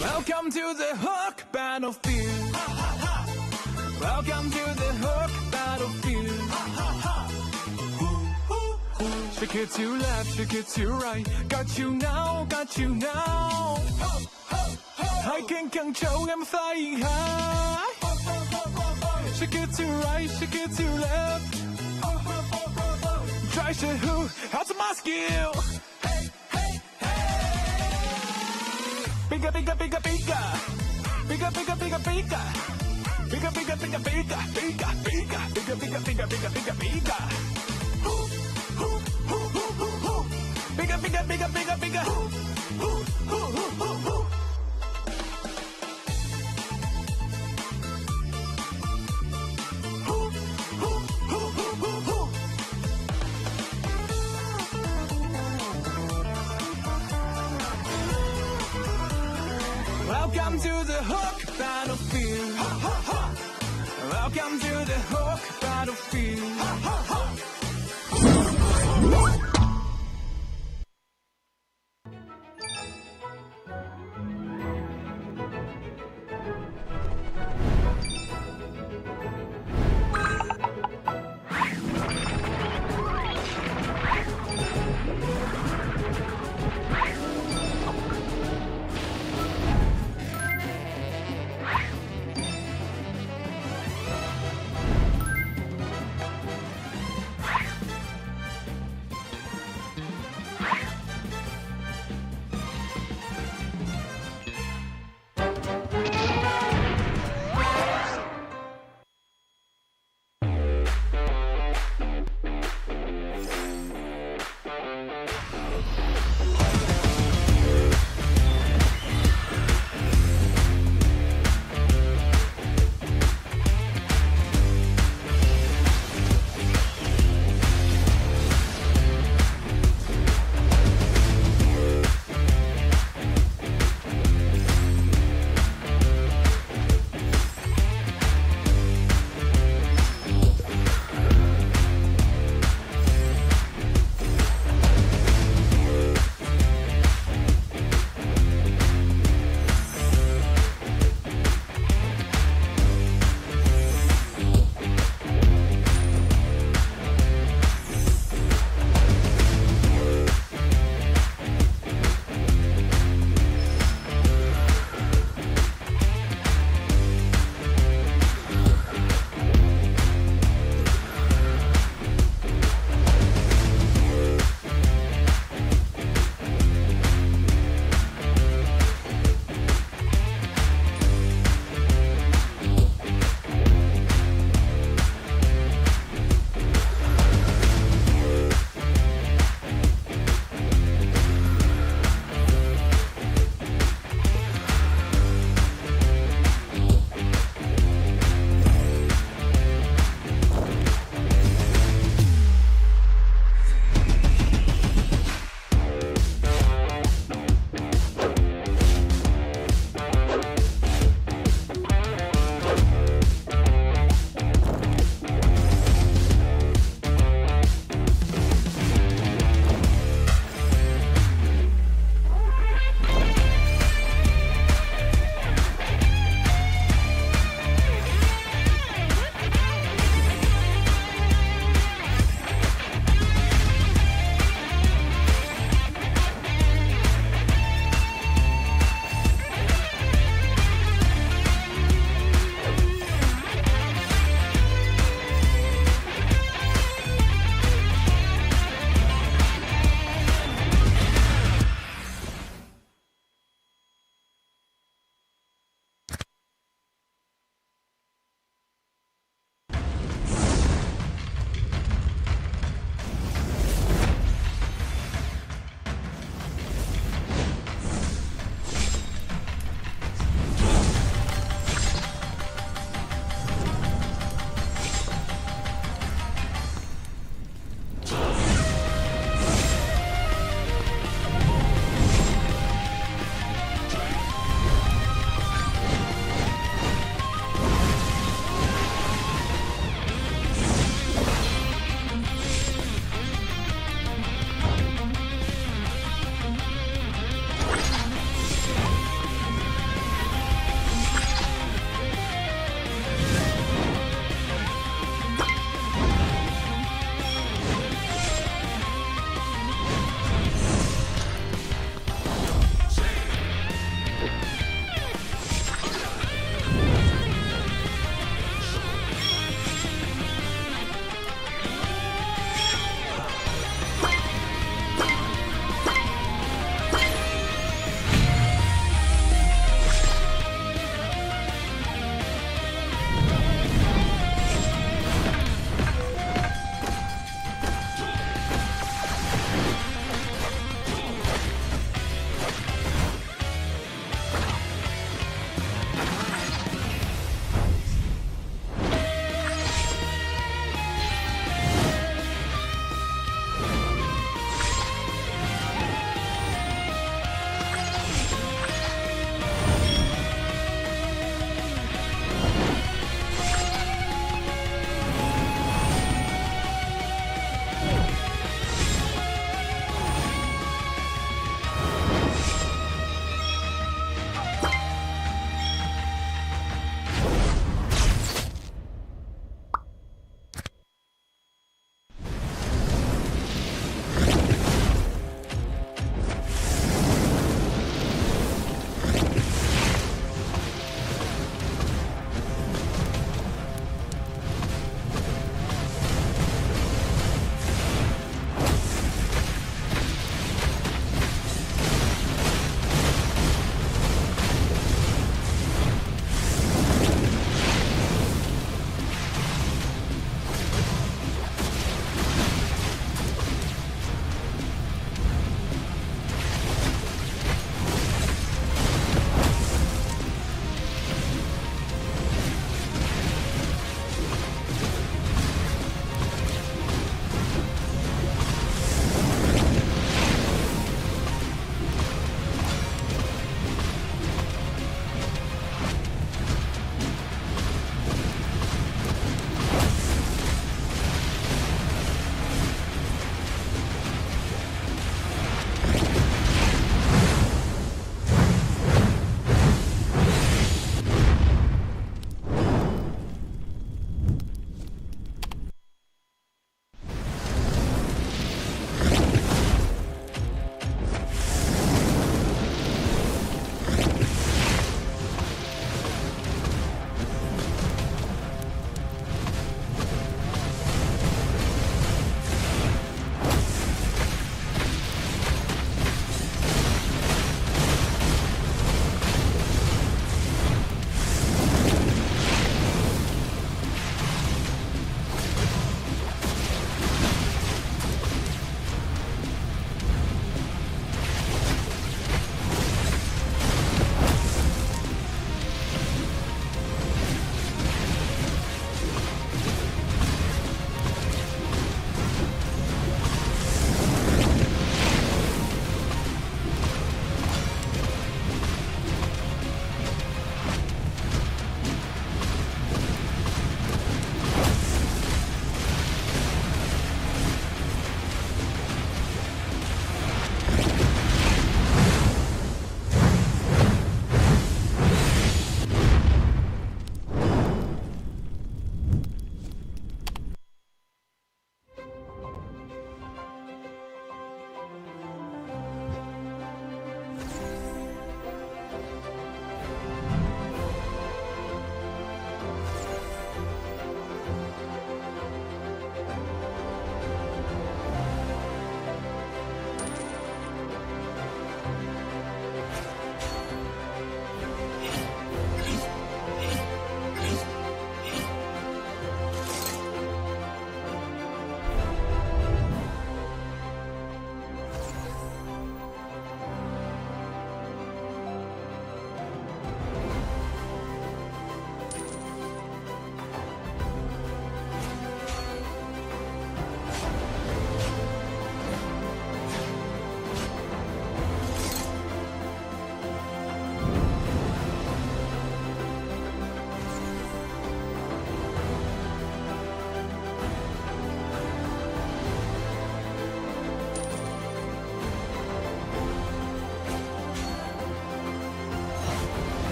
Welcome to the Hook Battlefield. Welcome to the Hook Battlefield. Shake it to left, shake it to right. Got you now, got you now. I can control, I'm flying high. Shake it to right, shake it to left. Try to who, how's my skill? Bigger, bigger, bigger, bigger. Bigger, bigger, bigger, bigger. Bigger, bigger, bigger, bigger. Bigger, bigger, bigger, bigger, bigger, bigger, bigger, bigger. Bigger, bigger, bigger, bigger, bigger. Welcome to the Hook Battlefield. Welcome to the Hook Battlefield.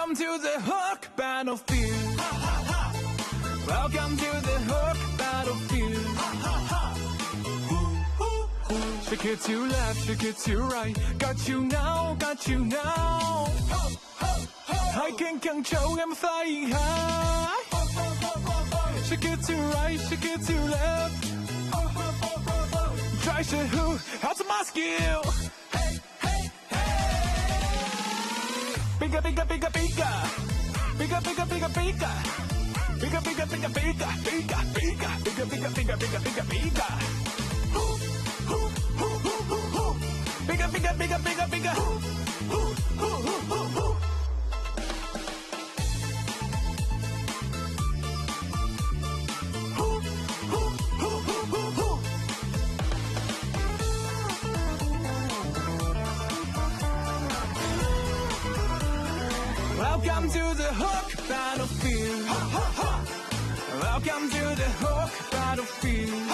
Welcome to the hook battlefield. Welcome to the hook battlefield. Shake it to left, shake it to right. Got you now, got you now. I can control, I'm flying high. Shake it to right, shake it to left. Try to who, how's my skill? Bigger, bigger, bigger, bigger. Bigger, bigger, bigger, bigger. Bigger, bigger, bigger, bigger, bigger, bigger, bigger, bigger, bigger, bigger, bigger, bigger. Bigger, bigger, bigger, bigger, bigger. Welcome to the hook battlefield. Welcome to the hook battlefield.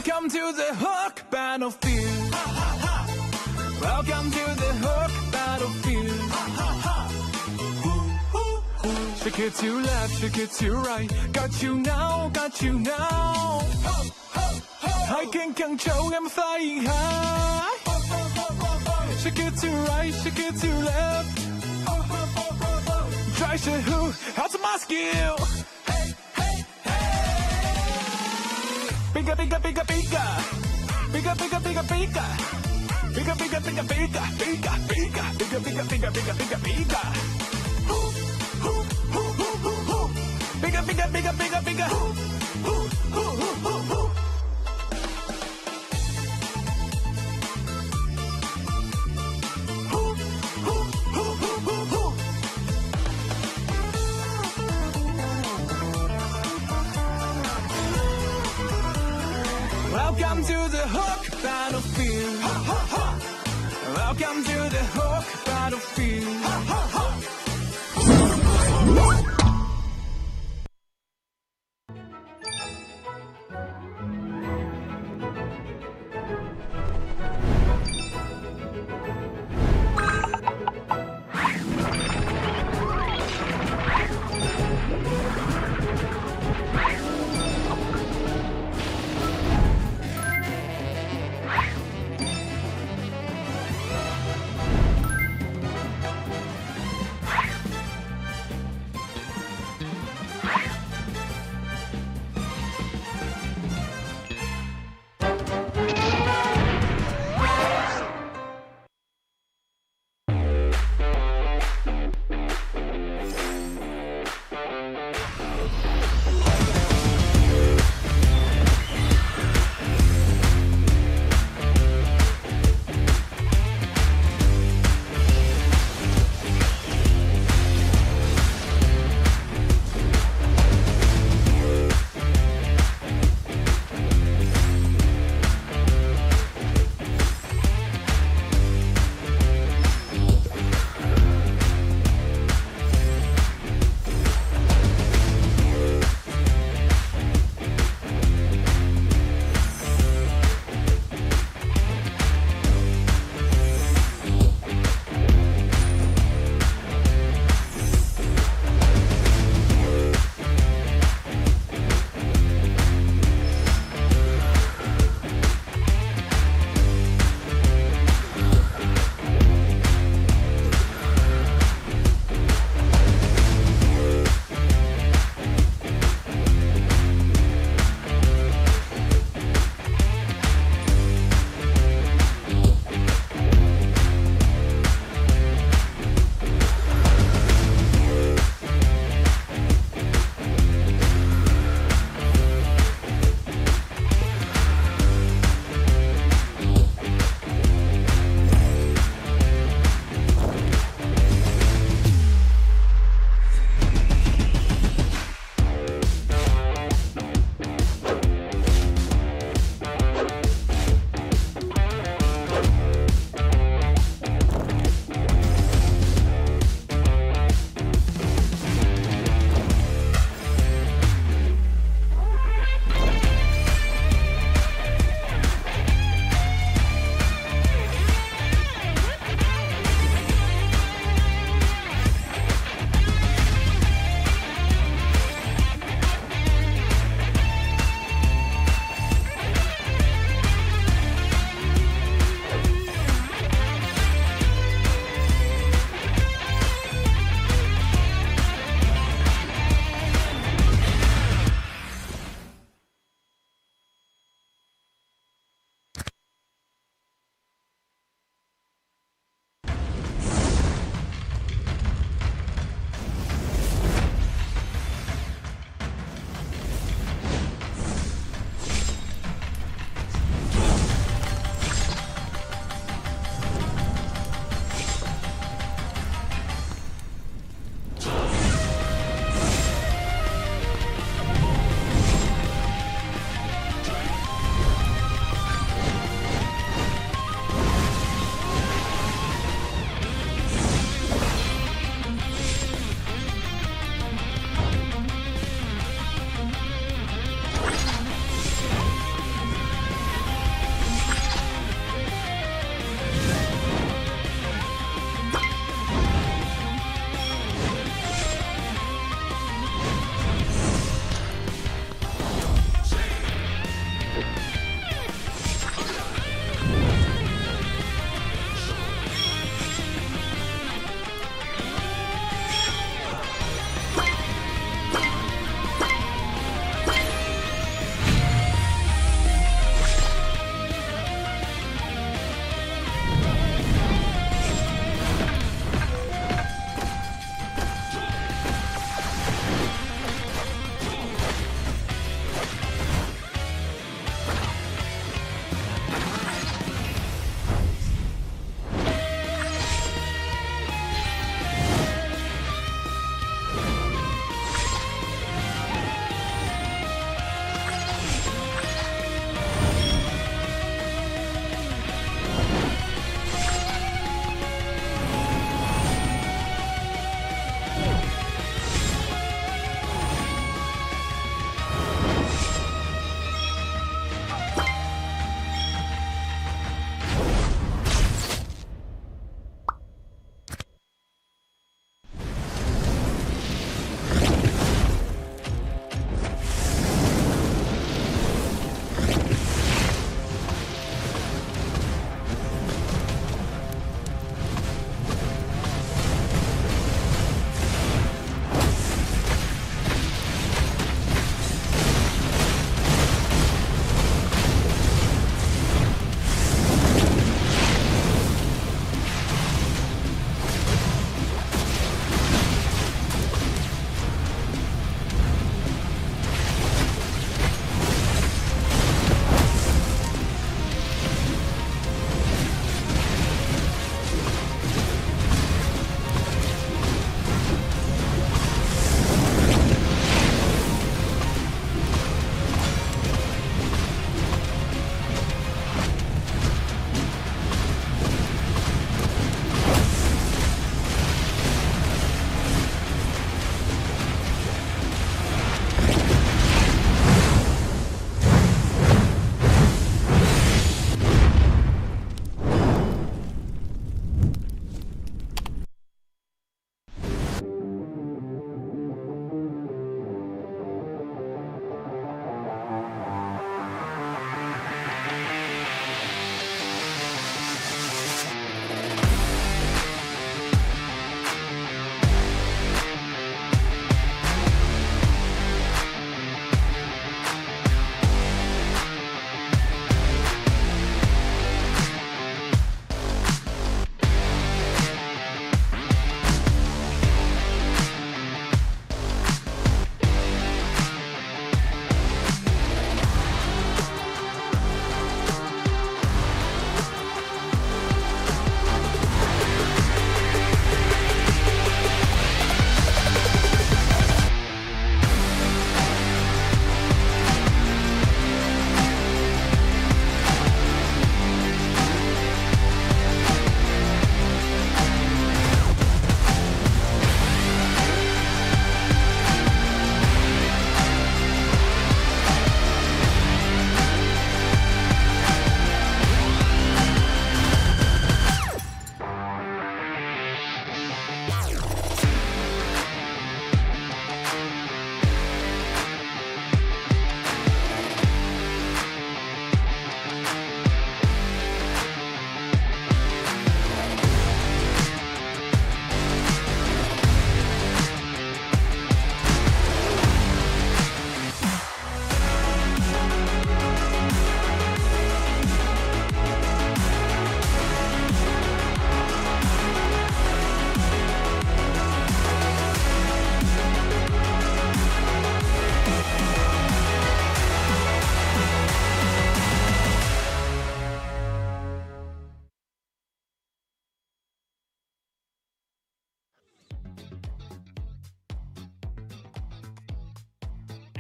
Welcome to the Hook Battlefield. Welcome to the Hook Battlefield. Shake it to left, shake it to right. Got you now, got you now. I can control, I'm flying high. Shake it to right, shake it to left. Try to who, how's my skill? Bigger, bigger, bigger, bigger. Bigger, bigger, bigger, bigger. Bigger, bigger, bigger, bigger, bigger, bigger, bigger, bigger, bigger, bigger, bigger, bigger. Bigger, bigger, bigger, bigger, bigger. Welcome to the Hook Battlefield. Welcome to the Hook Battlefield.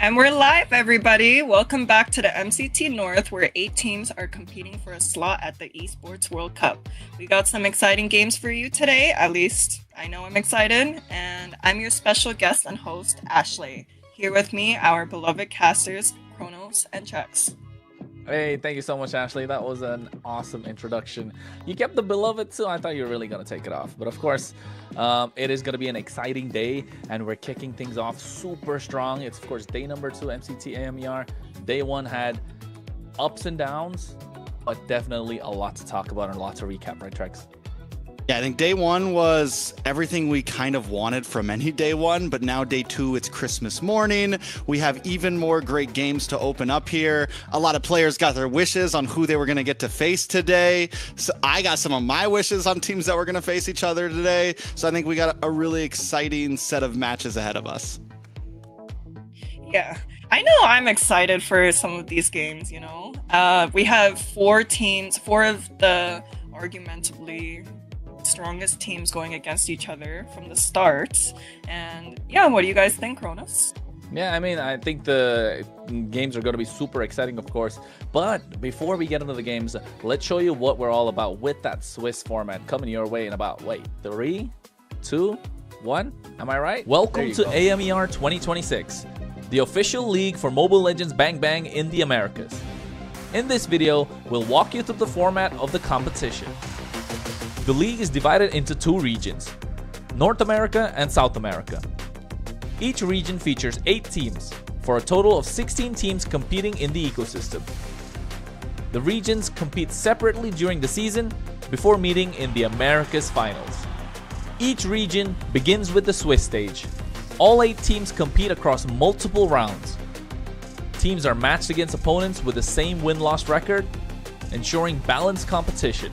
And we're live, everybody. Welcome back to the MCT North, where 8 teams are competing for a slot at the Esports World Cup. We got some exciting games for you today. At least I know I'm excited. And I'm your special guest and host, Ashley. Here with me, our beloved casters, Kronos and Chex. Hey, thank you so much, Ashley. That was an awesome introduction. You kept the beloved too. I thought you were really going to take it off. But of course, it is going to be an exciting day, and we're kicking things off super strong. It's, of course, day number 2, MCT AMER. Day 1 had ups and downs, but definitely a lot to talk about and a lot to recap, right, Trex? Yeah, I think day 1 was everything we kind of wanted from any day 1, but now day 2, it's Christmas morning. We have even more great games to open up here. A lot of players got their wishes on who they were going to get to face today. So I got some of my wishes on teams that were going to face each other today. So I think we got a really exciting set of matches ahead of us. Yeah, I know I'm excited for some of these games, you know. We have 4 teams, 4 of the argumentably strongest teams going against each other from the start. And yeah, what do you guys think, Kronos? Yeah, I mean, I think the games are going to be super exciting, of course. But before we get into the games, let's show you what we're all about with that Swiss format coming your way in about, 3, 2, 1. Am I right? Welcome to AMER 2026, the official league for Mobile Legends Bang Bang in the Americas. In this video, we'll walk you through the format of the competition. The league is divided into 2 regions, North America and South America. Each region features 8 teams, for a total of 16 teams competing in the ecosystem. The regions compete separately during the season before meeting in the Americas finals. Each region begins with the Swiss stage. All 8 teams compete across multiple rounds. Teams are matched against opponents with the same win-loss record, ensuring balanced competition.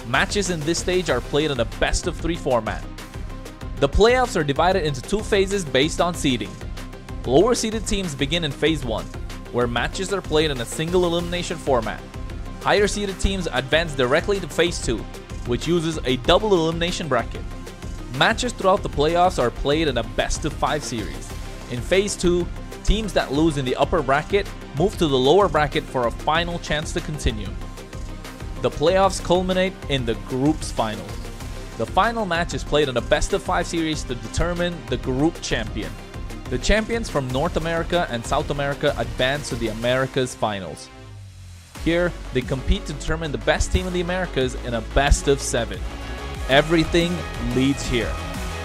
Matches in this stage are played in a best-of-3 format. The playoffs are divided into 2 phases based on seeding. Lower-seeded teams begin in Phase 1, where matches are played in a single elimination format. Higher-seeded teams advance directly to Phase 2, which uses a double elimination bracket. Matches throughout the playoffs are played in a best-of-5 series. In Phase 2, teams that lose in the upper bracket move to the lower bracket for a final chance to continue. The playoffs culminate in the group's final. The final match is played in a best-of-5 series to determine the group champion. The champions from North America and South America advance to the Americas finals. Here, they compete to determine the best team in the Americas in a best-of-7. Everything leads here.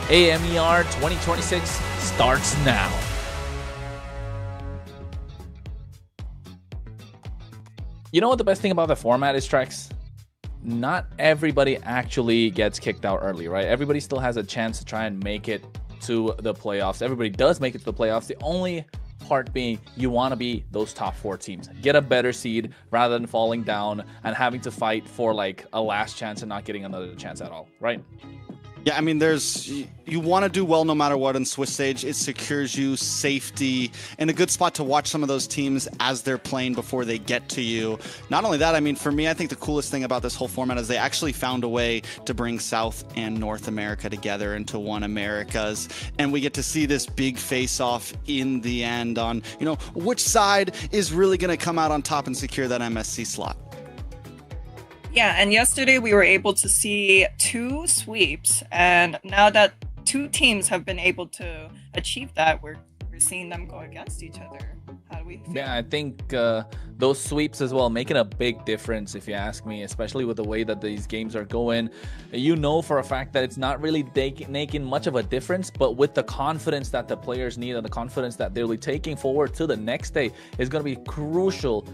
AMER 2026 starts now. You know what the best thing about the format is, Trex? Not everybody actually gets kicked out early, right? Everybody still has a chance to try and make it to the playoffs. Everybody does make it to the playoffs. The only part being you want to be those top 4 teams. Get a better seed rather than falling down and having to fight for like a last chance and not getting another chance at all, right? Yeah, I mean, you want to do well no matter what in Swiss stage. It secures you safety and a good spot to watch some of those teams as they're playing before they get to you. Not only that, I mean, for me, I think the coolest thing about this whole format is they actually found a way to bring South and North America together into one Americas. And we get to see this big face-off in the end on, you know, which side is really going to come out on top and secure that MSC slot. Yeah, and yesterday we were able to see 2 sweeps, and now that 2 teams have been able to achieve that, we're seeing them go against each other. How do we feel? Yeah, I think those sweeps as well making a big difference, if you ask me, especially with the way that these games are going. You know for a fact that it's not really making much of a difference, but with the confidence that the players need and the confidence that they'll be taking forward to the next day is going to be crucial,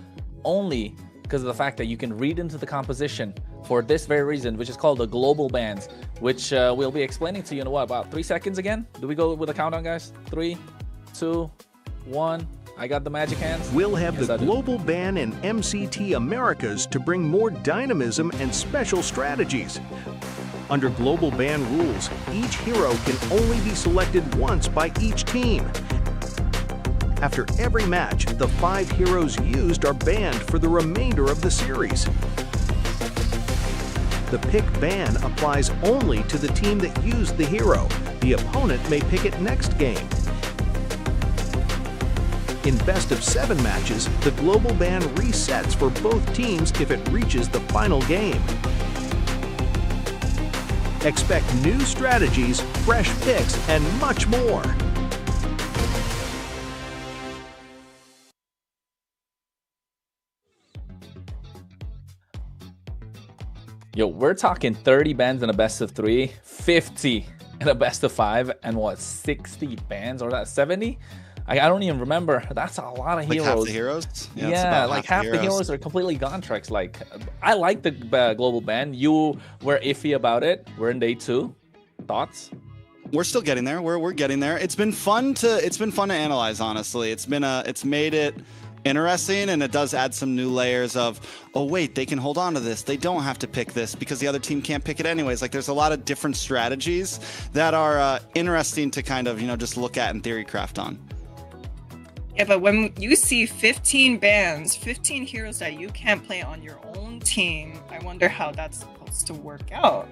only because of the fact that you can read into the composition for this very reason, which is called the global bans, which we'll be explaining to you in what, about 3 seconds again? Do we go with a countdown, guys? 3, 2, 1. I got the magic hands. We'll have the global ban in MCT Americas to bring more dynamism and special strategies. Under global ban rules, each hero can only be selected once by each team. After every match, the 5 heroes used are banned for the remainder of the series. The pick ban applies only to the team that used the hero. The opponent may pick it next game. In best-of-7 matches, the global ban resets for both teams if it reaches the final game. Expect new strategies, fresh picks, and much more. Yo, we're talking 30 bans in a best of 3, 50 in a best of 5, and what, 60 bans, or that 70? I don't even remember. That's a lot of heroes. Like half the heroes? Yeah, like half the heroes are completely gone, Trex. Like, I like the global ban. You were iffy about it. We're in day 2. Thoughts? We're still getting there. We're getting there. It's been fun to analyze, honestly. It's made it interesting, and it does add some new layers of, oh wait, they can hold on to this, they don't have to pick this because the other team can't pick it anyways. Like, there's a lot of different strategies that are interesting to kind of, just look at and theory craft on. Yeah, but when you see 15 bans, 15 heroes that you can't play on your own team, I wonder how that's supposed to work out.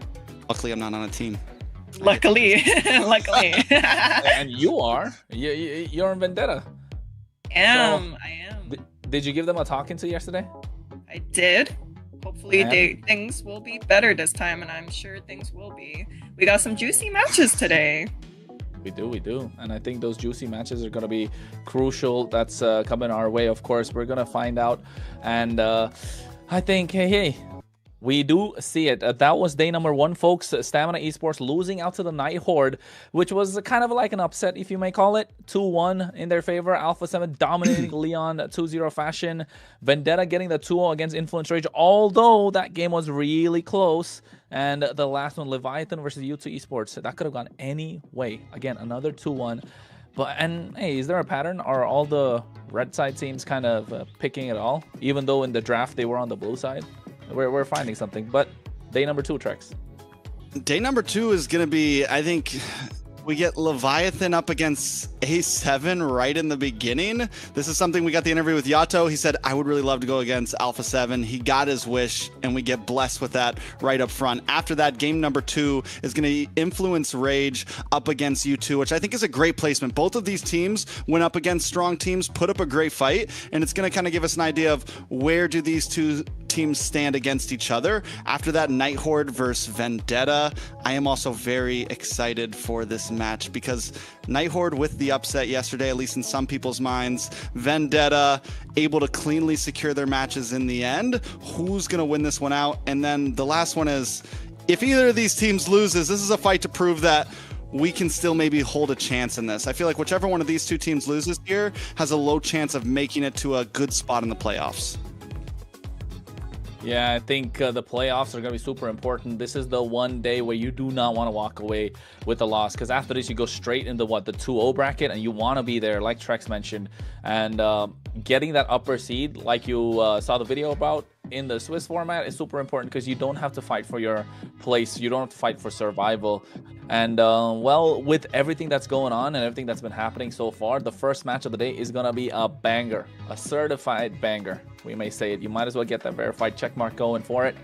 Luckily, I'm not on a team. Luckily. Luckily. And you're in Vendetta. I am. Did you give them a talking to yesterday? I did. Hopefully things will be better this time, and I'm sure things will be. We got some juicy matches today. We do. And I think those juicy matches are going to be crucial. That's coming our way, of course. We're going to find out. And I think, hey, we do see it. That was day number 1, folks. Stamina Esports losing out to the Night Horde, which was kind of like an upset, if you may call it. 2-1 in their favor. Alpha 7 dominating Leon 2-0 fashion. Vendetta getting the 2-0 against Influence Rage, although that game was really close. And the last one, Leviathan versus U2 Esports. That could have gone any way. Again, another 2-1. And hey, is there a pattern? Are all the red side teams kind of picking it all? Even though in the draft they were on the blue side? We're finding something. But day number 2, Trex. Day number 2 is going to be, I think, we get Leviathan up against A7 right in the beginning. This is something we got the interview with Yato. He said, I would really love to go against Alpha 7. He got his wish, and we get blessed with that right up front. After that, game number 2 is going to Influence Rage up against U2, which I think is a great placement. Both of these teams went up against strong teams, put up a great fight, and it's going to kind of give us an idea of where do these two teams stand against each other. After that, Night Horde versus Vendetta. I am also very excited for this match because Night Horde with the upset yesterday, at least in some people's minds. Vendetta able to cleanly secure their matches in the end. Who's going to win this one out? And then the last one is, if either of these teams loses, this is a fight to prove that we can still maybe hold a chance in this. I feel like whichever one of these two teams loses here has a low chance of making it to a good spot in the playoffs. Yeah, I think the playoffs are going to be super important. This is the one day where you do not want to walk away with a loss, because after this you go straight into the 2-0 bracket, and you want to be there, like Trex mentioned, and getting that upper seed, like you saw the video about in the Swiss format, is super important because you don't have to fight for your place. You don't have to fight for survival. And well, with everything that's going on and everything that's been happening so far, the first match of the day is going to be a banger, a certified banger. We may say it. You might as well get that verified checkmark going for it.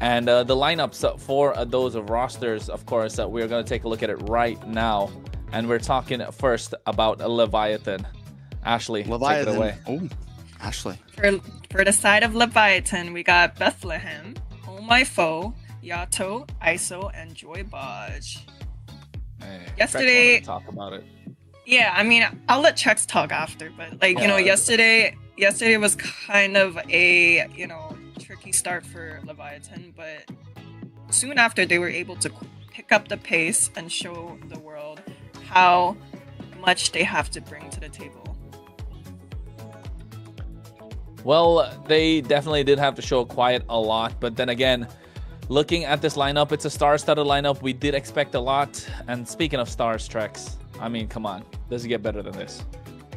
And the lineups for those rosters, of course, we're going to take a look at it right now. And we're talking first about Leviathan. Ashley, Leviathan. Take it away. Oh, Ashley. For the side of Leviathan, we got Bethlehem, Oh My Foe, Yato, ISO, and Joy Bodge. Hey, Yesterday, talk about it. Yeah, I mean, I'll let Chex talk after, but like, yesterday was kind of a, tricky start for Leviathan, but soon after they were able to pick up the pace and show the world how much they have to bring to the table. Well, they definitely did have to show quiet a lot, but then again, looking at this lineup, it's a star-studded lineup. We did expect a lot, and speaking of stars, Trex, I mean, come on, does it get better than this?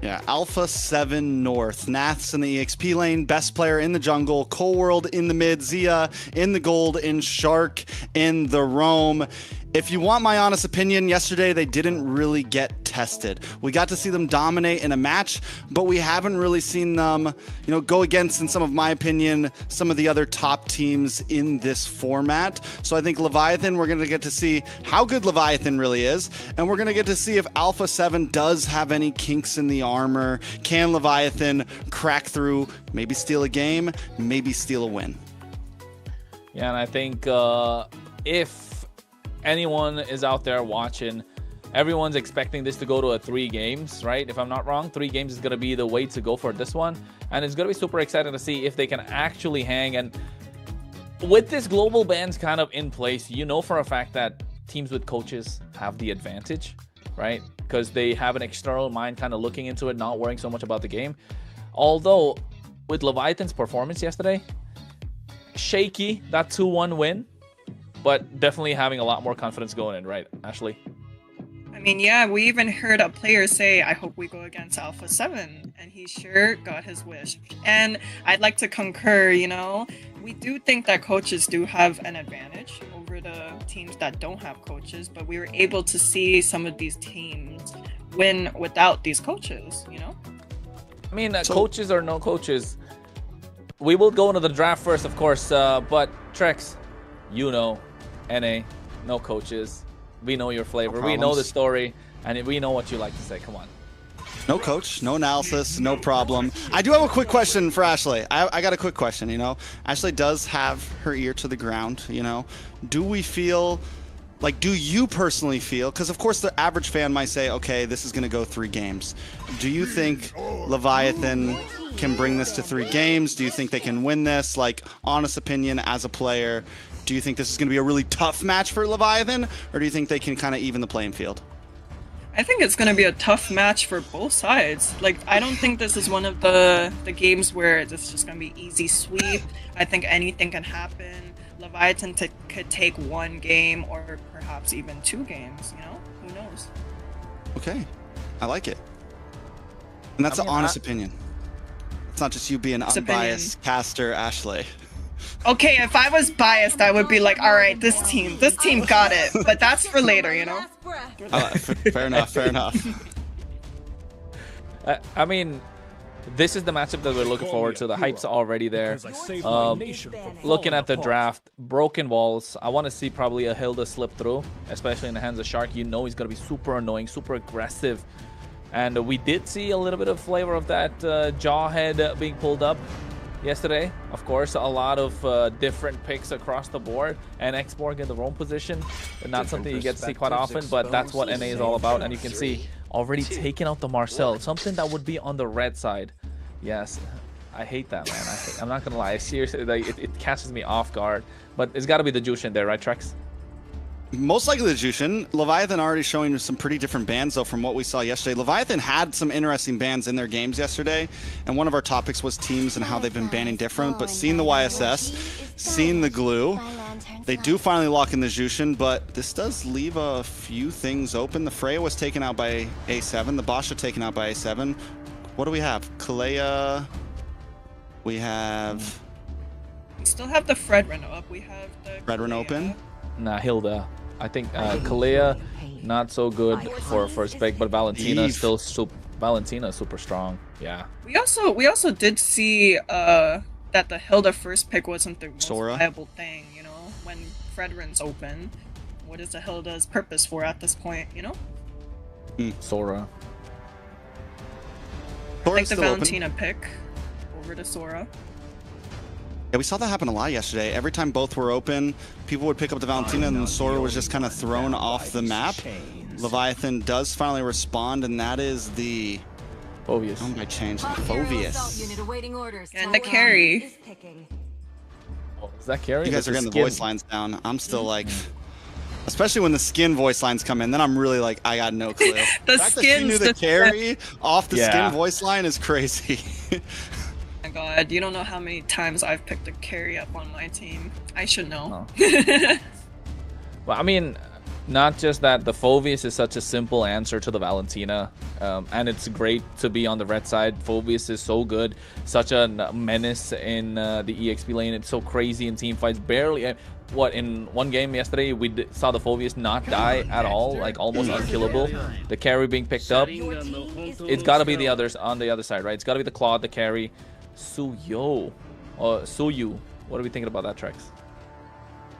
Yeah, Alpha 7 North, Naths in the EXP lane, best player in the jungle, Cold World in the mid, Zia in the gold, and Shark in the roam. If you want my honest opinion, yesterday they didn't really get tested. We got to see them dominate in a match, but we haven't really seen them, go against, in some of my opinion, some of the other top teams in this format. So I think Leviathan, we're going to get to see how good Leviathan really is, and we're going to get to see if Alpha 7 does have any kinks in the armor. Can Leviathan crack through, maybe steal a game, maybe steal a win? Yeah, and I think if anyone is out there watching, everyone's expecting this to go to a 3 games, right? If I'm not wrong, 3 games is going to be the way to go for this one. And it's going to be super exciting to see if they can actually hang. And with this global bans kind of in place, for a fact that teams with coaches have the advantage, right? Because they have an external mind kind of looking into it, not worrying so much about the game. Although, with Leviathan's performance yesterday, shaky, that 2-1 win, but definitely having a lot more confidence going in, right, Ashley? I mean, yeah, we even heard a player say, I hope we go against Alpha 7, and he sure got his wish. And I'd like to concur, we do think that coaches do have an advantage over the teams that don't have coaches, but we were able to see some of these teams win without these coaches, I mean, coaches or no coaches, we will go into the draft first, of course, but Trex, NA, no coaches. We know your flavor. We know the story, and we know what you like to say. Come on. No coach, no analysis, no problem. I do have a quick question for Ashley. I got a quick question, Ashley does have her ear to the ground, Do we feel, do you personally feel, because of course the average fan might say, okay, this is going to go 3 games. Do you think Leviathan can bring this to 3 games? Do you think they can win this? Honest opinion as a player, do you think this is going to be a really tough match for Leviathan, or do you think they can kind of even the playing field? I think it's going to be a tough match for both sides. I don't think this is one of the games where it's just going to be easy sweep. I think anything can happen. Leviathan could take 1 game or perhaps even 2 games, Who knows? Okay. I like it. And that's an honest opinion. It's not just you being unbiased caster, Ashley. Okay, if I was biased, I would be like, all right, this team got it. But that's for later, Fair enough. I mean, this is the matchup that we're looking forward to. The hype's already there. Looking at the draft, broken walls. I want to see probably a Hilda slip through, especially in the hands of Shark. He's going to be super annoying, super aggressive. And we did see a little bit of flavor of that Jawhead being pulled up yesterday. Of course, a lot of different picks across the board, and Xborg in the roam position. Not something you get to see quite often, but that's what NA is all about. And you can see already taking out the Marcel, something that would be on the red side. Yes, I hate that, man. I'm not gonna lie, seriously, it catches me off guard. But it's got to be the Jushin there, right, Trex? Most likely the Jushin. Leviathan already showing some pretty different bans, though, from what we saw yesterday. Leviathan had some interesting bans in their games yesterday, and one of our topics was teams and how they've been banning different. But seeing the YSS, seeing the glue, they do finally lock in the Jushin, but this does leave a few things open. The Freya was taken out by A7, the Basha taken out by A7. What do we have? Kalea. We have... We still have the Fredrin up. We have the Fredrin open. Nah, Hilda. I think Kalea, not so good for first pick, but Valentina still Valentina super strong. Yeah. We also did see that the Hilda first pick wasn't the most viable thing, when Fredrin's open. What is the Hilda's purpose for at this point, Sora. I think the Valentina pick over to Sora. Yeah, we saw that happen a lot yesterday. Every time both were open, people would pick up the Valentina, and then Sora was just kind of thrown off the map. Leviathan does finally respond, and that is the... Phoveus. Oh, my change. Phoveus. And the carry. Oh, is that carry? You guys are getting the voice lines down. I'm still like... Especially when the skin voice lines come in, then I'm really like, I got no clue. The fact that she knew the carry off the skin voice line is crazy. My God, you don't know how many times I've picked a carry up on my team. I should know. Well, I mean, Not just that, the Phoveus is such a simple answer to the Valentina, and it's great to be on the red side. Phoveus is so good, such a menace in the EXP lane. It's so crazy in team fights. Barely, in one game yesterday, we saw the Phoveus not die at all, like almost unkillable. The carry being picked up. It's got to be the others on the other side, right? It's got to be the Claude, the carry. Suyo, or Suyu. What are we thinking about that, Trex?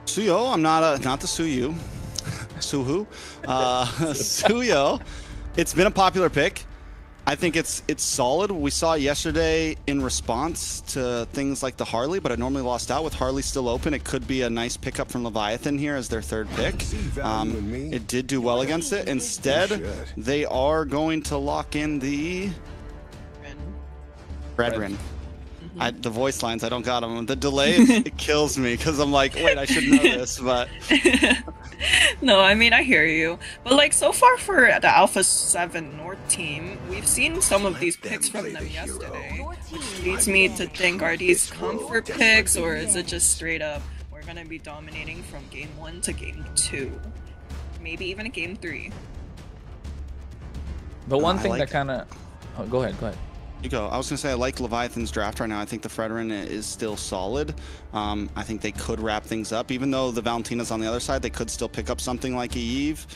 Suyo, I'm not the Suyu. Suhu. Suyo. It's been a popular pick. I think it's solid. We saw it yesterday in response to things like the Harley, but it normally lost out. With Harley still open, it could be a nice pickup from Leviathan here as their third pick. It did do well against it. Instead, they are going to lock in the Redrin. The voice lines, I don't got them. The delay, it kills me because I'm like, wait, I should know this, but... No, I mean, I hear you. But like, so far for the Alpha 7 North team, we've seen some of these picks from them yesterday, which leads me to think, are these comfort picks, or is it just straight up, we're going to be dominating from game 1 to game 2? Maybe even a game 3. The one thing that kind of... Oh, go ahead. You go. I was going to say, I like Leviathan's draft right now. I think the Fredrin is still solid. I think they could wrap things up. Even though the Valentina's on the other side, they could still pick up something like a Eve,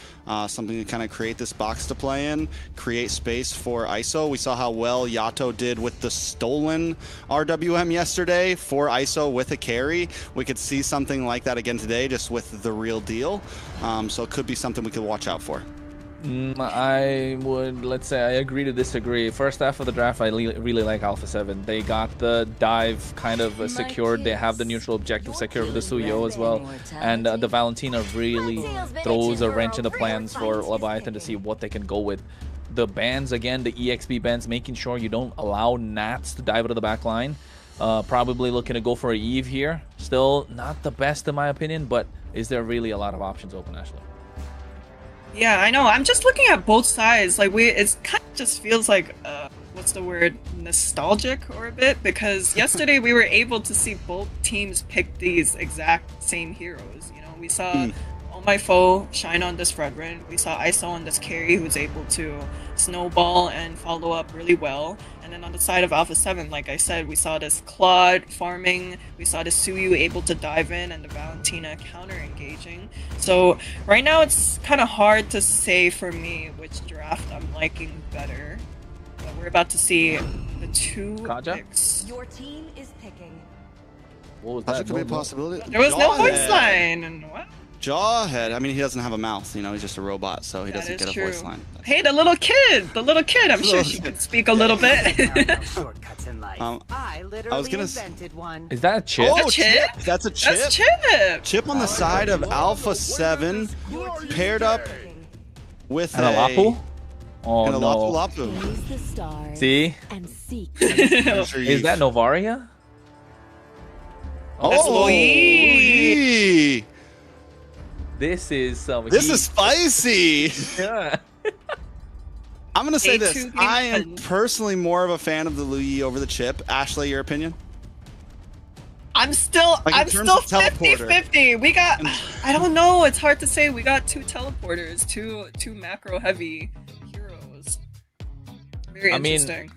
something to kind of create this box to play in, create space for ISO. We saw how well Yato did with the stolen RWM yesterday for ISO with a carry. We could see something like that again today, just with the real deal. So it could be something we could watch out for. I would, let's say, I agree to disagree. First half of the draft, I really like Alpha 7. They got the dive kind of secured. They have the neutral objective secured with the Suyo as well. And the Valentina really throws a wrench in the plans for Leviathan to see what they can go with. The bans, again, the EXP bans, making sure you don't allow Nats to dive out of the back line. Probably looking to go for a Eve here. Still not the best in my opinion, but is there really a lot of options open, Ashley? Yeah, I know. I'm just looking at both sides. Like, it kind of just feels like, what's the word, nostalgic or a bit, because yesterday we were able to see both teams pick these exact same heroes. You know, we saw All My Foe shine on this Fredrin. We saw ISO on this carry who's able to snowball and follow up really well. And then on the side of Alpha 7, like I said, we saw this Claude farming, we saw the Suyu able to dive in, and the Valentina counter-engaging. So right now it's kind of hard to say for me which draft I'm liking better. But we're about to see the two picks. Your team is picking. What was that? That could be a possibility. There was no voice line, and what? Jawhead. I mean, he doesn't have a mouth. You know, he's just a robot, so he doesn't get a voice line. Hey, the little kid. I'm sure she could speak a little bit. I was gonna invented one. Is that a chip? Oh, Chip? That's a Chip. That's Chip. Chip on the side of Alpha 7, paired up with And a Lapu? Oh, and a no. Lapu. See? Is that Novaria? Oh, Louis. This is some This is spicy. Yeah. I'm gonna say this. A2 I am personally more of a fan of the Louis over the Chip. Ashley, your opinion? I'm still Like, in terms of teleporter. 50-50. We got, I don't know, it's hard to say. We got two teleporters, two macro heavy heroes. Very interesting.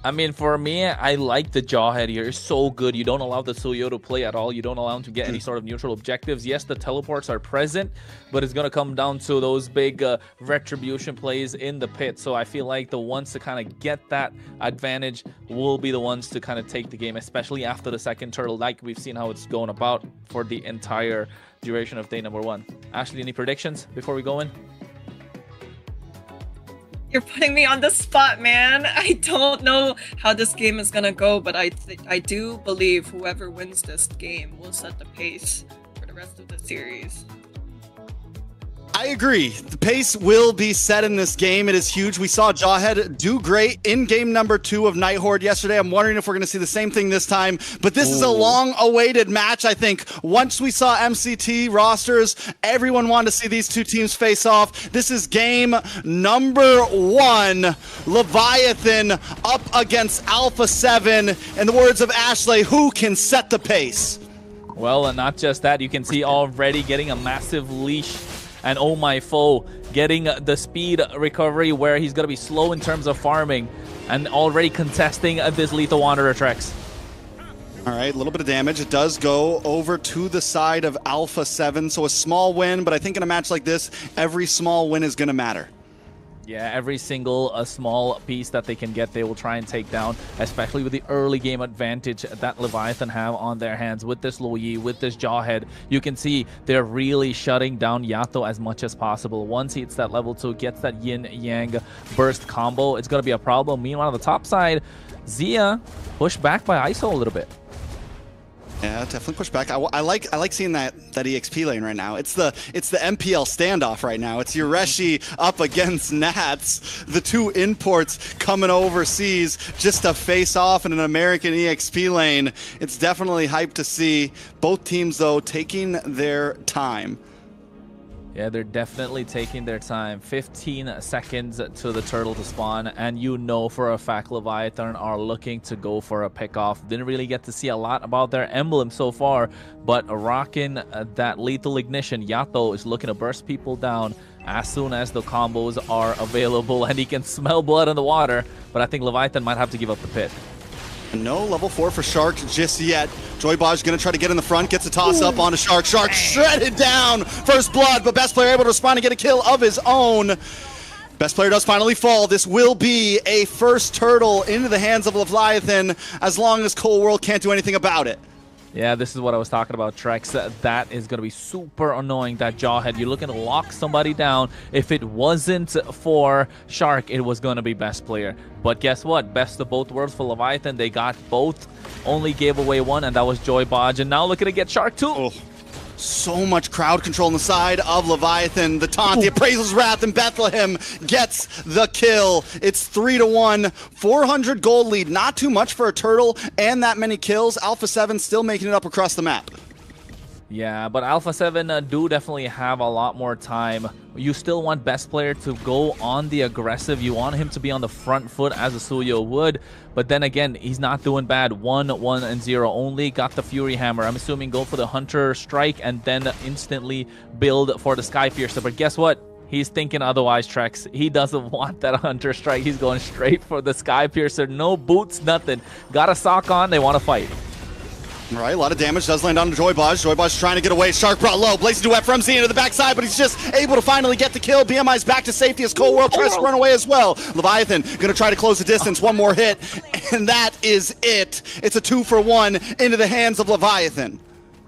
I mean, for me, I like the Jawhead here. It's so good. You don't allow the Suyo to play at all. You don't allow him to get any sort of neutral objectives. Yes, the teleports are present, but it's going to come down to those big retribution plays in the pit. So I feel like the ones to kind of get that advantage will be the ones to kind of take the game, especially after the second turtle, like we've seen how it's going about for the entire duration of day number 1. Ashley, any predictions before we go in? You're putting me on the spot, man. I don't know how this game is gonna go, but I do believe whoever wins this game will set the pace for the rest of the series. I agree. The pace will be set in this game. It is huge. We saw Jawhead do great in game number 2 of Night Horde yesterday. I'm wondering if we're going to see the same thing this time. But this is a long-awaited match, I think. Once we saw MCT rosters, everyone wanted to see these two teams face off. This is game number 1. Leviathan up against Alpha 7. In the words of Ashley, who can set the pace? Well, and not just that. You can see already getting a massive leash And oh my foe getting the speed recovery where he's going to be slow in terms of farming and already contesting this Lethal Wanderer Trex. All right, a little bit of damage. It does go over to the side of Alpha 7, so a small win, but I think in a match like this, every small win is going to matter. Yeah, every single small piece that they can get, they will try and take down, especially with the early game advantage that Leviathan have on their hands. With this Lo Yi, with this Jawhead, you can see they're really shutting down Yato as much as possible. Once he hits that level 2, gets that Yin-Yang burst combo, it's going to be a problem. Meanwhile, on the top side, Xia pushed back by ISO a little bit. Yeah, definitely push back. I like seeing that EXP lane right now. It's the MPL standoff right now. It's Yureshi up against Nats, the two imports coming overseas just to face off in an American EXP lane. It's definitely hype to see. Both teams though taking their time. Yeah, they're definitely taking their time. 15 seconds to the turtle to spawn, and you know for a fact Leviathan are looking to go for a pickoff. Didn't really get to see a lot about their emblem so far, but rocking that lethal ignition, Yato is looking to burst people down as soon as the combos are available, and he can smell blood in the water, but I think Leviathan might have to give up the pit. No level 4 for Shark just yet. Joybaj gonna try to get in the front, gets a toss up onto Shark. Shark shredded down, first blood, but best player able to respond and get a kill of his own. Best player does finally fall. This will be a first turtle into the hands of Leviathan as long as Cold World can't do anything about it. Yeah, this is what I was talking about, Trex. That is going to be super annoying, that Jawhead. You're looking to lock somebody down. If it wasn't for Shark, it was going to be best player. But guess what? Best of both worlds for Leviathan. They got both. Only gave away one, and that was Joybaj. And now looking to get Shark too. Oh. So much crowd control on the side of Leviathan. The taunt, the Appraisal's Wrath, and Bethlehem gets the kill. It's 3-1, 400 gold lead. Not too much for a turtle and that many kills. Alpha 7 still making it up across the map. Yeah, but Alpha 7 do definitely have a lot more time. You still want best player to go on the aggressive. You want him to be on the front foot as a Suyo would. But then again, he's not doing bad. 1-1-0 only. Got the Fury Hammer. I'm assuming go for the Hunter Strike and then instantly build for the Sky Piercer. But guess what? He's thinking otherwise, Trex. He doesn't want that Hunter Strike. He's going straight for the Sky Piercer. No boots, nothing. Got a sock on. They want to fight. All right, a lot of damage does land on Joybaj. Joybaj trying to get away. Shark brought low. Blazing Duet from Xia to the backside, but he's just able to finally get the kill. BMI's back to safety as Cold World tries to run away as well. Leviathan going to try to close the distance. One more hit, and that is it. It's a 2-for-1 into the hands of Leviathan.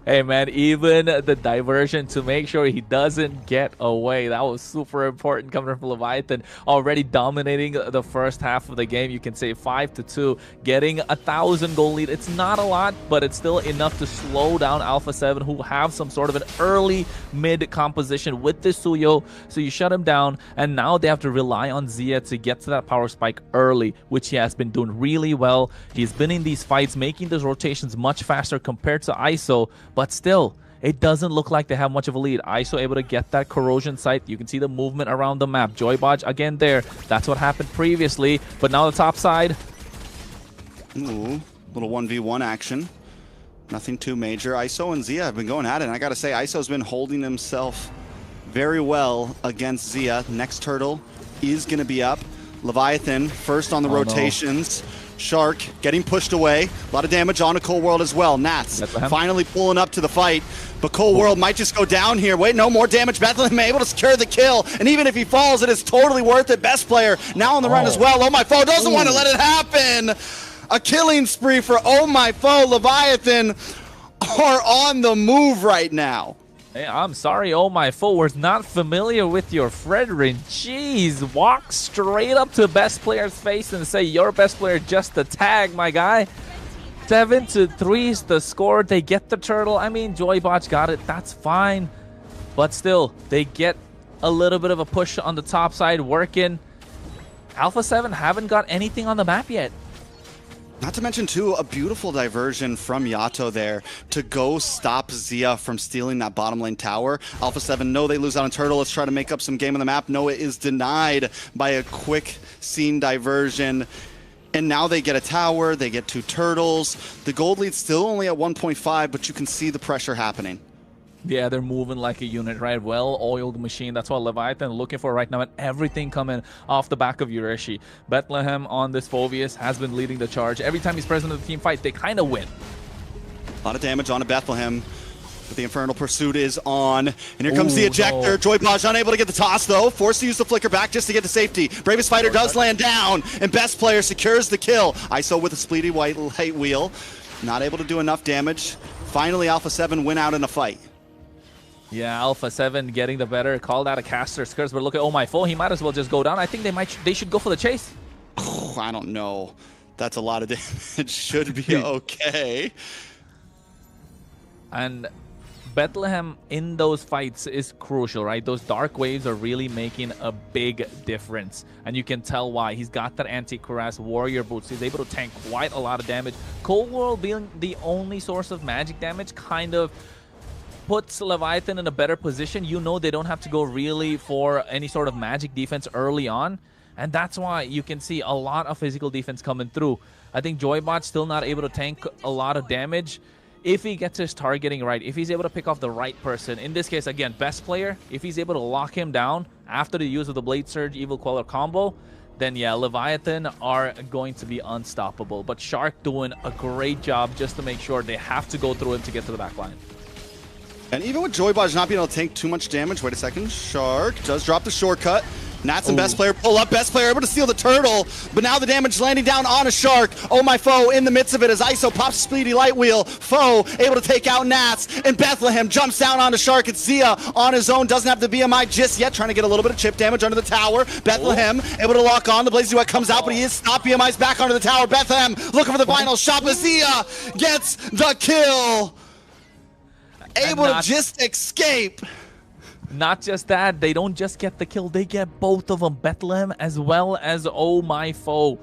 Hey man, even the diversion to make sure he doesn't get away, that was super important coming from Leviathan. Already dominating the first half of the game. You can say 5-2, getting 1,000 goal lead. It's not a lot, but it's still enough to slow down Alpha 7, who have some sort of an early mid composition with this Suyo. So you shut him down, and now they have to rely on Xia to get to that power spike early, which he has been doing really well. He's been in these fights, making those rotations much faster compared to ISO. But still, it doesn't look like they have much of a lead. ISO able to get that corrosion site. You can see the movement around the map. Joybaj again there. That's what happened previously. But now the top side. Ooh, little 1v1 action. Nothing too major. ISO and Xia have been going at it. And I got to say, ISO's been holding himself very well against Xia. Next turtle is going to be up. Leviathan first on the rotations. No. Shark getting pushed away. A lot of damage on a Cold World as well. Nats finally pulling up to the fight. But Cold World might just go down here. Wait, no more damage. Bethlehem able to secure the kill. And even if he falls, it is totally worth it. Best player now on the run as well. Oh My Foe doesn't want to let it happen. A killing spree for Oh My Foe. Leviathan are on the move right now. Hey, I'm sorry, Oh My Foe was not familiar with your Fredrin. Jeez, walk straight up to best player's face and say, your best player just a tag, my guy. 7-3 is the score. They get the turtle. I mean, Joybaj got it. That's fine. But still, they get a little bit of a push on the top side working. Alpha 7 haven't got anything on the map yet. Not to mention, too, a beautiful diversion from Yato there to go stop Xia from stealing that bottom lane tower. Alpha 7 know they lose out on turtle. Let's try to make up some game on the map. No, it is denied by a quick scene diversion. And now they get a tower. They get 2 turtles. The gold lead's still only at 1.5, but you can see the pressure happening. Yeah, they're moving like a unit, right? Well-oiled machine. That's what Leviathan looking for right now, and everything coming off the back of Urishi. Bethlehem on this Phoveus has been leading the charge. Every time he's present in the team fight, they kind of win. A lot of damage onto Bethlehem. But the Infernal Pursuit is on. And here comes the ejector. No. Joybaj unable to get the toss, though. Forced to use the flicker back just to get to safety. Bravest Fighter does land down. And Best Player secures the kill. ISO with a Spleety White Light Wheel. Not able to do enough damage. Finally, Alpha 7 win out in a fight. Yeah, Alpha 7 getting the better. Called out a caster skirts, but look at Oh He might as well just go down. I think they should go for the chase. Oh, I don't know. That's a lot of damage. Should be okay. And Bethlehem in those fights is crucial, right? Those dark waves are really making a big difference. And you can tell why. He's got that anti-cuirass warrior boots. He's able to tank quite a lot of damage. Cold World being the only source of magic damage kind of puts Leviathan in a better position. You know they don't have to go really for any sort of magic defense early on. And that's why you can see a lot of physical defense coming through. I think Joybot still not able to tank a lot of damage. If he gets his targeting right, if he's able to pick off the right person, in this case, again, Best Player, if he's able to lock him down after the use of the Blade Surge Evil Queller combo, then yeah, Leviathan are going to be unstoppable. But Shark doing a great job just to make sure they have to go through him to get to the back line. And even with Joybaj not being able to take too much damage, wait a second, Shark does drop the shortcut. Nats and Best Player pull up. Best Player able to steal the turtle, but now the damage landing down on a Shark. Oh my foe in the midst of it as ISO pops Speedy Light Wheel. Foe able to take out Nats, and Bethlehem jumps down onto Shark. It's Zia on his own, doesn't have the BMI just yet, trying to get a little bit of chip damage under the tower. Bethlehem able to lock on. The Blaze Duet comes out, but he is stopped. BMI's back onto the tower. Bethlehem looking for the final shot, but Zia gets the kill. Able to just escape. Not just that, they don't just get the kill, they get both of them, Bethlehem as well as Oh My Foe.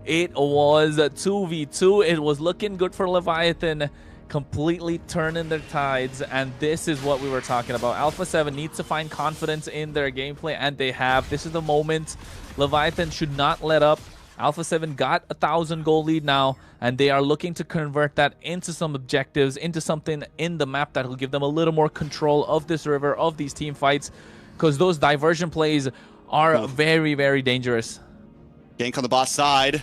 It was 2v2, it was looking good for Leviathan, completely turning their tides, and this is what we were talking about. Alpha 7 needs to find confidence in their gameplay, and they have. This is the moment. Leviathan should not let up. Alpha 7 got a 1,000 goal lead now, and they are looking to convert that into some objectives, into something in the map that will give them a little more control of this river, of these team fights, because those diversion plays are very, very dangerous. Gank on the boss side.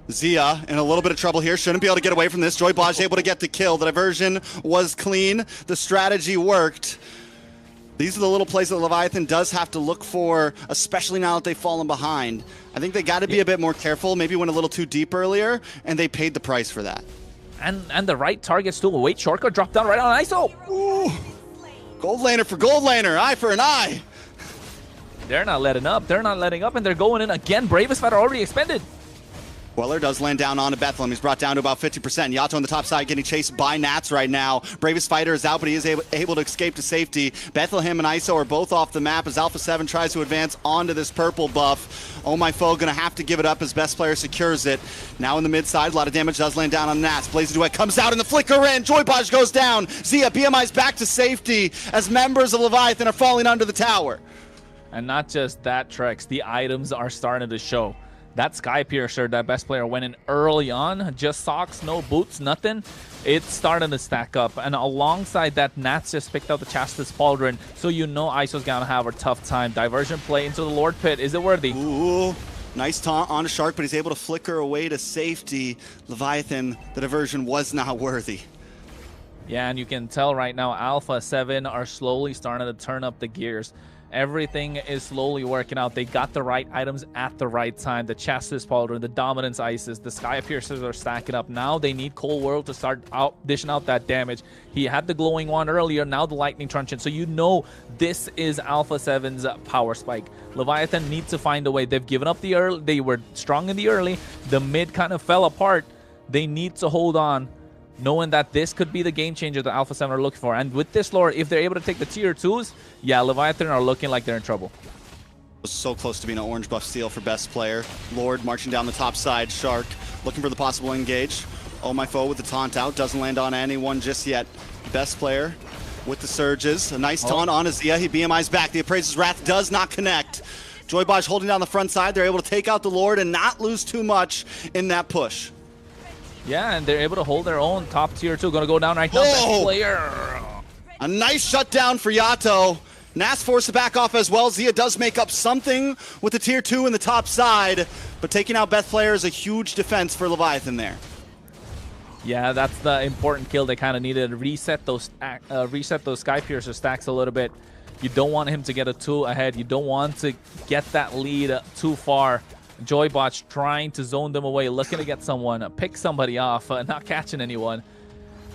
Zia in a little bit of trouble here. Shouldn't be able to get away from this. Joybaj able to get the kill. The diversion was clean. The strategy worked. These are the little plays that Leviathan does have to look for, especially now that they've fallen behind. I think they got to be a bit more careful. Maybe went a little too deep earlier, and they paid the price for that. And the right targets too. Wait, shortcut dropped down right on ISO. Ooh. Gold laner for gold laner. Eye for an eye. They're not letting up. They're not letting up, and they're going in again. Bravest Fighter already expended. Weller does land down onto Bethlehem. He's brought down to about 50%. Yato on the top side getting chased by Nats right now. Bravest Fighter is out, but he is able to escape to safety. Bethlehem and ISO are both off the map as Alpha 7 tries to advance onto this purple buff. Oh My Foe going to have to give it up as Best Player secures it. Now in the mid side, a lot of damage does land down on Nats. Blaze Duet comes out and the flicker in. Joybaj goes down. Zia, BMI's back to safety as members of Leviathan are falling under the tower. And not just that, Trex, the items are starting to show. That Sky Piercer, that Best Player went in early on, just socks, no boots, nothing. It's starting to stack up. And alongside that, Nats just picked out the Chastis Pauldron, so you know ISO's gonna have a tough time. Diversion play into the Lord Pit. Is it worthy? Ooh, nice taunt on a Shark, but he's able to flicker away to safety. Leviathan, the diversion was not worthy. Yeah, and you can tell right now, Alpha 7 are slowly starting to turn up the gears. Everything is slowly working out. They got the right items at the right time. The Chastis Pauldron, the Dominance Isis, the Sky Piercers are stacking up. Now they need Cold World to start dishing out that damage. He had the Glowing Wand earlier, now the Lightning Truncheon. So you know this is Alpha 7's power spike. Leviathan needs to find a way. They've given up the early. They were strong in the early. The mid kind of fell apart. They need to hold on, knowing that this could be the game changer that Alpha 7 are looking for. And with this lore, if they're able to take the tier 2s, yeah, Leviathan are looking like they're in trouble. So close to being an orange buff steal for Best Player. Lord marching down the top side. Shark looking for the possible engage. Oh My Foe with the taunt out. Doesn't land on anyone just yet. Best Player with the surges. A nice taunt on Azia. He BMI's back. The Appraiser's Wrath does not connect. Joybaj holding down the front side. They're able to take out the Lord and not lose too much in that push. Yeah, and they're able to hold their own. Top tier 2 going to go down right now. Best Player. A nice shutdown for Yato. Nas forced to back off as well. Zia does make up something with the tier 2 in the top side, but taking out Beth Player is a huge defense for Leviathan there. Yeah, that's the important kill they kind of needed. Reset those Skypiercer stacks a little bit. You don't want him to get a 2 ahead. You don't want to get that lead too far. Joybotch trying to zone them away, looking to get someone, pick somebody off, not catching anyone.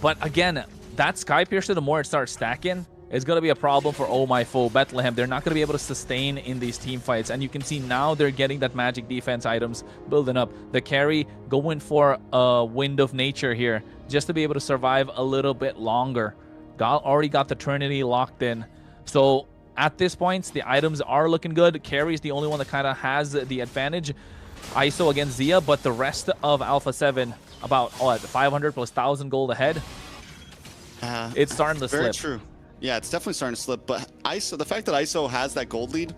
But again, that Skypiercer, the more it starts stacking, it's going to be a problem for Oh My Foe, Bethlehem. They're not going to be able to sustain in these team fights. And you can see now they're getting that magic defense items building up. The carry going for a Wind of Nature here just to be able to survive a little bit longer. Already got the Trinity locked in. So at this point, the items are looking good. Carry is the only one that kind of has the advantage. ISO against Zia, but the rest of Alpha 7 about 500 plus 1,000 gold ahead. It's starting to slip. Very true. Yeah, it's definitely starting to slip, but ISO, the fact that ISO has that gold lead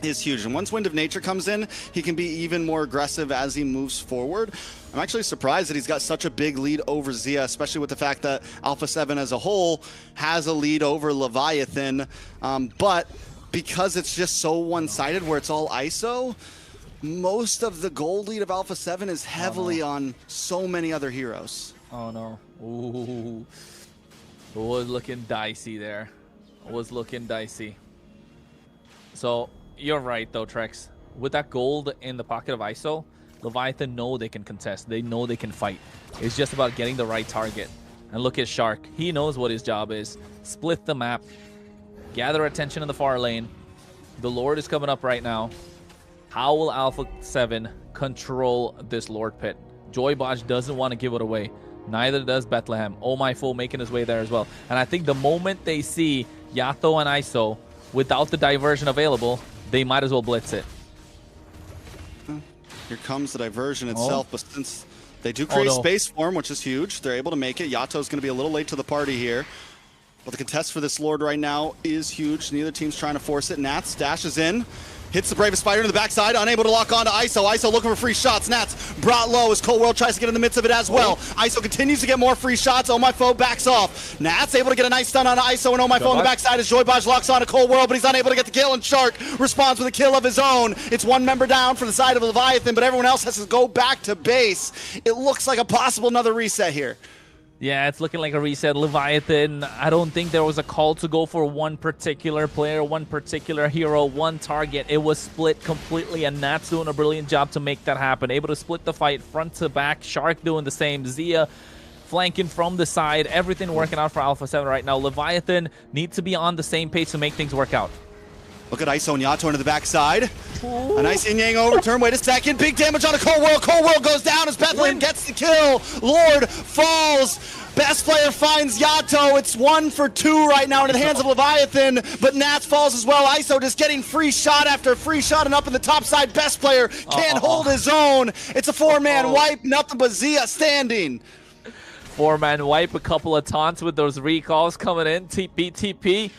is huge. And once Wind of Nature comes in, he can be even more aggressive as he moves forward. I'm actually surprised that he's got such a big lead over Zia, especially with the fact that Alpha 7 as a whole has a lead over Leviathan. But because it's just so one-sided where it's all ISO, most of the gold lead of Alpha 7 is heavily on so many other heroes. Oh no. Ooh. It was looking dicey there. It was looking dicey. So, you're right though, Trex. With that gold in the pocket of ISO, Leviathan know they can contest. They know they can fight. It's just about getting the right target. And look at Shark. He knows what his job is. Split the map. Gather attention in the far lane. The Lord is coming up right now. How will Alpha 7 control this Lord pit? Joybotch doesn't want to give it away. Neither does Bethlehem. Oh My Foe making his way there as well. And I think the moment they see Yato and ISO without the diversion available, they might as well blitz it. Here comes the diversion itself, but since they do create space for him, which is huge, they're able to make it. Yato's going to be a little late to the party here. But the contest for this Lord right now is huge. Neither team's trying to force it. Nats dashes in. Hits the Bravest Spider in the backside, unable to lock on to ISO. ISO looking for free shots. Nats brought low as Cold World tries to get in the midst of it as well. ISO continues to get more free shots. Oh My Foe backs off. Nats able to get a nice stun on ISO, and Oh My Foe on the backside as Joybotch locks on to Cold World, but he's unable to get the kill, and Shark responds with a kill of his own. It's one member down for the side of Leviathan, but everyone else has to go back to base. It looks like a possible another reset here. Yeah, it's looking like a reset. Leviathan, I don't think there was a call to go for one particular player, one particular hero, one target. It was split completely, and Nat's doing a brilliant job to make that happen. Able to split the fight front to back. Shark doing the same. Zia flanking from the side. Everything working out for Alpha 7 right now. Leviathan needs to be on the same pace to make things work out. Look at ISO and Yato into the backside. Ooh. A nice yin-yang overturn. Wait a second. Big damage on a Cold World. Cold World goes down as Bethlehem gets the kill. Lord falls. Best player finds Yato. It's 1 for 2 right now in the hands of Leviathan, but Nats falls as well. ISO just getting free shot after free shot, and up in the top side, Best player can't hold his own. It's a 4-man wipe. Nothing but Zia standing. 4-man wipe. A couple of taunts with those recalls coming in. TP.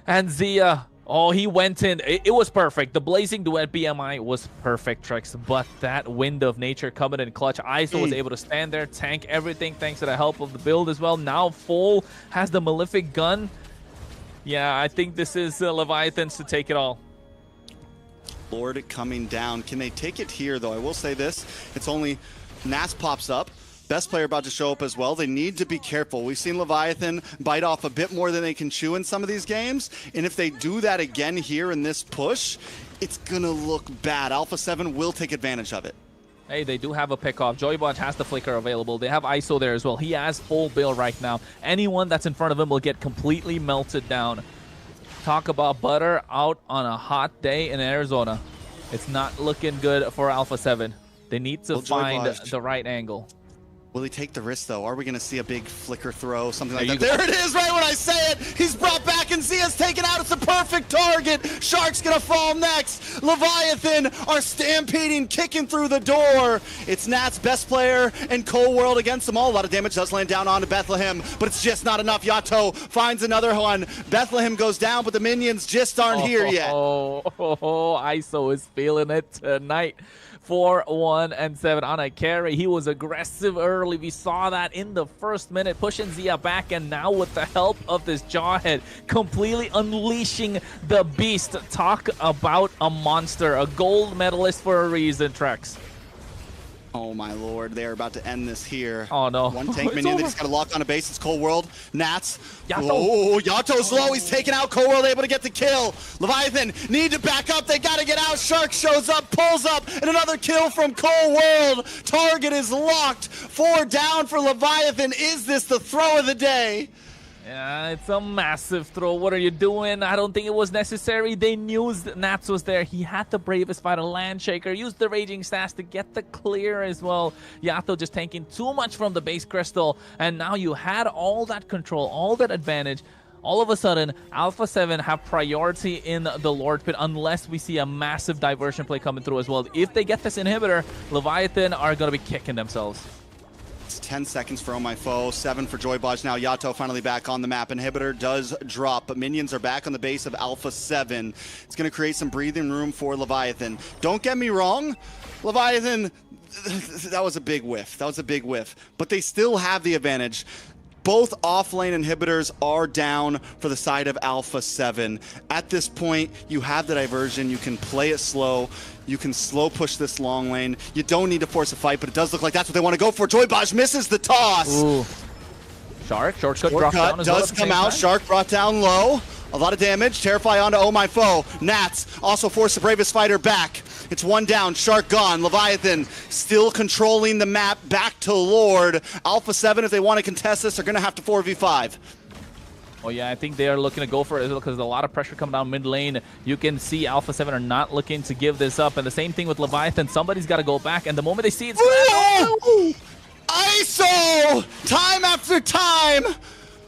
And Zia... Oh, he went in. It was perfect. The Blazing Duet BMI was perfect, Trex. But that Wind of Nature coming in clutch. ISO was able to stand there, tank everything thanks to the help of the build as well. Now Foal has the Malefic gun. Yeah, I think this is Leviathans to take it all. Lord coming down. Can they take it here, though? I will say this. It's only Nas pops up. Best player about to show up as well. They need to be careful. We've seen Leviathan bite off a bit more than they can chew in some of these games. And if they do that again here in this push, it's going to look bad. Alpha 7 will take advantage of it. Hey, they do have a pickoff. Joybotch has the flicker available. They have ISO there as well. He has full bill right now. Anyone that's in front of him will get completely melted down. Talk about butter out on a hot day in Arizona. It's not looking good for Alpha 7. They need to find the right angle. Will he take the risk, though? Are we going to see a big flicker throw, something like that? There it is, right when I say it. He's brought back, and Zia's taken out. It's a perfect target. Shark's going to fall next. Leviathan are stampeding, kicking through the door. It's Nat's Best player and Cold World against them all. A lot of damage does land down onto Bethlehem, but it's just not enough. Yato finds another one. Bethlehem goes down, but the minions just aren't here yet. ISO is feeling it tonight. 4-1 and 7 on a carry. He was aggressive early. We saw that in the first minute, pushing Zia back, and now with the help of this Jawhead, completely unleashing the beast. Talk about a monster, a gold medalist for a reason, Trex. Oh my lord, they're about to end this here. Oh no. One tank minion, they just got to lock on a base. It's Cold World. Nats. Yato. Oh, Yato's low. He's taking out Cold World, able to get the kill. Leviathan need to back up. They got to get out. Shark shows up, pulls up, and another kill from Cold World. Target is locked. 4 down for Leviathan. Is this the throw of the day? Yeah, it's a massive throw. What are you doing? I don't think it was necessary. They knew Nats was there. He had the bravest fighter, Landshaker. Used the Raging Sash to get the clear as well. Yato just tanking too much from the base crystal. And now you had all that control, all that advantage. All of a sudden, Alpha 7 have priority in the Lord Pit unless we see a massive diversion play coming through as well. If they get this inhibitor, Leviathan are going to be kicking themselves. It's 10 seconds for Oh My Foe, 7 for Joybodge. Now Yato finally back on the map. Inhibitor does drop, but minions are back on the base of Alpha 7. It's going to create some breathing room for Leviathan. Don't get me wrong, Leviathan, that was a big whiff. That was a big whiff. But they still have the advantage. Both off-lane inhibitors are down for the side of Alpha 7. At this point, you have the diversion. You can play it slow. You can slow push this long lane. You don't need to force a fight, but it does look like that's what they want to go for. Joybodge misses the toss. Ooh. Shortcut dropped down as does come out. Shark brought down low. A lot of damage. Terrify onto Oh My Foe. Nats also forced the bravest fighter back. It's 1 down. Shark gone. Leviathan still controlling the map. Back to Lord. Alpha 7, if they want to contest this, are going to have to 4v5. Oh yeah, I think they are looking to go for it as well because there's a lot of pressure coming down mid lane. You can see Alpha 7 are not looking to give this up. And the same thing with Leviathan. Somebody's got to go back. And the moment they see it, ISO! Time after time!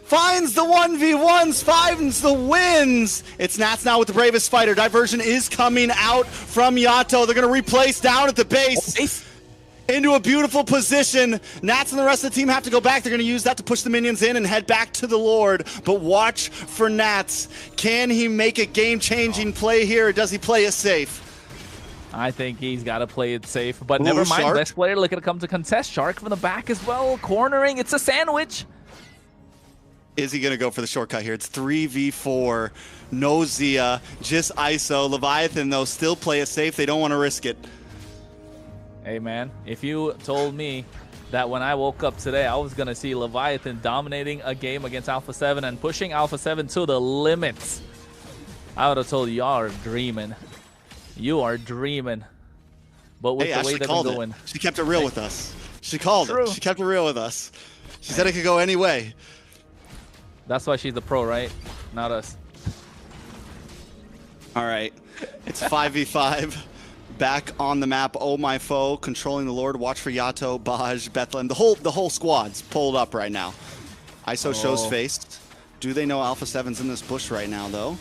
Finds the 1v1s, finds the wins. It's Nats now with the bravest fighter. Diversion is coming out from Yato. They're going to replace down at the base. Into a beautiful position. Nats and the rest of the team have to go back. They're going to use that to push the minions in and head back to the Lord. But watch for Nats. Can he make a game-changing play here, or does he play it safe? I think he's got to play it safe. But never mind. Shark. Best player looking to come to contest. Shark from the back as well. Cornering. It's a sandwich. Is he going to go for the shortcut here? It's 3v4. No Zia. Just ISO. Leviathan, though, still play it safe. They don't want to risk it. Hey, man. If you told me that when I woke up today, I was going to see Leviathan dominating a game against Alpha 7 and pushing Alpha 7 to the limits, I would have told you, y'all are dreaming. You are dreaming. But with the way they've been going. She kept it real with us. She called it. She kept it real with us. She said it could go any way. That's why she's the pro, right? Not us. All right. It's 5v5. Back on the map. Oh My Foe controlling the Lord. Watch for Yato, Baj, Bethlehem. The whole squad's pulled up right now. ISO shows face. Do they know Alpha 7's in this bush right now, though?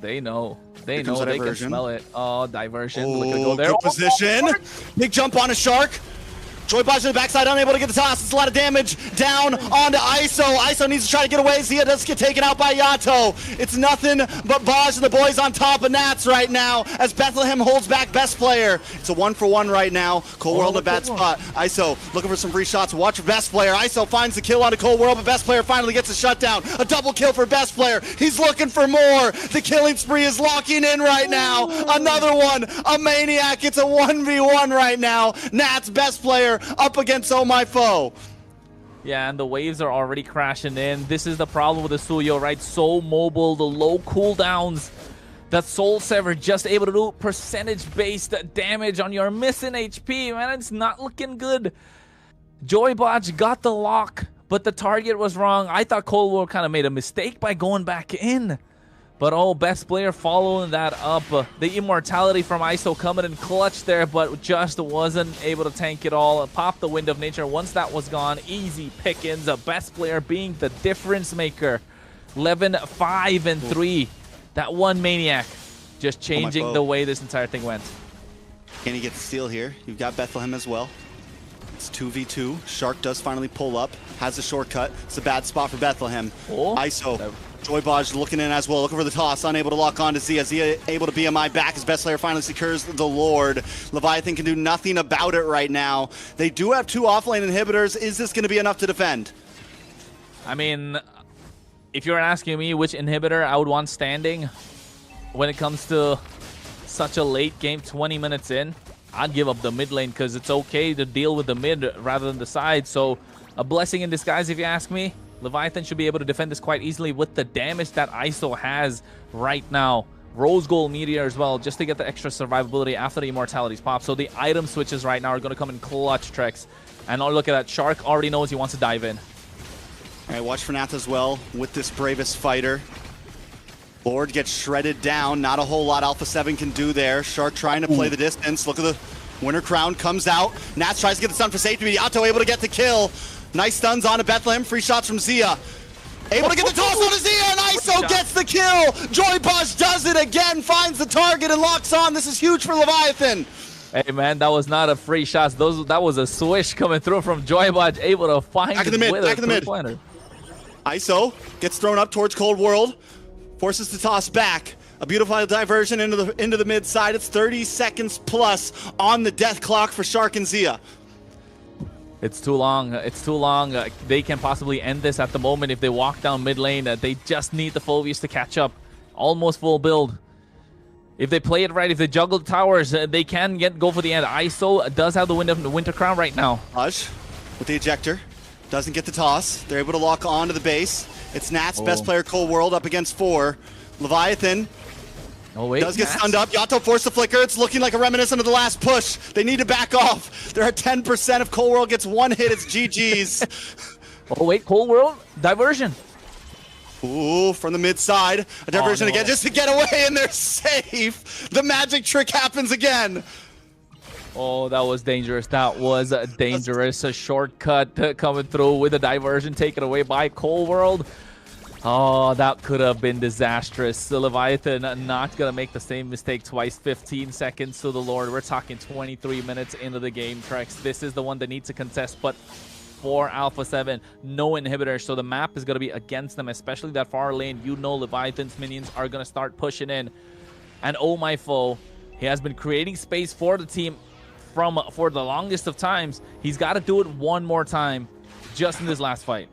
They know. They know. They can smell it. Oh, diversion. Oh, look at go there. Good position. Big jump on a Shark. Joybodge to the backside, unable to get the toss. It's a lot of damage down onto ISO. ISO needs to try to get away. Zia does get taken out by Yato. It's nothing but Baj and the boys on top of Nats right now as Bethlehem holds back best player. It's a 1-for-1 right now. Cold World in a bad spot. ISO looking for some free shots. Watch for best player. ISO finds the kill onto Cold World, but best player finally gets a shutdown. A double kill for best player. He's looking for more. The killing spree is locking in right now. Another one. A maniac. It's a 1v1 right now. Nats best player up against Oh My Foe. Yeah, and the waves are already crashing in. This is the problem with the Suyo, right? So mobile, the low cooldowns. That Soul Sever just able to do percentage-based damage on your missing HP, man. It's not looking good. Joybodge got the lock, but the target was wrong. I thought Cold War kind of made a mistake by going back in. But oh, best player following that up. The immortality from ISO coming in clutch there, but just wasn't able to tank it all. Popped the Wind of Nature. Once that was gone, easy pickings. The best player being the difference maker. 11, 5, and 3. That one maniac just changing the way this entire thing went. Can he get the steal here? You've got Bethlehem as well. It's 2v2. Shark does finally pull up. Has a shortcut. It's a bad spot for Bethlehem. ISO Joybaj looking in as well, looking for the toss, unable to lock on to Zia. Zia able to BMI back. His best player finally secures the Lord. Leviathan can do nothing about it right now. They do have 2 offlane inhibitors. Is this going to be enough to defend? I mean, if you're asking me which inhibitor I would want standing when it comes to such a late game, 20 minutes in, I'd give up the mid lane because it's okay to deal with the mid rather than the side. So a blessing in disguise, if you ask me. Leviathan should be able to defend this quite easily with the damage that ISO has right now. Rose Gold Meteor as well, just to get the extra survivability after the Immortalities pop. So the item switches right now are going to come in clutch, Trex. And oh, look at that. Shark already knows he wants to dive in. All right, watch for Nath as well with this bravest fighter. Lord gets shredded down. Not a whole lot Alpha 7 can do there. Shark trying to play the distance. Look at the Winter Crown comes out. Nath tries to get the stun for safety. Yato able to get the kill. Nice stuns on to Bethlehem. Free shots from Zia. Able to get the toss on to Zia, and ISO gets the kill. Joybaj does it again, finds the target and locks on. This is huge for Leviathan. Hey man, that was not a free shot. That was a swish coming through from Joybaj, able to find back in the mid. Back in the mid. Planner. ISO gets thrown up towards Cold World, forces the toss back. A beautiful diversion into the mid side. It's 30 seconds plus on the death clock for Shark and Zia. It's too long. It's too long. They can possibly end this at the moment if they walk down mid lane. They just need the Fulvius to catch up. Almost full build. If they play it right, if they juggle the towers, they can go for the end. ISO does have the Winter Crown right now. Raj with the ejector. Doesn't get the toss. They're able to lock on to the base. It's Nat's best player, Cold World, up against 4. Leviathan does get stunned up. Yato forced the flicker. It's looking like a reminiscent of the last push. They need to back off. They're at 10%. If Cold World gets 1 hit, it's GG's. Oh, wait. Cold World. Diversion. Ooh, from the mid side. A diversion again just to get away, and they're safe. The magic trick happens again. Oh, that was dangerous. That was dangerous. A shortcut coming through with a diversion taken away by Cold World. Oh, that could have been disastrous. The Leviathan not going to make the same mistake twice. 15 seconds to the Lord. We're talking 23 minutes into the game, Trex. This is the one that needs to contest, but for Alpha 7, no inhibitor, so the map is going to be against them, especially that far lane. You know Leviathan's minions are going to start pushing in. And oh my foe, he has been creating space for the team for the longest of times. He's got to do it one more time just in this last fight.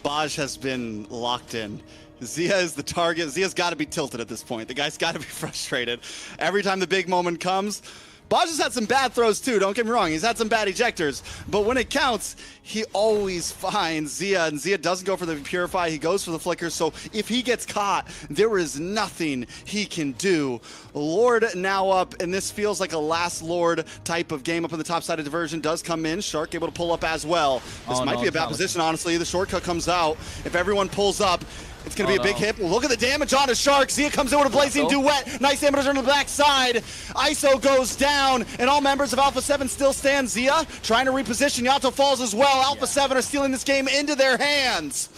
Baj has been locked in. Zia is the target. Zia's got to be tilted at this point. The guy's got to be frustrated. Every time the big moment comes, Baj has had some bad throws too, don't get me wrong. He's had some bad ejectors. But when it counts, he always finds Zia. And Zia doesn't go for the Purify. He goes for the Flicker. So if he gets caught, there is nothing he can do. Lord now up, and this feels like a last Lord type of game up on the top side of diversion. Does come in. Shark able to pull up as well. This might be a bad position, honestly. The shortcut comes out. If everyone pulls up, it's going to be a big hit. Look at the damage on a Shark. Zia comes in with a Blazing Duet. Nice damage on the back side. ISO goes down, and all members of Alpha 7 still stand. Zia trying to reposition. Yato falls as well. Alpha 7 are stealing this game into their hands.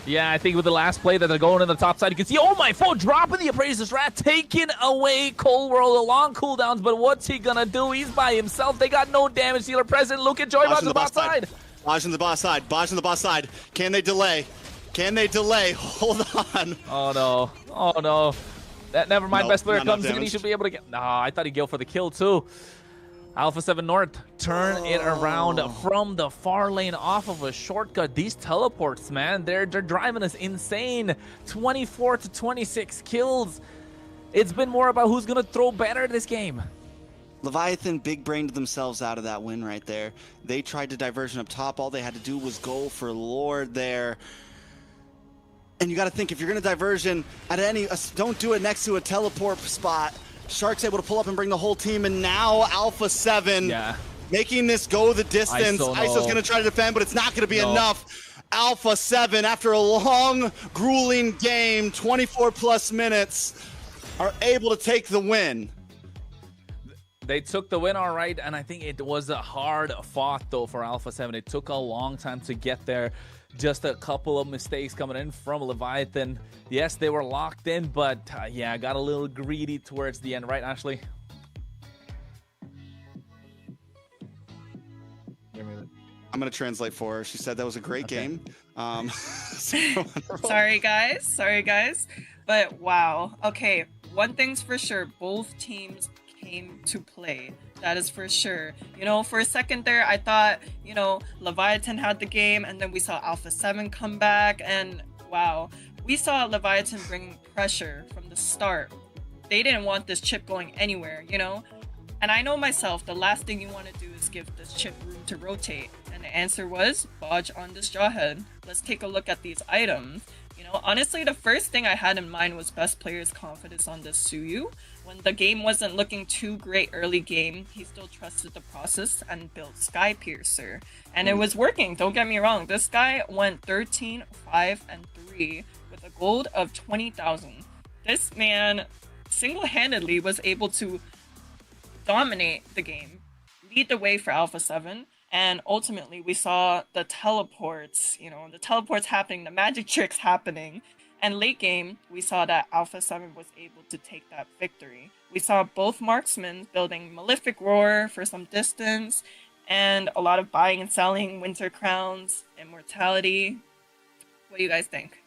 Yeah, I think with the last play that they're going to the top side, you can see, oh my foe, dropping the Appraiser's Rat, taking away Cold World along cooldowns, but what's he going to do? He's by himself. They got no damage dealer present. Look at Joybaj on the bot side. Baj on the bot side. Baj on the bot side. Can they delay? Can they delay? Hold on. Oh no. Oh no. Never mind. Best player comes in. He should be able to get. Nah, I thought he'd go for the kill too. Alpha 7 North turn it around from the far lane off of a shortcut. These teleports, man, they're driving us insane. 24 to 26 kills. It's been more about who's gonna throw better this game. Leviathan big-brained themselves out of that win right there. They tried to diversion up top. All they had to do was go for Lord there. And you got to think, if you're going to diversion at don't do it next to a teleport spot. Shark's able to pull up and bring the whole team, and now Alpha 7 making this go the distance. ISO's going to try to defend, but it's not going to be enough. Alpha 7, after a long, grueling game, 24-plus minutes, are able to take the win. They took the win all right, and I think it was a hard fought, though, for Alpha 7. It took a long time to get there. Just a couple of mistakes coming in from Leviathan. Yes, they were locked in, but yeah, got a little greedy towards the end. Right, Ashley? I'm gonna translate for her. She said that was a great game. Sorry guys, but wow. Okay, one thing's for sure, both teams came to play. That is for sure. You know, for a second there, I thought, you know, Leviathan had the game, and then we saw Alpha 7 come back, and wow, we saw Leviathan bring pressure from the start. They didn't want this chip going anywhere, you know? And I know myself, the last thing you want to do is give this chip room to rotate. And the answer was, bodge on this jawhead. Let's take a look at these items. You know, honestly, the first thing I had in mind was best player's confidence on this Suyu. When the game wasn't looking too great early game, he still trusted the process and built Sky Piercer. And it was working, don't get me wrong. This guy went 13, 5, and 3 with a gold of 20,000. This man single-handedly was able to dominate the game, lead the way for Alpha 7, and ultimately we saw the teleports, you know, the teleports happening, the magic tricks happening, and late game, we saw that Alpha 7 was able to take that victory. We saw both marksmen building Malefic Roar for some distance, and a lot of buying and selling, Winter Crowns, Immortality. What do you guys think?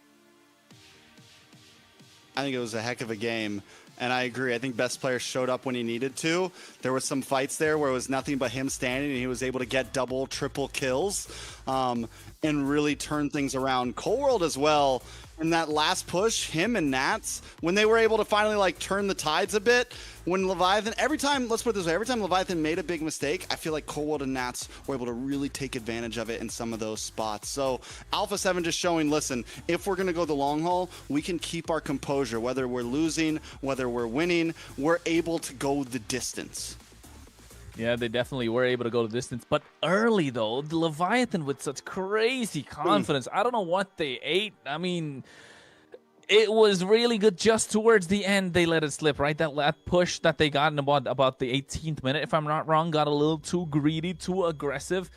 I think it was a heck of a game. And I agree. I think best player showed up when he needed to. There was some fights there where it was nothing but him standing, and he was able to get double, triple kills and really turn things around. Cold World as well. In that last push, him and Nats, when they were able to finally like turn the tides a bit, when Leviathan, every time, let's put it this way, every time Leviathan made a big mistake, I feel like Cold World and Nats were able to really take advantage of it in some of those spots. So Alpha 7 just showing, listen, if we're going to go the long haul, we can keep our composure. Whether we're losing, whether we're winning, we're able to go the distance. Yeah, they definitely were able to go the distance. But early, though, the Leviathan with such crazy confidence. I don't know what they ate. I mean, it was really good just towards the end. They let it slip, right? That push that they got in about the 18th minute, if I'm not wrong, got a little too greedy, too aggressive.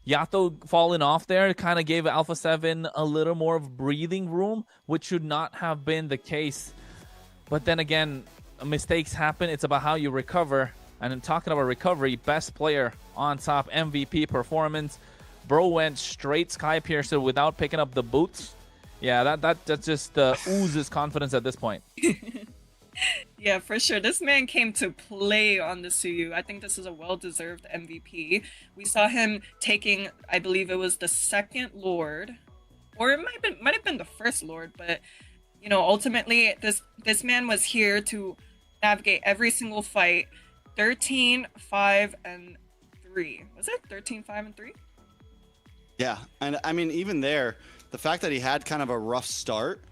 Yato falling off there kind of gave Alpha 7 a little more of breathing room, which should not have been the case. But then again, mistakes happen. It's about how you recover. And in talking about recovery, best player on top, MVP performance. Bro went straight Sky Piercer without picking up the boots. Yeah, that just oozes confidence at this point. Yeah, for sure. This man came to play on the Suyu. I think this is a well-deserved MVP. We saw him taking, I believe it was the second Lord, or it might have been the first Lord, but you know, ultimately this man was here to navigate every single fight. 13, 5, and 3. Was it 13, 5, and 3? Yeah, and I mean, even there, the fact that he had kind of a rough start,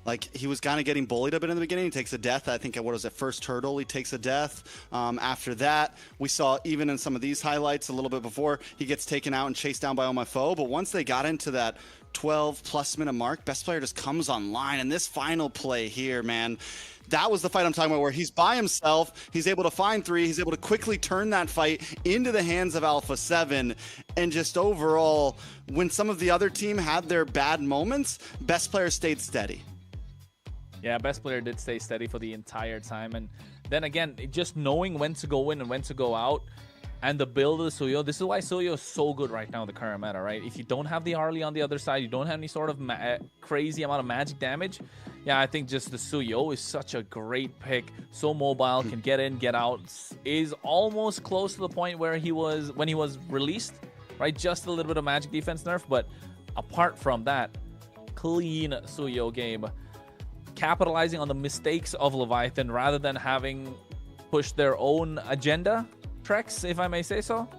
like he was kind of getting bullied a bit in the beginning. He takes a death. I think what was it, first hurdle, he takes a death. After that, we saw even in some of these highlights a little bit before, he gets taken out and chased down by Omafo. But once they got into that 12+ minute mark, best player just comes online. And this final play here, man, that was the fight I'm talking about, where he's by himself, he's able to find 3, he's able to quickly turn that fight into the hands of Alpha 7, and just overall, when some of the other team had their bad moments, best player stayed steady. Yeah, best player did stay steady for the entire time, and then again, just knowing when to go in and when to go out, and the build of the Suyo. This is why Suyo is so good right now in the current meta, right? If you don't have the Harley on the other side, you don't have any sort of crazy amount of magic damage, yeah, I think just the Suyo is such a great pick. So mobile, can get in, get out, is almost close to the point where he was when he was released, right? Just a little bit of magic defense nerf, but apart from that, clean Suyo game. Capitalizing on the mistakes of Leviathan rather than having pushed their own agenda treks, if I may say so.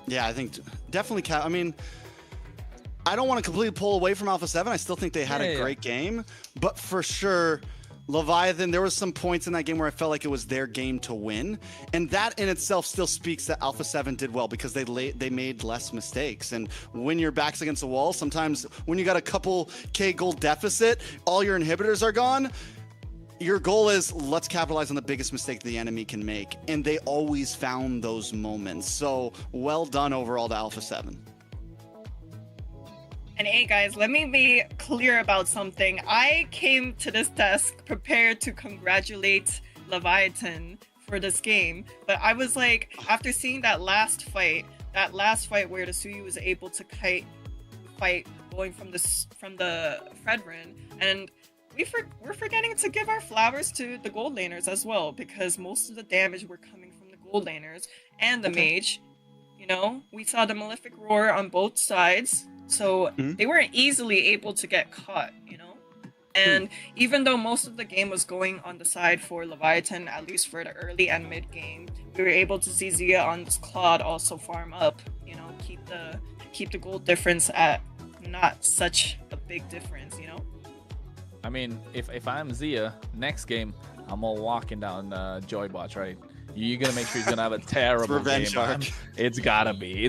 Yeah, I think definitely. I mean, I don't want to completely pull away from Alpha 7. I still think they had a great game, but for sure, Leviathan, there was some points in that game where I felt like it was their game to win, and that in itself still speaks that Alpha 7 did well because they made less mistakes. And when your back's against the wall, sometimes when you got a couple K gold deficit, all your inhibitors are gone. Your goal is, let's capitalize on the biggest mistake the enemy can make. And they always found those moments. So well done overall to Alpha 7. And hey guys, let me be clear about something. I came to this desk prepared to congratulate Leviathan for this game, but I was like, after seeing that last fight, that last fight where the Suyu was able to fight going from the Fredrin, and we're forgetting to give our flowers to the gold laners as well, because most of the damage were coming from the gold laners and the mage. You know, we saw the Malefic Roar on both sides, so they weren't easily able to get caught, you know? And even though most of the game was going on the side for Leviathan, at least for the early and mid game, we were able to see Zia on this Claude also farm up, you know, keep the gold difference at not such a big difference, you know? I mean, if I'm Zia, next game, I'm all walking down Joybot, right? You're gonna make sure he's gonna have a terrible revenge game. arc. It's gotta be.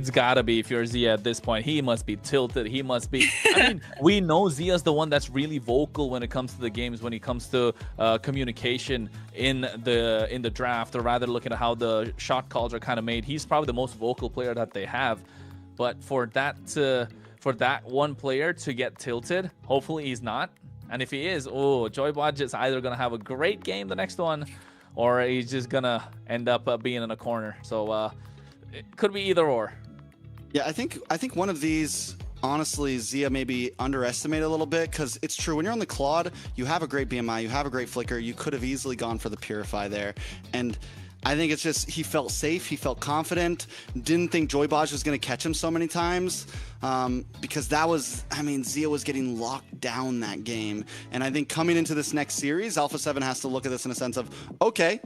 If you're Zia at this point, he must be tilted. He must be. I mean, we know Zia's the one that's really vocal when it comes to the games, when it comes to communication in the draft, or rather looking at how the shot calls are kind of made. He's probably the most vocal player that they have. But for that one player to get tilted, hopefully he's not. And if he is, Joybot is either gonna have a great game the next one, or he's just gonna end up being in a corner. So it could be either or. Yeah, I think one of these, honestly, Zia maybe underestimated a little bit, because it's true, when you're on the Claude, you have a great BMI, you have a great flicker, you could have easily gone for the Purify there. And I think it's just he felt safe, he felt confident, didn't think Joybot was going to catch him so many times, because that was, I mean, Zia was getting locked down that game. And I think coming into this next series, Alpha 7 has to look at this in a sense of, okay,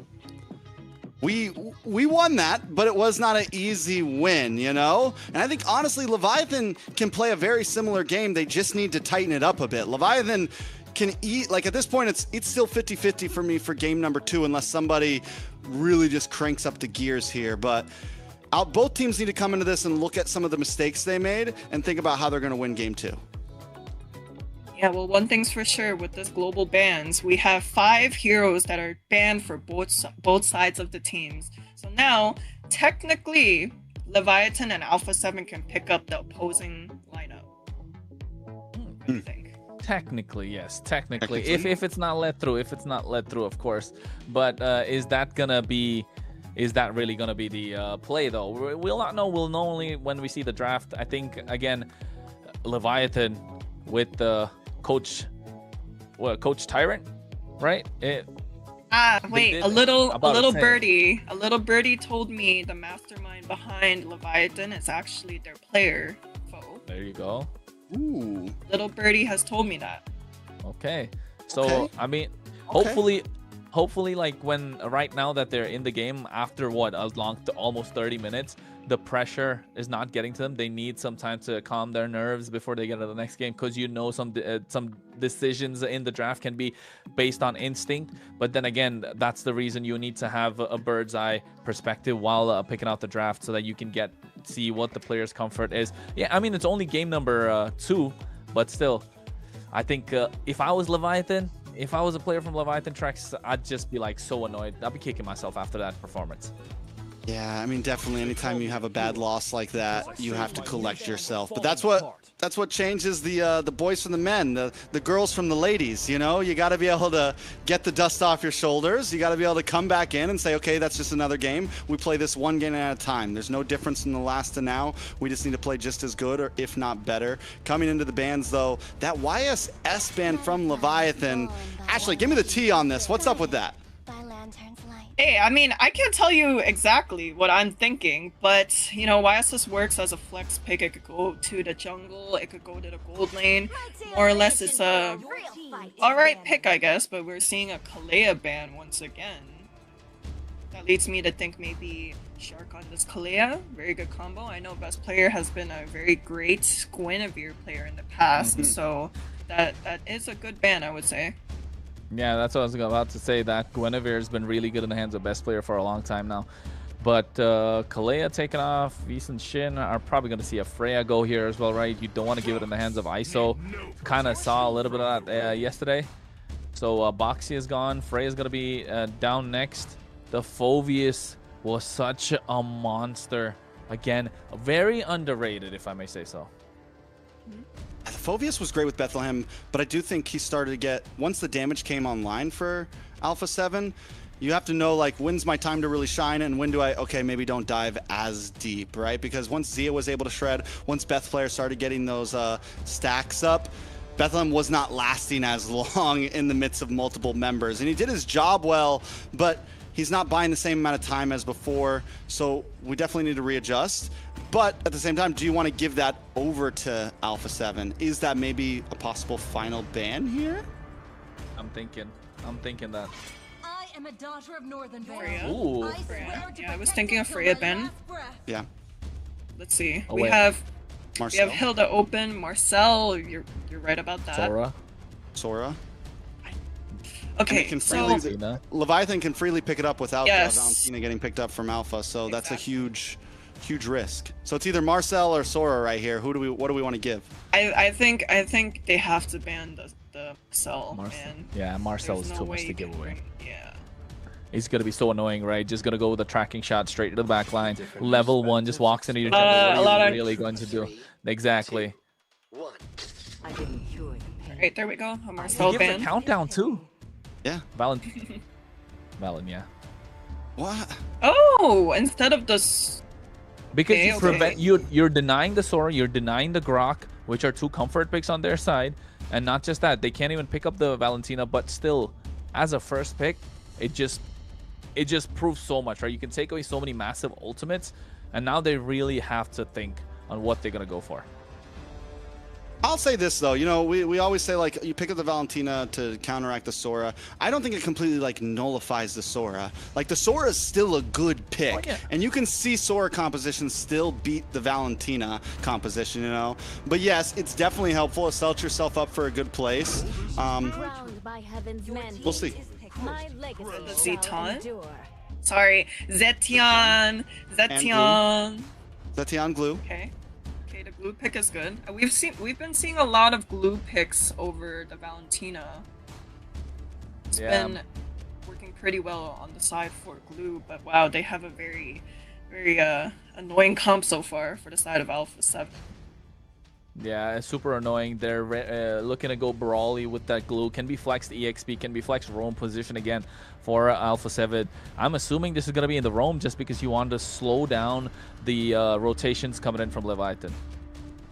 we won that, but it was not an easy win, you know? And I think, honestly, Leviathan can play a very similar game. They just need to tighten it up a bit. Leviathan can eat, like, at this point, it's still 50-50 for me for game number 2, unless somebody really just cranks up the gears here. But both teams need to come into this and look at some of the mistakes they made and think about how they're going to win game 2. Yeah, well, one thing's for sure with this global bans, we have 5 heroes that are banned for both sides of the teams. So now, technically, Leviathan and Alpha 7 can pick up the opposing lineup. What do you think? Technically, yes. Technically. If it's not let through, of course. But is that really gonna be the play though? We'll not know. We'll know only when we see the draft. I think again, Leviathan with the Coach Tyrant, right? Wait, a little birdie told me the mastermind behind Leviathan is actually their player foe. There you go. Ooh. Little birdie has told me that. Okay. So I mean, hopefully, like when right now that they're in the game after almost 30 minutes, the pressure is not getting to them. They need some time to calm their nerves before they get to the next game, because some decisions in the draft can be based on instinct. But then again, that's the reason you need to have a bird's eye perspective while picking out the draft, so that you can see what the player's comfort is. Yeah, I mean, it's only game number 2, but still, I think if I was Leviathan, if I was a player from Leviathan Tracks, I'd just be like so annoyed. I'd be kicking myself after that performance. Yeah, I mean, definitely anytime you have a bad loss like that, you have to collect yourself. But that's what changes the boys from the men, the girls from the ladies, you know? You got to be able to get the dust off your shoulders. You got to be able to come back in and say, okay, that's just another game. We play this one game at a time. There's no difference from the last to now. We just need to play just as good, or if not better. Coming into the bans, though, that YSS ban from Leviathan. Ashley, give me the tea on this. What's up with that? Hey, I mean, I can't tell you exactly what I'm thinking, but, you know, YSS works as a flex pick. It could go to the jungle, it could go to the gold lane. More or less, it's a alright pick, I guess, but we're seeing a Kalea ban once again. That leads me to think maybe Shark on this Kalea. Very good combo. I know Best Player has been a very great Guinevere player in the past, so that is a good ban, I would say. Yeah, that's what I was about to say, that Guinevere has been really good in the hands of Best Player for a long time now. But Kalea taking off, Vis and Shin are probably going to see a Freya go here as well, right? You don't want to give it in the hands of ISO. Kind of saw a little bit of that yesterday. So Boxy is gone. Freya's going to be down next. The Phoveus was such a monster. Again, very underrated, if I may say so. Phoveus was great with Bethlehem, but I do think he started to get, once the damage came online for Alpha 7, you have to know, like, when's my time to really shine and when do I, okay, maybe don't dive as deep, right? Because once Zia was able to shred, once Beth player started getting those stacks up, Bethlehem was not lasting as long in the midst of multiple members. And he did his job well, but he's not buying the same amount of time as before. So we definitely need to readjust. But at the same time, do you want to give that over to Alpha 7? Is that maybe a possible final ban here? I'm thinking that. I am a daughter of Northern Freya. Ooh. Yeah, I was thinking of Freya Ben. Yeah. Let's see. Oh, we wait. have Marcel. Hilda open, Marcel. You're right about that. Sora. Okay, Can so Valentina. Leviathan can freely pick it up without Yes. Valentina getting picked up from Alpha, so that's a Exactly. huge risk. So it's either Marcel or Sora right here. What do we want to give? I think they have to ban the Marcel. Man. Yeah, Marcel There's is no too way much to you give can away. Yeah. He's gonna be so annoying, right? Just gonna go with a tracking shot straight to the back line. Level 1, just walks into your jungle. a What lot are of- you really going to do? Exactly. I didn't cure your pain. Right, there we go. A He Marcel gives a ban. countdown too. Yeah. Valen, yeah. What? Oh, instead of this. Because Okay, you okay. prevent you're denying the Sora, you're denying the Grok, which are two comfort picks on their side, and not just that, they can't even pick up the Valentina. But still, as a first pick, it just proves so much, right? You can take away so many massive ultimates, and now they really have to think on what they're gonna go for. I'll say this though, you know, we always say like you pick up the Valentina to counteract the Sora. I don't think it completely like nullifies the Sora. Like the Sora is still a good pick, Oh, yeah. and you can see Sora composition still beat the Valentina composition, you know. But yes, it's definitely helpful. It sets yourself up for a good place. Crowned by heaven's men. We'll see. My legacy shall Zeton? endure. Sorry, Zetian. Zetian Glue. Okay. Okay, the glue pick is good. We've been seeing a lot of glue picks over the Valentina. It's Yeah. been working pretty well on the side for glue, but wow, they have a very annoying comp so far for the side of Alpha 7. Yeah, it's super annoying. They're looking to go brawly with that glue. Can be flexed EXP, can be flexed roam position again for Alpha 7. I'm assuming this is going to be in the roam just because you want to slow down the rotations coming in from Leviathan.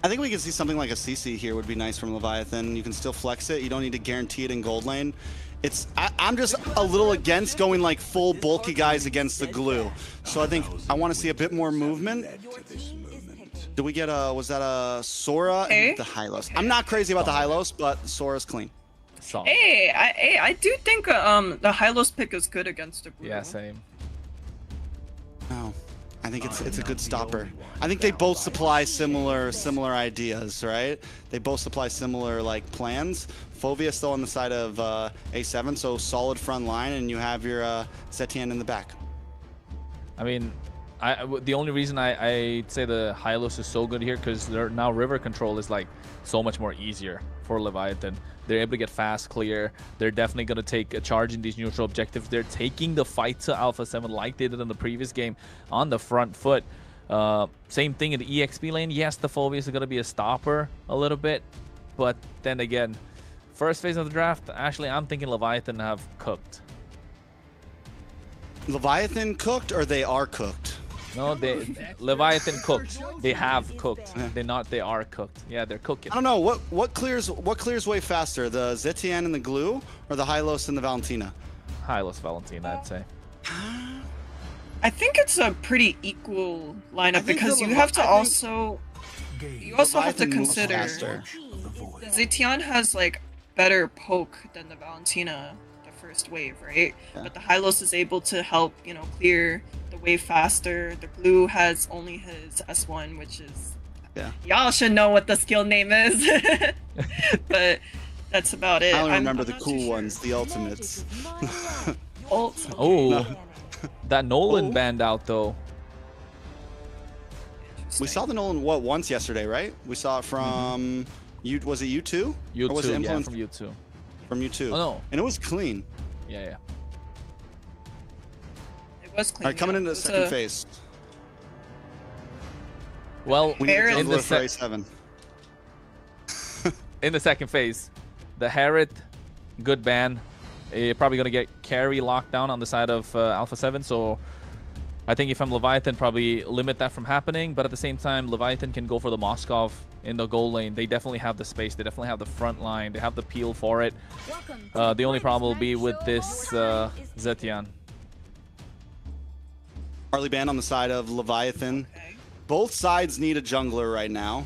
I think we can see something like a CC here would be nice from Leviathan. You can still flex it. You don't need to guarantee it in gold lane. I'm just a little against going like full bulky guys against the glue. So I think I want to see a bit more movement. Did we get was that a Sora and the Hylos? I'm not crazy about the Hylos, but Sora's clean. Solid. Hey, I do think the Hylos pick is good against the glue. Yeah, same. No, I think it's a good stopper. I think they both supply similar ideas, right? They both supply similar like plans. Fovia still on the side of A7, so solid front line, and you have your Zetian in the back. I mean, the only reason I'd say the Hylos is so good here because now river control is like so much more easier for Leviathan. They're able to get fast, clear. They're definitely going to take a charge in these neutral objectives. They're taking the fight to Alpha 7 like they did in the previous game on the front foot. Same thing in the EXP lane. Yes, the Phobias are going to be a stopper a little bit, but then again, first phase of the draft, actually, I'm thinking Leviathan have cooked. Leviathan cooked, or they are cooked? No, Leviathan cooked. They have cooked. They are cooked. Yeah, they're cooking. I don't know what clears way faster, the Zetian and the glue, or the Hylos and the Valentina? Hylos Valentina, I'd say. I think it's a pretty equal lineup think because the you have to I think- also have to Leviathan moves consider faster. the Zetian has like better poke than the Valentina the first wave, right? Yeah. But the Hylos is able to help, clear the wave faster. The glue has only his S1, which is y'all should know what the skill name is. But that's about it. I only remember I'm the not cool too sure. ones, the ultimates. Ult. Oh, that Nolan banned out though. We saw the Nolan once yesterday, right? We saw it from was it U2? Or was it U2, yeah, influenced from U2. from U2? Oh no, And it was clean. yeah. It was clean. All right, coming yeah. into the It was second a- phase. Well, We need a Barrett- jungler for A7. in the second phase, the Harriet, good ban. probably going to get carry locked down on the side of Alpha 7. So I think if I'm Leviathan, probably limit that from happening. But at the same time, Leviathan can go for the Moskov in the goal lane. They definitely have the space. They definitely have the front line. They have the peel for it. The only problem will be with this Zetian. Harley ban on the side of Leviathan. Okay. Both sides need a jungler right now.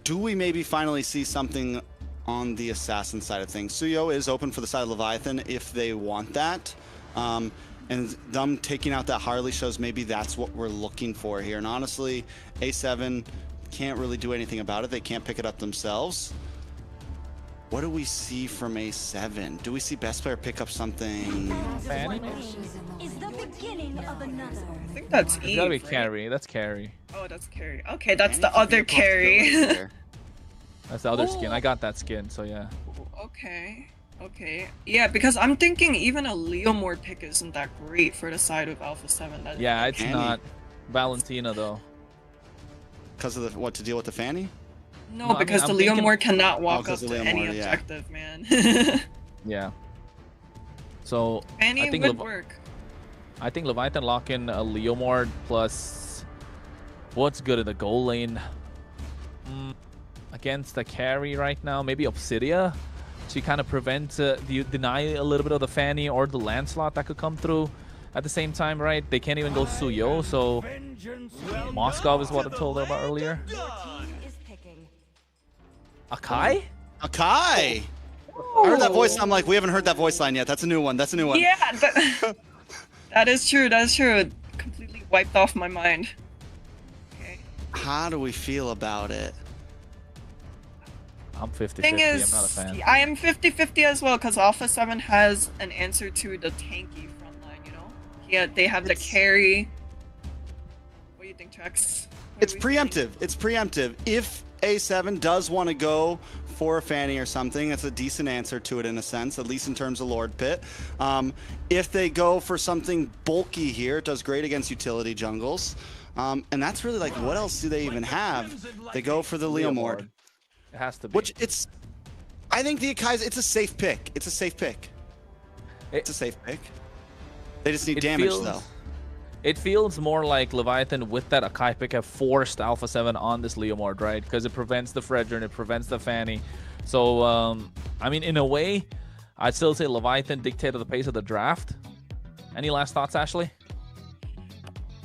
Do we maybe finally see something on the assassin side of things? Suyo is open for the side of Leviathan if they want that. And them taking out that Harley shows maybe that's what we're looking for here. And honestly, A7 can't really do anything about it. They can't pick it up themselves. What do we see from A7? Do we see best player pick up something? Fanny? Is the beginning of another. I think that's It's Eve. gotta be right? carry. That's carry. Oh, that's carry. Okay, that's Fanny the could be other a possibility carry. there. That's the other skin. I got that skin, so yeah. Okay. Okay. Yeah, because I'm thinking even a Leomord pick isn't that great for the side of Alpha 7. Yeah, it's Fanny. not Valentina though. Because of what to deal with the Fanny? No, No, I mean, because I'm the thinking- Leomord cannot walk up 'cause of to any Leomord, yeah. objective, man. Yeah. So Fanny I think would work. I think Leviathan lock in a Leomord plus what's good in the goal lane against the carry right now. Maybe Obsidia to kind of prevent deny a little bit of the Fanny or the Lancelot that could come through at the same time, right? They can't even go Suyo, so Moskov is what I told them about earlier. Team is picking. Akai? Akai! I heard that voice and I'm like, we haven't heard that voice line yet. That's a new one. That's a new one. Yeah, that is true. That's true. It completely wiped off my mind. Okay. How do we feel about it? I'm 50-50. Thing is, I'm not a fan. I am 50-50 as well because Alpha 7 has an answer to the tanky front line, you know? Yeah, they have the carry. What do you think, Trex? What It's do we think? preemptive. It's preemptive. If A7 does want to go for a Fanny or something, it's a decent answer to it in a sense, at least in terms of Lord Pit. If they go for something bulky here, it does great against utility jungles. And that's really like, what else do they even have? They go for the Leomord. It has to be. Which it's, I think the Akai's, it's a safe pick. It's a safe pick. It's a safe pick. They just need It damage feels- though. It feels more like Leviathan with that Akai pick have forced Alpha 7 on this Leomord, right? Because it prevents the Fredrin, it prevents the Fanny. So, I mean, in a way, I'd still say Leviathan dictated the pace of the draft. Any last thoughts, Ashley?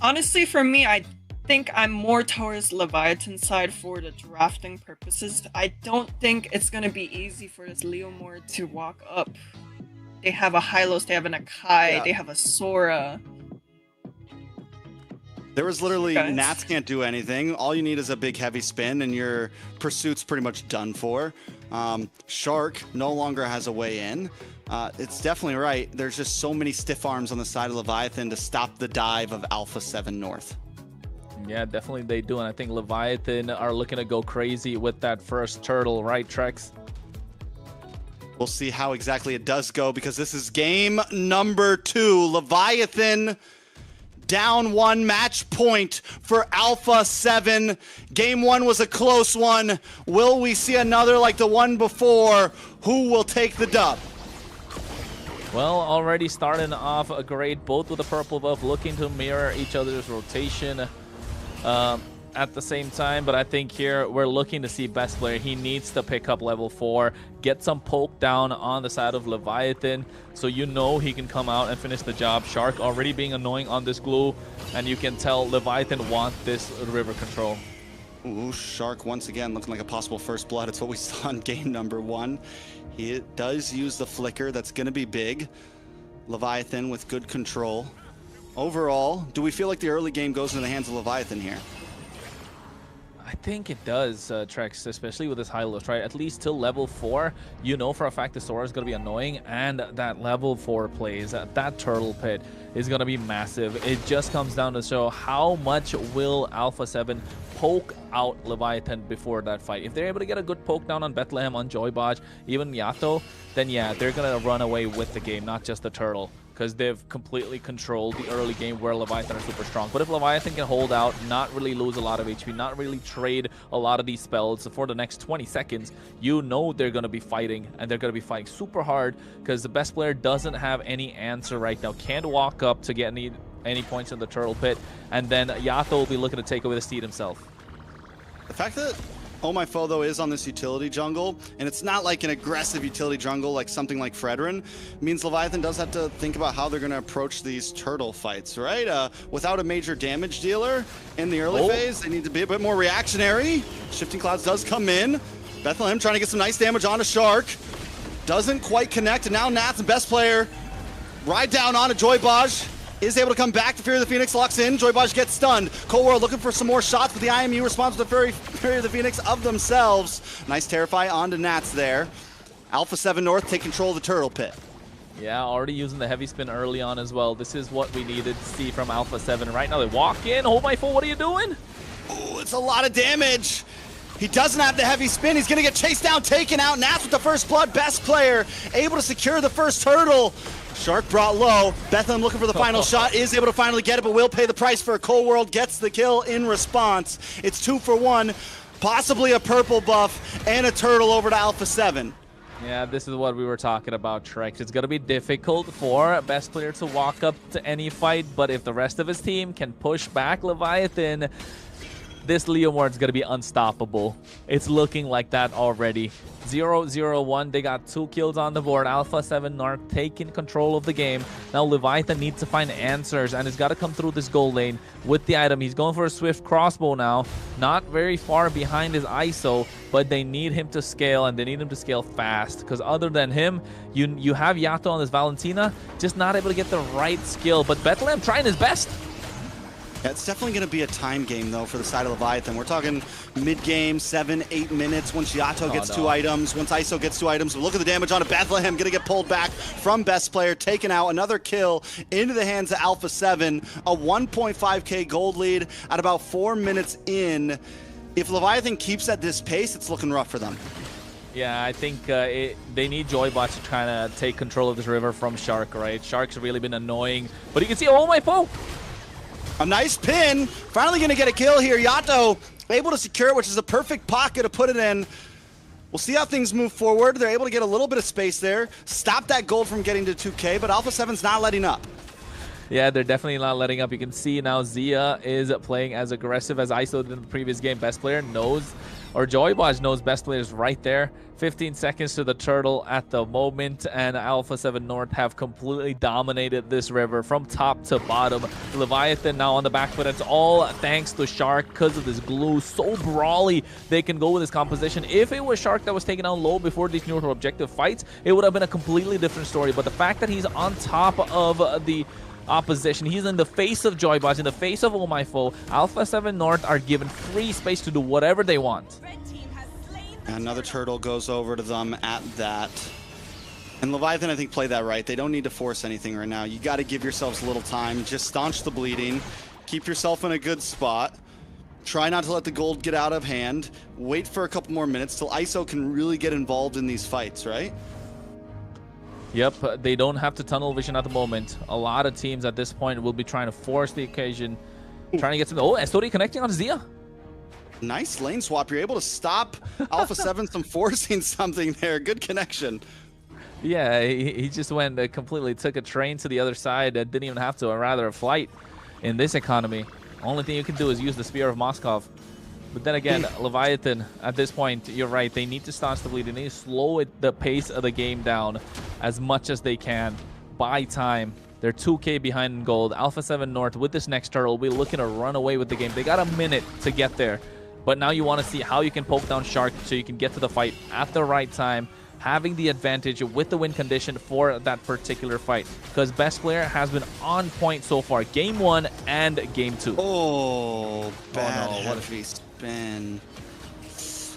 Honestly, for me, I think I'm more towards Leviathan side for the drafting purposes. I don't think it's going to be easy for this Leomord to walk up. They have a Hylos, they have an Akai, Yeah. they have a Sora. There was literally, Guys. Nats can't do anything. All you need is a big heavy spin and your pursuit's pretty much done for. Shark no longer has a way in. It's definitely right. There's just so many stiff arms on the side of Leviathan to stop the dive of Alpha 7 North. Yeah, definitely they do. And I think Leviathan are looking to go crazy with that first turtle, right, Trex? We'll see how exactly it does go because this is game number 2. Leviathan down 1, match point for Alpha 7. Game 1 was a close one. Will we see another like the one before? Who will take the dub? Well, already starting off a great, both with a purple buff, looking to mirror each other's rotation at the same time. But I think here we're looking to see best player. He needs to pick up level 4, get some poke down on the side of Leviathan, so you know he can come out and finish the job. Shark already being annoying on this glue, and you can tell Leviathan want this river control. Ooh, Shark once again looking like a possible first blood. It's what we saw in game number 1. He does use the flicker. That's going to be big. Leviathan with good control. Overall, do we feel like the early game goes into the hands of Leviathan here? I think it does, Trex, especially with this Hylos, right? At least till level 4, you know for a fact the Sora is going to be annoying, and that level 4 plays, that turtle pit is going to be massive. It just comes down to show how much will Alpha 7 poke out Leviathan before that fight. If they're able to get a good poke down on Bethlehem, on Joybaj, even Yato, then yeah, they're going to run away with the game, not just the turtle. because they've completely controlled the early game where Leviathan are super strong. But if Leviathan can hold out, not really lose a lot of HP, not really trade a lot of these spells for the next 20 seconds, you know they're going to be fighting, and they're going to be fighting super hard because the best player doesn't have any answer right now. Can't walk up to get any points in the turtle pit, and then Yato will be looking to take away the steed himself. The fact that Oh My Foe, though, is on this utility jungle, and it's not like an aggressive utility jungle like something like Fredrin, means Leviathan does have to think about how they're going to approach these turtle fights, right? Without a major damage dealer in the early phase, they need to be a bit more reactionary. Shifting Clouds does come in. Bethlehem trying to get some nice damage on a Shark. Doesn't quite connect, and now Nats, the best player, ride down on a Joybaj. Is able to come back to Fury of the Phoenix, locks in. Joybaj gets stunned. Cold War looking for some more shots, but the IMU responds with the Fury of the Phoenix of themselves. Nice Terrify onto Nats there. Alpha 7 North take control of the turtle pit. Yeah, already using the heavy spin early on as well. This is what we needed to see from Alpha 7. Right now they walk in. Oh my foe, what are you doing? Oh, it's a lot of damage. He doesn't have the heavy spin. He's going to get chased down, taken out. Nats with the first blood. Best player able to secure the first turtle. Shark brought low. Bethlehem looking for the final shot. Is able to finally get it, but will pay the price for a Cold World. Gets the kill in response. It's 2 for 1. Possibly a purple buff and a turtle over to Alpha 7. Yeah, this is what we were talking about, Trex. It's going to be difficult for best player to walk up to any fight, but if the rest of his team can push back Leviathan, this Leomord's going to be unstoppable. It's looking like that already. 0-0-1. They got 2 kills on the board. Alpha 7 Narc taking control of the game. Now Leviathan needs to find answers, and it's got to come through this gold lane with the item. He's going for a swift crossbow now. Not very far behind his ISO, but they need him to scale, and they need him to scale fast. Because other than him, you have Yato on this Valentina, just not able to get the right skill. But Bethlehem trying his best. Yeah, it's definitely going to be a time game, though, for the side of Leviathan. We're talking mid-game, 7-8 minutes. Once Yato gets 2 items, once ISO gets 2 items. Look at the damage on it. Bethlehem going to get pulled back from best player, taken out. Another kill into the hands of Alpha 7. A 1.5k gold lead at about 4 minutes in. If Leviathan keeps at this pace, it's looking rough for them. Yeah, I think they need Joybot to try to take control of this river from Shark, right? Shark's really been annoying. But you can see, oh my foe! A nice pin. Finally going to get a kill here. Yato able to secure it, which is a perfect pocket to put it in. We'll see how things move forward. They're able to get a little bit of space there. Stop that gold from getting to 2K, but Alpha 7's not letting up. Yeah, they're definitely not letting up. You can see now Zia is playing as aggressive as ISO did in the previous game. Best player knows, or Joybaj knows best players right there. 15 seconds to the turtle at the moment, and Alpha 7 North have completely dominated this river from top to bottom. Leviathan now on the back foot. It's all thanks to Shark because of this glue. So brawly they can go with this composition. If it was Shark that was taken out low before these neutral objective fights, it would have been a completely different story. But the fact that he's on top of the opposition, he's in the face of Joybot, in the face of Oh My Foe, Alpha 7 North are given free space to do whatever they want. Another turtle goes over to them at that. And Leviathan, I think, played that right. They don't need to force anything right now. You got to give yourselves a little time. Just staunch the bleeding. Keep yourself in a good spot. Try not to let the gold get out of hand. Wait for a couple more minutes till ISO can really get involved in these fights, right? Yep, they don't have to tunnel vision at the moment. A lot of teams at this point will be trying to force the occasion, trying to get some... Oh, Estori connecting on Zia. Nice lane swap. You're able to stop Alpha 7 from forcing something there. Good connection. Yeah, he just went completely took a train to the other side. Didn't even have to, or rather a flight in this economy. Only thing you can do is use the Spear of Moskov. But then again, Leviathan, at this point, you're right. They need to staunch the bleed. They need to slow the pace of the game down as much as they can. Buy time. They're 2K behind in gold. Alpha 7 North with this next turtle will be looking to run away with the game. They got a minute to get there. But now you want to see how you can poke down Shark so you can get to the fight at the right time, having the advantage with the win condition for that particular fight. Because best player has been on point so far. Game 1 and Game 2. Oh, bad no, heavy spin.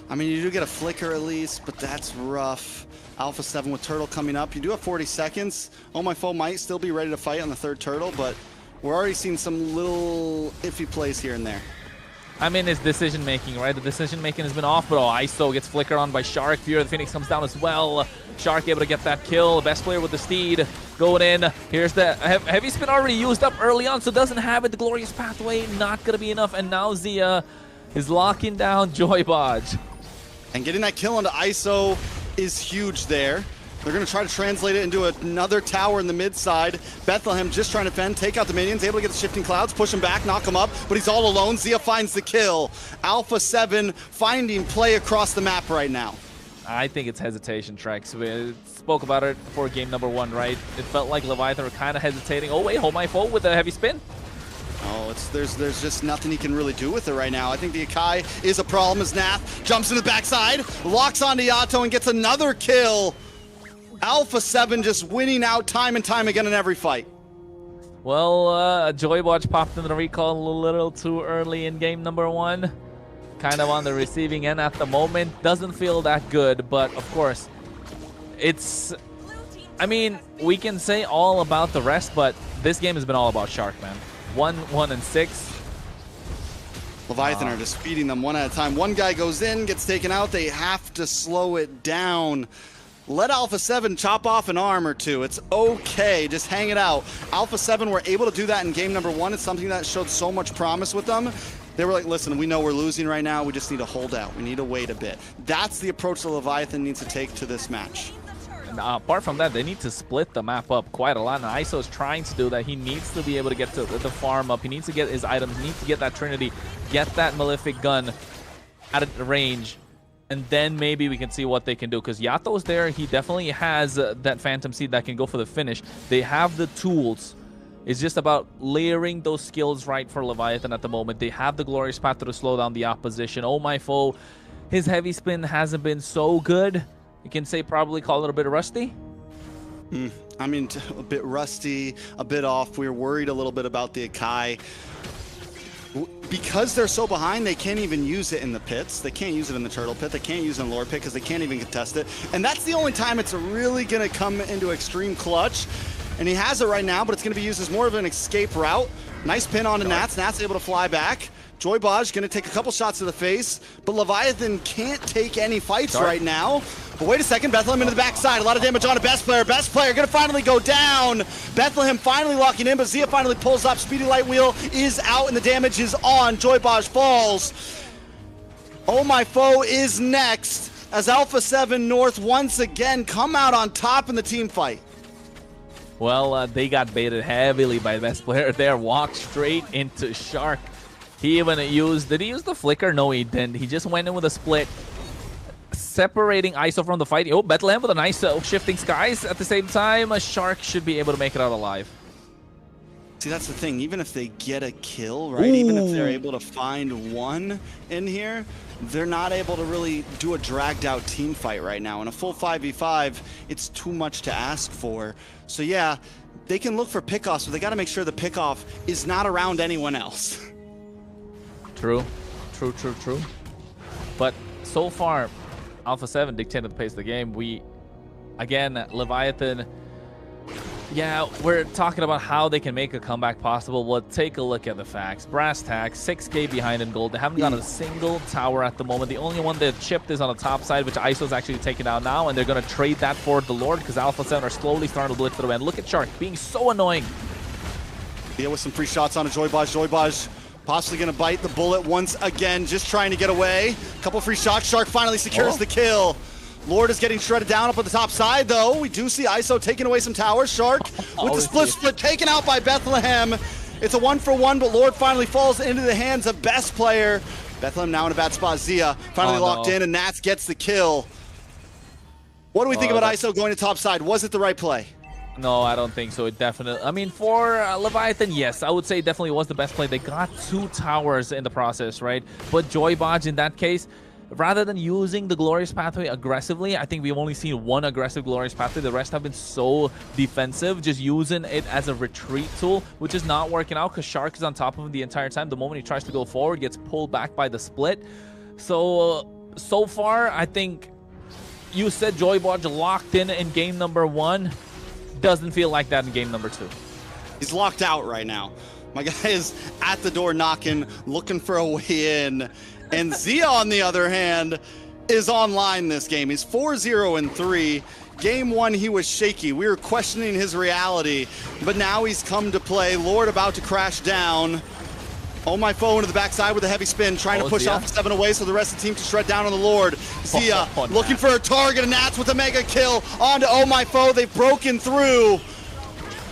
I mean, you do get a flicker at least, but that's rough. Alpha 7 with turtle coming up. You do have 40 seconds. Oh My Foe might still be ready to fight on the third turtle, but we're already seeing some little iffy plays here and there. I mean, his decision making, right? The decision making has been off, but ISO gets flickered on by Shark. Fear of the Phoenix comes down as well. Shark able to get that kill. Best player with the steed going in. Here's the heavy spin already used up early on, so doesn't have it. The glorious pathway not gonna be enough, and now Zia is locking down Joybodge. And getting that kill onto ISO is huge there. They're going to try to translate it into another tower in the mid side. Bethlehem just trying to fend, take out the minions, able to get the shifting clouds, push him back, knock him up, but he's all alone. Zia finds the kill. Alpha 7 finding play across the map right now. I think it's hesitation, Trex. We spoke about it before game number 1, right? It felt like Leviathan were kind of hesitating. Oh wait, hold my foe with a heavy spin. Oh, there's just nothing he can really do with it right now. I think the Akai is a problem as Nath jumps in the backside, locks onto Yato and gets another kill. Alpha 7 just winning out time and time again in every fight. Well, Joybodge popped in the recall a little too early in game number 1. Kind of on the receiving end at the moment. Doesn't feel that good, but of course, it's... I mean, we can say all about the rest, but this game has been all about Shark, man. 1, 1, and 6. Leviathan are just feeding them one at a time. One guy goes in, gets taken out. They have to slow it down. Let Alpha 7 chop off an arm or two. It's okay. Just hang it out. Alpha 7 were able to do that in game number 1. It's something that showed so much promise with them. They were like, listen, we know we're losing right now. We just need to hold out. We need to wait a bit. That's the approach that Leviathan needs to take to this match. And, apart from that, they need to split the map up quite a lot. And ISO is trying to do that. He needs to be able to get to the farm up. He needs to get his items. He needs to get that Trinity. Get that Malefic gun at a range. And then maybe we can see what they can do. Because Yato's there. He definitely has that Phantom Seed that can go for the finish. They have the tools. It's just about layering those skills right for Leviathan at the moment. They have the Glorious Path to slow down the opposition. Oh my foe. His heavy spin hasn't been so good. You can say probably call it a bit rusty. I mean, a bit rusty, a bit off. We were worried a little bit about the Akai. Because they're so behind, they can't even use it in the pits. They can't use it in the turtle pit. They can't use it in the lore pit because they can't even contest it. And that's the only time it's really going to come into extreme clutch. And he has it right now, but it's going to be used as more of an escape route. Nice pin onto Nats. Nats able to fly back. Joybodge going to take a couple shots to the face, but Leviathan can't take any fights right now. But wait a second, Bethlehem into the backside. A lot of damage on a Best Player. Best Player going to finally go down. Bethlehem finally locking in, but Zia finally pulls up. Speedy Light Wheel is out, and the damage is on. Joybodge falls. Oh My Foe is next, as Alpha 7 North once again come out on top in the team fight. Well, they got baited heavily by Best Player there. Walked straight into Shark. He even used... Did he use the flicker? No, he didn't. He just went in with a split, separating ISO from the fight. Oh, Bethlehem with a nice shifting skies at the same time. A Shark should be able to make it out alive. See, that's the thing. Even if they get a kill, right? Ooh. Even if they're able to find one in here, they're not able to really do a dragged out team fight right now. In a full 5v5, it's too much to ask for. So yeah, they can look for pickoffs, but they got to make sure the pickoff is not around anyone else. True. But so far, Alpha 7 dictated the pace of the game. Again, Leviathan, yeah, we're talking about how they can make a comeback possible. Well, take a look at the facts. Brass tacks, 6K behind in gold. They haven't got a single tower at the moment. The only one they've chipped is on the top side, which ISO's actually taking out now, and they're going to trade that for the Lord because Alpha 7 are slowly starting to blitz through. And look at Shark being so annoying. Yeah, with some free shots on a Joybodge. Joybodge possibly going to bite the bullet once again, just trying to get away. Couple free shots. Shark finally secures the kill. Lord is getting shredded down up on the top side, though. We do see ISO taking away some towers. Shark with the split taken out by Bethlehem. It's a 1-for-1, but Lord finally falls into the hands of Best Player. Bethlehem now in a bad spot. Zia finally locked in, and Nats gets the kill. What do we think about ISO going to top side? Was it the right play? No, I don't think so. It definitely... I mean, for Leviathan, yes, I would say it definitely was the best play. They got 2 towers in the process, right? But Joybodge, in that case, rather than using the Glorious Pathway aggressively, I think we've only seen one aggressive Glorious Pathway. The rest have been so defensive, just using it as a retreat tool, which is not working out because Shark is on top of him the entire time. The moment he tries to go forward, gets pulled back by the split. So far, I think you said Joybodge locked in game number 1. Doesn't feel like that in game number 2. He's locked out right now. My guy is at the door knocking, looking for a way in. And Zia, on the other hand, is online this game. He's 4-0-3. Game 1, he was shaky. We were questioning his reality, but now he's come to play. Lord about to crash down. Oh, my phone to the backside with a heavy spin, trying to push Alpha 7 away so the rest of the team can shred down on the Lord. Zia looking for a target, and Nats with a mega kill onto Oh My Foe. They've broken through.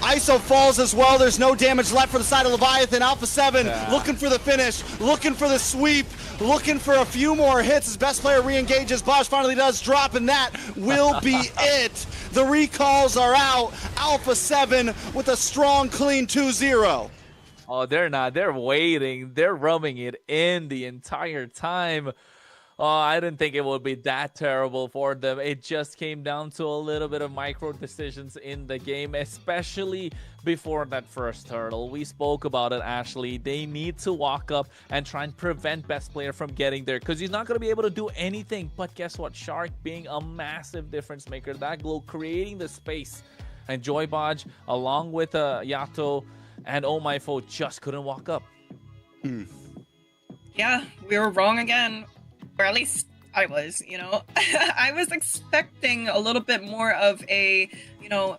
ISO falls as well. There's no damage left for the side of Leviathan. Alpha 7 looking for the finish, looking for the sweep, looking for a few more hits. His best player re-engages. Bosch finally does drop, and that will be it. The recalls are out. Alpha 7 with a strong, clean 2-0. Oh, they're not. They're waiting. They're rubbing it in the entire time. Oh, I didn't think it would be that terrible for them. It just came down to a little bit of micro decisions in the game, especially before that first hurdle. We spoke about it, Ashley. They need to walk up and try and prevent best player from getting there, because he's not going to be able to do anything. But guess what? Shark being a massive difference maker. That glow creating the space. And Joy Bodge, along with Yato and Oh My Foe, just couldn't walk up. Yeah, we were wrong again. Or at least I was, you know. I was expecting a little bit more of a, you know,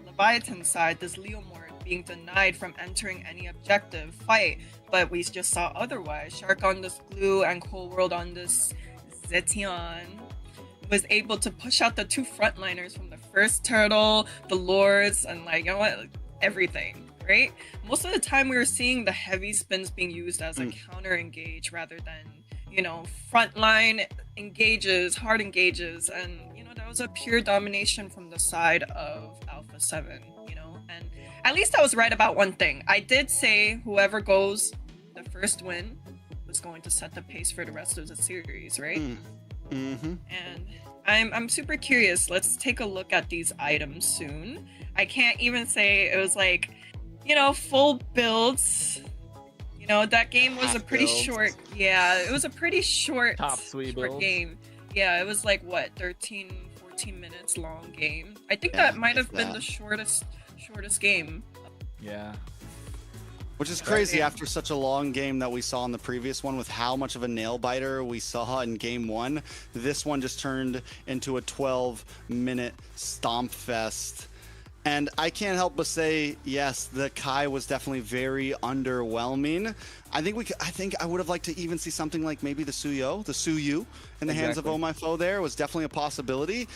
Leviathan side, this Leomord being denied from entering any objective fight, but we just saw otherwise. Shark on this Glue and Cold World on this Zetian was able to push out the two frontliners from the first turtle, the Lords, and like, you know what, everything, right? Most of the time we were seeing the heavy spins being used as a counter engage rather than, you know, frontline engages, hard engages, and, you know, that was a pure domination from the side of Alpha 7, you know, and at least I was right about one thing. I did say whoever goes the first win was going to set the pace for the rest of the series, right? And I'm super curious. Let's take a look at these items soon. I can't even say it was like, you know, full builds. You know, that game was a pretty short, it was a pretty short, short game. Yeah, it was like, what, 13, 14 minutes long game. I think that might have been the shortest game. Yeah. Which is crazy after such a long game that we saw in the previous one, with how much of a nail biter we saw in game 1. This one just turned into a 12-minute stomp fest. And I can't help but say, yes, the Kai was definitely very underwhelming. I think I would have liked to even see something like maybe the Suyu in the hands of Oh My Foe there was definitely a possibility.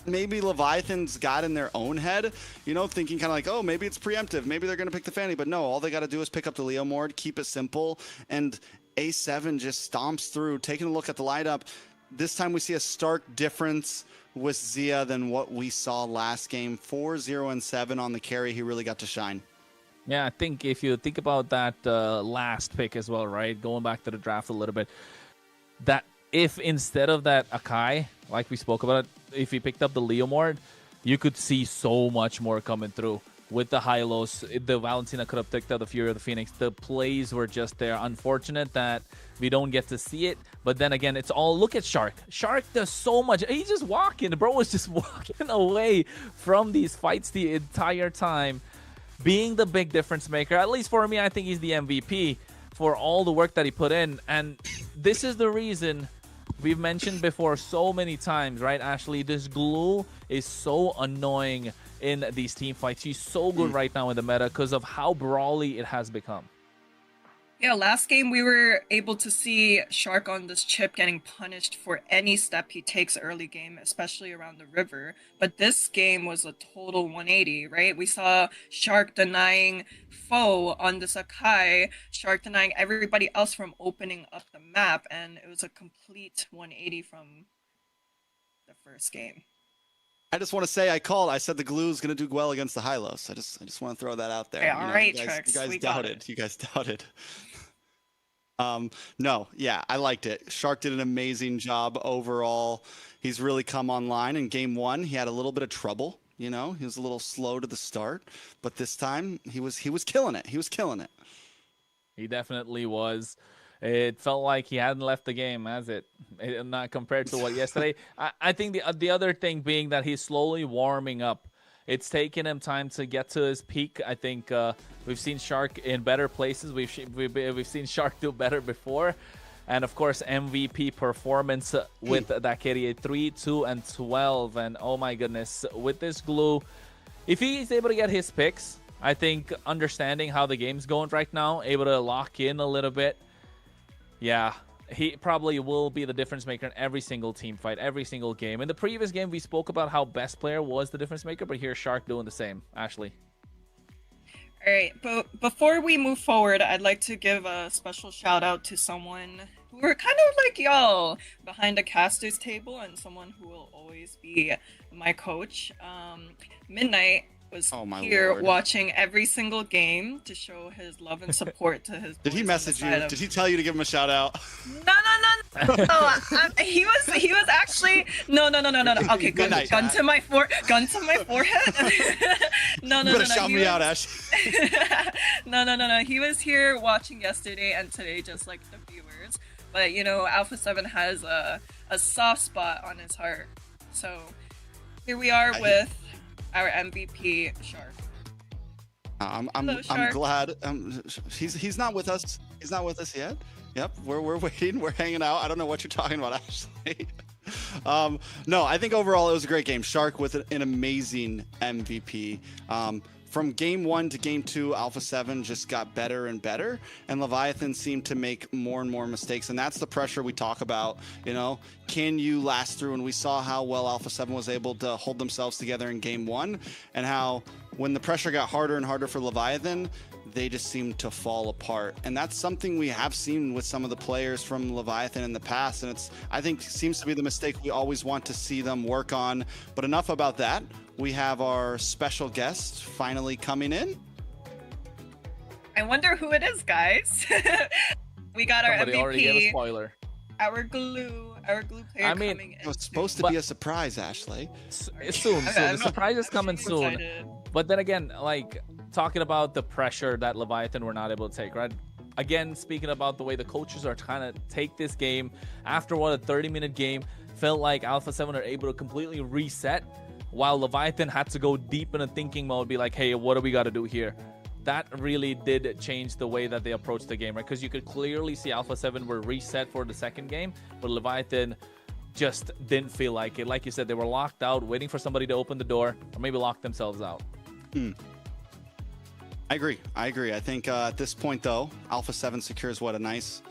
Maybe Leviathan's got in their own head, you know, thinking kind of like, oh, maybe it's preemptive. Maybe they're going to pick the Fanny. But no, all they got to do is pick up the Leomord, keep it simple. And A7 just stomps through. Taking a look at the lineup, this time we see a stark difference with Zia than what we saw last game. 4-0-7 on the carry. He really got to shine. Yeah, I think if you think about that last pick as well, right? Going back to the draft a little bit, that if instead of that Akai, like we spoke about it, if he picked up the Leomord, you could see so much more coming through. With the high-lows, the Valentina could have picked up the Fury of the Phoenix. The plays were just there. Unfortunate that we don't get to see it. But then again, it's all, look at Shark. Shark does so much. He's just walking. The bro was just walking away from these fights the entire time, being the big difference maker. At least for me, I think he's the MVP for all the work that he put in. And this is the reason we've mentioned before so many times, right, Ashley? This Glue is so annoying in these team fights. He's so good right now in the meta because of how brawly it has become. Yeah, last game we were able to see Shark on this chip getting punished for any step he takes early game, especially around the river. But this game was a total 180, right? We saw Shark denying Foe on this Akai, Shark denying everybody else from opening up the map, and it was a complete 180 from the first game. I just want to say I said the Glue is going to do well against the Hylos. I just want to throw that out there. Yeah, all right, you Trex, guys we doubted. You guys doubted. No, yeah, I liked it. Shark did an amazing job overall. He's really come online. In game 1, he had a little bit of trouble. You know, he was a little slow to the start, but this time he was killing it. He was killing it. He definitely was. It felt like he hadn't left the game, has it? Not compared to what yesterday. I think the other thing being that he's slowly warming up It's taken him time to get to his peak. I think we've seen Shark in better places. We've seen Shark do better before. And of course, MVP performance with that KDA 3, 2, and 12. And oh my goodness, with this glue, if he's able to get his picks, I think understanding how the game's going right now, able to lock in a little bit, yeah, he probably will be the difference maker in every single team fight, every single game. In the previous game, we spoke about how best player was the difference maker, but here's Shark doing the same. Ashley. All right, but before we move forward, I'd like to give a special shout out to someone who are kind of like y'all behind the caster's table, and someone who will always be my coach. Midnight was here watching every single game to show his love and support to his. Did he message you? Did he tell you to give him a shout out? No. He was actually no. Okay, gun to my forehead. No. You better shout me out, Ash. No. He was here watching yesterday and today, just like the viewers. But you know, Alpha 7 has a soft spot on his heart. So here we are with our MVP, Shark. I'm Shark. glad. He's not with us. He's not with us yet. Yep, we're waiting. We're hanging out. I don't know what you're talking about, Ashley. No, I think overall it was a great game. Shark with an amazing MVP. From game 1 to game 2, Alpha 7 just got better and better, and Leviathan seemed to make more and more mistakes, and that's the pressure we talk about. You know, can you last through? And we saw how well Alpha 7 was able to hold themselves together in game 1, and how when the pressure got harder and harder for Leviathan, they just seemed to fall apart. And that's something we have seen with some of the players from Leviathan in the past, and I think seems to be the mistake we always want to see them work on. But enough about that. We have our special guest finally coming in. I wonder who it is, guys. We got our Somebody MVP. already gave a spoiler. Our glue player coming in. It was supposed to be a surprise, Ashley. Soon. The surprise is coming soon. Excited. But then again, like, talking about the pressure that Leviathan were not able to take, right? Again, speaking about the way the coaches are trying to take this game, after what, a 30-minute game, felt like Alpha 7 are able to completely reset, while Leviathan had to go deep in a thinking mode, be like, hey, what do we got to do here? That really did change the way that they approached the game, right? Because you could clearly see Alpha 7 were reset for the second game, but Leviathan just didn't feel like it. Like you said, they were locked out, waiting for somebody to open the door, or maybe lock themselves out. I agree. I think at this point, though, Alpha 7 secures a nice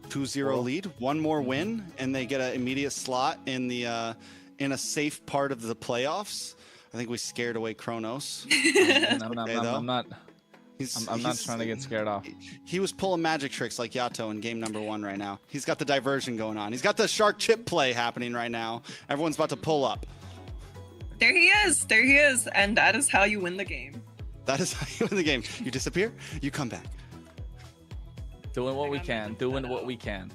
2-0 lead. One more win, and they get an immediate slot in the in a safe part of the playoffs. I think we scared away Kronos. I'm not trying to get scared off. He was pulling magic tricks like Yato in game number 1 right now. He's got the diversion going on. He's got the shark chip play happening right now. Everyone's about to pull up. There he is, and that is how you win the game. That is how you win the game. You disappear, you come back. Doing what we can.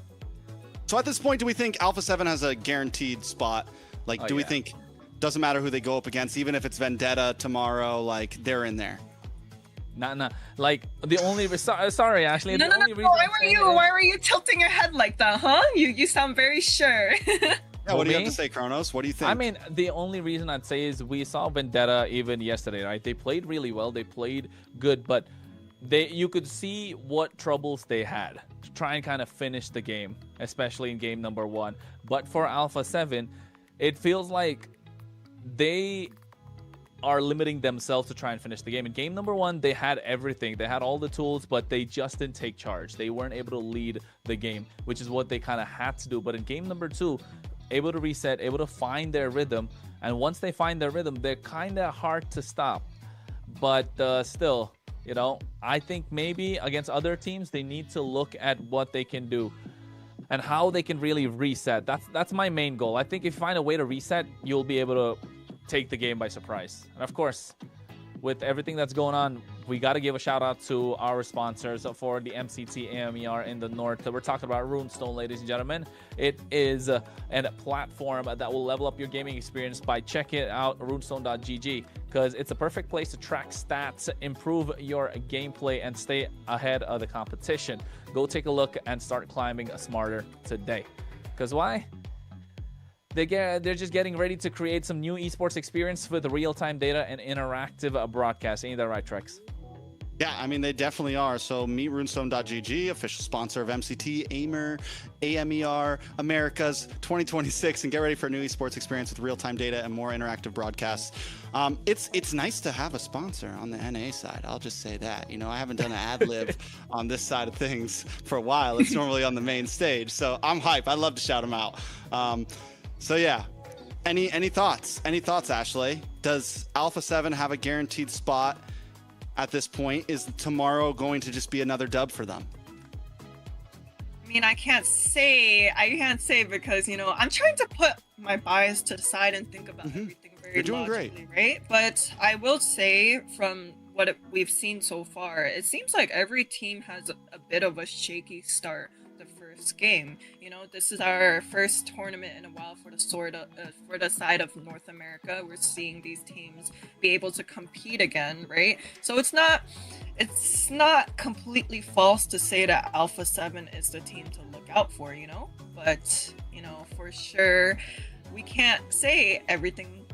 So at this point, do we think Alpha 7 has a guaranteed spot? Like, do we think doesn't matter who they go up against, even if it's Vendetta tomorrow, like they're in there? Nah. Like the only sorry, Ashley. No. Why were you tilting your head like that, huh? You sound very sure. Yeah, what do you have to say, Kronos? What do you think? I mean, the only reason I'd say is we saw Vendetta even yesterday, right? They played really well. They played good, but you could see what troubles they had to try and kind of finish the game, especially in game number 1. But for Alpha 7, it feels like they are limiting themselves to try and finish the game. In game number 1, they had everything. They had all the tools, but they just didn't take charge. They weren't able to lead the game, which is what they kind of had to do. But in game number 2, able to reset, able to find their rhythm. And once they find their rhythm, they're kind of hard to stop. But still, you know, I think maybe against other teams, they need to look at what they can do and how they can really reset. That's my main goal. I think if you find a way to reset, you'll be able to take the game by surprise. And of course, with everything that's going on, we got to give a shout out to our sponsors for the MCT AMER in the north. We're talking about Runestone, ladies and gentlemen. It is a platform that will level up your gaming experience by checking it out, runestone.gg, because it's a perfect place to track stats, improve your gameplay, and stay ahead of the competition. Go take a look and start climbing smarter today. Because why? they're just getting ready to create some new esports experience with real-time data and interactive broadcast. Ain't that right, Trex? Yeah, I mean, they definitely are. So meet runestone.gg, official sponsor of MCT AMER, AMER, Americas 2026, and get ready for a new esports experience with real-time data and more interactive broadcasts. It's nice to have a sponsor on the NA side. I'll just say that. You know, I haven't done an ad lib on this side of things for a while. It's normally on the main stage. So I'm hype. I love to shout them out. So yeah, any thoughts? Any thoughts, Ashley? Does Alpha 7 have a guaranteed spot at this point? Is tomorrow going to just be another dub for them? I mean, I can't say because, you know, I'm trying to put my bias to the side and think about everything very You're doing logically, great. right? But I will say, from what we've seen so far, it seems like every team has a bit of a shaky start the first game. You know, this is our first tournament in a while for the side of North America. We're seeing these teams be able to compete again, right? So it's not completely false to say that Alpha 7 is the team to look out for, you know? But, you know, for sure, we can't say everything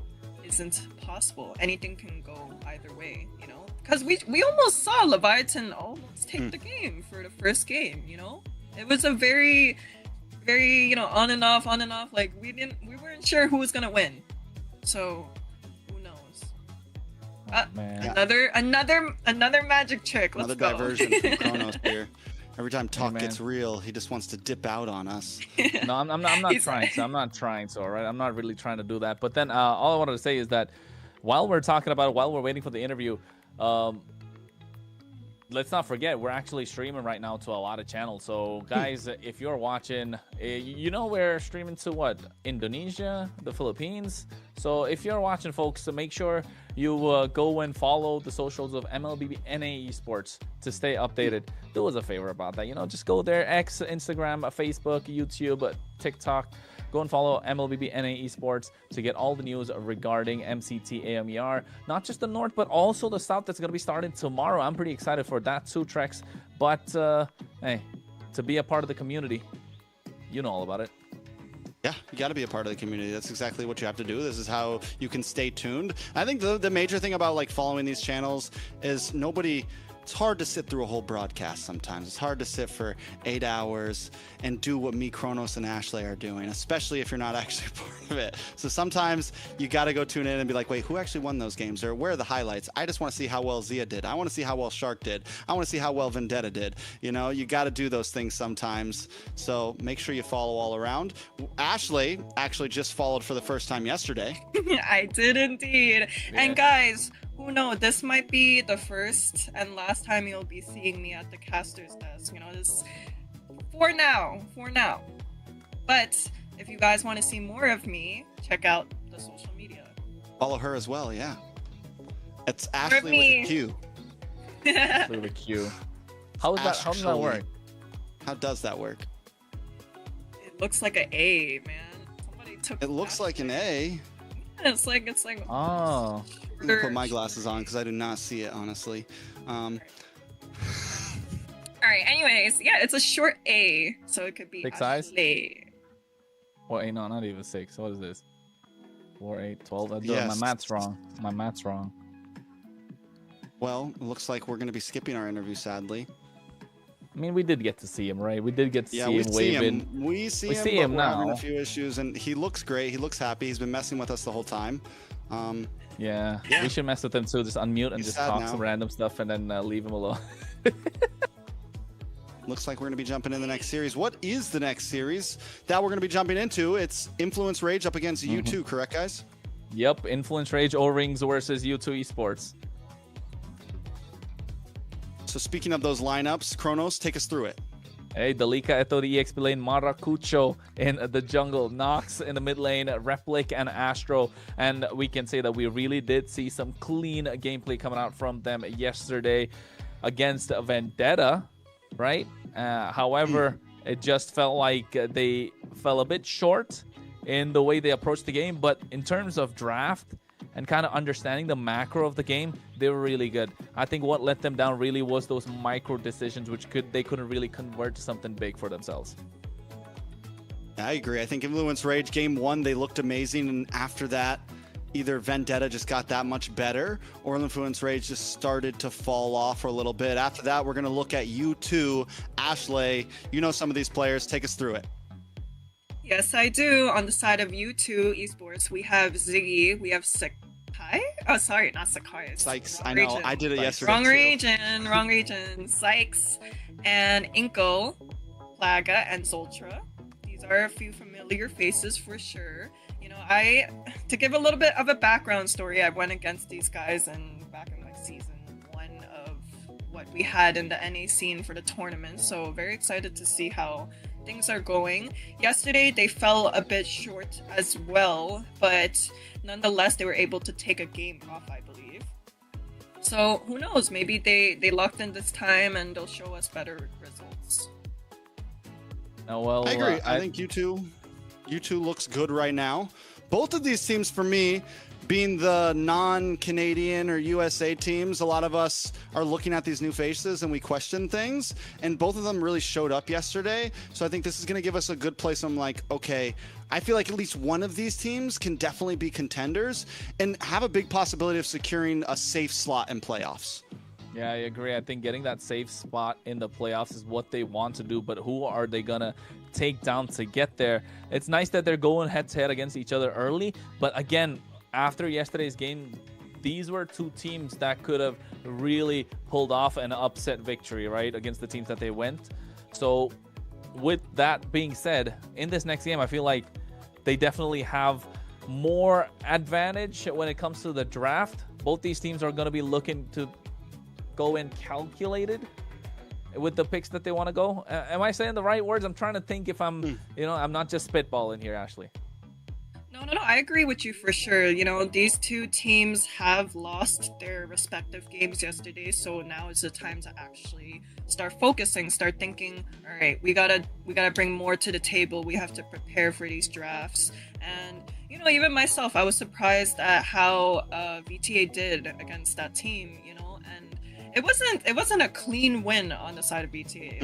isn't possible. Anything can go either way, you know? Because we almost saw Leviathan almost take the game for the first game, you know? It was a very, you know, on and off. Like we weren't sure who was gonna win. So who knows? Another magic trick. Let's Another go. diversion from Kronos here. Every time talk gets real, he just wants to dip out on us. No, I'm not trying. So I'm not trying. So all right, I'm not really trying to do that. But then all I wanted to say is that while we're talking about it, while we're waiting for the interview, let's not forget we're actually streaming right now to a lot of channels. So guys, if you're watching, you know we're streaming to what? Indonesia, the Philippines. So if you're watching, folks, so make sure you go and follow the socials of MLBB NA Esports to stay updated. Do us a favor about that. You know, just go there, X, Instagram, Facebook, YouTube, TikTok. Go and follow MLBB NA Esports to get all the news regarding MCT AMER. Not just the North, but also the South that's going to be starting tomorrow. I'm pretty excited for that too, Trex. But, hey, to be a part of the community, you know all about it. Yeah, you got to be a part of the community. That's exactly what you have to do. This is how you can stay tuned. I think the major thing about like following these channels is it's hard to sit through a whole broadcast sometimes. It's hard to sit for 8 hours and do what me, Kronos, and Ashley are doing, especially if you're not actually part of it. So sometimes you got to go tune in and be like, wait, who actually won those games? Or where are the highlights? I just want to see how well Zia did. I want to see how well Shark did. I want to see how well Vendetta did. You know, you got to do those things sometimes. So make sure you follow all around. Ashley actually just followed for the first time yesterday. I did indeed. Yeah. And guys, who knows? This might be the first and last time you'll be seeing me at the caster's desk. You know, this for now. But if you guys want to see more of me, check out the social media. Follow her as well, yeah. It's Ashley with a Q. With a Q. How does that work? How does that work? It looks like an A, man. Somebody took. It looks like an A. Yeah, it's like. Oh. Let me put my glasses on because I do not see it, honestly. All right. Anyways, yeah, it's a short A, so it could be 6 eyes? Ashley. Well, no, not even 6. What is this? 4, 8, 12. Yes. My math's wrong. Well, it looks like we're going to be skipping our interview, sadly. I mean, we did get to see him, right? We did get to see we him waving. We see him, him but now. we're having a few issues, and he looks great. He looks happy. He's been messing with us the whole time. Yeah, we should mess with him too. Just unmute and He's just sad talk now. some random stuff and then leave him alone. Looks like we're going to be jumping in the next series. What is the next series that we're going to be jumping into? It's Influence Rage up against U2, correct, guys? Yep, Influence Rage O-Rings versus U2 Esports. So speaking of those lineups, Kronos, take us through it. Hey, Dalika, ito the EXP lane, Maracucho in the jungle, Nox in the mid lane, Replic and Astro. And we can say that we really did see some clean gameplay coming out from them yesterday against Vendetta, right? However, it just felt like they fell a bit short in the way they approached the game. But in terms of draft and kind of understanding the macro of the game, they were really good. I think what let them down really was those micro decisions, which they couldn't really convert to something big for themselves. I agree. I think Influence Rage game 1, they looked amazing, and after that, either Vendetta just got that much better, or Influence Rage just started to fall off for a little bit. After that, we're going to look at U2. Ashley, you know some of these players. Take us through it. Yes, I do. On the side of U2 Esports, we have Ziggy, we have Sakai. Oh, sorry, not Sakai. Sykes, I know. I did it yesterday. Wrong region. Sykes and Inkle, Plaga, and Zoltra. These are a few familiar faces for sure. You know, to give a little bit of a background story, I went against these guys back in like season 1 of what we had in the NA scene for the tournament. So very excited to see how things are going. Yesterday, they fell a bit short as well, but nonetheless, they were able to take a game off, I believe. So who knows? Maybe they locked in this time and they'll show us better results. Oh, well, I agree. I think U2 looks good right now. Both of these teams, for me, being the non-Canadian or USA teams, a lot of us are looking at these new faces and we question things. And both of them really showed up yesterday. So I think this is going to give us a good place. I'm like, okay, I feel like at least one of these teams can definitely be contenders and have a big possibility of securing a safe slot in playoffs. Yeah, I agree. I think getting that safe spot in the playoffs is what they want to do, but who are they going to take down to get there? It's nice that they're going head-to-head against each other early, but again, after yesterday's game, these were two teams that could have really pulled off an upset victory, right, against the teams that they went. So with that being said, in this next game, I feel like they definitely have more advantage when it comes to the draft. Both these teams are going to be looking to go in calculated with the picks that they want to go. Am I saying the right words? I'm trying to think if I'm, I'm not just spitballing here, Ashley. No, I agree with you for sure. You know, these two teams have lost their respective games yesterday, so now is the time to actually start focusing, start thinking, all right, we gotta bring more to the table. We have to prepare for these drafts. And, you know, even myself, I was surprised at how VTA did against that team, you know, and it wasn't a clean win on the side of VTA.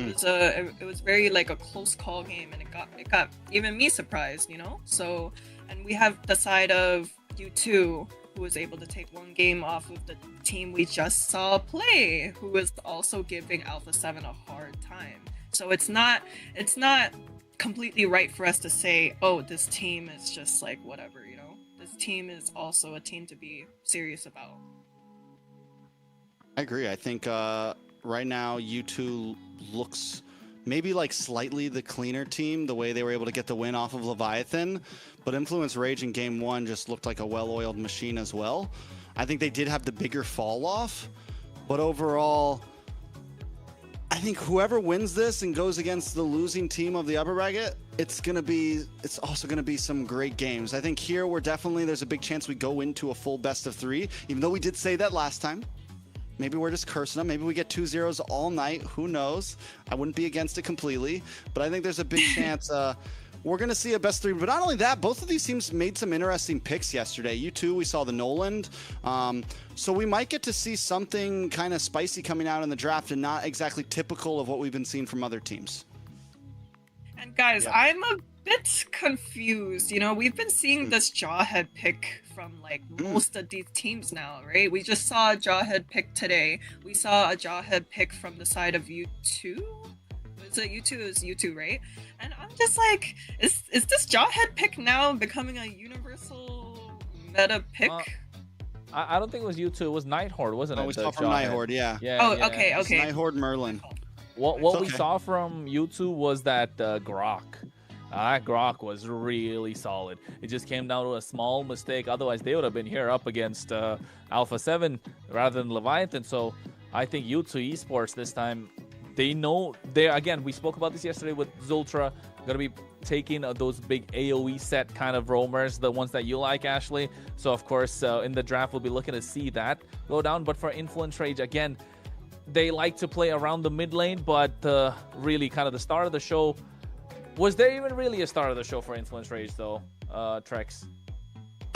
It was very like a close call game, and it got even me surprised, you know. So, and we have the side of U2, who was able to take one game off of the team we just saw play, who was also giving Alpha 7 a hard time. So it's not completely right for us to say, oh, this team is just like whatever, you know. This team is also a team to be serious about. I agree. I think right now U2 looks maybe like slightly the cleaner team, the way they were able to get the win off of Leviathan. But Influence Rage in game 1 just looked like a well-oiled machine as well. I think they did have the bigger fall off. But overall, I think whoever wins this and goes against the losing team of the upper bracket, it's also going to be some great games. I think here there's a big chance we go into a full best of 3, even though we did say that last time. Maybe we're just cursing them. Maybe we get 2-0s all night. Who knows? I wouldn't be against it completely. But I think there's a big chance we're going to see a best 3. But not only that, both of these teams made some interesting picks yesterday. U2, we saw the Noland. So we might get to see something kind of spicy coming out in the draft and not exactly typical of what we've been seeing from other teams. And guys, I'm a bit confused. You know, we've been seeing this Jawhead pick from like most of these teams now, right? We just saw a Jawhead pick today. We saw a Jawhead pick from the side of U2. Was it U2? It was U2, right? And I'm just like, is this Jawhead pick now becoming a universal meta pick? I don't think it was U2. It was Nighthorde, wasn't it? Oh, we saw from Nighthorde, yeah. Okay. Nighthorde Merlin. What we saw from U2 was that Grok. Grok was really solid. It just came down to a small mistake. Otherwise, they would have been here up against Alpha 7 rather than Leviathan. So I think U2 Esports this time, they know again, we spoke about this yesterday with Zultra, going to be taking those big AoE set kind of roamers, the ones that you like, Ashley. So of course, in the draft, we'll be looking to see that go down. But for Influence Rage, again, they like to play around the mid lane, but really kind of the start of the show. Was there even really a start of the show for Influence Rage, though, Trex?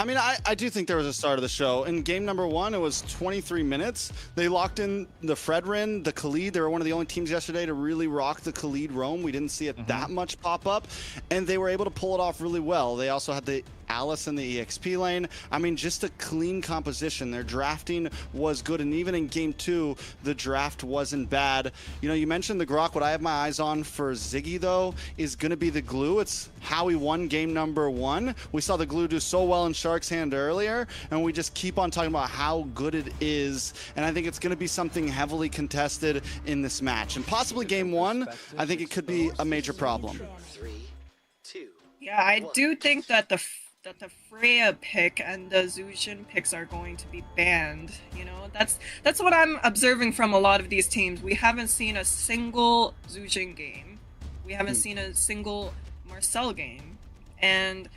I mean, I do think there was a start of the show. In game number 1, it was 23 minutes. They locked in the Fredrin, the Khalid. They were one of the only teams yesterday to really rock the Khalid roam. We didn't see it that much pop up, and they were able to pull it off really well. They also had the Alice in the EXP lane. I mean, just a clean composition. Their drafting was good, and even in game 2, the draft wasn't bad. You know, you mentioned the Grok. What I have my eyes on for Ziggy, though, is going to be the glue. It's how he won game number 1. We saw the glue do so well in Shark's hand earlier, and we just keep on talking about how good it is, and I think it's going to be something heavily contested in this match. And possibly game 1, I think it could be a major problem. 3, 2. Yeah, I do think that the Freya pick and the Zushin picks are going to be banned. You know, that's what I'm observing from a lot of these teams. We haven't seen a single Zushin game. We haven't seen a single Marcel game. And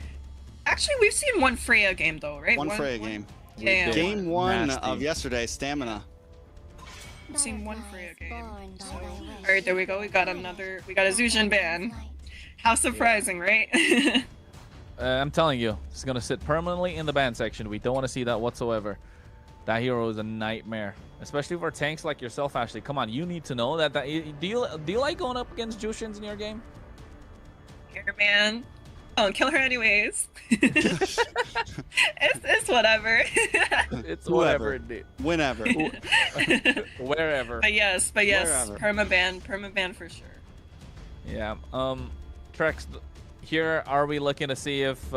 actually, we've seen one Freya game though, right? One Freya game. Yeah. Game 1 Nasty. of yesterday, Stamina. We've seen one Freya game. So, all right, there we go. We got a Zushin ban. How surprising, right? I'm telling you, it's going to sit permanently in the ban section. We don't want to see that whatsoever. That hero is a nightmare, especially for tanks like yourself, Ashley. Come on, you need to know that. Do you like going up against Jushins in your game? Here, man. Don't kill her anyways. it's whatever. It's whatever, dude. Whenever. Wherever. But yes, Wherever. permaban for sure. Yeah. Trex, here are we looking to see if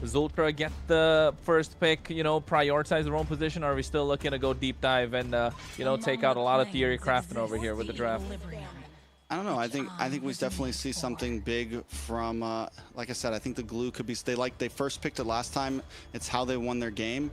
Zultra get the first pick, you know, prioritize their own position, or are we still looking to go deep dive and you know, take out a lot of theory crafting over here with the draft? I don't know. I think we definitely see something big from, like I said, I think the glue could be, they first picked it last time. It's how they won their game.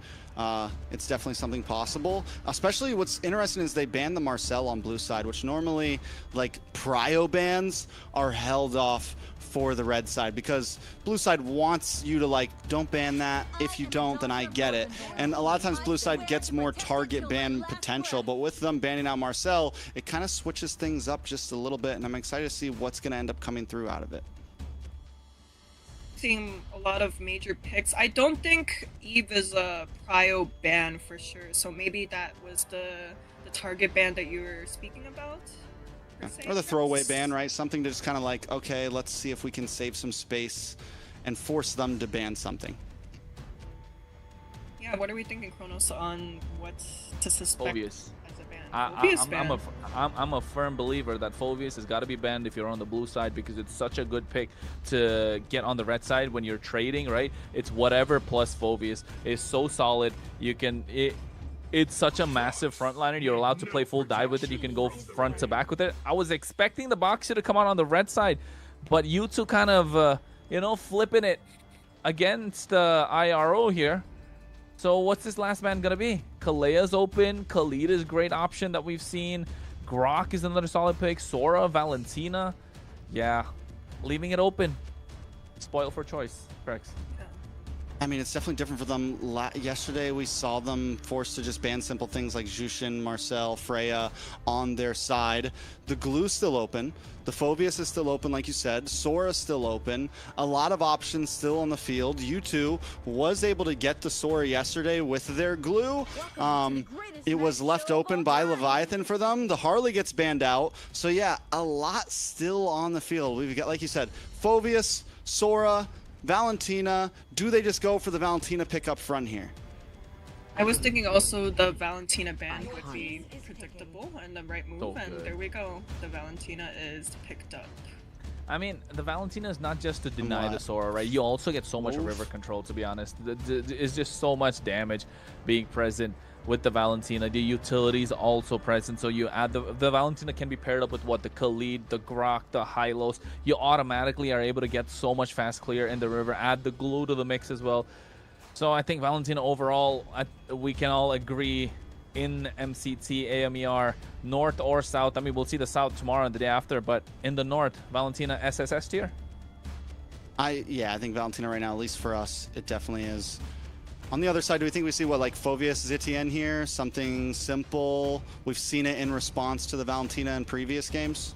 It's definitely something possible. Especially what's interesting is they banned the Marcel on blue side, which normally, like, prio bans are held off for the red side, because blue side wants you to, like, don't ban that. If you don't, then I get it. And a lot of times blue side gets more target ban potential, but with them banning out Marcel, it kind of switches things up just a little bit, and I'm excited to see what's going to end up coming through out of it. Seeing a lot of major picks. I don't think Eve is a prio ban for sure, so maybe that was the target ban that you were speaking about? Or the throwaway ban, right? Something to just kind of like, okay, let's see if we can save some space and force them to ban something. Yeah, what are we thinking, Kronos, on what to suspect Phoveus. as a ban? Phoveus ban. I'm a firm believer that Phoveus has got to be banned if you're on the blue side, because it's such a good pick to get on the red side when you're trading, right? It's whatever plus Phoveus is so solid. You can it's such a massive frontliner. You're allowed to play full dive with it. You can go front to back with it. I was expecting the Boxer to come out on the red side, but you two kind of, you know, flipping it against IRO here. So what's this last man going to be? Kalea's open. Khalid is a great option that we've seen. Grok is another solid pick. Sora, Valentina. Yeah, leaving it open. Spoil for choice, Rex. I mean, it's definitely different for them. Yesterday, we saw them forced to just ban simple things like Jushin, Marcel, Freya on their side. The glue's still open. The Phoveus is still open, like you said. Sora's still open. A lot of options still on the field. U2 was able to get the Sora yesterday with their glue. It was left open by Leviathan for them. The Harley gets banned out. So yeah, a lot still on the field. We've got, like you said, Phoveus, Sora, Valentina. Do they just go for the Valentina pick up front here? I was thinking also the Valentina ban would be predictable and the right move, So and good. there we go. The Valentina is picked up. I mean, the Valentina is not just to deny the Sora, right? You also get so much river control, to be honest. It's just so much damage being present with the Valentina. The utility is also present, so you add the Valentina can be paired up with what? The Khalid, the Grok, the Hylos. You automatically are able to get so much fast clear in the river. Add the glue to the mix as well. So I think Valentina overall, we can all agree in MCT AMER, north or south. I mean, we'll see the south tomorrow and the day after, but in the north, Valentina SSS tier. Yeah, I think Valentina right now, at least for us, it definitely is. On the other side, do we think we see what, like Phoveus Zitian here? Something simple. We've seen it in response to the Valentina in previous games.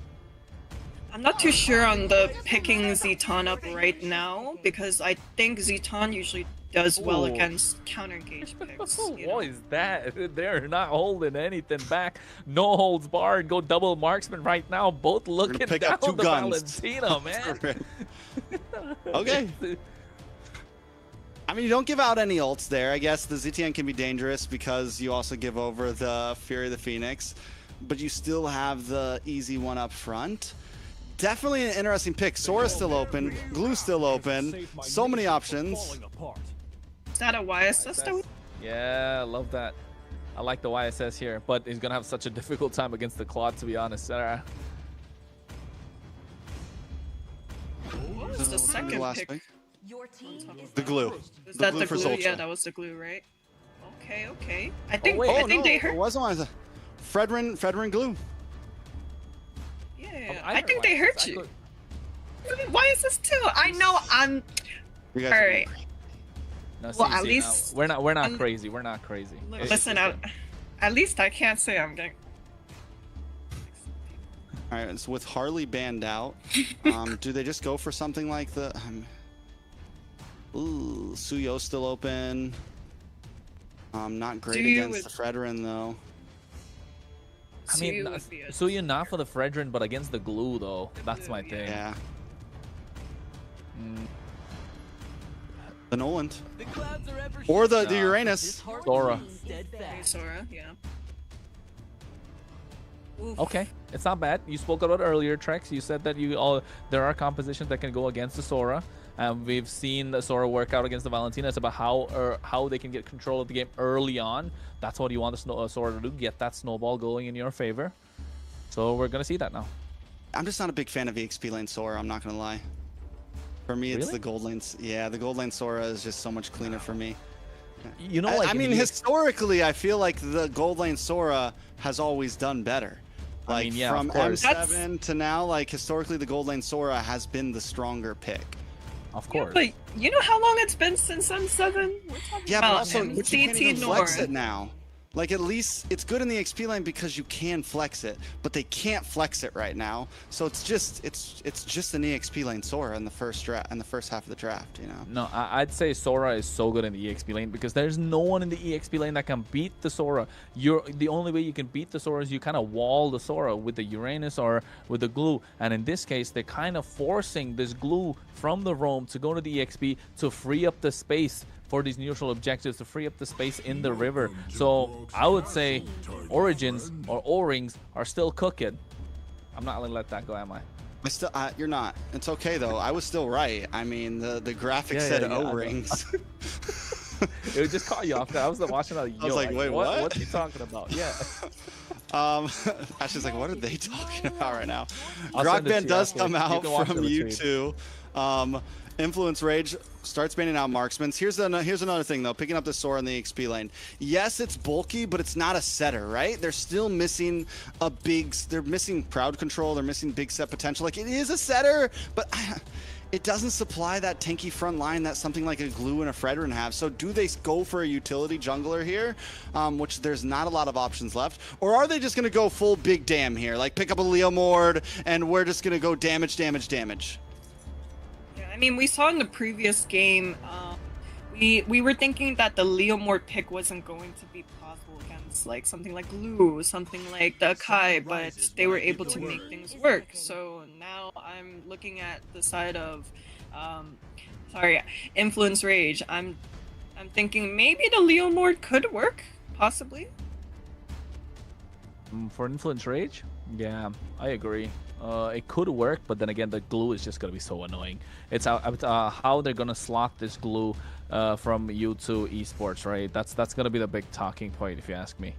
I'm not too sure on the picking Zeton up right now, because I think Zeton usually does well Ooh. against counter gauge picks. You know? What is that? They're not holding anything back. No holds barred. Go double marksman right now. Both looking pick down up two the guns. Valentina, man. Okay. I mean, you don't give out any ults there. I guess the ZTN can be dangerous because you also give over the Fury of the Phoenix, but you still have the easy one up front. Definitely an interesting pick. Sora's still open. Glue's still open. So many options. Is that a YSS? Yeah, I love that. I like the YSS here, but he's going to have such a difficult time against the Claude, to be honest. What was the second pick? Your team is The glue. Was The that glue the for glue? Soldier. Yeah, that was the glue, right? Okay, okay. I think wait. I think they It hurt. wasn't one. Fredrin Glue. Yeah, Oh, I think they hurt you. Why is this too? I know I'm. You guys All are right. No, Well, at least- we're not crazy. We're not crazy. Listen, at least I can't say I'm getting. All right, so with Harley banned out, do they just go for something like the... ooh, Suyo's still open. Not great Suyo against the Fredrin, though. I mean, Suyo would be a- Suyu not for the Fredrin, but against the glue, though. That's my thing. Yeah. The Noland. Or the Uranus. Sora. Okay, Sora, yeah. Oof. Okay, it's not bad. You spoke about it earlier, Trex. You said that there are compositions that can go against the Sora. We've seen the Sora work out against the Valentina. It's about how they can get control of the game early on. That's what you want the Sora to do, get that snowball going in your favor. So we're going to see that now. I'm just not a big fan of EXP lane Sora, I'm not going to lie. For me, it's Really? the gold lane. Yeah, the gold lane Sora is just so much cleaner for me. You know, like I in mean, the- historically, I feel like the gold lane Sora has always done better. I Like, mean, yeah, from of course. M7 to now, like, historically, the gold lane Sora has been the stronger pick. Of course. But you know how long it's been since M7? We're talking Yeah, but about also, but you can't MCT even flex North. it now. Like, at least it's good in the XP lane because you can flex it, but they can't flex it right now. So it's just an EXP lane Sora in the first half of the draft, you know. No, I'd say Sora is so good in the EXP lane because there's no one in the EXP lane that can beat the Sora. The only way you can beat the Sora is you kind of wall the Sora with the Uranus or with the glue. And in this case, they're kind of forcing this glue from the roam to go to the EXP to free up the space for these neutral objectives, to free up the space in the river. So I would say Origins or O-Rings are still cooking. I'm not gonna let that go, am I? You're not. It's okay though. I was still right. I mean, the graphic said I know. O-rings. It would just caught you off guard. I was watching that. I was like, wait, what? What's he talking about? Yeah. Ashley's like, what are they talking about right now? I'll send it to Grokban you does after. come You out can watch from the you retweet. two. Influence Rage starts banning out marksmen. Here's another thing though, picking up the Sora in the XP lane. Yes, it's bulky, but it's not a setter, right? They're still missing they're missing crowd control, they're missing big set potential. Like, it is a setter, but it doesn't supply that tanky front line that something like a Glue and a Fredrin have. So do they go for a utility jungler here, which there's not a lot of options left? Or are they just going to go full big damn here? Like, pick up a Leomord and we're just going to go damage. Yeah, I mean, we saw in the previous game, we were thinking that the Leomord pick wasn't going to be possible against like something like Glue, something like the Akai, but they were able to make things work. So now I'm looking at the side of, Influence Rage. I'm thinking maybe the Leomord could work, possibly. For Influence Rage? Yeah, I agree. It could work, but then again, the glue is just going to be so annoying. It's how they're going to slot this glue from U2 Esports, right? That's going to be the big talking point, if you ask me.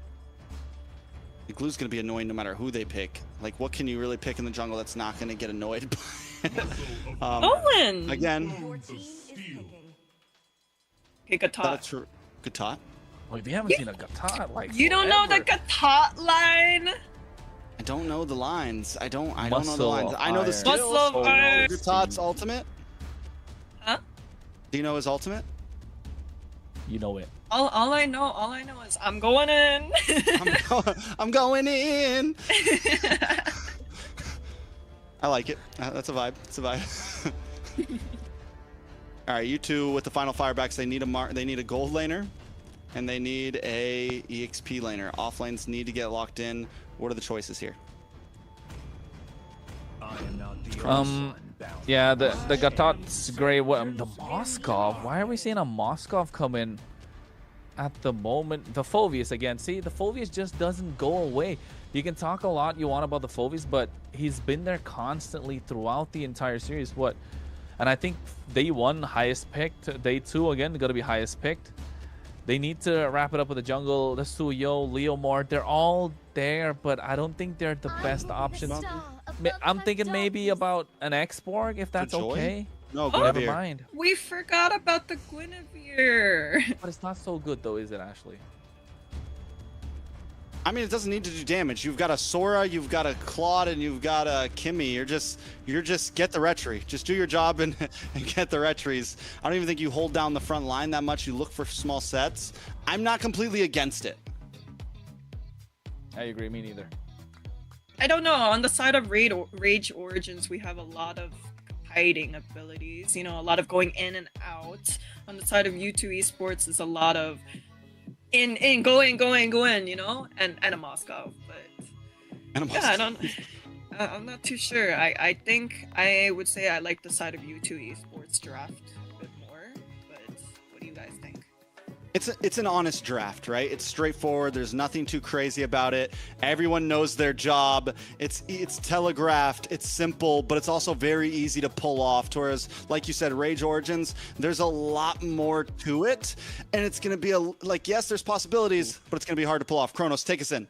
The Glue's going to be annoying no matter who they pick. Like, what can you really pick in the jungle that's not going to get annoyed by it? Owen! Again, Your team is picking. Okay, Gatot. that's good tot. Wait, we haven't seen a Gatot like You don't know the forever. Gatot line? I don't know the lines. I don't know the Muscle lines. I know the Iron. skills. Muscle Iron. Good Tot's ultimate. Huh? Do you know his ultimate? You know it. All I know is I'm going in. I'm going in. I like it. That's a vibe. It's a vibe. All right, you two with the final firebacks, they need a gold laner, and they need a EXP laner. Off lanes need to get locked in. What are the choices here? Yeah, the Gatot's great. The Moskov. Why are we seeing a Moskov come in at the moment? The Phoveus again. See, the Phoveus just doesn't go away. You can talk a lot you want about the Phoveus, but he's been there constantly throughout the entire series. And I think day 1 highest picked, day 2 again gonna be highest picked. They need to wrap it up with the jungle. The Suyo, Leomord, they're all there, but I don't think they're the best options. I'm thinking maybe about an X-Borg, if that's okay. No, never mind. We forgot about the Guinevere. But it's not so good though, is it, Ashley? I mean, it doesn't need to do damage. You've got a Sora, you've got a Claude, and you've got a Kimmy. You're just get the retry. Just do your job and get the retries. I don't even think you hold down the front line that much. You look for small sets. I'm not completely against it. I agree, me neither. I don't know. On the side of Rage Origins, we have a lot of hiding abilities. You know, a lot of going in and out. On the side of U2 Esports is a lot of go in, you know, and a Moscow. But yeah, I'm not too sure. I think I would say I like the side of U2 Esports draft a bit more. But what do you guys think? It's an honest draft, right? It's straightforward. There's nothing too crazy about it. Everyone knows their job. It's telegraphed. It's simple, but it's also very easy to pull off. Whereas, like you said, Rage Origins, there's a lot more to it, and it's gonna be yes, there's possibilities, but it's gonna be hard to pull off. Kronos, take us in.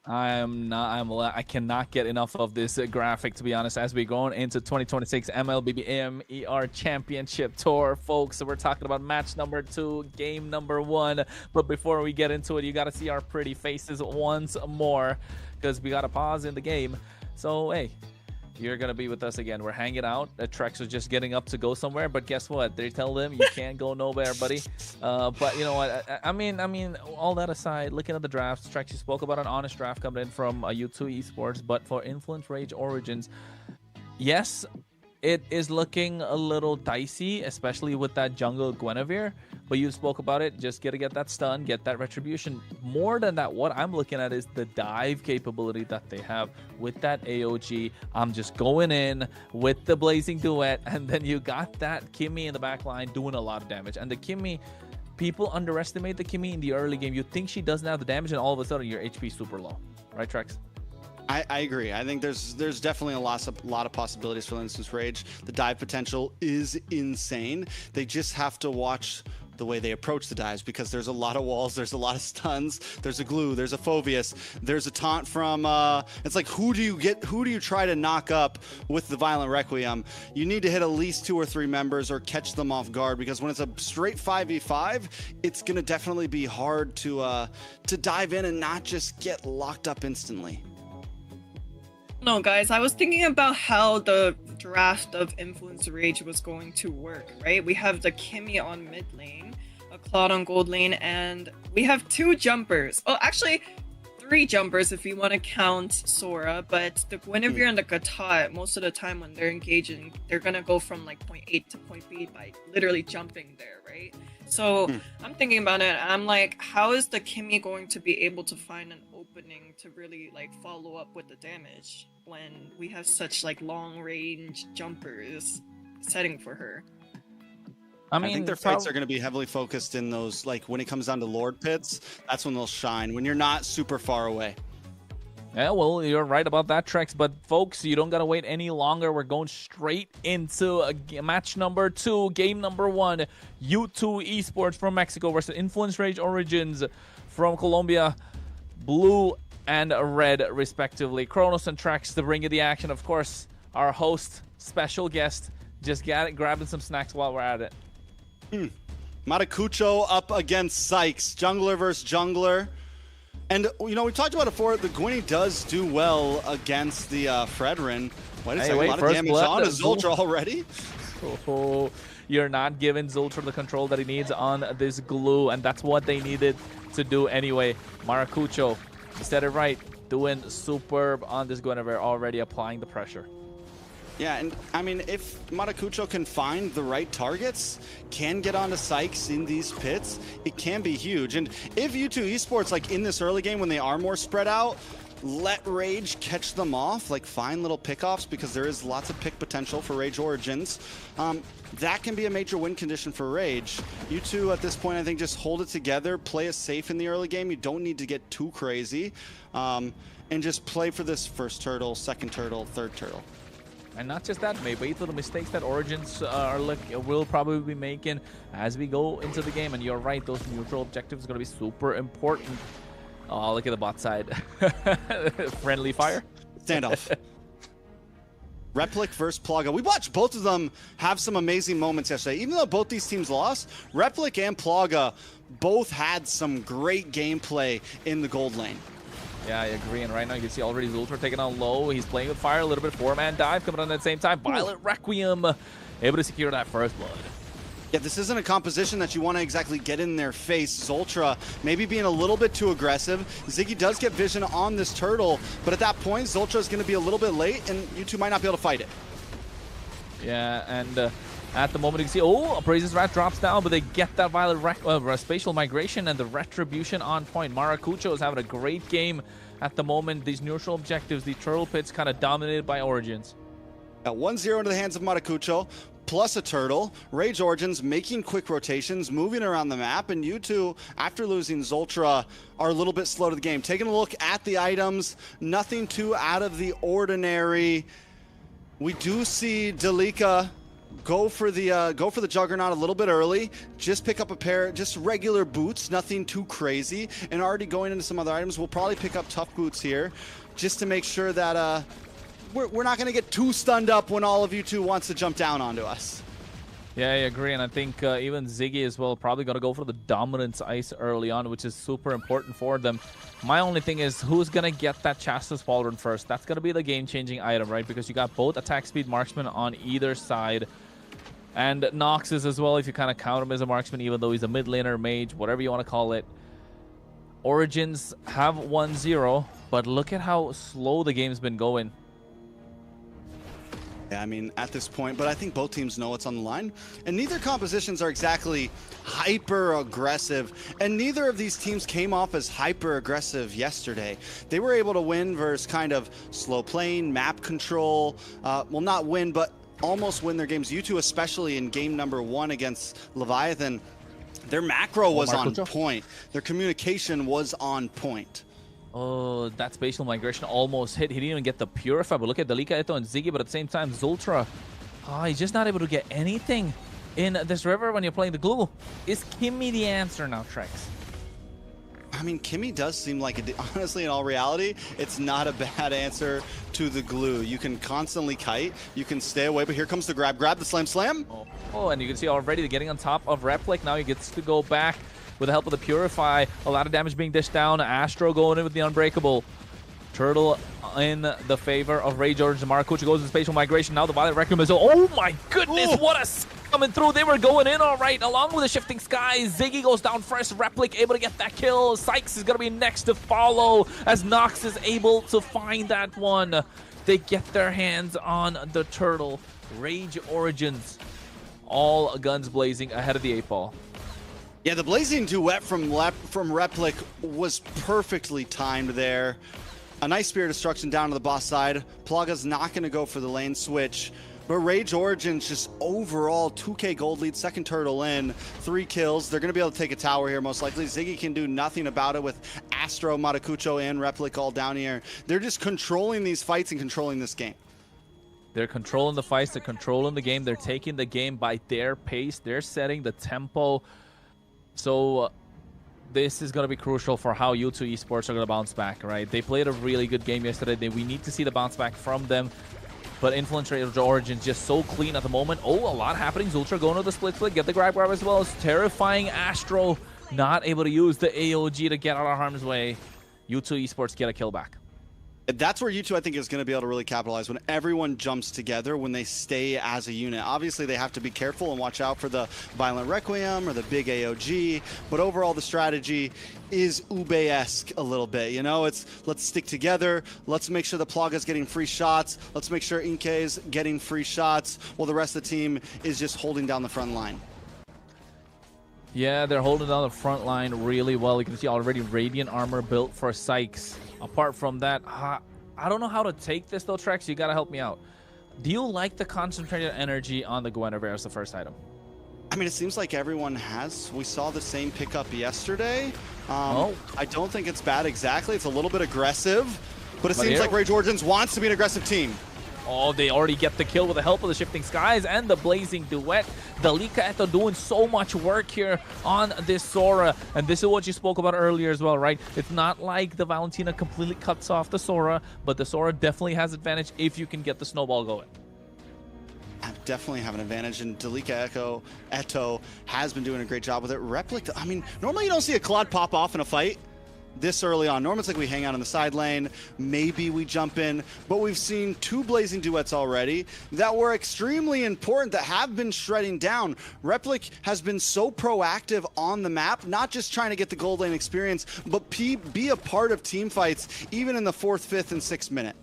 I cannot get enough of this graphic, to be honest, as we go into 2026 MLBB AMER Championship Tour, folks. So we're talking about match number 2, game number 1. But before we get into it, you got to see our pretty faces once more, because we got to pause in the game. So, hey, you're going to be with us again. We're hanging out. Trex was just getting up to go somewhere, but guess what? They tell them you can't go nowhere, buddy. But you know what? I mean, all that aside, looking at the drafts, Trex, you spoke about an honest draft coming in from U2 Esports, but for Influence Rage Origins, yes, it is looking a little dicey, especially with that jungle Guinevere. But you spoke about it. Just got to get that stun, get that retribution. More than that, what I'm looking at is the dive capability that they have with that AOG. I'm just going in with the Blazing Duet, and then you got that Kimmy in the back line doing a lot of damage. And the Kimmy, people underestimate the Kimmy in the early game. You think she doesn't have the damage, and all of a sudden your HP super low. Right, Trex? I agree. I think there's definitely a lot of possibilities for Influence Rage. The dive potential is insane. They just have to watch the way they approach the dives, because there's a lot of walls, there's a lot of stuns, there's a glue, there's a Phoveus, there's a taunt from it's like, who do you try to knock up with the Violent Requiem? You need to hit at least 2 or 3 members or catch them off guard, because when it's a straight 5v5, it's gonna definitely be hard to dive in and not just get locked up instantly. No, guys, I was thinking about how the draft of Influence Rage was going to work, right? We have the Kimmy on mid lane, a Claude on gold lane, and we have 2 jumpers. Oh, actually, 3 jumpers if you want to count Sora, but the Guinevere and the Gatot, most of the time when they're engaging, they're going to go from like point A to point B by literally jumping there, right? So I'm thinking about it, I'm like, how is the Kimmy going to be able to find an opening to really like follow up with the damage when we have such like long range jumpers setting for her? I think their fights are going to be heavily focused in those, like when it comes down to Lord pits, that's when they'll shine, when you're not super far away. Yeah, well, you're right about that, Trex. But folks, you don't gotta wait any longer. We're going straight into match number 2, game number 1. U2 Esports from Mexico versus Influence Rage Origins from Colombia. Blue and red, respectively. Kronos and Trex to bring you the action. Of course, our host, special guest, just grabbing some snacks while we're at it. Maracucho up against Sykes. Jungler versus jungler. And, you know, we talked about it before. The Gwynny does do well against the Fredrin. Wait a second, a lot of damage on to Zultra already. Oh, you're not giving Zultra the control that he needs on this glue, and that's what they needed to do anyway. Maracucho, you said it right, doing superb on this Guinevere, already applying the pressure. Yeah, and I mean, if Maracucho can find the right targets, can get onto Sykes in these pits, it can be huge. And if U2 Esports, like in this early game when they are more spread out, let Rage catch them off, like find little pickoffs, because there is lots of pick potential for Rage Origins. That can be a major win condition for Rage. U2 at this point, I think, just hold it together, play it safe in the early game. You don't need to get too crazy, and just play for this first turtle, second turtle, third turtle. And not just that, maybe wait for the mistakes that Origins will probably be making as we go into the game. And you're right, those neutral objectives are going to be super important. Oh, look at the bot side. Friendly fire. Standoff. Replic versus Plaga. We watched both of them have some amazing moments yesterday. Even though both these teams lost, Replic and Plaga both had some great gameplay in the gold lane. Yeah, I agree. And right now you can see already Zultra taking on low. He's playing with fire, a little bit four-man dive coming on at the same time. Violet Requiem able to secure that first blood. Yeah, this isn't a composition that you want to exactly get in their face. Zultra maybe being a little bit too aggressive. Ziggy does get vision on this turtle, but at that point, Zultra is going to be a little bit late, and you two might not be able to fight it. Yeah, and at the moment you can see, oh, Appraiser's Rat drops down, but they get that Violet Spatial Migration and the Retribution on point. Maracucho is having a great game at the moment. These neutral objectives, the turtle pits kind of dominated by Origins. 1-0 into the hands of Maracucho, plus a turtle. Rage Origins making quick rotations, moving around the map, and you two, after losing Zultra, are a little bit slow to the game. Taking a look at the items, nothing too out of the ordinary. We do see Delika go for the Juggernaut a little bit early. Just pick up a pair, just regular boots, nothing too crazy. And already going into some other items, we'll probably pick up tough boots here, just to make sure that we're not going to get too stunned up when all of you two wants to jump down onto us. Yeah, I agree, and I think even Ziggy as well probably going to go for the Dominance Ice early on, which is super important for them. My only thing is who's going to get that Chassis Pauldron first. That's going to be the game-changing item, right? Because you got both attack speed marksman on either side. And Noxus as well, if you kind of count him as a marksman, even though he's a mid laner, mage, whatever you want to call it. Origins have 1-0, but look at how slow the game's been going. Yeah, I mean, at this point, but I think both teams know what's on the line. And neither compositions are exactly hyper-aggressive. And neither of these teams came off as hyper-aggressive yesterday. They were able to win versus kind of slow playing, map control. Well, not win, but almost win their games. You two, especially in game number 1 against Leviathan, their macro was on point. Their communication was on point. Oh, that spatial migration almost hit. He didn't even get the Purify, but look at Delika, Eto, and Ziggy, but at the same time, Zultra. Oh, he's just not able to get anything in this river when you're playing the glue. Is Kimmy the answer now, Trex? I mean, Kimmy does seem like, honestly, in all reality, it's not a bad answer to the glue. You can constantly kite, you can stay away, but here comes the grab, the slam. Oh, and you can see already they're getting on top of Replic. Now he gets to go back with the help of the Purify. A lot of damage being dished down. Astro going in with the Unbreakable. Turtle in the favor of Rage Origins. Maracucho goes to Spatial Migration. Now the Violet Requiem is... Oh my goodness, what a... coming through. They were going in all right, along with the Shifting Skies. Ziggy goes down first. Replic able to get that kill. Sykes is going to be next to follow as Nox is able to find that one. They get their hands on the Turtle. Rage Origins, all guns blazing ahead of the 8-ball. Yeah, the Blazing Duet from Replic was perfectly timed there. A nice Spear Destruction down to the boss side. Plaga's not going to go for the lane switch. But Rage Origins just overall 2k gold lead, second turtle in, 3 kills. They're going to be able to take a tower here most likely. Ziggy can do nothing about it with Astro, Maracucho, and Replic all down here. They're just controlling these fights and controlling this game. They're controlling the fights, they're controlling the game, they're taking the game by their pace, they're setting the tempo. So this is going to be crucial for how U2 Esports are going to bounce back, right? They played a really good game yesterday. We need to see the bounce back from them. But Influence Rage Origins just so clean at the moment. Oh, a lot happening. Zultra going to the split, get the grab as well. It's terrifying. Astro not able to use the AOG to get out of harm's way. U2 Esports get a kill back. That's where U2, I think, is going to be able to really capitalize when everyone jumps together, when they stay as a unit. Obviously, they have to be careful and watch out for the Violent Requiem or the big AOG, but overall, the strategy is Ube-esque a little bit. You know, it's let's stick together, let's make sure the Plaga's getting free shots, let's make sure Inke's getting free shots, while the rest of the team is just holding down the front line. Yeah, they're holding down the front line really well. You can see already Radiant armor built for Sykes. Apart from that, I don't know how to take this though, Trex. You gotta help me out. Do you like the concentrated energy on the Guinevere as the first item? I mean, it seems like everyone has. We saw the same pickup yesterday. I don't think it's bad exactly. It's a little bit aggressive, but it seems like Rage Origins wants to be an aggressive team. Oh, they already get the kill with the help of the Shifting Skies and the Blazing Duet. Dalika Eto doing so much work here on this Sora. And this is what you spoke about earlier as well, right? It's not like the Valentina completely cuts off the Sora, but the Sora definitely has advantage if you can get the snowball going. I definitely have an advantage, and Dalika Eto has been doing a great job with it. Replica, I mean, normally you don't see a Claude pop off in a fight this early on. Normally it's like we hang out in the side lane, maybe we jump in, but we've seen 2 Blazing Duets already that were extremely important, that have been shredding down. Replic has been so proactive on the map, not just trying to get the gold lane experience, but be a part of team fights, even in the 4th, 5th, and 6th minute.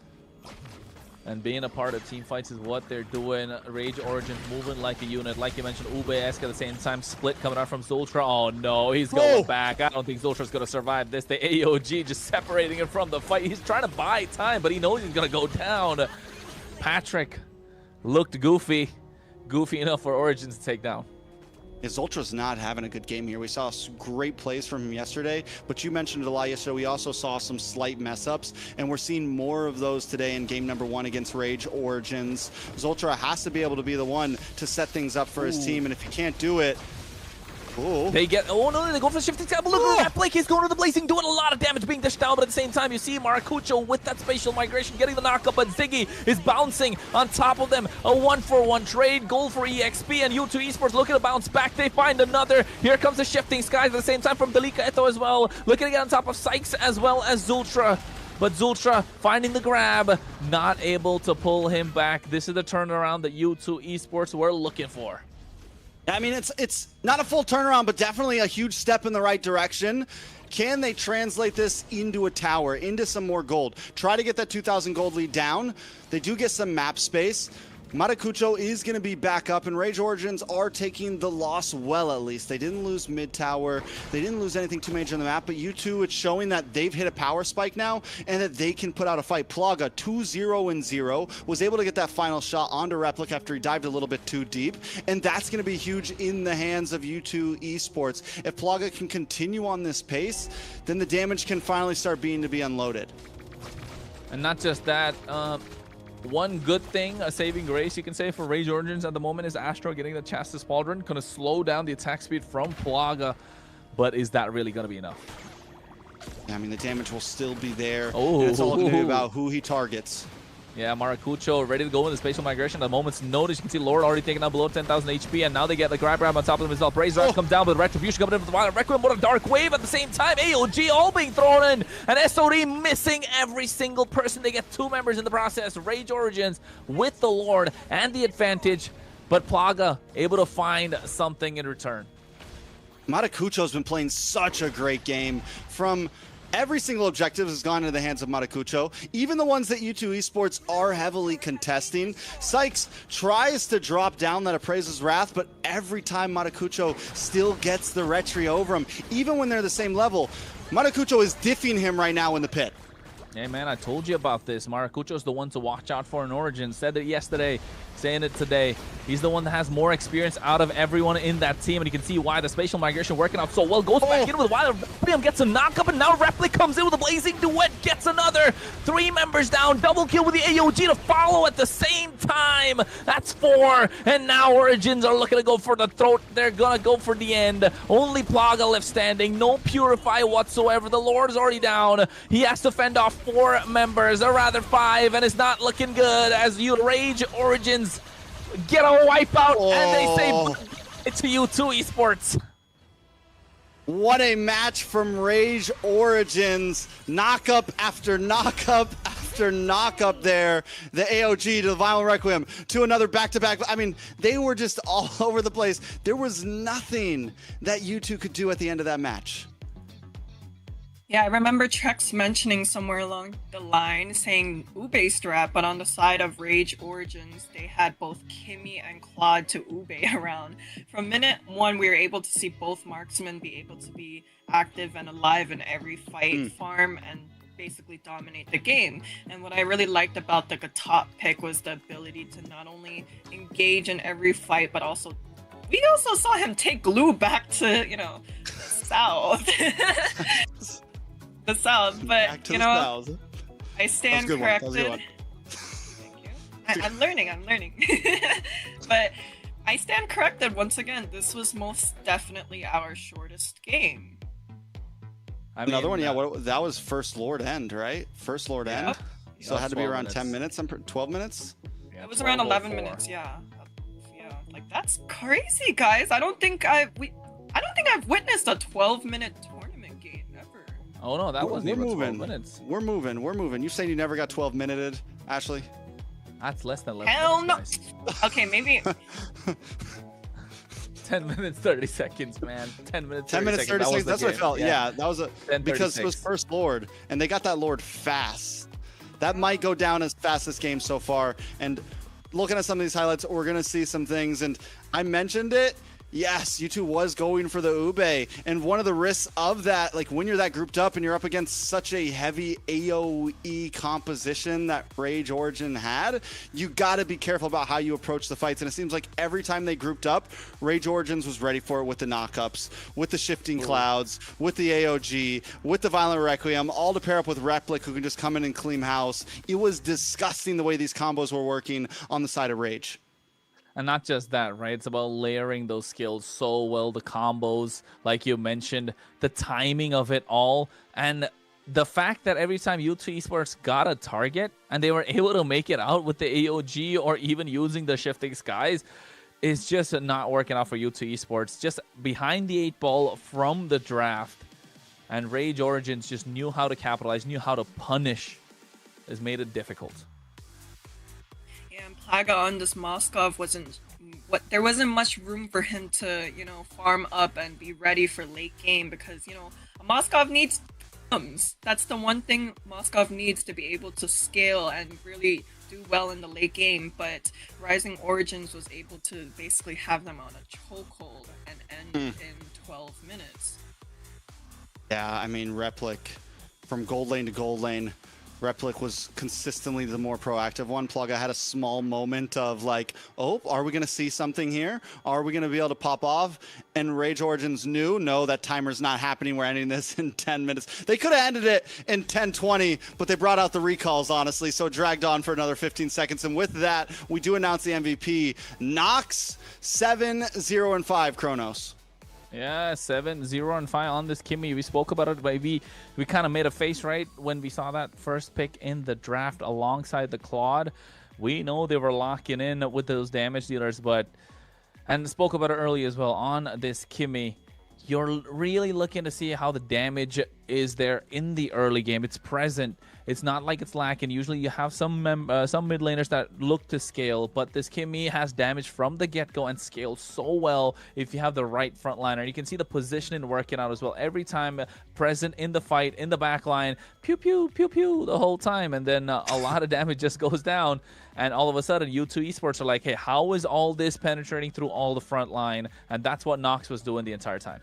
And being a part of team fights is what they're doing. Rage Origins moving like a unit. Like you mentioned, Ube-esque at the same time. Split coming out from Zultra. Oh no, he's going back. I don't think Zultra's going to survive this. The AOG just separating him from the fight. He's trying to buy time, but he knows he's going to go down. Patrick looked goofy. Goofy enough for Origins to take down. Zultra's not having a good game here. We saw some great plays from him yesterday, but you mentioned it a lot yesterday. We also saw some slight mess-ups, and we're seeing more of those today in game number 1 against Rage Origins. Zultra has to be able to be the one to set things up for his team, and if he can't do it, they get, oh no, they go for the Shifting Sky, but look at that Blake, he's going to the Blazing, doing a lot of damage, being dished down, but at the same time, you see Maracucho with that spatial migration, getting the knockup, but Ziggy is bouncing on top of them. A 1-for-1 trade, goal for EXP, and U2 Esports looking to bounce back. They find another. Here comes the Shifting Skies at the same time from Dalika Eto as well, looking to get on top of Sykes as well as Zultra. But Zultra finding the grab, not able to pull him back. This is the turnaround that U2 Esports were looking for. I mean, it's not a full turnaround, but definitely a huge step in the right direction. Can they translate this into a tower, into some more gold? Try to get that 2,000 gold lead down. They do get some map space. Maracucho is going to be back up, and Rage Origins are taking the loss well, at least. They didn't lose mid-tower. They didn't lose anything too major on the map, but U2, it's showing that they've hit a power spike now and that they can put out a fight. Plaga, 2-0-0, was able to get that final shot onto Replic after he dived a little bit too deep, and that's going to be huge in the hands of U2 Esports. If Plaga can continue on this pace, then the damage can finally start being to be unloaded. And not just that, one good thing, a saving grace you can say for Rage Origins at the moment is Astro getting the Chastis Pauldron. Going to slow down the attack speed from Plaga, but is that really going to be enough? I mean, the damage will still be there. And it's all going to be about who he targets. Yeah, Maracucho ready to go in the spatial migration. At a moment's notice, you can see Lord already taking out below 10,000 HP, and now they get the grab on top of them as well. Braze comes down with Retribution coming in with the Violent Requiem, what a dark wave at the same time. AOG all being thrown in, and SOD missing every single person. They get 2 members in the process. Rage Origins with the Lord and the advantage, but Plaga able to find something in return. Maracucho's been playing such a great game. From every single objective has gone into the hands of Maracucho, even the ones that U2 Esports are heavily contesting. Sykes tries to drop down that Appraiser's Wrath, but every time Maracucho still gets the Retri over him, even when they're the same level. Maracucho is diffing him right now in the pit. Hey man, I told you about this. Maracucho's the one to watch out for in Origin. Said it yesterday, saying it today. He's the one that has more experience out of everyone in that team, and you can see why the spatial migration working out so well. Goes back in with Wild Requiem, gets a knock-up, and now Repli comes in with a Blazing Duet, gets another. 3 members down, double kill with the AOG to follow at the same time. That's 4, and now Origins are looking to go for the throat. They're gonna go for the end. Only Plaga left standing, no Purify whatsoever. The Lord is already down. He has to fend off 4 members, or rather 5, and it's not looking good as you Rage Origins get a wipeout, and they say it's to U2 Esports. What a match from Rage Origins. Knockup after knockup after after knock up there. The AOG to the Violent Requiem to another back-to-back. I mean, they were just all over the place. There was nothing that you two could do at the end of that match. Yeah, I remember Trex mentioning somewhere along the line saying Ube strat, but on the side of Rage Origins, they had both Kimmy and Claude to Ube around. From minute one, we were able to see both marksmen be able to be active and alive in every fight, farm, and basically dominate the game. And what I really liked about the top pick was the ability to not only engage in every fight, but also we also saw him take glue back to, you know, the south. The south, but you know, I stand corrected. Thank you. I'm learning. But I stand corrected once again. This was most definitely our shortest game. Another one, yeah. That was First Lord End, right? First Lord End. So it had to be around 10 minutes. 12 minutes. Yeah, it was around 11 minutes. Yeah. Like that's crazy, guys. I don't think I've witnessed a 12-minute tournament game ever. Oh no, that wasn't even 12 minutes. We're moving. You saying you never got 12-minuted, Ashley? That's less than 11 Hell minutes, no. Okay, maybe 10 minutes 30 seconds, man. 10 minutes 30 10 minutes 30 seconds. That's what I felt. Yeah, that was because it was First Lord, and they got that Lord fast. That might go down as fastest game so far. And looking at some of these highlights, we're gonna see some things. And I mentioned it. Yes, U2 was going for the Ube, and one of the risks of that, like when you're that grouped up and you're up against such a heavy AoE composition that Rage Origin had, you got to be careful about how you approach the fights. And it seems like every time they grouped up, Rage Origins was ready for it with the knockups, with the shifting clouds, with the AOG, with the Violent Requiem, all to pair up with Replic, who can just come in and clean house. It was disgusting the way these combos were working on the side of Rage. And not just that, right? It's about layering those skills so well, the combos, like you mentioned, the timing of it all, and the fact that every time U2 Esports got a target and they were able to make it out with the AOG or even using the shifting skies is just not working out for U2 Esports. Just behind the 8-ball from the draft, and Rage Origins just knew how to capitalize, knew how to punish, has made it difficult. And Plaga on this Moskov there wasn't much room for him to, you know, farm up and be ready for late game because, you know, a Moskov needs items. That's the one thing Moskov needs to be able to scale and really do well in the late game, but Rising Origins was able to basically have them on a chokehold and end in 12 minutes. Yeah, I mean, Replic from gold lane to gold lane. Replic was consistently the more proactive one. Plaga had a small moment of like, oh, are we going to see something here? Are we going to be able to pop off? And Rage Origins knew, no, that timer's not happening. We're ending this in 10 minutes. They could have ended it in 10:20, but they brought out the recalls, honestly, so it dragged on for another 15 seconds. And with that, we do announce the MVP. Nox 7-0-5, Kronos. Yeah, 7-0-5 on this Kimmy. We spoke about it, but we kind of made a face, right, when we saw that first pick in the draft alongside the Claude. We know they were locking in with those damage dealers, and spoke about it early as well on this Kimmy. You're really looking to see how the damage is there in the early game. It's present. It's not like it's lacking. Usually you have some mid laners that look to scale, but this Kimmy has damage from the get-go and scales so well if you have the right frontliner. You can see the positioning working out as well. Every time present in the fight, in the back line, pew, pew, pew, pew, the whole time. And then a lot of damage just goes down. And all of a sudden, U2 Esports are like, hey, how is all this penetrating through all the front line? And that's what Nox was doing the entire time.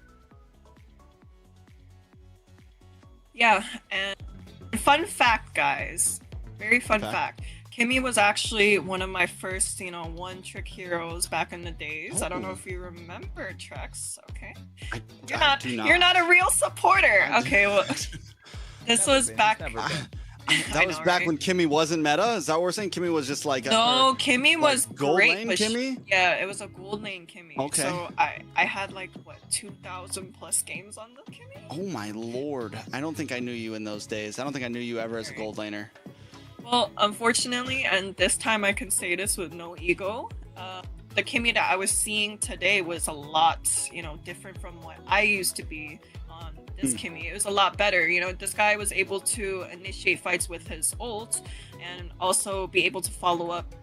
Yeah, and fun fact, guys. Very fun fact. Kimmy was actually one of my first, you know, one-trick heroes back in the days. I don't know if you remember, Trex. Okay, you're not a real supporter. Okay, well, this was back. That was back when Kimmy wasn't meta. Is that what we're saying? Kimmy was just like no. Kimmy was gold great. lane Kimmy. Yeah, it was a gold lane Kimmy. Okay. So I had like what 2,000 plus games on the Kimmy. Oh my lord! I don't think I knew you in those days. I don't think I knew you ever as a gold laner. Well, unfortunately, and this time I can say this with no ego. the Kimmy that I was seeing today was a lot, different from what I used to be on this Kimmy. It was a lot better. This guy was able to initiate fights with his ult and also be able to follow up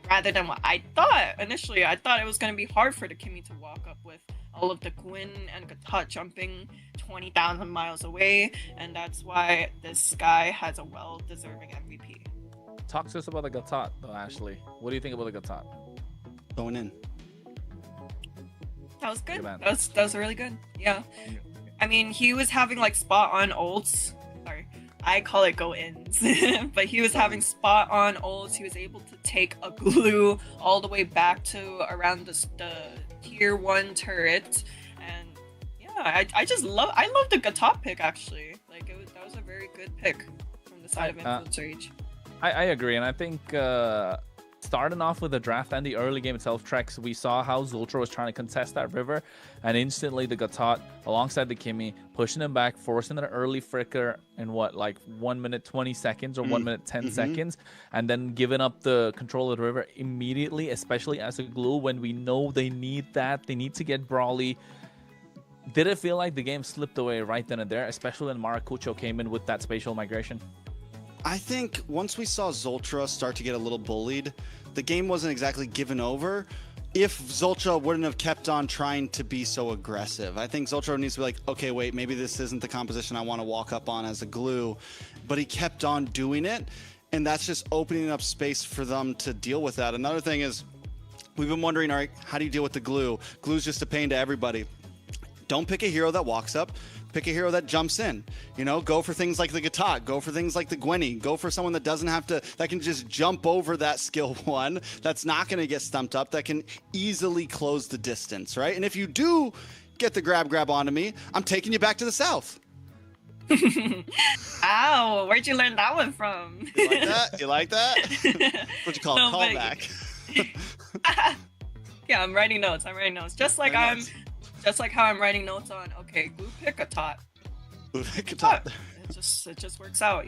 rather than what I thought initially. I thought it was going to be hard for the Kimmy to walk up with all of the Gwyn and Gatot jumping 20,000 miles away, and that's why this guy has a well-deserving MVP. Talk to us about the Gatot, though, Ashley. What do you think about the Gatot? Going in. That was good. Good man. That was really good. Yeah. I mean, he was having like spot on ults. Sorry, I call it go ins, but he was having spot on ults. He was able to take a glue all the way back to around the tier 1 turret, and yeah, I love the Gatot pick actually. Like that was a very good pick from the side of Influence Rage. I agree, and I think starting off with the draft and the early game itself, Trex, we saw how Zultra was trying to contest that river, and instantly the Gatot alongside the Kimmy pushing him back, forcing an early flicker in like 1 minute 20 seconds or 1 minute 10 seconds, and then giving up the control of the river immediately, especially as a glue when we know they need that. They need to get Brawly. Did it feel like the game slipped away right then and there, especially when Maracucho came in with that spatial migration? I think once we saw Zultra start to get a little bullied, the game wasn't exactly given over. If Zultra wouldn't have kept on trying to be so aggressive, I think Zultra needs to be like, okay, wait, maybe this isn't the composition I want to walk up on as a glue. But he kept on doing it, and that's just opening up space for them to deal with that. Another thing is, we've been wondering, all right, how do you deal with the glue? Glue's just a pain to everybody. Don't pick a hero that walks up. Pick a hero that jumps in. Go for things like the Gatot. Go for things like the Gwenny. Go for someone that doesn't have to, that can just jump over that skill 1, that's not going to get stumped up, that can easily close the distance, right? And if you do get the grab onto me, I'm taking you back to the south. Ow, where'd you learn that one from? You like that? You like that? What you call it? Callback. Yeah, I'm writing notes. Just like how I'm writing notes on, okay, glue pick a tot. Glue pick a tot. It just works out,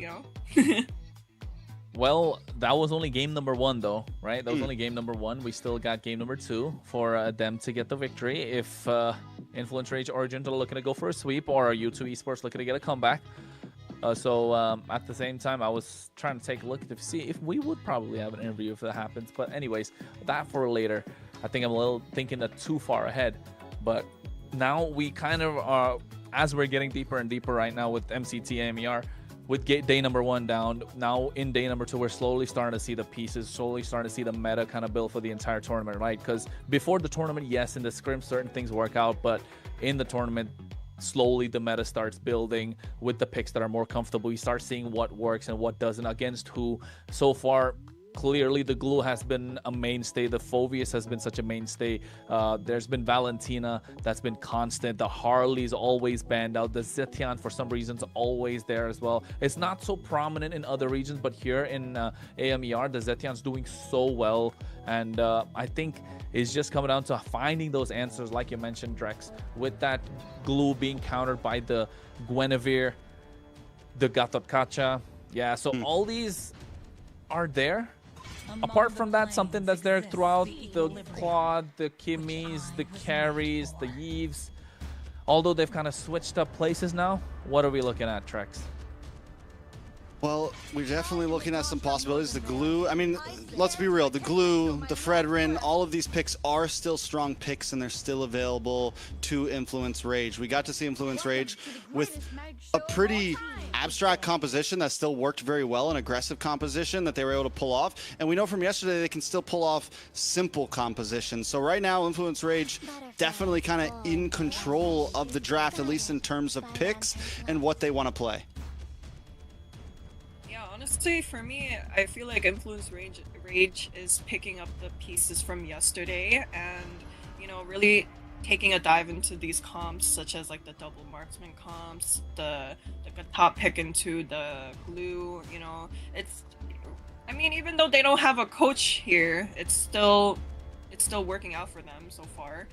Well, that was only game number 1, though, right? That was only game number 1. We still got game number 2 for them to get the victory. If Influence Rage Origins are looking to go for a sweep, or are U2 Esports looking to get a comeback. So at the same time, I was trying to take a look to see if we would probably have an interview if that happens. But anyways, that for later. I think I'm a little thinking that too far ahead. But now we kind of are, as we're getting deeper and deeper right now with MCT AMER, with day number 1 down, now in day number 2, we're slowly starting to see the pieces, slowly starting to see the meta kind of build for the entire tournament, right? Because before the tournament, yes, in the scrim, certain things work out, but in the tournament, slowly the meta starts building with the picks that are more comfortable. You start seeing what works and what doesn't against who. So far, clearly the glue has been a mainstay. The Phoveus has been such a mainstay. There's been Valentina that's been constant. The Harley's always banned out. The Zetian for some reason's always there as well. It's not so prominent in other regions, but here in AMER, the Zetian's doing so well. And I think it's just coming down to finding those answers, like you mentioned, Drex, with that glue being countered by the Guinevere, the Gatotkacha. Yeah, so all these are there. Apart from that, something that's there throughout the Claude, the Kimmies, the Carries, the Yves. Although they've kind of switched up places now, what are we looking at, Trex? Well, we're definitely looking at some possibilities. The glue, I mean, let's be real. The glue, the Fredrin, all of these picks are still strong picks, and they're still available to Influence Rage. We got to see Influence Rage with a pretty abstract composition that still worked very well, an aggressive composition that they were able to pull off. And we know from yesterday they can still pull off simple compositions. So right now, Influence Rage definitely kind of in control of the draft, at least in terms of picks and what they want to play. Honestly, for me, I feel like Influence Rage is picking up the pieces from yesterday and, really taking a dive into these comps, such as like the double marksman comps, the top pick into the glue, even though they don't have a coach here, it's still working out for them so far.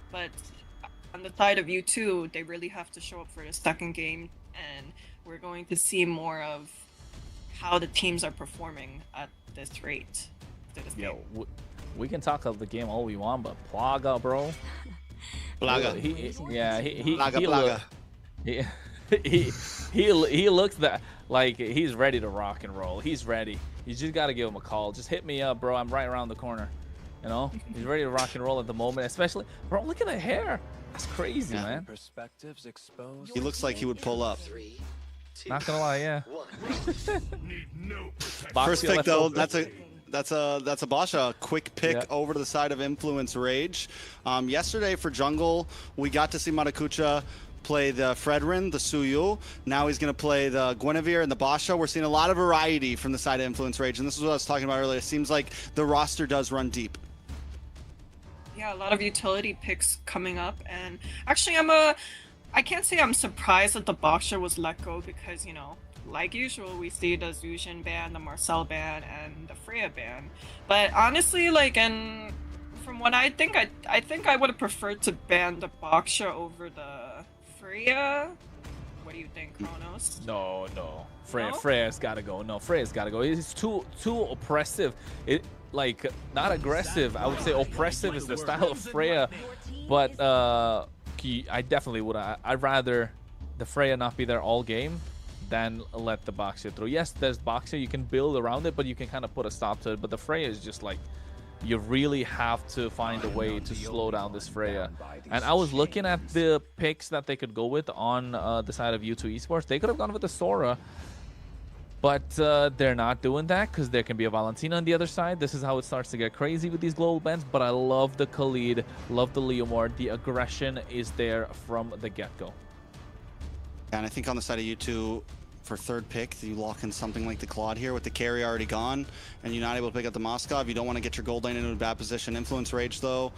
But on the side of U2, they really have to show up for the second game, and we're going to see more of how the teams are performing at this rate. we can talk of the game all we want, but Plaga, bro. Plaga. Plaga. He looks that like he's ready to rock and roll. He's ready. You just gotta give him a call. Just hit me up, bro. I'm right around the corner. You know, he's ready to rock and roll at the moment. Especially, bro. Look at the hair. That's crazy, man. Perspectives exposed. He looks like he would pull up. 3, 2, Not gonna lie, yeah. 1. First Boxy pick left though, open. that's a Basha quick pick Yeah. over to the side of Influence Rage. Yesterday for jungle, we got to see Maracuja play the Fredrin, the Suyu. Now he's going to play the Guinevere and the Basha. We're seeing a lot of variety from the side of Influence Rage, and this is what I was talking about earlier. It seems like the roster does run deep. Yeah, a lot of utility picks coming up, and actually I can't say I'm surprised that the Boxer was let go because, you know, like usual, we see the Zuzhin ban, the Marcel ban, and the Freya ban. But honestly, like, and from what I think I would have preferred to ban the Boxer over the Freya. What do you think, Kronos? No. No? Freya's gotta go. No, Freya's gotta go. It's too oppressive. It like not aggressive. I would say oppressive is the style of Freya, but I definitely would. I'd rather the Freya not be there all game than let the Boxer through. Yes, there's Boxer. You can build around it, but you can kind of put a stop to it. But the Freya is just like, you really have to find a way to slow down this Freya. And I was looking at the picks that they could go with on the side of U2 Esports. They could have gone with the Sora, but they're not doing that because there can be a Valentina on the other side. This is how it starts to get crazy with these global bans. But I love the Khalid, love the Leomord. The aggression is there from the get-go. And I think on the side of U2, for third pick, you lock in something like the Claude here with the carry already gone, and you're not able to pick up the Moskov. You don't want to get your gold lane into a bad position. Influence Rage, though,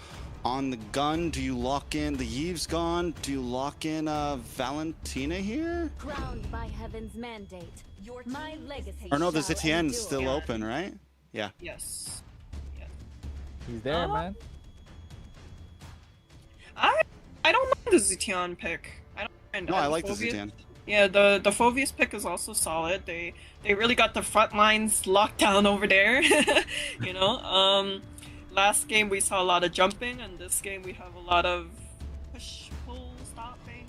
on the gun, do you lock in the Yve's gone? Do you lock in Valentina here? Crowned by heaven's mandate. My legacy. Or no, the shall Zitien's endure. still open, right? Yeah. Yes. He's there, man. I don't mind the Zitian pick. I don't mind. No, I like the Phoveus- Zitian. Yeah, the Phoveus pick is also solid. They really got the front lines locked down over there. You know, last game we saw a lot of jumping, and this game we have a lot of push, pull, stopping.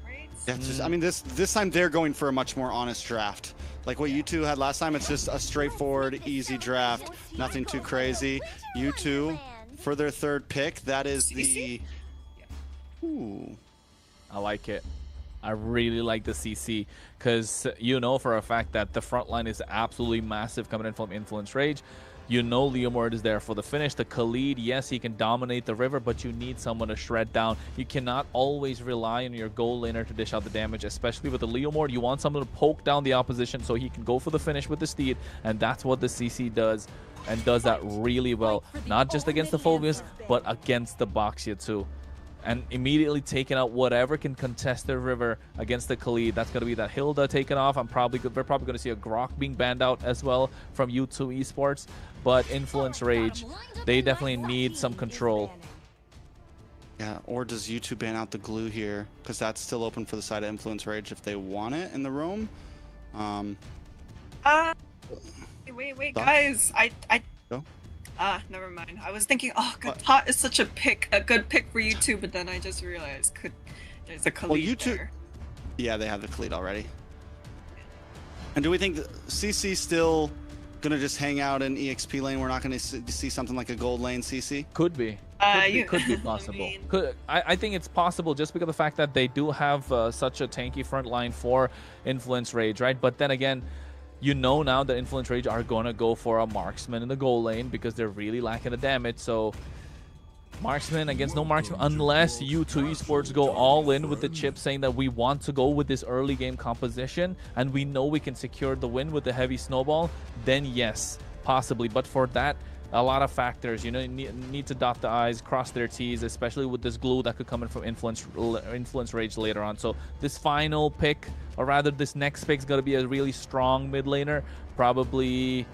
Right? Yeah, it's just, I mean, this time they're going for a much more honest draft. Like what U2 had last time, it's just a straightforward, easy draft. Nothing too crazy. U2, for their third pick, that is the... Ooh. I like it. I really like the CC because you know for a fact that the front line is absolutely massive coming in from Influence Rage. You know Leomord is there for the finish. The Khalid, yes, he can dominate the river, but you need someone to shred down. You cannot always rely on your goal laner to dish out the damage, especially with the Leomord. You want someone to poke down the opposition so he can go for the finish with the Steed, and that's what the CC does, and does that really well. Not just against the Phoveus, but against the Boxia too. And immediately taking out whatever can contest the river against the Khalid. That's going to be that Hilda taken off. We're probably going to see a Grok being banned out as well from U2 Esports. But Influence Rage, they definitely need some control. Yeah, or does U2 ban out the glue here? Because that's still open for the side of Influence Rage if they want it in the room. Wait, Thoughts? guys. Go. Never mind. I was thinking, oh, Katat is such a good pick for you too, but then I just realized there's a Khalid Well, U2 there. Yeah, they have the Khalid already. And do we think that CC still gonna just hang out in EXP lane? We're not gonna see something like a gold lane CC? Could be. Could be possible. I think it's possible just because of the fact that they do have such a tanky front line for Influence Rage, right? But then again, you know now that Influence Rage are going to go for a marksman in the goal lane because they're really lacking the damage. So marksman against no marksman, unless U2 Esports go all in with the chip saying that we want to go with this early game composition and we know we can secure the win with the heavy snowball, then yes, possibly. But for that, a lot of factors, you know, you need to dot the I's, cross their T's, especially with this glue that could come in from Influence Rage later on. So this final pick, or rather this next pick, is going to be a really strong mid laner. Probably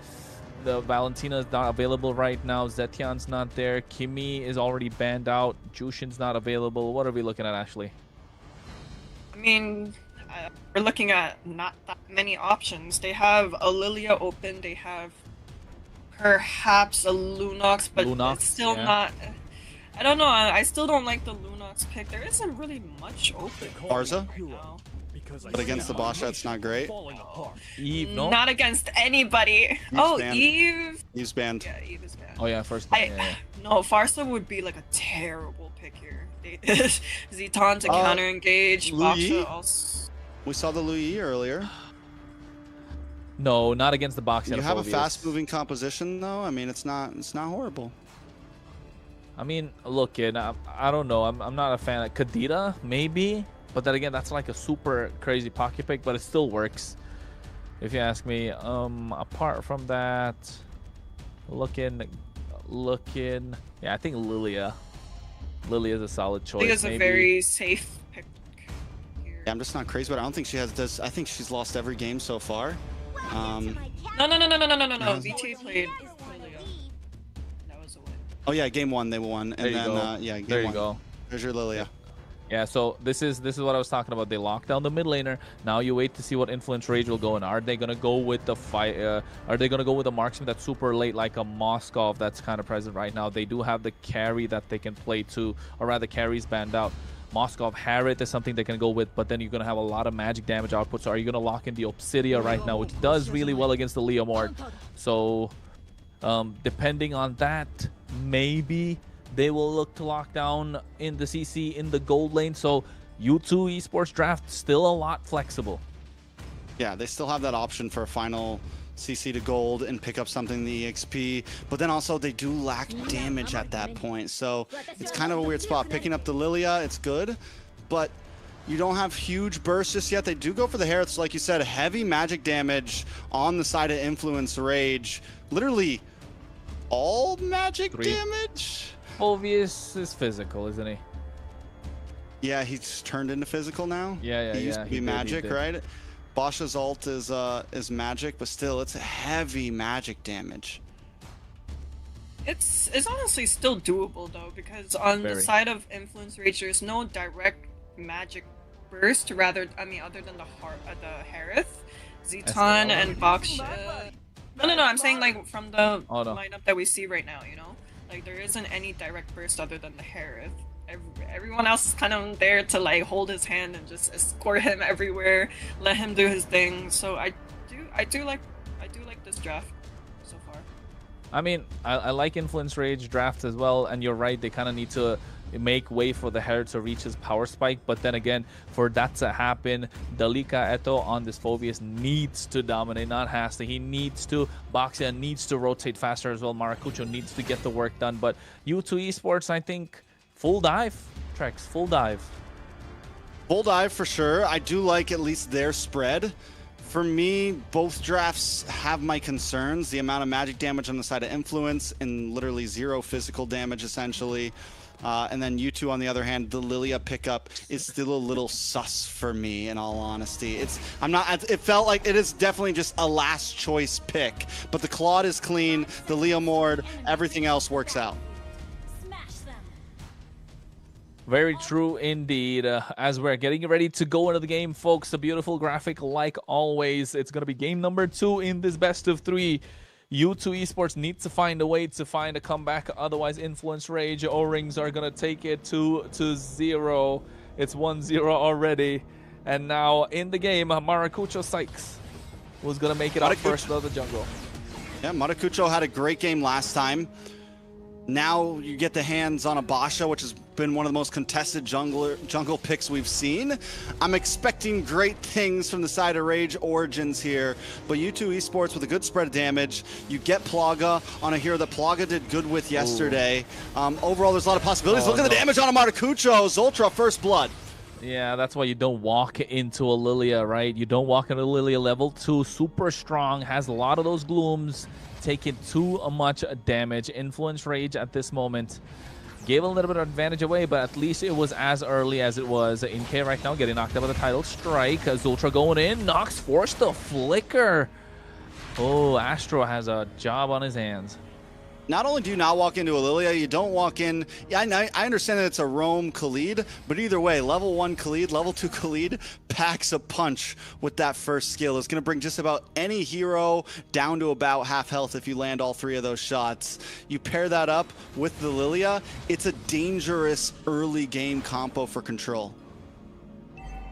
the Valentina is not available right now. Zetian's not there. Kimi is already banned out. Jushin's not available. What are we looking at, Ashley? I mean, we're looking at not that many options. They have Lilia open. They have perhaps a Lunox, but Lunox, it's still yeah. not. I don't know. I still don't like the Lunox pick. There isn't really much open. Barza? No. But against the Basha, it's not great. Eve, no? Not against anybody. Oh, banned. Eve. Eve's banned. Yeah, Eve is banned. Oh yeah, first. No, Farsa would be like a terrible pick here. Zitan to counter engage. Louis? Baksha also. We saw the Louis earlier. No, not against the box. You have a fast-moving composition, though. I mean, it's not horrible. I mean, look, kid, I don't know. I'm not a fan of Kadita, maybe. But then again, that's like a super crazy pocket pick, but it still works, if you ask me. Apart from that, looking, yeah, I think Lilia. Lilia is a solid choice. Lilia is a very safe pick here. Yeah, I'm just not crazy, but I don't think she has. I think she's lost every game so far. No. VT played Lilia. That was a win. Oh yeah, game 1 they won, and There you then go. yeah, game There you 1. go. There's your Lilia. Yeah, so this is what I was talking about. They lock down the mid laner. Now you wait to see what Influence Rage will go in. Are they gonna go with the fight? Are they gonna go with a marksman that's super late, like a Moskov that's kind of present right now? They do have the carry that they can play too, or rather carries banned out. Moskov Harriet is something they can go with, but then you're gonna have a lot of magic damage output. So are you gonna lock in the Obsidia right now, which does really well against the Leomord? So depending on that, maybe they will look to lock down in the CC in the gold lane. So U2 Esports draft still a lot flexible. Yeah, they still have that option for a final CC to gold and pick up something in the EXP, but then also they do lack damage at that point. So it's kind of a weird spot. Picking up the Lilia, it's good, but you don't have huge bursts just yet. They do go for the Herets, like you said, heavy magic damage on the side of Influence Rage. Literally all magic damage. Fulvius is physical, isn't he? Yeah, he's turned into physical now. Yeah, He used to be he magic, did. right? Basha's ult is magic, but still, it's heavy magic damage. It's honestly still doable though, because on the side of Influence Rage, there's no direct magic burst. Rather, I mean, other than the Harith, Zitan, and Baksha. No. I'm saying like from the lineup that we see right now, you know, like there isn't any direct burst other than the Harith. Everyone else is kind of there to like hold his hand and just escort him everywhere, let him do his thing. So I do like this draft so far. I mean, I like Influence Rage drafts as well, and you're right, they kind of need to make way for the Herald to reach his power spike, but then again, for that to happen, Dalika Eto on this Phobius needs to dominate, not has to. He needs to. Baxia needs to rotate faster as well. Maracucho needs to get the work done, but U2 Esports, I think, full dive. Trex, full dive. Full dive for sure. I do like at least their spread. For me, both drafts have my concerns. The amount of magic damage on the side of Influence and literally zero physical damage, essentially. And then U2, on the other hand, the Lilia pickup is still a little sus for me, in all honesty. It felt like it is definitely just a last choice pick. But the Claude is clean, the Leomord, everything else works out. Very true indeed. As we're getting ready to go into the game, folks, a beautiful graphic like always. It's going to be game number 2 in this best of 3. U2 Esports needs to find a way to find a comeback. Otherwise, Influence Rage O-Rings are going to take it 2-0. It's 1-0 already. And now in the game, Maracucho Sykes was going to make it out first out of the jungle. Yeah, Maracucho had a great game last time. Now you get the hands on a Basha, which has been one of the most contested jungle picks we've seen. I'm expecting great things from the side of Rage Origins here, but U2 Esports with a good spread of damage. You get Plaga on a hero that Plaga did good with yesterday. Overall, there's a lot of possibilities. Look at the damage on a Maracucho. Zoltra, first blood. Yeah, that's why you don't walk into a Lilia, right? You don't walk into Lilia level 2. Super strong, has a lot of those glooms. Taking too much damage. Influence Rage at this moment gave a little bit of advantage away, but at least it was as early as it was. In K right now getting knocked out by the title strike. Zultra going in. Nox forced the flicker. Oh, Astro has a job on his hands. not only do you not walk into a Lilia, you don't walk in. Yeah, I understand that it's a roam Khalid, but either way, level 1 Khalid, level 2 Khalid packs a punch with that first skill. It's going to bring just about any hero down to about half health if you land all 3 of those shots. You pair that up with the Lilia, it's a dangerous early game compo for Control.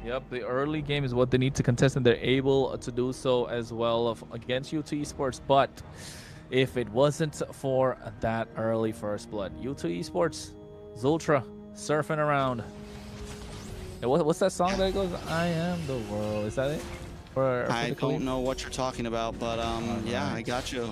Yep, the early game is what they need to contest, and they're able to do so as well against U2 Esports, but if it wasn't for that early first blood. U2 Esports, Zultra, surfing around. And what's that song that goes, I am the world? Is that it? I don't know what you're talking about, but yeah, I got you.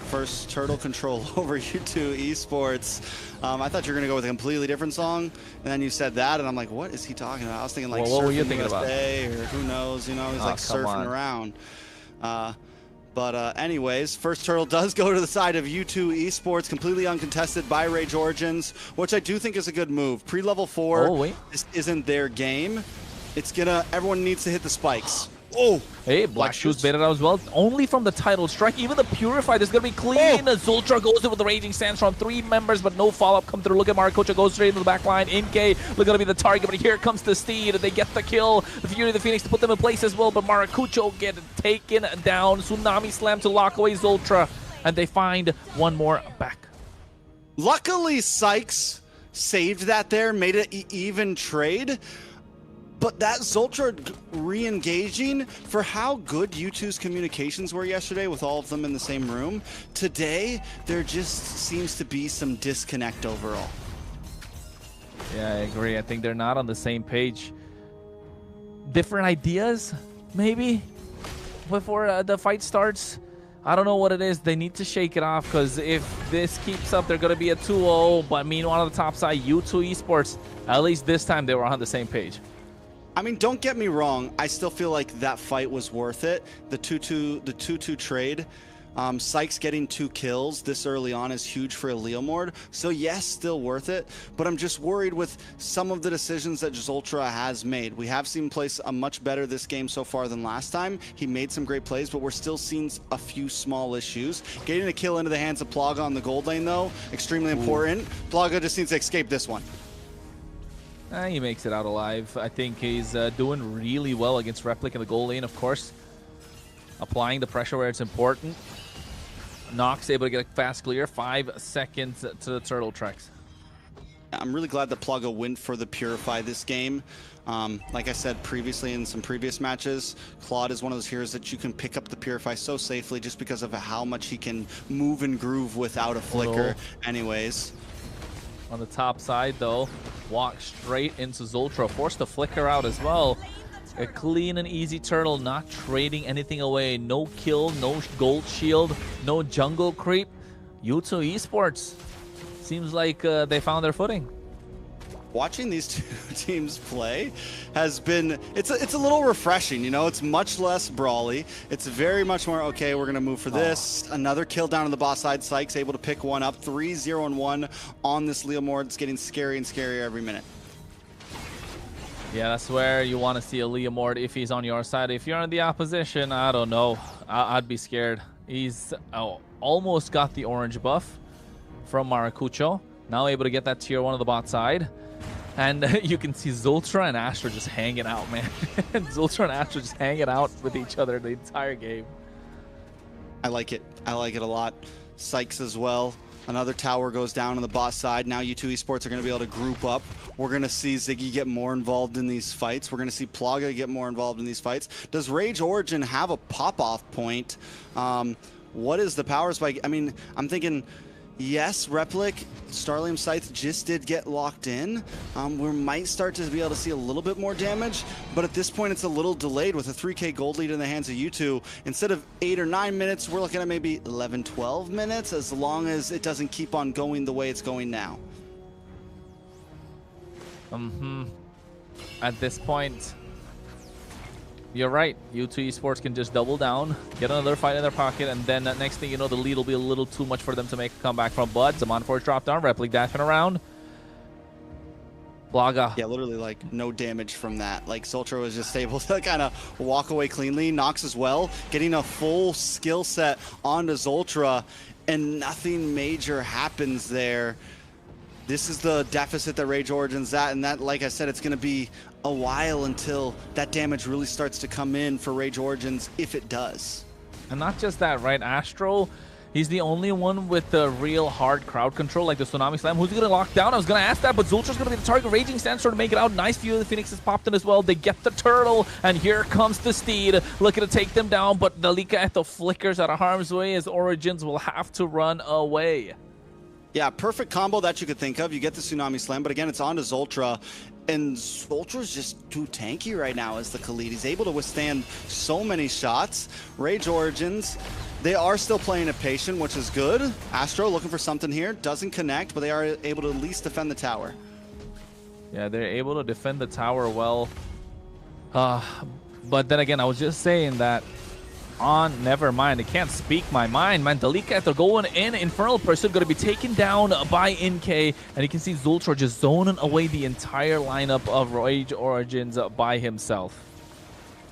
First turtle control over U2 Esports. I thought you were going to go with a completely different song, and then you said that, and I'm like, what is he talking about? I was thinking like what were you Surfing thinking USA, about? or who knows, you know, he's like surfing around. But anyways, first turtle does go to the side of U2 Esports, completely uncontested by Rage Origins, which I do think is a good move. Pre-level 4, this isn't their game. It's gonna, everyone needs to hit the spikes. Oh! Hey, Black Shoes baited out as well. Only from the title strike. Even the Purified is going to be clean. Zultra goes in with the Raging Sands from 3 members, but no follow-up come through. Look at Maracucho goes straight into the back line. Inkay looking to be the target, but here comes the Steed. They get the kill. The Fury of the Phoenix to put them in place as well, but Maracucho get taken down. Tsunami Slam to lock away Zultra, and they find one more back. Luckily, Sykes saved that there, made it an even trade. But that Zultra re-engaging, for how good U2's communications were yesterday with all of them in the same room, today there just seems to be some disconnect overall. Yeah, I agree. I think they're not on the same page. Different ideas, maybe, before the fight starts. I don't know what it is. They need to shake it off, because if this keeps up, they're going to be a 2-0. But meanwhile, on the top side, U2 Esports, at least this time, they were on the same page. I mean, don't get me wrong. I still feel like that fight was worth it. The 2-2 trade. Sykes getting 2 kills this early on is huge for a Leomord. So yes, still worth it. But I'm just worried with some of the decisions that Zultra has made. We have seen him play much better this game so far than last time. He made some great plays, but we're still seeing a few small issues. Getting a kill into the hands of Plaga on the gold lane, though, extremely important. Plaga just needs to escape this one. He makes it out alive. I think he's doing really well against Replic in the goal lane, of course. Applying the pressure where it's important. Nox able to get a fast clear. 5 seconds to the turtle tracks. I'm really glad that Plaga went for the Purify this game. Like I said previously in some previous matches, Claude is one of those heroes that you can pick up the Purify so safely just because of how much he can move and groove without a flicker anyways. On the top side, though, walk straight into Zultra. Forced to flicker out as well. A clean and easy turtle, not trading anything away. No kill, no gold shield, no jungle creep. U2 Esports seems like they found their footing. Watching these 2 teams play has been, it's a little refreshing, you know. It's much less brawly. It's very much more, okay, we're gonna move for this. Another kill down on the boss side. Sykes able to pick one up. 3-0-1 on this Leomord. It's getting scary and scarier every minute. Yeah, that's where you want to see a Leomord if he's on your side. If you're on the opposition, I don't know. I'd be scared. He's almost got the orange buff from Maracucho. Now able to get that tier 1 on the bot side. And you can see Zultra and Astra just hanging out, man. Zultra and Astra just hanging out with each other the entire game. I like it. I like it a lot. Sykes as well. Another tower goes down on the bot side. Now U2 Esports are going to be able to group up. We're going to see Ziggy get more involved in these fights. We're going to see Plaga get more involved in these fights. Does Rage Origin have a pop-off point? What is the power spike? I mean, I'm thinking... Yes, Replic, Starlium Scythe just did get locked in. We might start to be able to see a little bit more damage, but at this point it's a little delayed with a 3k gold lead in the hands of U2. Instead of 8 or 9 minutes, we're looking at maybe 11, 12 minutes, as long as it doesn't keep on going the way it's going now. At this point, you're right. U2 Esports can just double down, get another fight in their pocket, and then next thing you know, the lead will be a little too much for them to make a comeback from. But Zaman Force dropped down, Replic dashing around. Plaga. Yeah, literally like no damage from that. Like Zultra was just able to kind of walk away cleanly. Nox as well, getting a full skill set onto Zultra, and nothing major happens there. This is the deficit that Rage Origin's at, and that, like I said, it's going to be a while until that damage really starts to come in for Rage Origins, if it does. And not just that, right? Astro, he's the only one with the real hard crowd control, like the Tsunami Slam. Who's he going to lock down? I was going to ask that, but Zultra's going to be the target. Raging Sandstorm to make it out. Nice view of the Phoenix has popped in as well. They get the turtle, and here comes the Steed, looking to take them down, but the Lika Eto flickers out of harm's way as Origins will have to run away. Yeah, perfect combo that you could think of. You get the Tsunami Slam, but again, it's onto Zultra. And Zultra's just too tanky right now as the Khalid. He's able to withstand so many shots. Rage Origins, they are still playing it patient, which is good. Astro looking for something here. Doesn't connect, but they are able to at least defend the tower. Yeah, they're able to defend the tower well. But then again, I was just saying that never mind, I can't speak my mind, man. Dalika, they're going in. Infernal Pursuit going to be taken down by NK, and you can see Zultra just zoning away the entire lineup of Rage Origins by himself.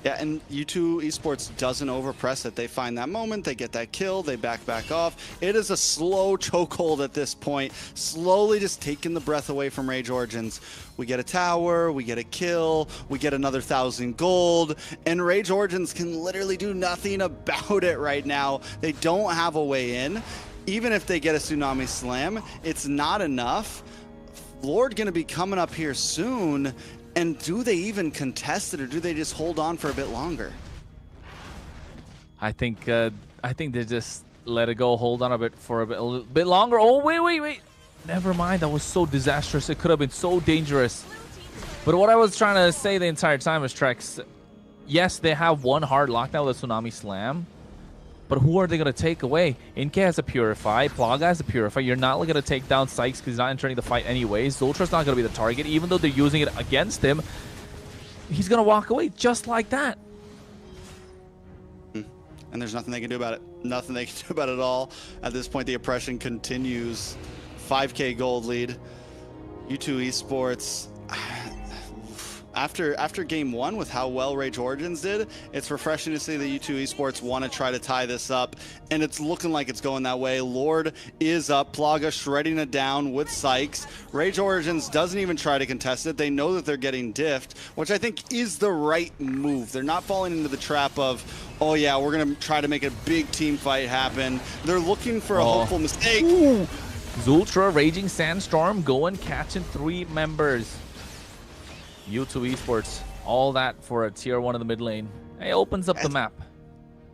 Yeah, and U2 Esports doesn't overpress it. They find that moment, they get that kill, they back off. It is a slow chokehold at this point, slowly just taking the breath away from Rage Origins. We get a tower, we get a kill, we get another 1,000 gold, and Rage Origins can literally do nothing about it right now. They don't have a way in. Even if they get a Tsunami Slam, it's not enough. Lord gonna be coming up here soon. And do they even contest it, or do they just hold on for a bit longer? I think they just let it go, hold on a little bit longer. Oh, wait. Never mind, that was so disastrous. It could have been so dangerous. But what I was trying to say the entire time is, Trex, yes, they have one hard lockdown with a Tsunami Slam, but who are they going to take away? Inke has a Purify, Plaga has a Purify. You're not going to take down Sykes because he's not entering the fight anyways. Zultra's not going to be the target, even though they're using it against him. He's going to walk away just like that. And there's nothing they can do about it. Nothing they can do about it at all. At this point, the oppression continues. 5K gold lead. U2 Esports. After game one, with how well Rage Origins did, it's refreshing to see that U2 Esports want to try to tie this up, and it's looking like it's going that way. Lord is up, Plaga shredding it down with Sykes. Rage Origins doesn't even try to contest it. They know that they're getting diffed, which I think is the right move. They're not falling into the trap of, oh yeah, we're going to try to make a big team fight happen. They're looking for a hopeful mistake. Ooh. Zultra, Raging Sandstorm, going catching 3 members. U2 Esports, all that for a tier 1 in the mid lane. It opens up the map.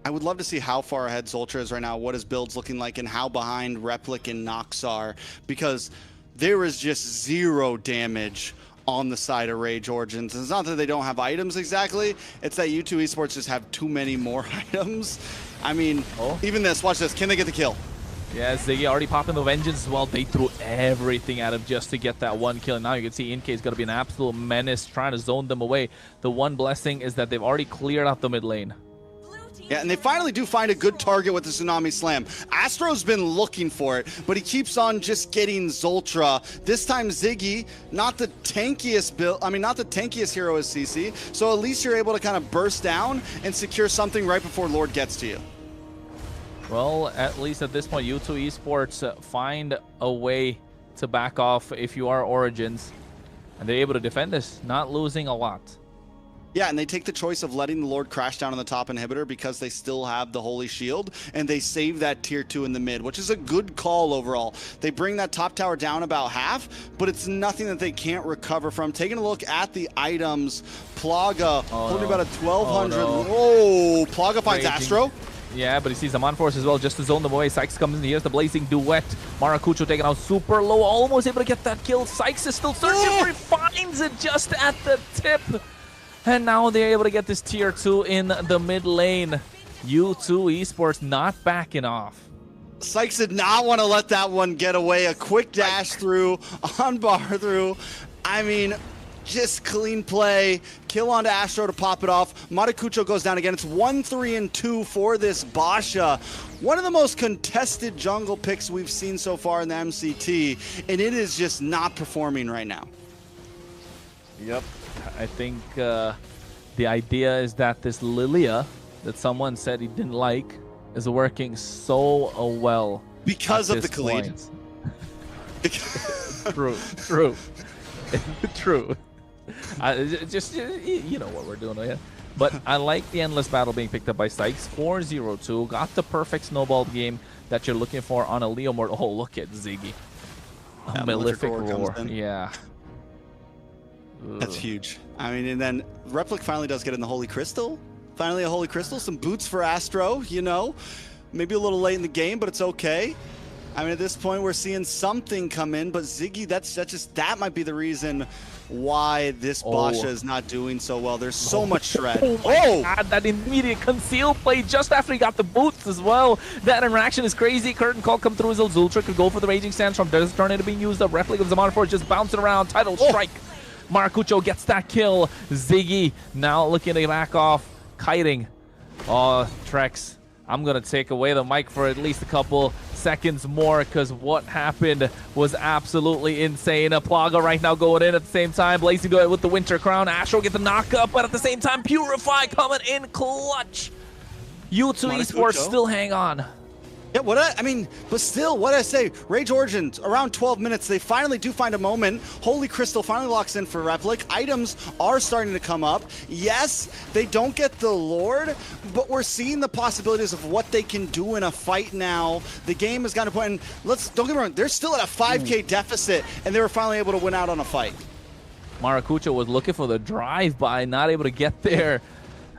I would love to see how far ahead Zultra is right now, what his build's looking like, and how behind Replic and Nox are, because there is just 0 damage on the side of Rage Origins. It's not that they don't have items exactly, it's that U2 Esports just have too many more items. I mean, even this, watch this, can they get the kill? Yeah, Ziggy already popping the Vengeance as well. They threw everything at him just to get that one kill. And now you can see NK is going to be an absolute menace trying to zone them away. The one blessing is that they've already cleared out the mid lane. Yeah, and they finally do find a good target with the Tsunami Slam. Astro's been looking for it, but he keeps on just getting Zultra. This time Ziggy, not the tankiest hero as CC, so at least you're able to kind of burst down and secure something right before Lord gets to you. Well, at least at this point, U2 Esports find a way to back off if you are Origins. And they're able to defend this, not losing a lot. Yeah, and they take the choice of letting the Lord crash down on the top inhibitor because they still have the Holy Shield, and they save that tier 2 in the mid, which is a good call overall. They bring that top tower down about half, but it's nothing that they can't recover from. Taking a look at the items, Plaga holding about a 1,200. Oh, Plaga finds Astro. Yeah, but he sees the Monforce as well, just to zone them away. Sykes comes in, here's the Blazing Duet. Maracucho taken out super low, almost able to get that kill. Sykes is still searching for it, finds it just at the tip. And now they're able to get this tier 2 in the mid lane. U2 Esports not backing off. Sykes did not want to let that one get away. A quick dash through, on bar through. I mean, just clean play. Kill onto Astro to pop it off. Maracucho goes down again. It's 1-3-2 for this Basha. One of the most contested jungle picks we've seen so far in the MCT, and it is just not performing right now. Yep. I think the idea is that this Lilia that someone said he didn't like is working so well because at of the this Khalid. True. True. Just you know what we're doing here. But I like the endless battle being picked up by Sykes. 4-0-2. Got the perfect snowball game that you're looking for on a Leo Mort. Oh, look at Ziggy. A Malefic Roar. Yeah. That's huge. I mean, and then Replic finally does get in the Holy Crystal. Finally a Holy Crystal. Some boots for Astro, you know. Maybe a little late in the game, but it's okay. I mean, at this point, we're seeing something come in, but Ziggy, that might be the reason why this Basha is not doing so well. There's so much shred. Oh! God, that immediate conceal play just after he got the boots as well. That interaction is crazy. Curtain call come through as Zultra could go for the Raging Sandstorm. There's a tornado being used up. Replica of Zaman Force just bouncing around. Title strike. Maracucho gets that kill. Ziggy now looking to back off. Kiting. Oh, Trex. I'm going to take away the mic for at least a couple seconds more because what happened was absolutely insane. Plaga right now going in at the same time. Blazing good with the Winter Crown. Astro get the knock up, but at the same time, Purify coming in clutch. U2 Esports still hang on. Yeah, but still, what I say, Rage Origins, around 12 minutes, they finally do find a moment. Holy Crystal finally locks in for Replic. Items are starting to come up. Yes, they don't get the Lord, but we're seeing the possibilities of what they can do in a fight now. The game has gotten to a point, and don't get me wrong, they're still at a 5K deficit, and they were finally able to win out on a fight. Maracucho was looking for the drive-by, not able to get there.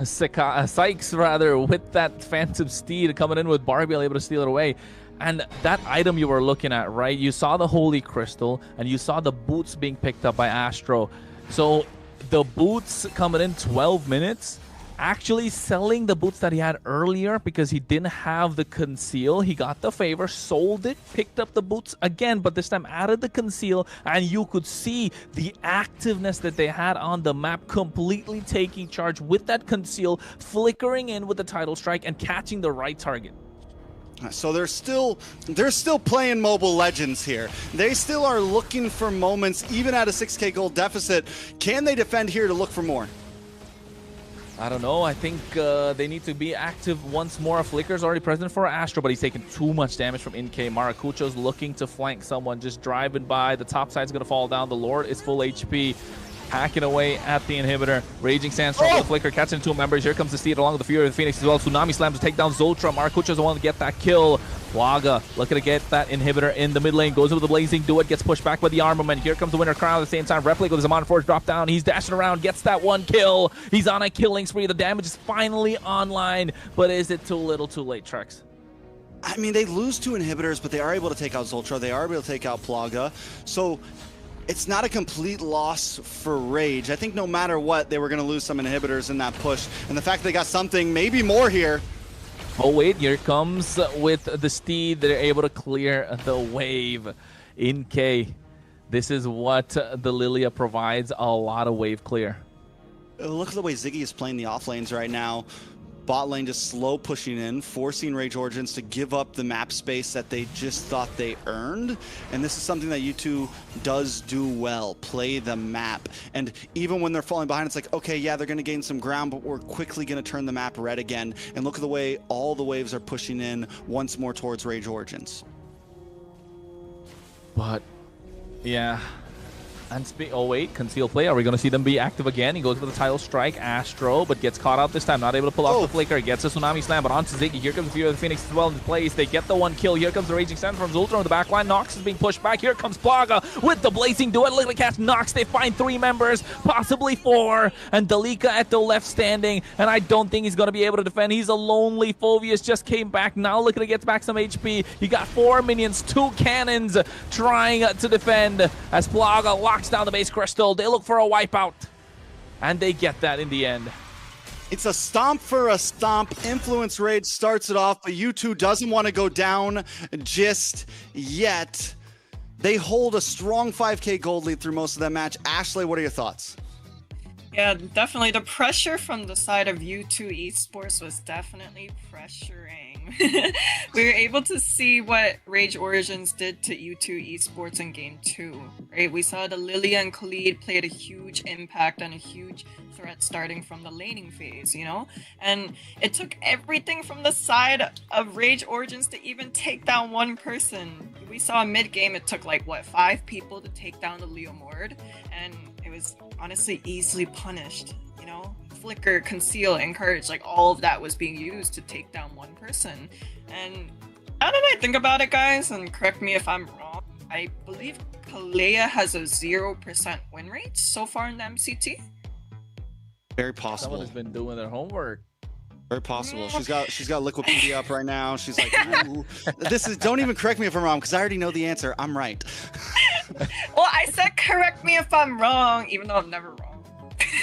Sykes rather with that Phantom Steed coming in with Barbie able to steal it away. And that item you were looking at, right? You saw the Holy Crystal and you saw the boots being picked up by Astro. So the boots coming in 12 minutes, actually selling the boots that he had earlier because he didn't have the conceal. He got the favor, sold it, picked up the boots again, but this time added the conceal, and you could see the activeness that they had on the map completely taking charge with that conceal, flickering in with the title strike and catching the right target. So they're still playing Mobile Legends here. They still are looking for moments, even at a 6K gold deficit. Can they defend here to look for more? I don't know. I think they need to be active once more. Flicker's already present for Astro, but he's taking too much damage from NK. Maracucho's looking to flank someone, just driving by. The top side's going to fall down. The Lord is full HP. Hacking away at the inhibitor. Raging Sandstorm with the Flicker, catching two members. Here comes the Steed along with the Fury of the Phoenix as well. Tsunami slams to take down Zoltra. Maracucho's the one to get that kill. Plaga looking to get that inhibitor in the mid lane. Goes with the Blazing Duet, gets pushed back by the Armament. Here comes the Winter Crown at the same time. Replica with his Zaman Force drop down. He's dashing around, gets that one kill. He's on a killing spree. The damage is finally online, but is it too little too late, Trex? I mean, they lose two inhibitors, but they are able to take out Zoltra. They are able to take out Plaga. So it's not a complete loss for Rage. I think no matter what, they were going to lose some inhibitors in that push. And the fact they got something, maybe more here. Oh wait, here comes with the Steed. They're able to clear the wave. NK, this is what the Lilia provides, a lot of wave clear. Look at the way Ziggy is playing the off lanes right now. Bot lane just slow pushing in, forcing Rage Origins to give up the map space that they just thought they earned. And this is something that U2 does do well, play the map. And even when they're falling behind, it's like, okay, yeah, they're going to gain some ground, but we're quickly going to turn the map red again. And look at the way all the waves are pushing in once more towards Rage Origins. But, yeah. And oh wait, conceal play. Are we going to see them be active again? He goes for the title strike, Astro, but gets caught out this time. Not able to pull off the flicker. Gets a Tsunami Slam, but onto Ziggy. Here comes the Fury of the Phoenix as well in place. They get the one kill. Here comes the Raging Sun from Zultra on the back line. Nox is being pushed back. Here comes Plaga with the Blazing Duet. Literally catch Nox. They find 3 members, possibly 4. And Dalika at the left standing. And I don't think he's going to be able to defend. He's a lonely. Phoveus just came back. Now looking to get back some HP. You got 4 minions, 2 cannons trying to defend as Plaga locks down the base crystal. They look for a wipeout, and they get that in the end. It's a stomp for a stomp. Influence Rage starts it off, but U2 doesn't want to go down just yet. They hold a strong 5K gold lead through most of that match. Ashley, what are your thoughts? Yeah, definitely. The pressure from the side of U2 Esports was definitely pressuring we were able to see what Rage Origins did to U2 Esports in Game 2, right? We saw the Lilia and Khalid played a huge impact and a huge threat starting from the laning phase, you know? And it took everything from the side of Rage Origins to even take down one person. We saw mid-game it took like, what, 5 people to take down the Leomord, and it was honestly easily punished, you know? Flicker, conceal, encourage, like all of that was being used to take down one person. And now that I think about it, guys, and correct me if I'm wrong, I believe Kalea has a 0% win rate so far in the MCT. Very possible. Someone has been doing their homework. Very possible. She's got Wikipedia up right now. She's like, ooh. Don't even correct me if I'm wrong, because I already know the answer. I'm right. Well, I said correct me if I'm wrong, even though I'm never wrong.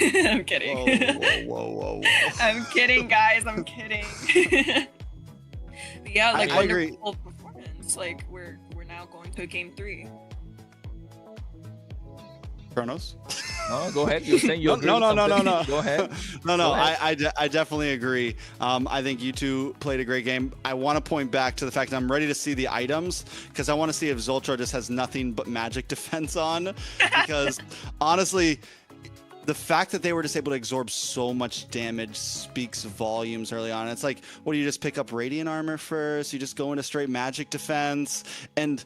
I'm kidding. Whoa. I'm kidding, guys. I'm kidding. But yeah, like I agree. wonderful performance. Like we're now going to Game 3. Kronos? No, go ahead. You're saying you agree No. with something. Go ahead. No. Go ahead. I definitely agree. I think you two played a great game. I want to point back to the fact that I'm ready to see the items, because I want to see if Zultra just has nothing but magic defense on. Because honestly, the fact that they were just able to absorb so much damage speaks volumes early on. It's like, what do you just pick up Radiant Armor first? You just go into straight magic defense. And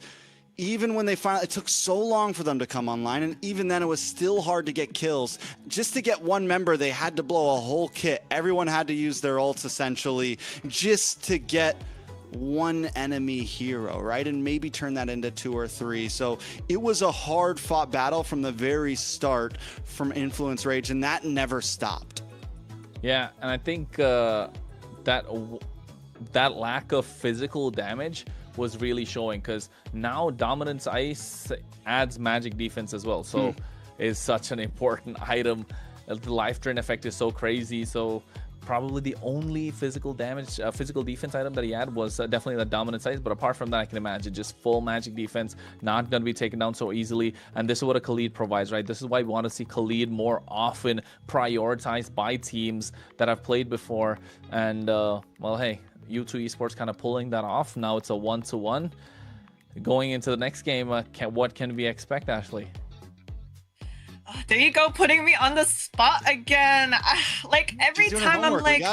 even when they finally, it took so long for them to come online, and even then it was still hard to get kills. Just to get one member, they had to blow a whole kit. Everyone had to use their ults essentially just to get one enemy hero, right? And maybe turn that into 2 or 3. So it was a hard fought battle from the very start from Influence Rage, and that never stopped. Yeah, and I think that lack of physical damage was really showing, because now Dominance Ice adds magic defense as well. So is such an important item. The life drain effect is so crazy. So probably the only physical defense item that he had was definitely the Dominance Ice. But apart from that, I can imagine just full magic defense, not going to be taken down so easily. And this is what a Khalid provides, right? This is why we want to see Khalid more often prioritized by teams that have played before. And well, hey, U2 Esports kind of pulling that off. Now it's a 1-to-1. Going into the next game, what can we expect, Ashley? There you go, putting me on the spot again. Like every time I'm like,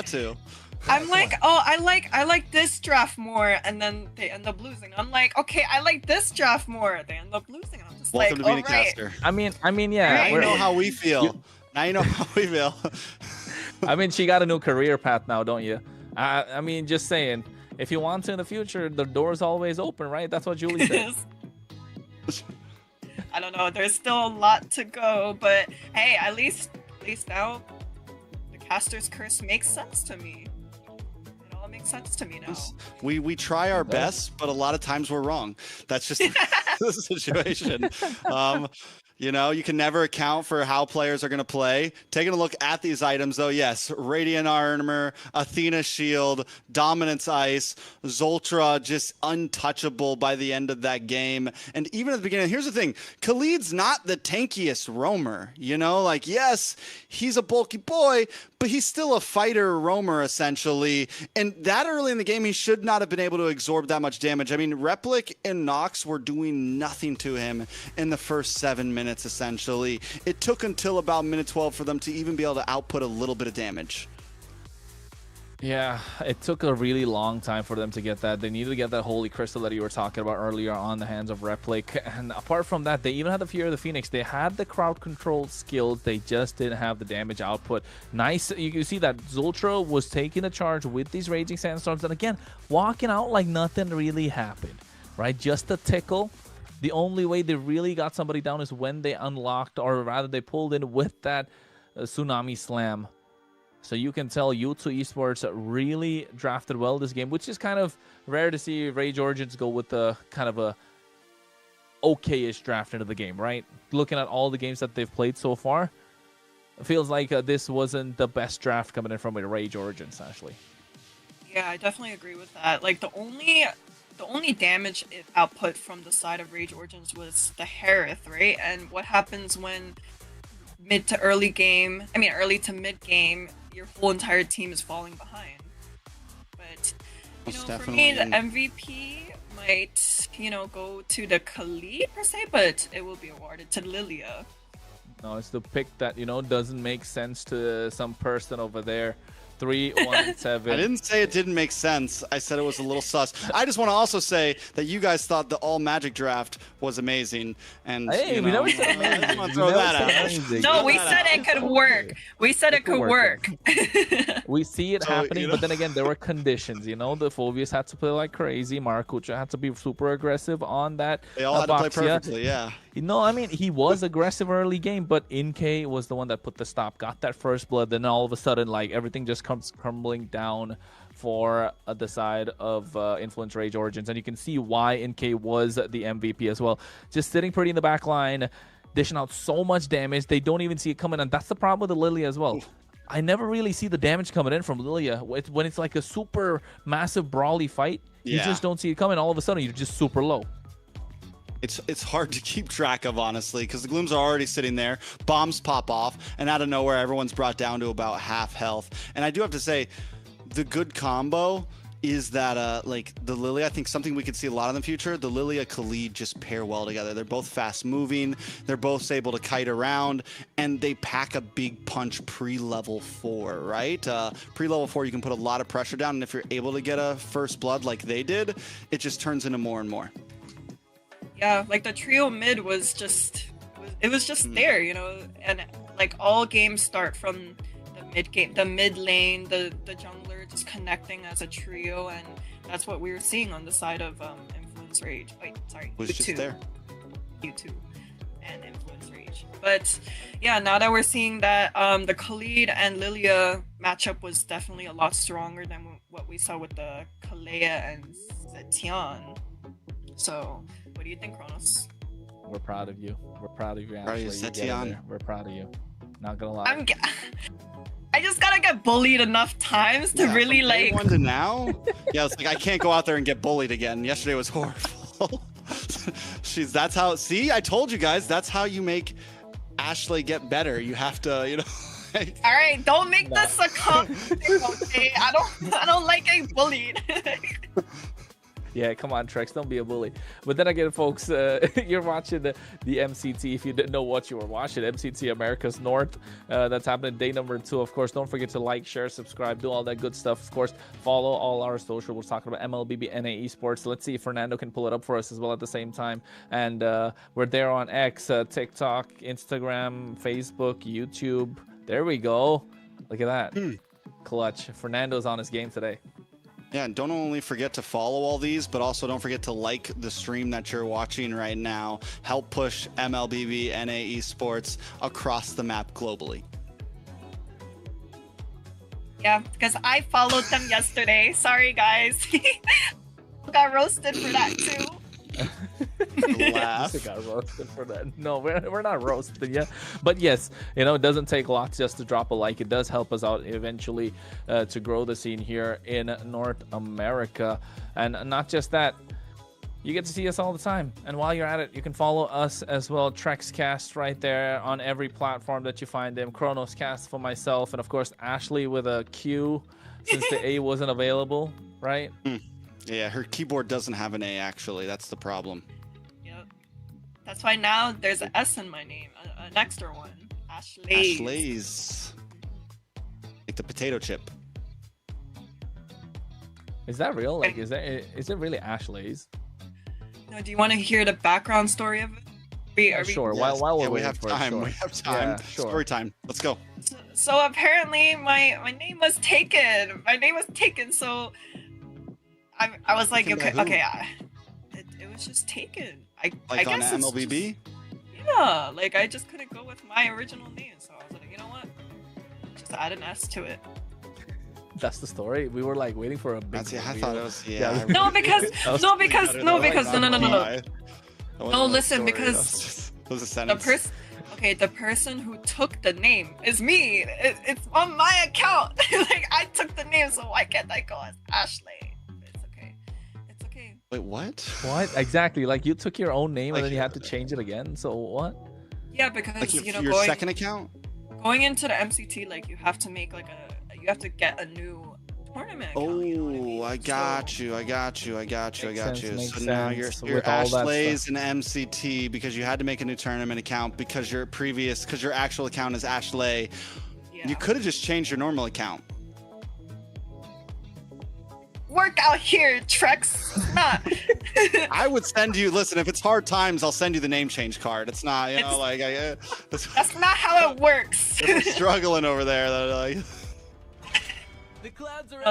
I'm like, oh, I like this draft more, and then they end up losing. I'm like, okay, I like this draft more. They end up losing. I'm just Welcome like, to being a caster. I mean, yeah. Now you know how we feel. Now you know how we feel. I mean, she got a new career path now, don't you? I mean, just saying, if you want to in the future, the door's always open, right? That's what Julie said. I don't know. There's still a lot to go, but hey, at least now, the caster's curse makes sense to me. It all makes sense to me now. We try our best, but a lot of times we're wrong. That's just the situation. You know, you can never account for how players are going to play. Taking a look at these items, though, yes, Radiant Armor, Athena Shield, Dominance Ice, Zultra just untouchable by the end of that game. And even at the beginning, here's the thing, Khalid's not the tankiest roamer, you know? Like, yes, he's a bulky boy, but he's still a fighter roamer, essentially. And that early in the game, he should not have been able to absorb that much damage. I mean, Replic and Nox were doing nothing to him in the first 7 minutes. Essentially, it took until about minute 12 for them to even be able to output a little bit of damage. Yeah, it took a really long time for them to get that. They needed to get that Holy Crystal that you were talking about earlier on the hands of Replic. And apart from that, they even had the Fear of the Phoenix. They had the crowd control skills. They just didn't have the damage output. Nice. You can see that Zultra was taking the charge with these Raging Sandstorms. And again, walking out like nothing really happened, right? Just a tickle. The only way they really got somebody down is when they unlocked, or rather they pulled in with that Tsunami Slam. So you can tell U2 Esports really drafted well this game, which is kind of rare to see Rage Origins go with the kind of a okay-ish draft into the game, right? Looking at all the games that they've played so far, it feels like this wasn't the best draft coming in from Rage Origins, Ashley. Yeah, I definitely agree with that. Like the only damage output from the side of Rage Origins was the Harith, right? And what happens when early to mid game, your whole entire team is falling behind. But Most for me, the definitely. MVP might, go to the Khalid per se, but it will be awarded to Lilia. No, it's the pick that doesn't make sense to some person over there. 317. I didn't say it didn't make sense. I said it was a little sus. I just want to also say that you guys thought the all Magic draft was amazing, and Hey, we never said I just amazing. want to We throw never that said out. amazing. No, we that said out. it could work. We said it could work. We see it So, happening, but then again, there were conditions. The Phobius had to play like crazy. Maracuja had to be super aggressive on that. They all had to play Abaxia. perfectly. Yeah. No, I mean, he was aggressive early game, but Inkay was the one that put the stop, got that first blood, then all of a sudden, like, everything just comes crumbling down for the side of Influence Rage Origins. And you can see why Inkay was the MVP as well. Just sitting pretty in the back line, dishing out so much damage. They don't even see it coming, and that's the problem with the Lilia as well. I never really see the damage coming in from Lilia. When it's like a super massive brawly fight, you Yeah. just don't see it coming. All of a sudden, you're just super low. It's hard to keep track of, honestly, because the glooms are already sitting there. Bombs pop off, and out of nowhere, everyone's brought down to about half health. And I do have to say, the good combo is that, like, the Lilia, I think something we could see a lot in the future, the Lilia Khalid just pair well together. They're both fast moving, they're both able to kite around, and they pack a big punch pre-level 4, right? Pre-level 4, you can put a lot of pressure down, and if you're able to get a first blood like they did, it just turns into more and more. Yeah, like the trio mid was just there, and like all games start from the mid game, the mid lane, the jungler just connecting as a trio, and that's what we were seeing on the side of Influence Rage. Wait, sorry, Was just there. U2 and Influence Rage. But yeah, now that we're seeing that the Khalid and Lilia matchup was definitely a lot stronger than what we saw with the Kalea and Zetian. So what do you think, Kronos? We're proud of you. We're proud of you, Proud of you, Ashley. You get in Zetian. there. We're proud of you. Not gonna lie. I just gotta get bullied enough times to really from day like. one to now. Yeah, it's like I can't go out there and get bullied again. Yesterday was horrible. That's how. See, I told you guys. That's how you make Ashley get better. You have to, All right, don't make this a competition, okay? I don't like getting bullied. Yeah, come on, Trex, don't be a bully. But then again, folks, you're watching the MCT. If you didn't know what you were watching, MCT America's North. That's happening day number 2. Of course, don't forget to like, share, subscribe, do all that good stuff. Of course, follow all our social. We're talking about MLBB Esports. Let's see if Fernando can pull it up for us as well at the same time. And we're there on X, TikTok, Instagram, Facebook, YouTube. There we go. Look at that. Clutch. Fernando's on his game today. Yeah, and don't only forget to follow all these, but also don't forget to like the stream that you're watching right now. Help push MLBB Esports across the map globally. Yeah, because I followed them yesterday. Sorry, guys. Got roasted for that too. Laugh. Got roasted for that. No, we're not roasted yet. But yes, it doesn't take lots just to drop a like. It does help us out eventually to grow the scene here in North America. And not just that, you get to see us all the time. And while you're at it, you can follow us as well. TrexCast right there on every platform that you find them. ChronosCast for myself. And of course, Ashley with a Q since the A wasn't available, right? Yeah, her keyboard doesn't have an A, actually. That's the problem. Yep. That's why now there's an S in my name, an extra one. Ashley. Ashley's. Like the potato chip. Is that real? Like, is it really Ashley's? No, do you want to hear the background story of it? Are we- Sure. Yes. While we're Yeah, we waiting have for it, time. sure. We have time. Yeah, sure. Story time. Let's go. So apparently my name was taken. My name was taken. So I was like, Taken by okay, who? it was just taken. I Like on guess it's MLBB? yeah, like I just couldn't go with my original name, so I was like, you know what? Just add an S to it. That's the story. We were like waiting for a big. That's, yeah, I reveal. thought it was. Yeah. Yeah. I No, really- because no, No, listen, because the person who took the name is me. It's on my account. Like I took the name, so why can't I go as Ashley? It's okay. It's okay. Wait, what? What exactly? Like you took your own name Like, and then you had to change it again. So what? Yeah, because Like your going second account? going into the MCT, like you have to make you have to get a new tournament. Oh, I got you. Makes sense, So now you're with all that Ashley's and MCT because you had to make a new tournament account because your actual account is Ashley. Yeah. You could have just changed your normal account. Work out here, Trex. Not. I would send you. Listen, if it's hard times, I'll send you the name change card. It's not, you know, like That's not how it works. if we're struggling over there. Like,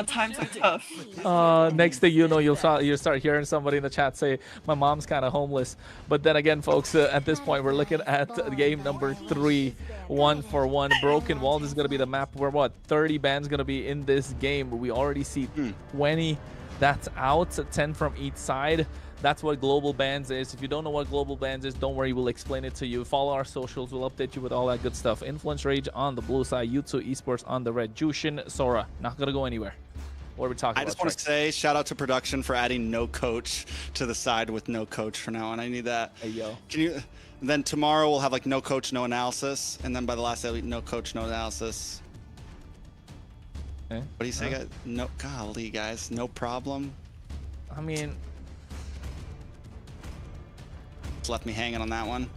Times are tough. Next thing you know, you'll start hearing somebody in the chat say, "My mom's kind of homeless." But then again, folks, at this point, we're looking at game number 3, 1-for-1. Broken Walls is going to be the map where 30 bans going to be in this game. We already see 20 that's out, 10 from each side. That's what global bans is. If you don't know what global bans is, don't worry, we'll explain it to you. Follow our socials, we'll update you with all that good stuff. Influence Rage on the blue side, U2 Esports on the red. Jushin, Sora, not gonna go anywhere. What are we talking about? I just want to say shout out to production for adding no coach to the side with no coach for now, and I need that. Hey yo. Can you? Then tomorrow we'll have like no coach, no analysis, and then by the last day, no coach, no analysis. Okay. What do you say, guys? No, golly, guys, no problem. I mean, Left me hanging on that one.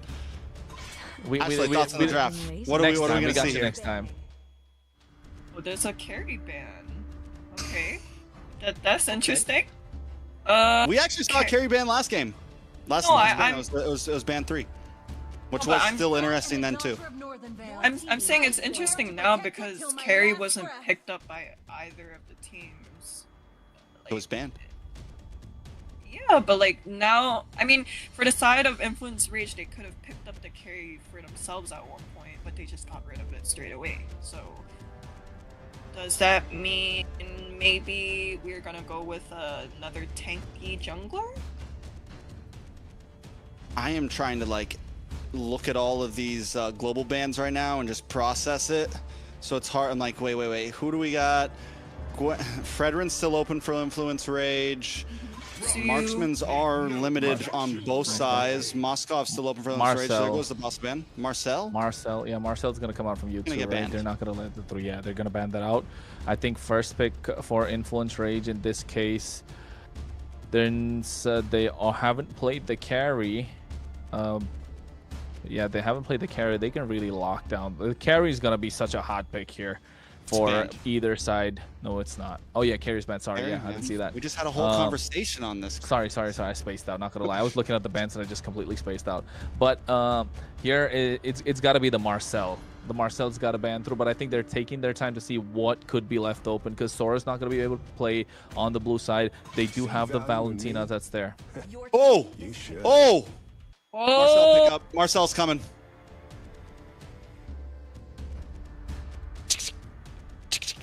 Ashley, thoughts on the draft. What are we going to see here? Next time. Oh, there's a carry ban. Okay, that's interesting. We actually saw a carry ban last game. Last game it was ban 3, which was still interesting then too. I'm saying it's interesting now because carry wasn't picked up by either of the teams. It was banned. Yeah, but like now, I mean, for the side of Influence Rage, they could have picked up the carry for themselves at one point, but they just got rid of it straight away. So, does that mean maybe we're gonna go with another tanky jungler? I am trying to like look at all of these global bans right now and just process it. So it's hard. I'm like, wait. Who do we got? Fredrin's still open for Influence Rage. Marksmans are limited on both sides. Moskov's still open for Influence Rage. So there goes the boss ban. Marcel, yeah, Marcel's gonna come out from YouTube. Right? Banned. They're not gonna let the 3. Yeah, they're gonna ban that out. I think first pick for Influence Rage in this case. Then they haven't played the carry. Yeah, they haven't played the carry. They can really lock down. The carry is gonna be such a hot pick here for either side. No, it's not. Oh yeah, carry's banned. Sorry, yeah, I didn't see that. We just had a whole conversation on this. Sorry. I spaced out. Not gonna lie, I was looking at the bans and I just completely spaced out. But here it's got to be the Marcel. The Marcel's got a ban through, but I think they're taking their time to see what could be left open because Sora's not gonna be able to play on the blue side. They do have the Valentina that's there. Oh! Marcel, pick up. Marcel's coming.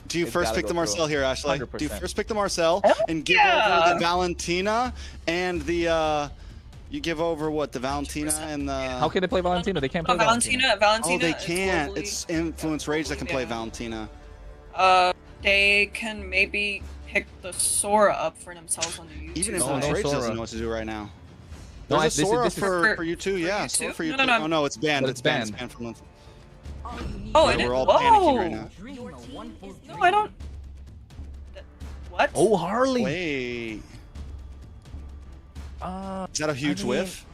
Do you first pick the Marcel here, Ashley? 100%. Do you first pick the Marcel and give over the Valentina and the you give over what, the Valentina and the... How can they play Valentina? They can't play Valentina. Valentina. Oh, they can't. It's Influence Rage that can play Valentina. They can maybe pick the Sora up for themselves on the YouTube. Even Influence Rage doesn't know what to do right now. No, There's a Sora for you too, yeah. Sora for you. No. Oh no, it's banned. It's banned. It's banned from Oh, it is? We're all panicking right now. No, I don't. What? Oh, Harley. Wait. Is that a huge whiff?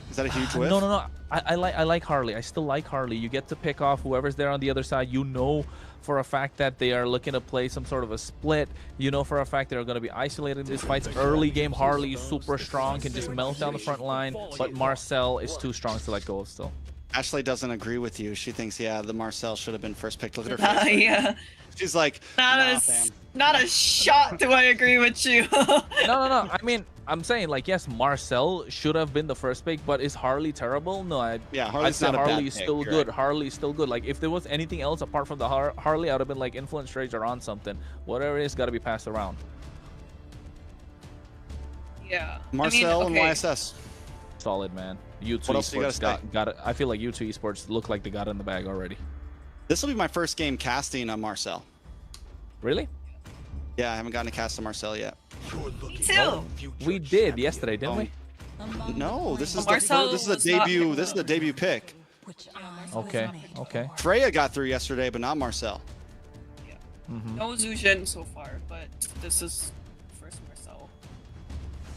Is that a huge whiff? No. I like Harley. I still like Harley. You get to pick off whoever's there on the other side. You know for a fact that they are looking to play some sort of a split. You know for a fact they're going to be isolated in these fights. Early game, Harley is super strong, can just melt down the front line, but Marcel is too strong to let go of still. Ashley doesn't agree with you. She thinks, yeah, the Marcel should have been first picked. Look at her face. Yeah. She's like, not a shot do I agree with you. No. I mean, I'm saying, like, yes, Marcel should have been the first pick, but is Harley terrible? No, I'd say Harley's still good. Harley's still good. Like, if there was anything else apart from the Harley, I would have been like Influence Rage or on something. Whatever it is, got to be passed around. Yeah. Marcel and YSS. Solid, man. U2 Esports got it. I feel like U2 Esports look like they got it in the bag already. This will be my first game casting on Marcel. Really? Yeah, I haven't gotten a cast on Marcel yet. Me too. We did yesterday, didn't we? No, this is Marcel this is a debut. This is a debut pick. Okay. Freya got through yesterday, but not Marcel. No Zujin so far, but this is first Marcel.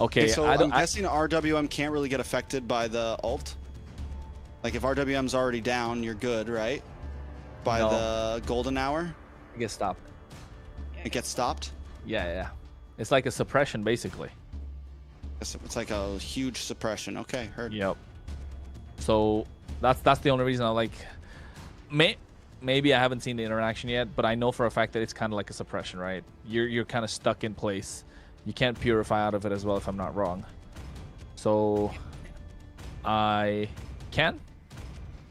Okay, So I'm guessing RWM can't really get affected by the ult. Like if RWM's already down, you're good, right? By the golden hour, it gets stopped. it gets stopped. Yeah. It's like a suppression, basically. It's like a huge suppression. Okay, heard. Yep. So that's the only reason I like. Maybe I haven't seen the interaction yet, but I know for a fact that it's kind of like a suppression, right? You're kind of stuck in place. You can't purify out of it as well, if I'm not wrong. So I can.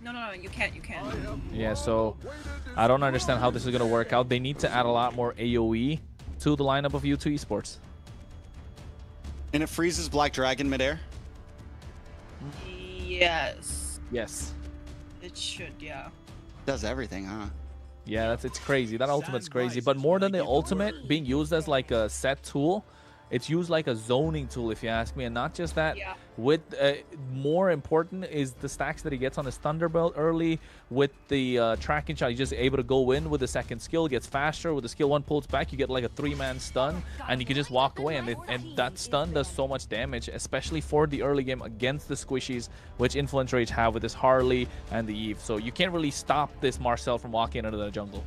No, you can't. Yeah. So I don't understand how this is gonna work out. They need to add a lot more AOE to the lineup of U2 Esports. And it freezes Black Dragon midair. Yes. Yes. It should, yeah. Does everything, huh? Yeah, it's crazy. That ultimate's crazy. But more than the ultimate being used as like a set tool, it's used like a zoning tool, if you ask me. And not just that, with more important is the stacks that he gets on his Thunderbolt early with the tracking shot. He's just able to go in with the second skill, gets faster. With the skill 1 pulls back, you get like a 3-man stun, and you can just walk away. And that stun does so much damage, especially for the early game against the squishies, which Influence Rage have with this Harley and the Eve. So you can't really stop this Marcel from walking into the jungle.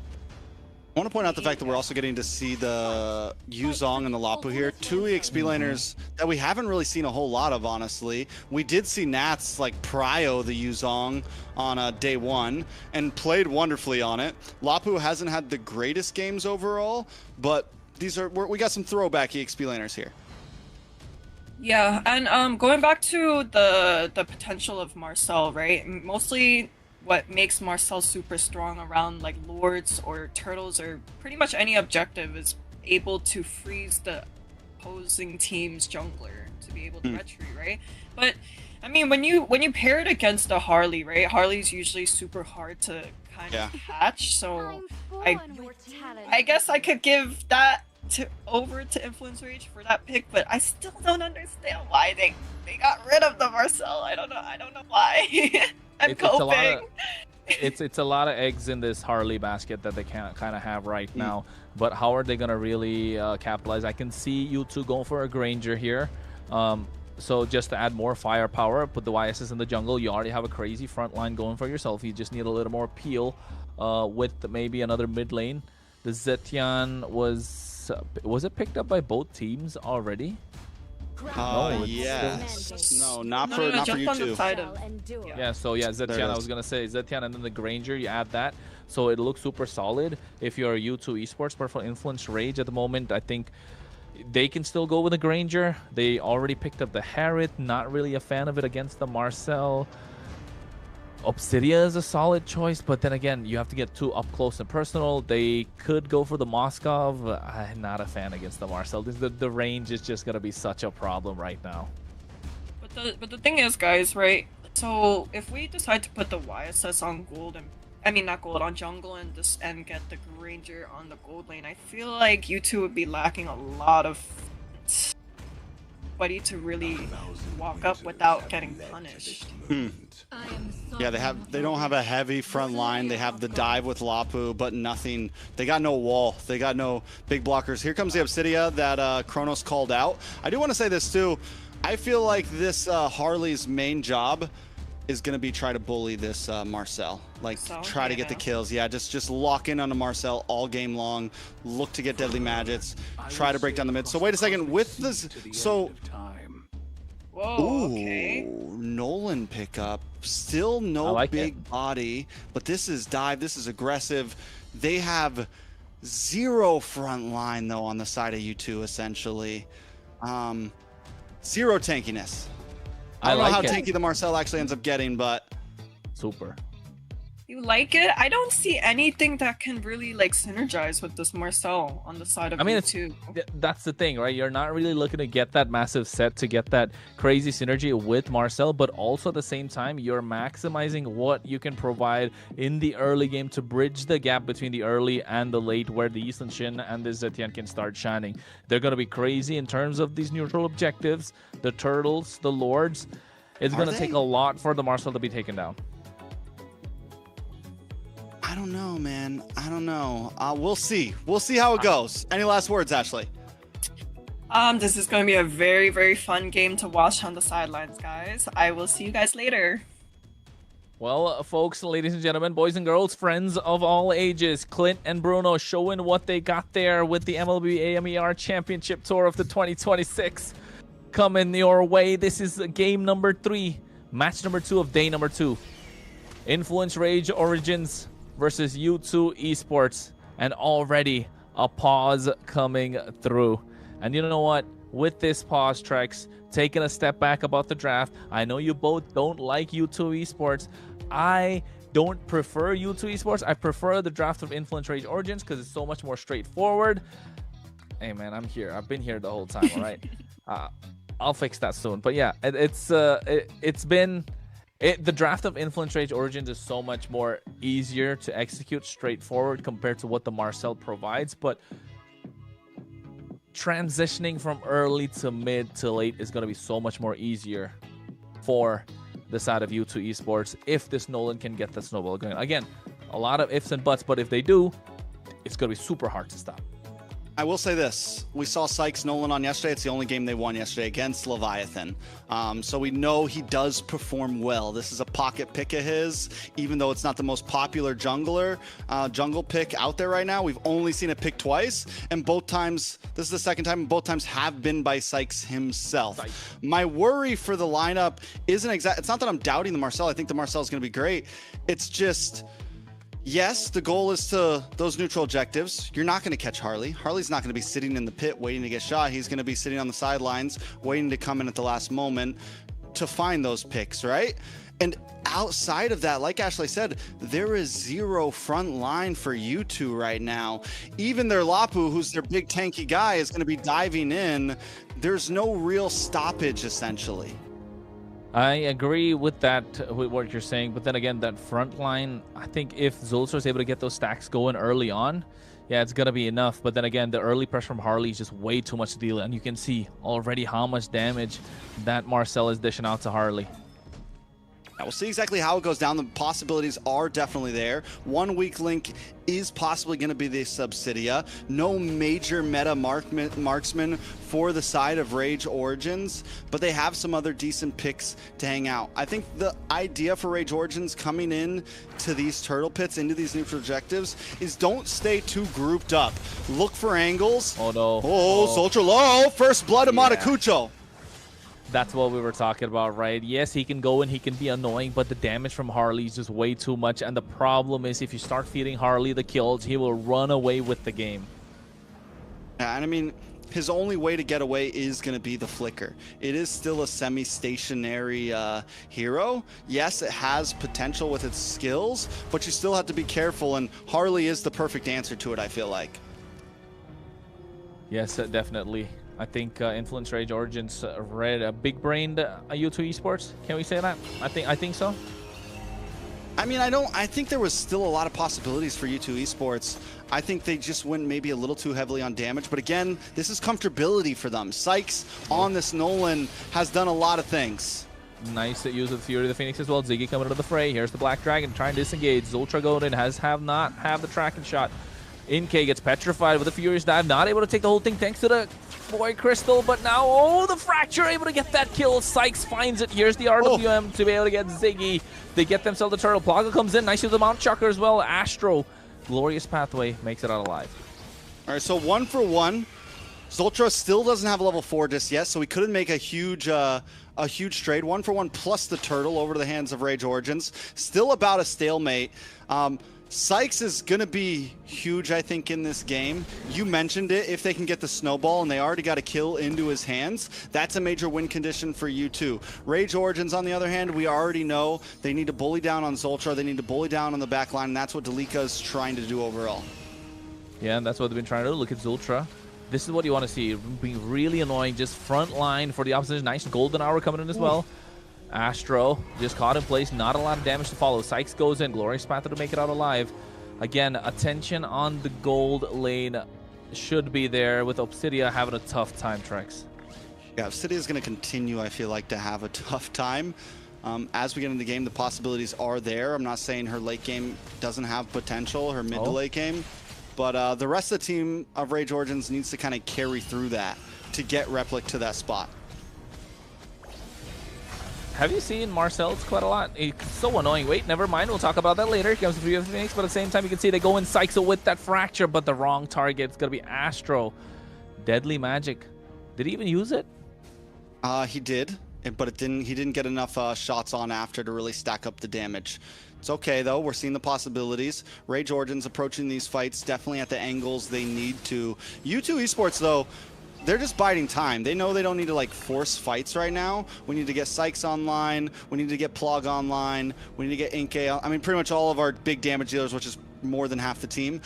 I want to point out the fact that we're also getting to see the Yuzong and the Lapu here. 2 EXP laners that we haven't really seen a whole lot of, honestly. We did see Nats like prio the Yuzong on day 1 and played wonderfully on it. Lapu hasn't had the greatest games overall, but we got some throwback EXP laners here. Yeah, and going back to the potential of Marcel, right? Mostly what makes Marcel super strong around like Lords or Turtles or pretty much any objective is able to freeze the opposing team's jungler to be able to retreat, right? But I mean, when you pair it against a Harley, right? Harley's usually super hard to kind of catch, so I guess I could give that over to Influence Rage for that pick, but I still don't understand why they got rid of the Marcel. I don't know why. I'm coping. It's a lot of eggs in this Harley basket that they can't kind of have right now. But how are they gonna really capitalize? I can see you two going for a Granger here. So just to add more firepower, put the YSS in the jungle. You already have a crazy front line going for yourself. You just need a little more peel with maybe another mid lane. The Zetian was it picked up by both teams already? Yes. No, not for you two. Yeah, so yeah, Zetian, I was gonna say Zetian and then the Granger, you add that. So it looks super solid. If you're a U2 Esports, but for Influence Rage at the moment, I think they can still go with the Granger. They already picked up the Harriet, not really a fan of it against the Marcel. Obsidia is a solid choice, but then again, you have to get too up close and personal. They could go for the Moskov. I'm not a fan against the Marcel. The range is just gonna be such a problem right now. But the thing is, guys, right? So if we decide to put the YSS on gold on jungle and get the Granger on the gold lane, I feel like you two would be lacking a lot of buddy to really walk up without getting punished. Yeah, they don't have a heavy front line. They have the dive with Lapu, but nothing. They got no wall. They got no big blockers. Here comes the Obsidia that Kronos called out. I do want to say this too. I feel like this Harley's main job is going to be try to bully this Marcel. Like, try to get the kills. Yeah, just lock in on the Marcel all game long. Look to get deadly maggots. Try to break down the mid. So wait a second. With this... So... Whoa, okay. Nolan pickup. Still no big body, but this is dive. This is aggressive. They have 0 front line, though, on the side of U2, essentially. 0 tankiness. I don't know how tanky the Marcel actually ends up getting, but... Super. You like it? I don't see anything that can really like synergize with this Marcel on the side of U2. That's the thing, right? You're not really looking to get that massive set to get that crazy synergy with Marcel, but also at the same time, you're maximizing what you can provide in the early game to bridge the gap between the early and the late, where the Eastern Shin and the Zetian can start shining. They're going to be crazy in terms of these neutral objectives, the Turtles, the Lords. It's going to take a lot for the Marcel to be taken down. I don't know, man. I don't know. We'll see. We'll see how it goes. Any last words, Ashley? This is going to be a very, very fun game to watch on the sidelines, guys. I will see you guys later. Well, folks, ladies and gentlemen, boys and girls, friends of all ages, Clint and Bruno showing what they got there with the MLBB AMER Championship Tour of the 2026 coming your way. This is game number 3, match number 2 of day number 2. Influence Rage Origins versus U2 Esports, and already a pause coming through. And you know what? With this pause, Trex, taking a step back about the draft, I know you both don't like U2 Esports. I don't prefer U2 Esports. I prefer the draft of Influence Rage Origins because it's so much more straightforward. Hey, man, I'm here. I've been here the whole time, all right? I'll fix that soon. But yeah, the draft of Influence Rage Origins is so much more easier to execute, straightforward compared to what the Marcel provides. But transitioning from early to mid to late is going to be so much more easier for the side of U2 Esports if this Nolan can get the snowball going. Again, a lot of ifs and buts, but if they do, it's going to be super hard to stop. I will say this. We saw Sykes Nolan on yesterday. It's the only game they won yesterday against Leviathan. So we know he does perform well. This is a pocket pick of his, even though it's not the most popular jungle pick out there right now. We've only seen it pick twice, and both times, this is the second time, and both times have been by Sykes himself. My worry for the lineup isn't it's not that I'm doubting the Marcel. I think the Marcel is going to be great. It's just, yes, the goal is to those neutral objectives. You're not going to catch Harley. Harley's not going to be sitting in the pit waiting to get shot. He's going to be sitting on the sidelines waiting to come in at the last moment to find those picks, right? And outside of that, like Ashley said, there is zero front line for U2 right now. Even their Lapu, who's their big tanky guy, is going to be diving in. There's no real stoppage, essentially. I agree with that, with what you're saying, but then again, that front line, I think if Zultra is able to get those stacks going early on, yeah, it's gonna be enough. But then again, the early pressure from Harley is just way too much to deal, and you can see already how much damage that Marcel is dishing out to Harley. Now we'll see exactly how it goes down. The possibilities are definitely there. One weak link is possibly going to be the Subsidia. No major meta marksman for the side of Rage Origins, but they have some other decent picks to hang out. I think the idea for Rage Origins coming in to these turtle pits, into these neutral objectives, is don't stay too grouped up. Look for angles. Oh no. Oh, Soldier low. First blood of Matakucho. That's what we were talking about, right? Yes, he can go and he can be annoying, but the damage from Harley is just way too much. And the problem is if you start feeding Harley the kills, he will run away with the game. Yeah, and I mean, his only way to get away is going to be the flicker. It is still a semi-stationary hero. Yes, it has potential with its skills, but you still have to be careful, and Harley is the perfect answer to it, I feel like. Yes, definitely. I think Influence Rage Origins read a big-brained U2 Esports. Can we say that? I think so. I mean, I think there was still a lot of possibilities for U2 Esports. I think they just went maybe a little too heavily on damage. But again, this is comfortability for them. Sykes on this Nolan has done a lot of things. Nice use of the Fury of the Phoenix as well. Ziggy coming into the fray. Here's the Black Dragon trying to disengage. Zultra going in, not have the tracking shot. In-K gets petrified with a Furious Dive, not able to take the whole thing thanks to the Boy Crystal, but now, oh, the Fracture able to get that kill. Sykes finds it. Here's the RWM to be able to get Ziggy. They get themselves the turtle. Plaga comes in, nice with the Mount Chucker as well. Astro, glorious pathway, makes it out alive. All right, so 1 for 1. Zultra still doesn't have a level 4 just yet, so we couldn't make a huge trade. 1 for 1 plus the turtle over to the hands of Rage Origins. Still about a stalemate. Sykes is going to be huge, I think, in this game. You mentioned it. If they can get the snowball and they already got a kill into his hands, that's a major win condition for you too. Rage Origins, on the other hand, we already know they need to bully down on Zultra. They need to bully down on the back line, and that's what Delika is trying to do overall. Yeah, and that's what they've been trying to do. Look at Zultra. This is what you want to see. Being really annoying. Just front line for the opposition. Nice golden hour coming in as well. Astro just caught in place, not a lot of damage to follow. Sykes goes in, Glorious Panther to make it out alive. Again, attention on the gold lane should be there, with Obsidia having a tough time, Trex. Yeah, Obsidia is going to continue, I feel like, to have a tough time. As we get into the game, the possibilities are there. I'm not saying her late game doesn't have potential, her mid to late game, but the rest of the team of Rage Origins needs to kind of carry through that to get Replic to that spot. Have you seen Marcel? It's quite a lot. It's so annoying. Wait, never mind. We'll talk about that later. Here comes the Free Phoenix, but at the same time, you can see they go in Psycho with that fracture, but the wrong target. It's going to be Astro. Deadly Magic. Did he even use it? He did, but it didn't. He didn't get enough shots on after to really stack up the damage. It's okay, though. We're seeing the possibilities. Rage Origins approaching these fights definitely at the angles they need to. U2 Esports, though, they're just biding time. They know they don't need to like force fights right now. We need to get Sykes online. We need to get Plog online. We need to get Inke. I mean, pretty much all of our big damage dealers, which is more than half the team.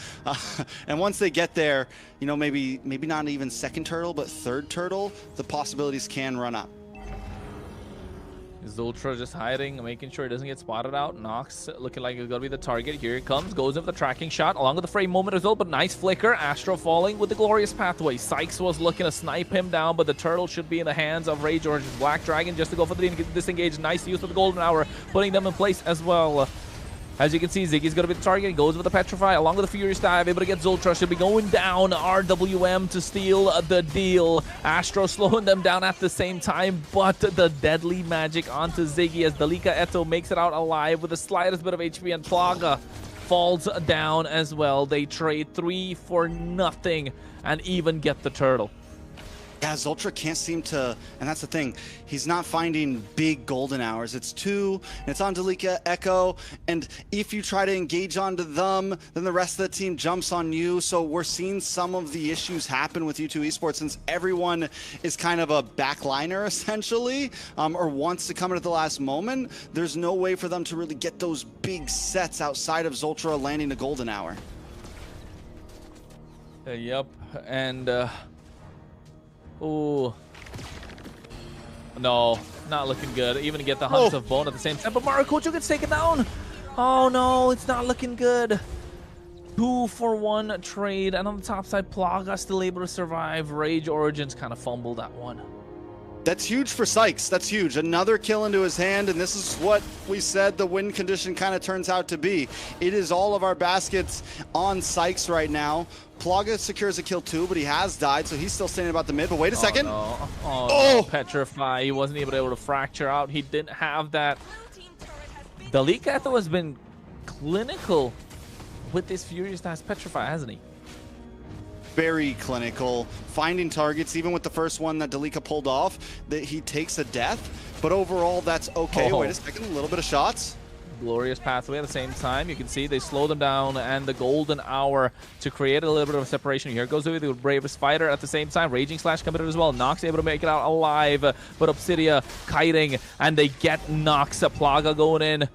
And once they get there, you know, maybe not even second turtle, but third turtle, the possibilities can run up. Zultra just hiding, making sure he doesn't get spotted out. Nox looking like it's going to be the target. Here he comes, goes in with the tracking shot, along with the frame moment as well, but nice flicker. Astro falling with the glorious pathway. Sykes was looking to snipe him down, but the turtle should be in the hands of Rage Origins. Black Dragon just to go for the disengage. Nice use of the golden hour, putting them in place as well. As you can see, Ziggy's going to be the target. He goes with the Petrify along with the Furious Dive. Able to get Zultra. Should be going down. RWM to steal the deal. Astro slowing them down at the same time. But the Deadly Magic onto Ziggy as Dalika Eto makes it out alive with the slightest bit of HP. And Plaga falls down as well. They trade 3 for nothing and even get the turtle. Yeah, Zultra can't seem to, and that's the thing, he's not finding big golden hours. It's 2, and it's on Dalika Echo, and if you try to engage onto them, then the rest of the team jumps on you. So we're seeing some of the issues happen with U2 Esports since everyone is kind of a backliner essentially, or wants to come in at the last moment. There's no way for them to really get those big sets outside of Zultra landing a golden hour. Yep, and oh, no, not looking good. Even to get the Hunts of Bone at the same time. But Maracucho gets taken down. Oh, no, it's not looking good. 2 for 1 trade. And on the top side, Plaga still able to survive. Rage Origins kind of fumbled that one. That's huge for Sykes. That's huge. Another kill into his hand, and this is what we said the win condition kind of turns out to be. It is all of our baskets on Sykes right now. Plaga secures a kill too, but he has died, so he's still standing about the mid. But wait a second. No. No. Petrify. He wasn't even able to fracture out. He didn't have that. Dalika Eto has been clinical with this Furious Dive Petrify, hasn't he? Very clinical, finding targets, even with the first one that Dalika pulled off, that he takes a death, but overall that's okay. Wait a second, a little bit of shots. Glorious pathway at the same time. You can see they slow them down, and the golden hour to create a little bit of a separation. Here goes the bravest fighter at the same time. Raging Slash committed as well. Nox able to make it out alive, but Obsidia kiting, and they get Nox. Plaga going in.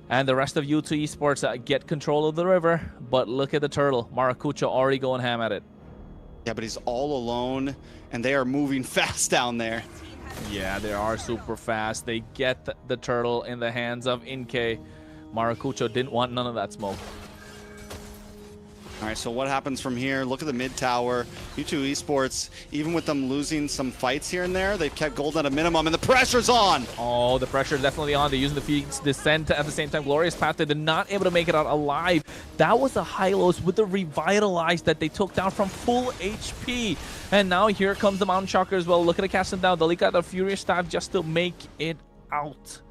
And the rest of U2 Esports get control of the river. But look at the turtle. Maracucho already going ham at it. Yeah, but he's all alone, and they are moving fast down there. Yeah, they are super fast. They get the turtle in the hands of Inke. Maracucho didn't want none of that smoke. All right, so what happens from here? Look at the mid tower. U2 Esports, even with them losing some fights here and there, they've kept gold at a minimum, and the pressure's on. Oh, the pressure is definitely on. They're using the Phoenix Descent at the same time. Glorious Path, they're not able to make it out alive. That was the Hylos with the Revitalize that they took down from full HP. And now here comes the Mountain Shocker as well. Look at the cast them down. They got the Furious Staff just to make it out.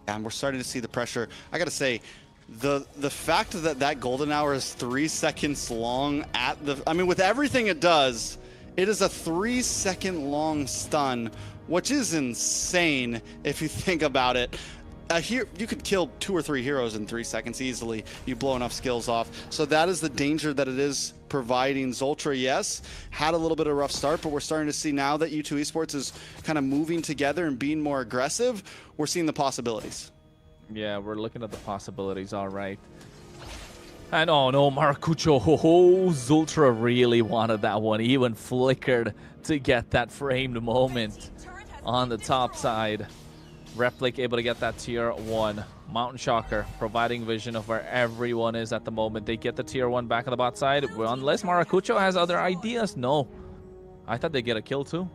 And we're starting to see the pressure. I gotta say, the fact that golden hour is 3 seconds long at the, I mean, with everything it does, it is a 3 second long stun, which is insane if you think about it. Here you could kill 2 or 3 heroes in 3 seconds easily. You blow enough skills off. So that is the danger that it is providing. Zultra, yes, had a little bit of a rough start, but we're starting to see now that U2 Esports is kind of moving together and being more aggressive. We're seeing the possibilities. Yeah, we're looking at the possibilities, all right. And oh no, Maracucho, Zultra really wanted that one. He even flickered to get that framed moment on the top side. Replic able to get that tier 1. Mountain Shocker providing vision of where everyone is at the moment. They get the tier 1 back on the bot side. Unless Maracucho has other ideas. No. I thought they'd get a kill too.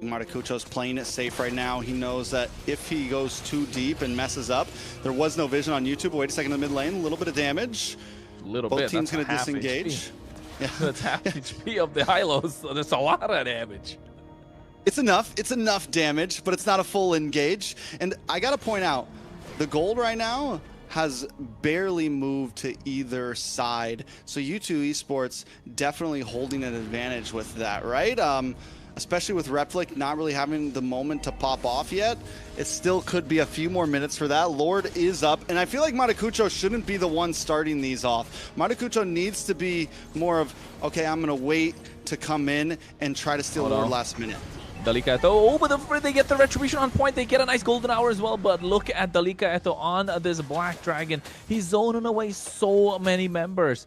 Maracucho's playing it safe right now. He knows that if he goes too deep and messes up, there was no vision on YouTube. Wait a second in the mid lane, a little bit of damage. A little Both bit. teams That's going to disengage. Yeah. That's half HP of the Hylos, so there's a lot of damage. It's enough. It's enough damage, but it's not a full engage. And I got to point out, the gold right now has barely moved to either side. So U2 Esports definitely holding an advantage with that, right? Especially with Replic not really having the moment to pop off yet. It still could be a few more minutes for that. Lord is up, and I feel like Maracucho shouldn't be the one starting these off. Maracucho needs to be more of, okay, I'm gonna wait to come in and try to steal Lord last minute. Dalika Eto, oh, but they get the retribution on point. They get a nice golden hour as well, but look at Dalika Eto on this Black Dragon. He's zoning away so many members.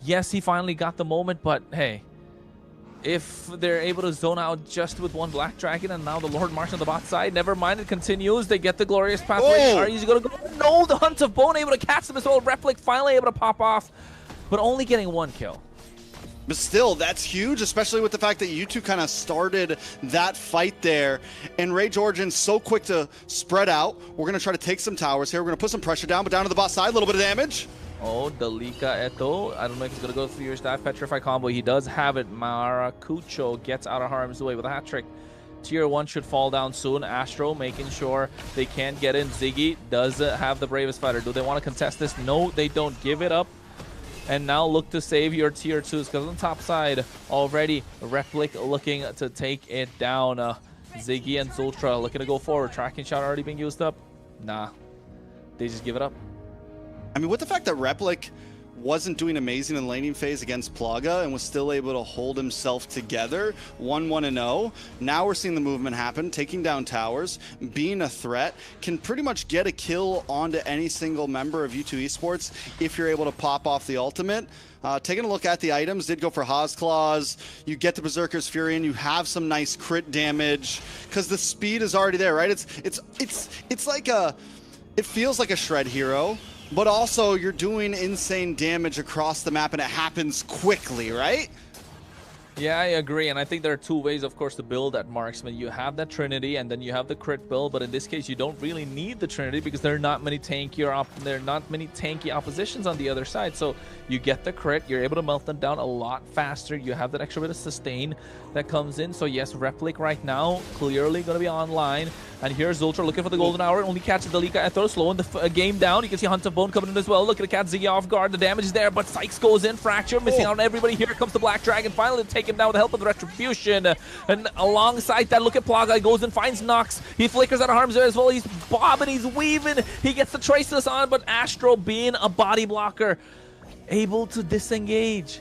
Yes, he finally got the moment, but hey, if they're able to zone out just with one Black Dragon and now the Lord March on the bot side, never mind, it continues. They get the glorious pathway. Are you going to go? No, the Hunt of Bone able to catch them as well. Replic finally able to pop off, but only getting one kill. But still, that's huge, especially with the fact that you two kind of started that fight there. And Rage Origin's so quick to spread out. We're going to try to take some towers here. We're going to put some pressure down, but down to the bot side, a little bit of damage. Oh, Dalika Eto. I don't know if he's going to go through your staff Petrify combo. He does have it. Maracucho gets out of harm's way with a hat trick. Tier 1 should fall down soon. Astro making sure they can't get in. Ziggy does have the bravest fighter. Do they want to contest this? No, they don't. Give it up. And now look to save your tier 2s, because on the top side already Replic looking to take it down. Ziggy and Zultra looking to go forward. Tracking shot already being used up. Nah, they just give it up. I mean, with the fact that Replic wasn't doing amazing in laning phase against Plaga and was still able to hold himself together, 1-1-0. Now we're seeing the movement happen, taking down towers, being a threat, can pretty much get a kill onto any single member of U2 Esports if you're able to pop off the ultimate. Taking a look at the items, did go for Haas Claws. You get the Berserker's Fury and you have some nice crit damage because the speed is already there, right? It's like a, it feels like a Shred hero, but also you're doing insane damage across the map and it happens quickly, right? Yeah, I agree, and I think there are two ways, of course, to build that marksman. You have that Trinity, and then you have the crit build, but in this case, you don't really need the Trinity because there are not many tanky oppositions on the other side. So you get the crit, you're able to melt them down a lot faster. You have that extra bit of sustain that comes in. So yes, Replic right now clearly going to be online. And here's Ultra looking for the golden hour. Only catches Dalika Eto, slowing the game down. You can see Hunt of Bone coming in as well. Look at the cat Ziggy off guard. The damage is there, but Sykes goes in. Fracture, missing out on everybody. Here comes the Black Dragon. Finally to take him down with the help of the Retribution. And alongside that, look at Plaga. He goes and finds Nox. He flickers out of harm's way as well. He's bobbing, he's weaving. He gets the Traceless on, but Astro, being a body blocker, able to disengage.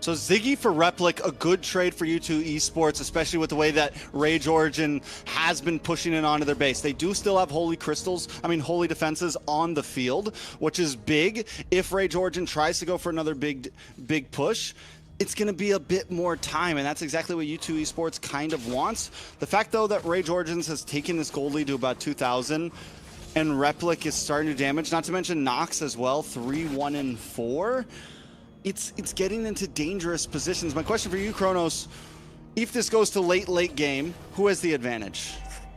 So Ziggy for Replic, a good trade for U2 Esports, especially with the way that Rage Origin has been pushing it onto their base. They do still have Holy Defenses on the field, which is big. If Rage Origin tries to go for another big push, it's going to be a bit more time, and that's exactly what U2 Esports kind of wants. The fact, though, that Rage Origins has taken this gold lead to about 2,000, and Replic is starting to damage, not to mention Nox as well, 3-1-4. It's getting into dangerous positions. My question for you, Kronos, if this goes to late game, who has the advantage?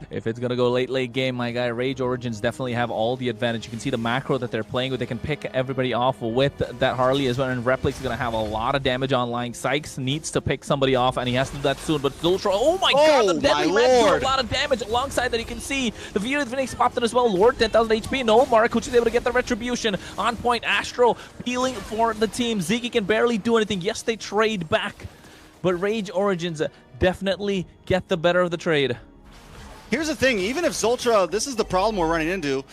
If it's going to go late game, my guy, Rage Origins definitely have all the advantage. You can see the macro that they're playing with. They can pick everybody off with that Harley as well. And Replic's going to have a lot of damage online. Sykes needs to pick somebody off, and he has to do that soon. But Zultra, oh my god, the deadly red do a lot of damage. Alongside that, you can see the View of Phoenix popped in as well. Lord, 10,000 HP. No, Maracucho's able to get the Retribution. On point, Astro healing for the team. Ziggy can barely do anything. Yes, they trade back. But Rage Origins definitely get the better of the trade. Here's the thing, even if Zultra, this is the problem we're running into,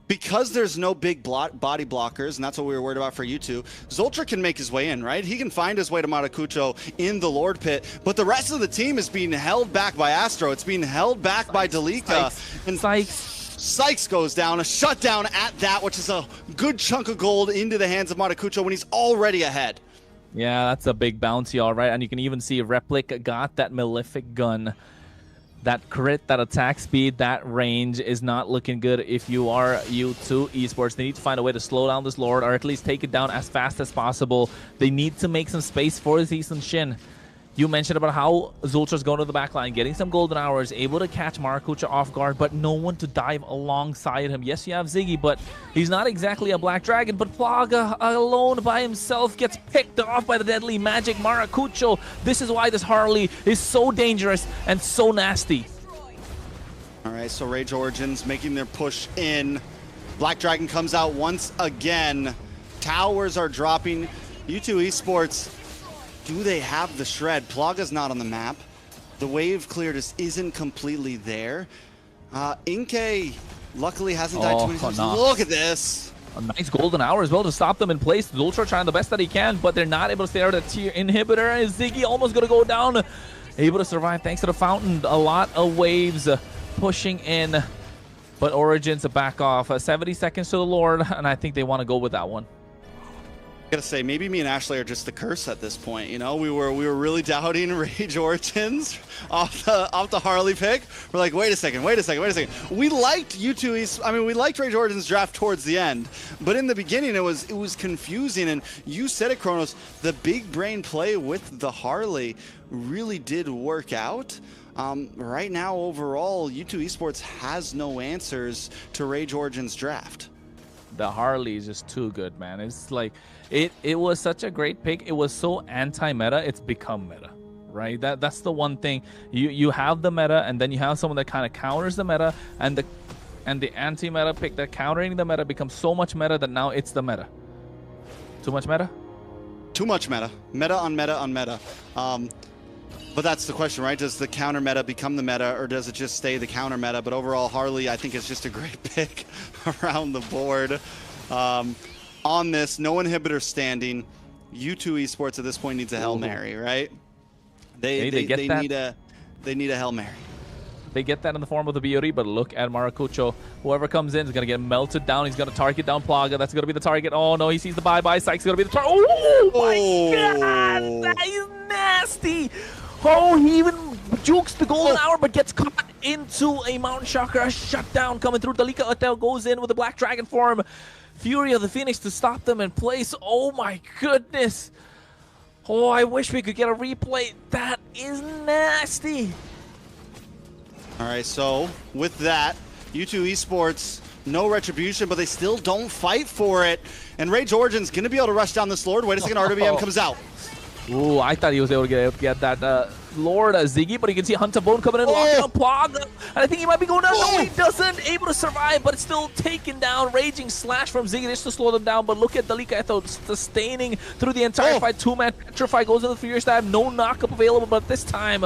because there's no big body blockers, and that's what we were worried about for you two, Zultra can make his way in, right? He can find his way to Maracucho in the Lord Pit, but the rest of the team is being held back by Astro. It's being held back by Dalika. And Sykes goes down, a shutdown at that, which is a good chunk of gold into the hands of Maracucho when he's already ahead. Yeah, that's a big bounty, all right. And you can even see Replic got that Malefic gun. That crit, that attack speed, that range is not looking good if you are U2 Esports. They need to find a way to slow down this Lord, or at least take it down as fast as possible. They need to make some space for Zeus and Shin. You mentioned about how Zultra's going to the back line, getting some golden hours, able to catch Maracuja off guard, but no one to dive alongside him. Yes, you have Ziggy, but he's not exactly a Black Dragon, but Plaga alone by himself gets picked off by the deadly magic Maracujo. This is why this Harley is so dangerous and so nasty. All right, so Rage Origins making their push in. Black Dragon comes out once again. Towers are dropping. U2 Esports, do they have the shred? Plaga's not on the map. The wave clear just isn't completely there. Inke luckily hasn't died too many times. No. Look at this. A nice golden hour as well to stop them in place. Zultra trying the best that he can, but they're not able to stay out of the tier inhibitor. And Ziggy almost going to go down. Able to survive thanks to the fountain. A lot of waves pushing in, but Origins back off. 70 seconds to the Lord, and I think they want to go with that one. I gotta say, maybe me and Ashley are just the curse at this point. You know, we were really doubting Rage Origins off the Harley pick. We're like, wait a second. We liked we liked Rage Origins draft towards the end, but in the beginning it was confusing. And you said it, Kronos. The big brain play with the Harley really did work out. Right now, overall, U2 Esports has no answers to Rage Origins draft. The Harley is just too good, man. It's like it was such a great pick. It was so anti-meta, it's become meta, right? That's the one thing. You have the meta, and then you have someone that kind of counters the meta, and the anti-meta pick that countering the meta becomes so much meta that now it's the meta. Too much meta? Too much meta. Meta on meta on meta. But that's the question, right? Does the counter meta become the meta, or does it just stay the counter meta? But overall, Harley, I think, is just a great pick around the board. On this, no inhibitor standing. U2 Esports at this point needs a Hail Mary, right? They need a Hail Mary. They get that in the form of the beauty, but look at Maracujo. Whoever comes in is going to get melted down. He's going to target down Plaga. That's going to be the target. Oh, no, he sees the bye-bye. Psych's going to be the target. Oh, my God! That is nasty! Oh, he even jukes the golden hour, but gets caught into a Mountain Chakra shutdown coming through. Dalika Hotel goes in with the Black Dragon form. Fury of the Phoenix to stop them in place. Oh, my goodness. Oh, I wish we could get a replay. That is nasty. All right, so with that, U2 Esports, no retribution, but they still don't fight for it. And Rage Origins going to be able to rush down this Lord. Wait a second, RWM comes out. Ooh, I thought he was able to get that Lord Ziggy, but you can see Hunter Bone coming in, locking up Plaga, and I think he might be going down. No, he doesn't. Able to survive, but it's still taken down. Raging slash from Ziggy just to slow them down, but look at Dalika Eto sustaining through the entire fight. Two-man Petrify goes into the Furious Stab. No knockup available, but this time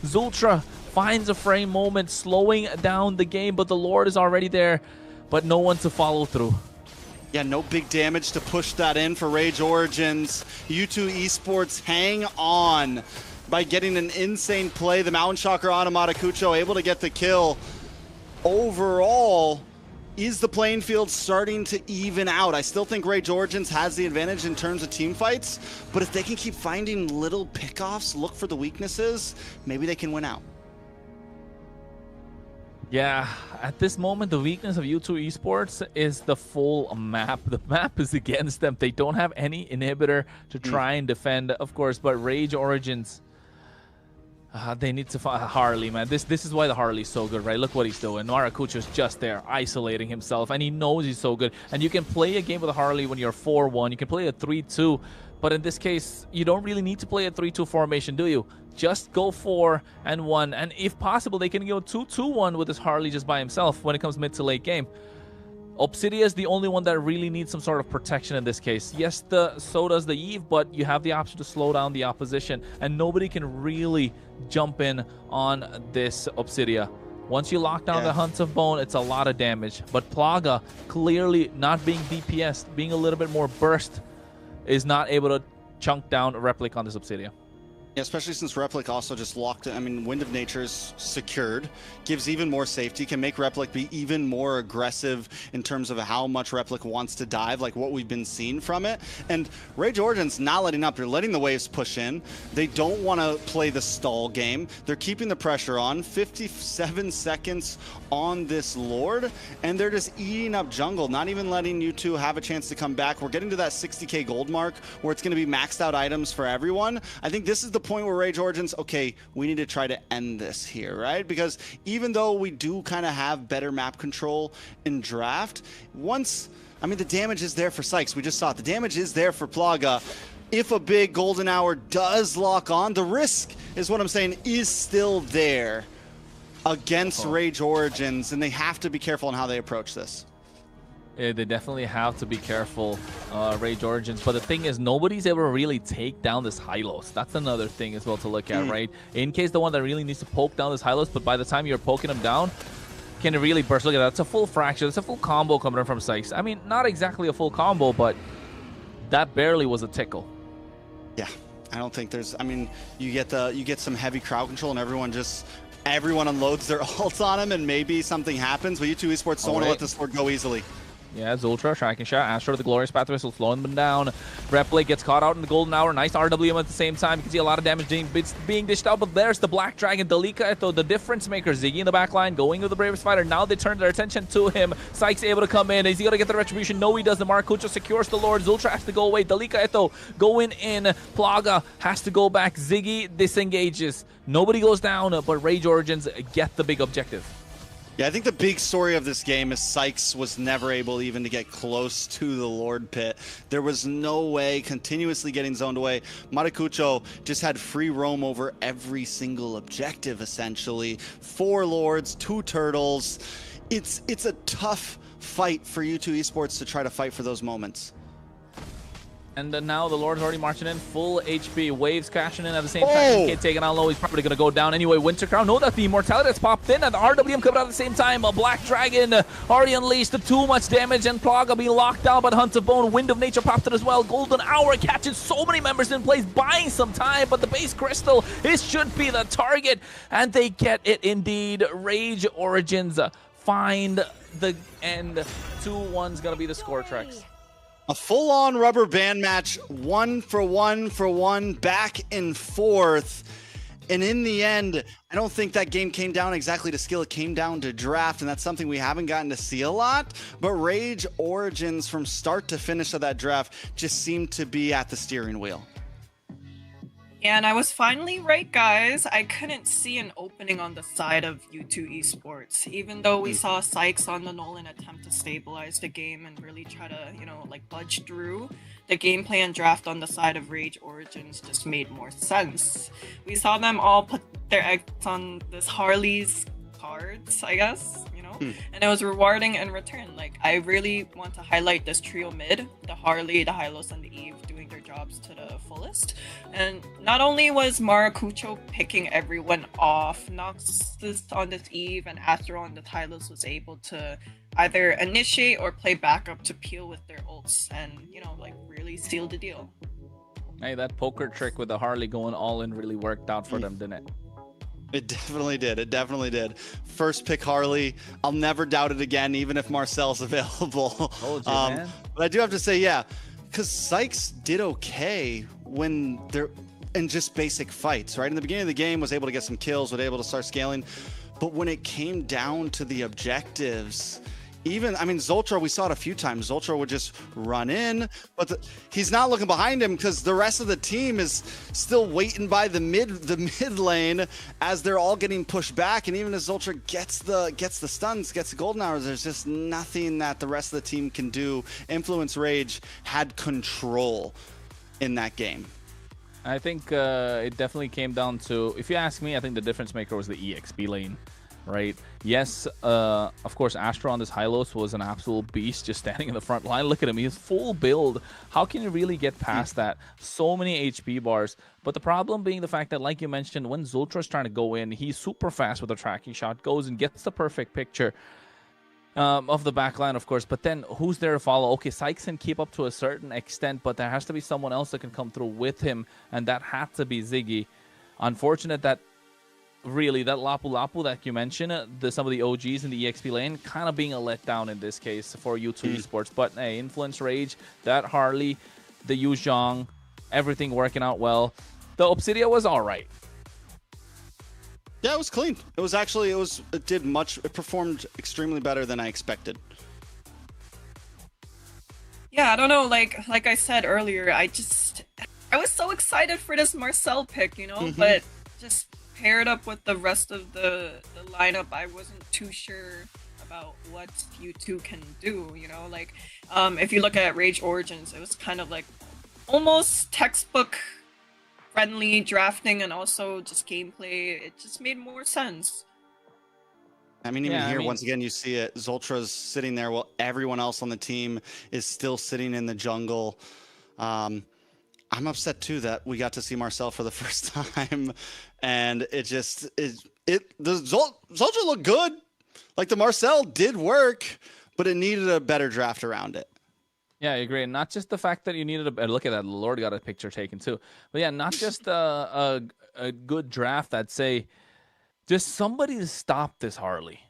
Zultra finds a frame moment, slowing down the game, but the Lord is already there, but no one to follow through. Yeah, no big damage to push that in for Rage Origins. U2 Esports hang on by getting an insane play. The Mountain Chakra on Maracujo able to get the kill. Overall, is the playing field starting to even out? I still think Rage Origins has the advantage in terms of team fights, but if they can keep finding little pickoffs, look for the weaknesses, maybe they can win out. Yeah, at this moment, the weakness of U2 Esports is the full map. The map is against them. They don't have any inhibitor to try and defend, of course, but Rage Origins, they need to find Harley, man. This is why the Harley's so good, right? Look what he's doing. Maracujo's just there, isolating himself, and he knows he's so good. And you can play a game with a Harley when you're 4-1. You can play a 3-2, but in this case, you don't really need to play a 3-2 formation, do you? Just go 4-1, and if possible, they can go 2-2-1 with this Harley just by himself when it comes mid to late game. Obsidia is the only one that really needs some sort of protection in this case. Yes, so does the Eve, but you have the option to slow down the opposition, and nobody can really jump in on this Obsidia. Once you lock down the Hunts of Bone, it's a lot of damage. But Plaga, clearly not being DPS, being a little bit more burst, is not able to chunk down a Replic on this Obsidia. Yeah, especially since Replic also just locked it. I mean, Wind of Nature is secured, gives even more safety, can make Replic be even more aggressive in terms of how much Replic wants to dive, like what we've been seeing from it. And Rage Origins not letting up. They're letting the waves push in. They don't want to play the stall game. They're keeping the pressure on. 57 seconds on this Lord, and they're just eating up jungle, not even letting you two have a chance to come back. We're getting to that 60k gold mark where it's going to be maxed out items for everyone. I think this is the point where Rage Origins, okay, we need to try to end this here, right? Because even though we do kind of have better map control in draft, the damage is there for Sykes. We just saw it. The damage is there for Plaga. If a big golden hour does lock on, the risk is what I'm saying is still there against Rage Origins, and they have to be careful on how they approach this. Yeah, they definitely have to be careful, Rage Origins. But the thing is, nobody's ever really take down this Hylos. That's another thing as well to look at, right? In case the one that really needs to poke down this Hylos, but by the time you're poking him down, can it really burst? Look at that. It's a full fracture. It's a full combo coming in from Sykes. I mean, not exactly a full combo, but that barely was a tickle. Yeah, I don't think there's... I mean, you get some heavy crowd control and everyone unloads their ult on him and maybe something happens, but U2 Esports don't want to let this Lord go easily. Yeah, Zultra, tracking shot. Astro with the Glorious Path Whistle, slowing them down. Replay gets caught out in the Golden Hour. Nice RWM at the same time. You can see a lot of damage being dished out, but there's the Black Dragon, Dalika, the difference maker. Ziggy in the back line, going with the Bravest Fighter. Now they turn their attention to him. Sykes able to come in. Is he going to get the Retribution? No, he doesn't. Maracucho secures the Lord. Zultra has to go away. Dalika going in. Plaga has to go back. Ziggy disengages. Nobody goes down, but Rage Origins get the big objective. Yeah, I think the big story of this game is Sykes was never able even to get close to the Lord Pit. There was no way, continuously getting zoned away. Maracucho just had free roam over every single objective, essentially. 4 Lords, 2 Turtles. It's a tough fight for U2 Esports to try to fight for those moments. And now the Lord's already marching in, full HP. Waves crashing in at the same time. He can't take it on low. He's probably going to go down anyway. Winter Crown, no, that the Immortality that's popped in, and the RWM coming out at the same time. A Black Dragon already unleashed. Too much damage, and Plaga being locked down by the Hunt of Bone. Wind of Nature popped it as well. Golden Hour catches so many members in place, buying some time, but the base crystal, it should be the target, and they get it indeed. Rage Origins find the end. 2-1's going to be the score, Trex. A full-on rubber band match, 1 for 1 for 1, back and forth. And in the end, I don't think that game came down exactly to skill. It came down to draft, and that's something we haven't gotten to see a lot. But Rage Origins, from start to finish of that draft, just seemed to be at the steering wheel. And I was finally right, guys. I couldn't see an opening on the side of U2 Esports, even though we saw Sykes on the Nolan attempt to stabilize the game and really try to, budge through. The gameplay and draft on the side of Rage Origins just made more sense. We saw them all put their eggs on this Harley's cards, I guess, and it was rewarding in return. Like, I really want to highlight this trio mid, the Harley, the Hylos, and the Eve doing their jobs to the fullest. And not only was Maracucho picking everyone off, Nox on this Eve and Astro on the Hylos was able to either initiate or play backup to peel with their ults and, really seal the deal. Hey, that poker trick with the Harley going all in really worked out for them, didn't it? It definitely did. It definitely did. First pick Harley. I'll never doubt it again, even if Marcel's available. Told you, man. But I do have to say, yeah, because Sykes did okay when they're in just basic fights, right? In the beginning of the game, was able to get some kills, was able to start scaling. But when it came down to the objectives, Zultra, we saw it a few times. Zultra would just run in, but he's not looking behind him because the rest of the team is still waiting by the mid lane as they're all getting pushed back. And even as Zultra gets the stuns, gets the golden hours, there's just nothing that the rest of the team can do. Influence Rage had control in that game. I think it definitely came down to, if you ask me, I think the difference maker was the EXP lane. Right? Yes, of course, Astro on this Hylos was an absolute beast just standing in the front line. Look at him. He's full build. How can you really get past that? So many HP bars. But the problem being the fact that, like you mentioned, when Zultra's trying to go in, he's super fast with a tracking shot, goes and gets the perfect picture of the backline, of course. But then who's there to follow? Okay, Sykes can keep up to a certain extent, but there has to be someone else that can come through with him, and that had to be Ziggy. Unfortunate that really, that Lapu Lapu that you mentioned, some of the OGs in the EXP lane, kind of being a letdown in this case for U2 Esports. But hey, Influence Rage, that Harley, the Yu Zhang, everything working out well. The Obsidia was all right. Yeah, it was clean. It was actually, it performed extremely better than I expected. Yeah, I don't know, like I said earlier, I was so excited for this Marcel pick, you know, but just paired up with the rest of the lineup, I wasn't too sure about what you two can do, you know, like if you look at Rage Origins, it was kind of like almost textbook friendly drafting and also just gameplay. It just made more sense. I mean, even here, once again, you see it. Zoltra's sitting there while everyone else on the team is still sitting in the jungle. I'm upset too that we got to see Marcel for the first time, and it just the Zoltra looked good. Like the Marcel did work, but it needed a better draft around it. Yeah, I agree. And not just the fact that you needed a look at that. Lord got a picture taken too. But yeah, not just a good draft. I'd say just somebody to stop this Harley,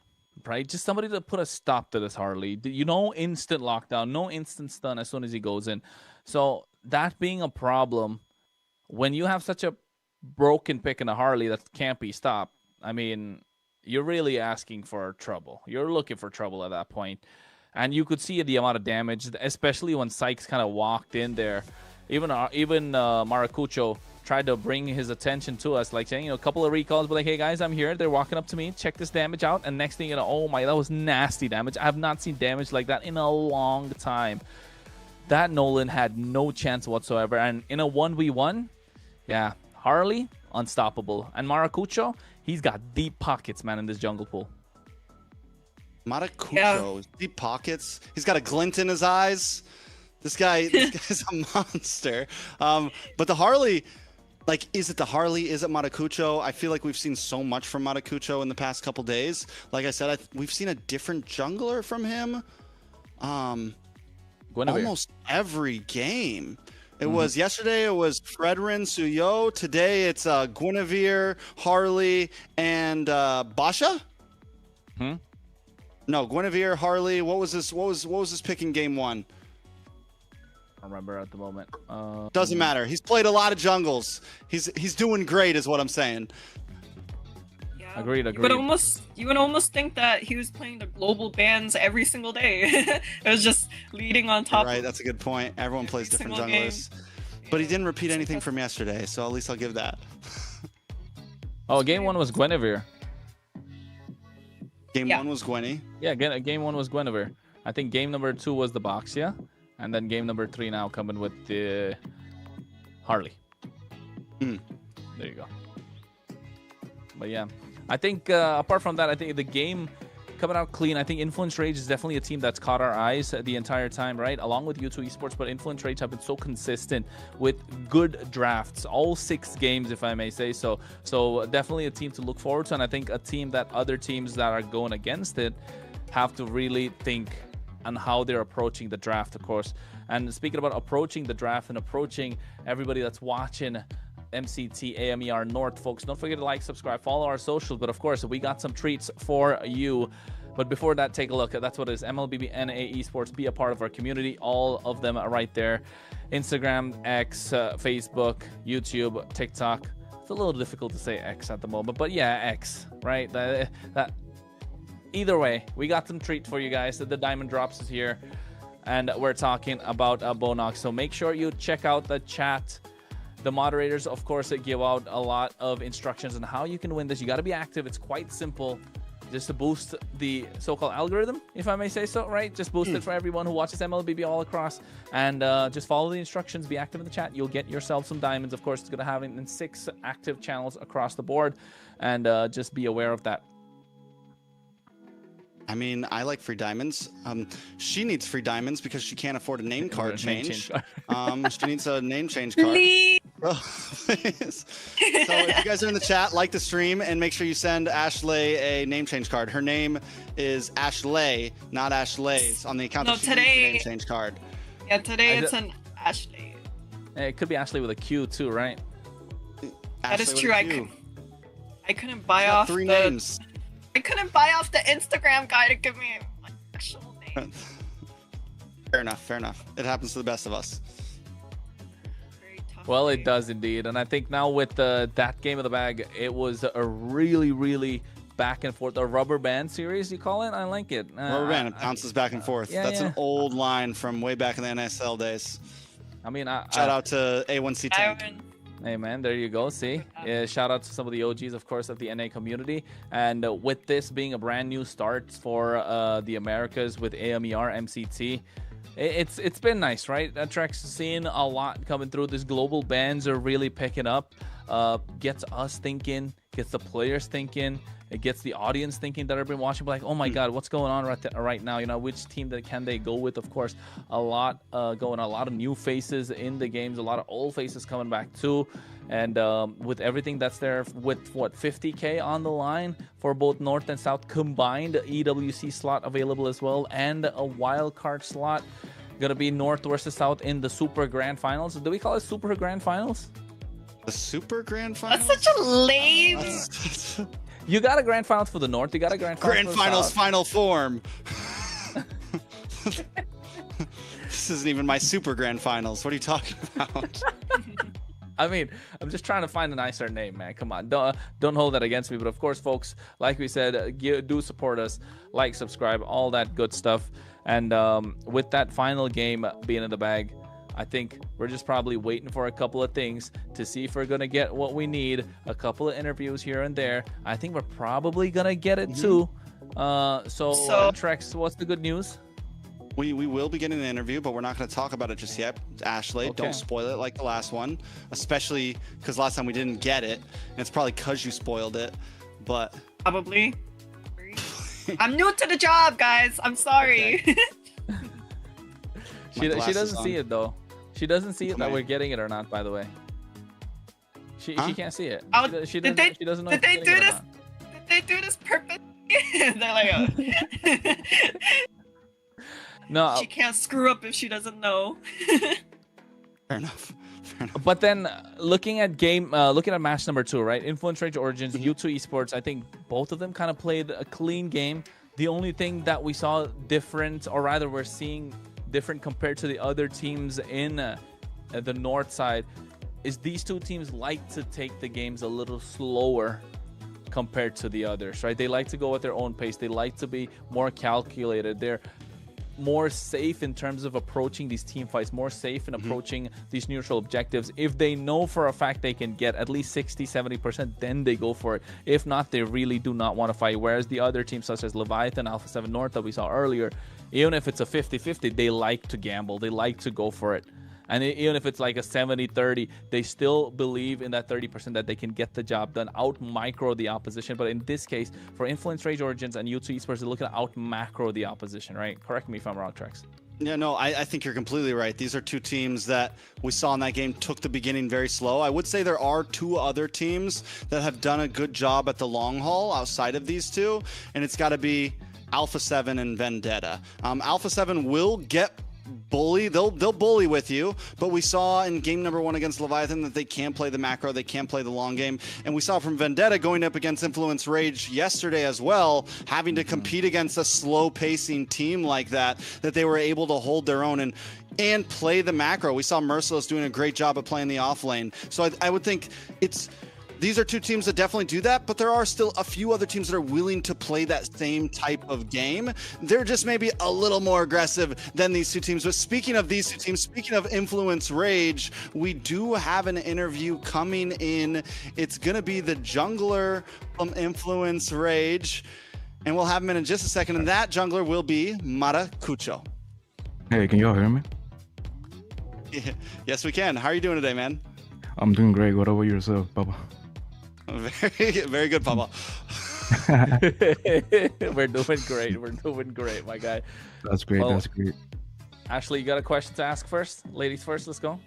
right? Just somebody to put a stop to this Harley. You know, instant lockdown, no instant stun as soon as he goes in. So that being a problem, when you have such a broken pick in a Harley that can't be stopped, I mean, you're really asking for trouble. You're looking for trouble at that point. And you could see the amount of damage, especially when Sykes kind of walked in there. Even Maracucho tried to bring his attention to us, like saying, you know, a couple of recalls, but like, hey guys, I'm here. They're walking up to me. Check this damage out. And next thing you know, oh my, that was nasty damage. I have not seen damage like that in a long time. That Nolan had no chance whatsoever. And in a 1v1, yeah, Harley, unstoppable. And Maracucho, he's got deep pockets, man, in this jungle pool. Maracucho, deep pockets. He's got a glint in his eyes. This guy's a monster. But the Harley, like, is it the Harley? Is it Maracucho? I feel like we've seen so much from Maracucho in the past couple days. Like I said, we've seen a different jungler from him. Almost every game. It was yesterday, it was Fredrin, Suyo. Today it's Guinevere, Harley, and Basha? No, Guinevere, Harley. What was this pick in game 1? I remember at the moment. Doesn't matter. He's played a lot of jungles. He's doing great, is what I'm saying. Yeah. Agreed. You would almost think that he was playing the global bans every single day. It was just leading on top. Right, that's a good point. Everyone plays different junglers. But he didn't repeat anything from yesterday, so at least I'll give that. Oh, game 1 was Guinevere. Game 1 was Gwenny. Yeah, game 1 was Guinevere. I think game number 2 was the Boxia. And then game number 3 now coming with the Harley. There you go. But yeah, I think apart from that, I think the game coming out clean. I think Influence Rage is definitely a team that's caught our eyes the entire time, right? Along with U2 Esports, but Influence Rage have been so consistent with good drafts, all 6 games, if I may say so. So definitely a team to look forward to, and I think a team that other teams that are going against it have to really think on how they're approaching the draft, of course. And speaking about approaching the draft and approaching everybody that's watching MCT AMER North, folks, don't forget to like, subscribe, follow our socials. But of course, we got some treats for you. But before that, take a look. That's what it is. MLBB Esports. Be a part of our community. All of them are right there. Instagram, X, Facebook, YouTube, TikTok. It's a little difficult to say X at the moment, but yeah, X, right? That either way, we got some treats for you guys. The Diamond Drops is here, and we're talking about Bonox. So make sure you check out the chat. The moderators, of course, give out a lot of instructions on how you can win this. You got to be active. It's quite simple, just to boost the so-called algorithm, if I may say so, right? Just boost it for everyone who watches MLBB all across, and just follow the instructions. Be active in the chat. You'll get yourself some diamonds. Of course, it's going to have it in 6 active channels across the board, and just be aware of that. I mean, I like free diamonds. She needs free diamonds because she can't afford a name card change. She needs a name change card. Please. So if you guys are in the chat, like the stream and make sure you send Ashley a name change card. Her name is Ashley, not Ashley's on the account. No, that she today needs a name change card. Yeah, today it's an Ashley. It could be Ashley with a Q too, right? That is true. I couldn't buy She's got off 3 the names. I couldn't buy off the Instagram guy to give me my actual name. Fair enough. It happens to the best of us. Well, it does indeed. And I think now with that game of the bag, it was a really, really back and forth. A rubber band series, you call it? I like it. Rubber band, it bounces back and forth. That's an old line from way back in the NSL days. I mean, Shout out to A1C10. Hey man, there you go. See, shout out to some of the OGs, of course, of the NA community. And with this being a brand new start for the Americas with AMER MCT, it's been nice, right? Trex, seeing a lot coming through. These global bans are really picking up. Gets us thinking, gets the players thinking. It gets the audience thinking that have been watching, like, oh my God, what's going on right now? You know, which team can they go with? Of course, a lot going, a lot of new faces in the games, a lot of old faces coming back too. And with everything that's there, with what, 50K on the line for both North and South combined, EWC slot available as well, and a wild card slot. Gonna be North versus South in the Super Grand Finals. Do we call it Super Grand Finals? The Super Grand Finals? That's such a lame. You got a grand finals for the North. You got a grand finals final form. This isn't even my super grand finals. What are you talking about? I mean, I'm just trying to find a nicer name, man. Come on, don't hold that against me. But of course, folks, like we said, do support us, like, subscribe, all that good stuff. And with that final game being in the bag, I think we're just probably waiting for a couple of things to see if we're going to get what we need. A couple of interviews here and there. I think we're probably going to get it too. So Trex, what's the good news? We will be getting an interview, but we're not going to talk about it just yet. Ashley, don't spoil it like the last one, especially because last time we didn't get it. And it's probably because you spoiled it. But probably. I'm new to the job, guys. I'm sorry. Okay. She doesn't see it though. She doesn't see it that we're getting it or not. By the way, she can't see it. She doesn't know. Did they do this? Did they do this purposely? They're like, no. She can't screw up if she doesn't know. Fair enough. But then looking at match number 2, right? Influence Rage Origins, U2 Esports. I think both of them kind of played a clean game. The only thing that we saw different, or rather we're seeing different compared to the other teams in the North side, is these two teams like to take the games a little slower compared to the others, right? They like to go at their own pace. They like to be more calculated. They're more safe in terms of approaching these team fights, more safe in approaching these neutral objectives. If they know for a fact they can get at least 60-70%, then they go for it. If not, they really do not want to fight. Whereas the other teams such as Leviathan, Alpha 7 North that we saw earlier, even if it's a 50-50, they like to gamble. They like to go for it. And even if it's like a 70-30, they still believe in that 30% that they can get the job done, out micro the opposition. But in this case, for Influence Rage Origins and U2 Esports, they're looking to out macro the opposition, right? Correct me if I'm wrong, Trex. Yeah, no, I think you're completely right. These are two teams that we saw in that game took the beginning very slow. I would say there are two other teams that have done a good job at the long haul outside of these two, and it's got to be Alpha 7 and Vendetta. Alpha 7 will get bully. They'll bully with you, but we saw in game number 1 against Leviathan that they can play the macro, they can play the long game, and we saw from Vendetta going up against Influence Rage yesterday as well, having to compete against a slow pacing team like that they were able to hold their own and play the macro. We saw Merciless doing a great job of playing the off lane, so I would think these are two teams that definitely do that, but there are still a few other teams that are willing to play that same type of game. They're just maybe a little more aggressive than these two teams. But speaking of these two teams, speaking of Influence Rage, we do have an interview coming in. It's going to be the jungler from Influence Rage, and we'll have him in just a second. And that jungler will be Maracucho. Hey, can y'all hear me? Yes, we can. How are you doing today, man? I'm doing great. What about yourself, Papa? Very, very good, Papa. We're doing great. We're doing great, my guy. That's great. That's great. Ashley, you got a question to ask first? Ladies first, let's go.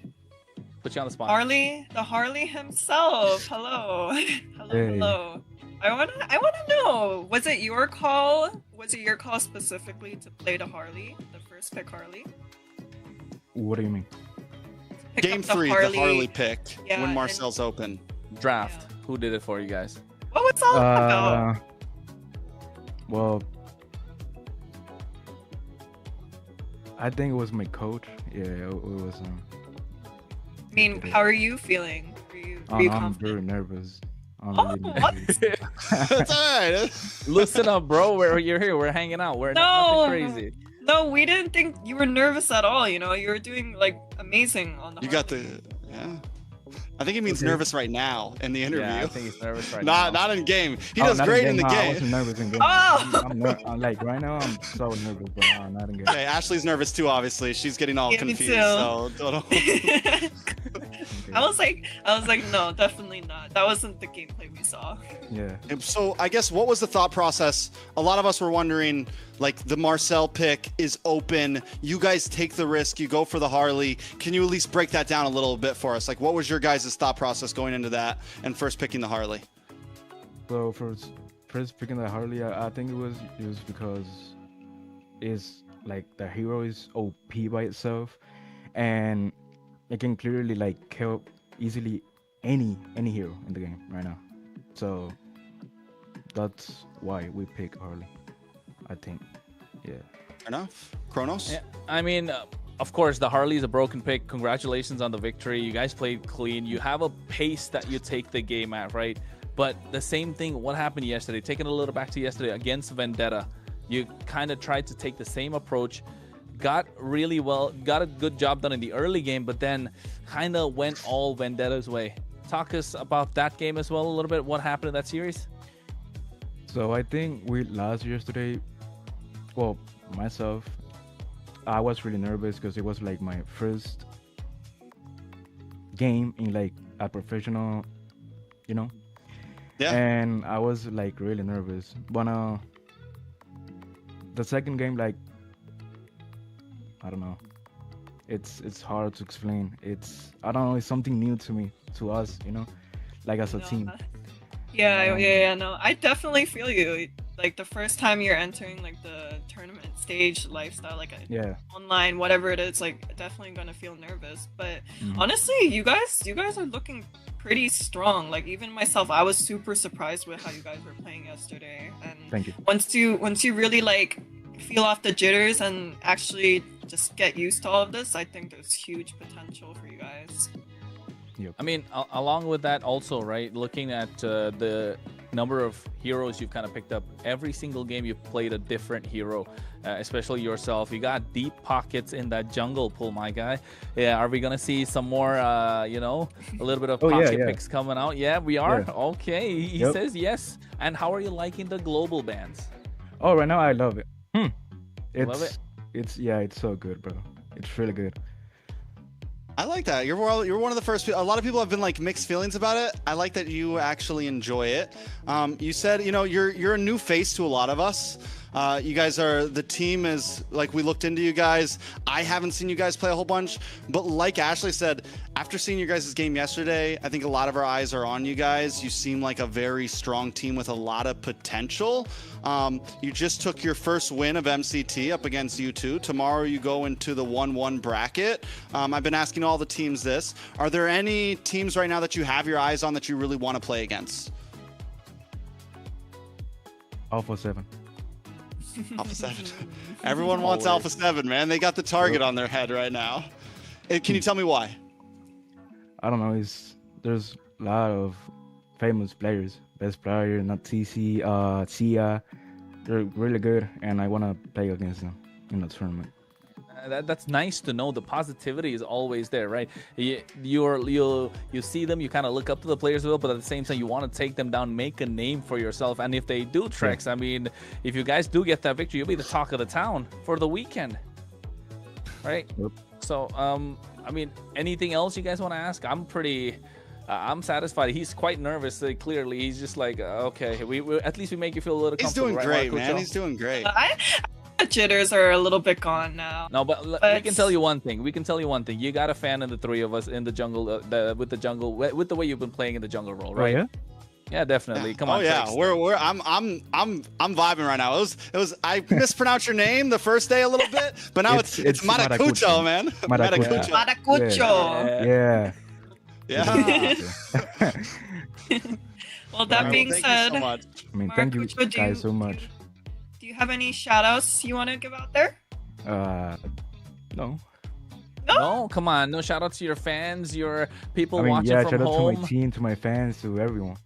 Put you on the spot. Harley himself. Hello. Hello. I wanna know, was it your call? Was it your call specifically to play the Harley, the first pick Harley? What do you mean? Game 3, the Harley pick when Marcel's open. Draft. Yeah. Who did it for you guys? What was all about? Well, I think it was my coach. Yeah, it was. I mean, how are you feeling? Are you I'm very nervous. What? That's all right. Listen up, bro. You're here. We're hanging out. We're nothing crazy. No, we didn't think you were nervous at all. You know, you were doing like amazing on the. You got the I think he means nervous right now in the interview. Yeah, I think he's nervous right now. Not in game. He does great in the I game. wasn't nervous in game. Oh! I'm like right now I'm so nervous, but not in game. Okay, Ashley's nervous too. Obviously, she's getting all Yeah, me confused. too. So don't. I was like, no, definitely not. That wasn't the gameplay we saw. Yeah. So I guess what was the thought process? A lot of us were wondering, like the Marcel pick is open. You guys take the risk. You go for the Harley. Can you at least break that down a little bit for us? Like, what was your guys' thought process going into that and first picking the Harley? So first picking the Harley, I think it was because it's like the hero is OP by itself, and it can clearly like kill easily any hero in the game right now. So that's why we pick Harley, I think. Yeah. Fair enough. Kronos? Yeah, I mean, of course, the Harley is a broken pick. Congratulations on the victory. You guys played clean. You have a pace that you take the game at, right? But the same thing, what happened yesterday, taking a little back to yesterday against Vendetta, you kind of tried to take the same approach, got a good job done in the early game, but then kind of went all Vendetta's way. Talk us about that game as well a little bit. What happened in that series? So I think we lost yesterday. Well, myself, I was really nervous because it was like my first game in like a professional, you know. Yeah. And I was like really nervous. But the second game, like, I don't know. It's hard to explain. I don't know. It's something new to me, to us, you know, like as a team. Yeah, no, I definitely feel you. Like the first time you're entering like the tournament stage lifestyle, like online, whatever it is, like definitely gonna feel nervous. But honestly, you guys are looking pretty strong. Like even myself, I was super surprised with how you guys were playing yesterday. And Thank you. Once you really like feel off the jitters and actually just get used to all of this, I think there's huge potential for you guys. Yep. I mean, along with that also, right, looking at the number of heroes you've kind of picked up, every single game you've played a different hero, especially yourself. You got deep pockets in that jungle pool, my guy. Yeah, are we going to see some more, you know, a little bit of pocket picks coming out? Yeah, we are. Yeah. Okay, he says yes. And how are you liking the global bans? Oh, right now I love it. Love it? It's so good, bro. It's really good. I like that. You're one of the first people. A lot of people have been like mixed feelings about it. I like that you actually enjoy it. You said, you know, you're a new face to a lot of us. You guys the team is like, we looked into you guys. I haven't seen you guys play a whole bunch, but like Ashley said, after seeing your guys' game yesterday, I think a lot of our eyes are on you guys. You seem like a very strong team with a lot of potential. You just took your first win of MCT up against U2. Tomorrow you go into the 1-1 bracket. I've been asking all the teams this. Are there any teams right now that you have your eyes on that you really want to play against? Alpha 7. Alpha 7. Everyone wants Alpha 7, man. They got the target on their head right now. Can you tell me why? I don't know. There's a lot of famous players. Best player, not TC, Sia. They're really good, and I want to play against them in the tournament. That's nice to know. The positivity is always there, right? You see them, you kind of look up to the players a little, but at the same time, you want to take them down, make a name for yourself. And if they do tricks, I mean, if you guys do get that victory, you'll be the talk of the town for the weekend, right? Yep. So, I mean, anything else you guys want to ask? I'm satisfied. He's quite nervous. Clearly, he's just like, okay, we at least we make you feel a little comfortable. He's doing great, man. He's doing great. The jitters are a little bit gone now. No, but we can tell you one thing. You got a fan of the three of us in the jungle, with the way you've been playing in the jungle role, right? Oh, yeah? Yeah, definitely. Yeah. Come on. Oh yeah, I'm vibing right now. It was I mispronounced your name the first day a little bit, but now it's Maracucho, man. Maracucho. Yeah. Well, that being said, you so much. I mean, thank you guys so much. Do you have any shout outs you want to give out there? No. No, come on. No shout out to your fans, your people watching from from home. Shout out to my team, to my fans, to everyone.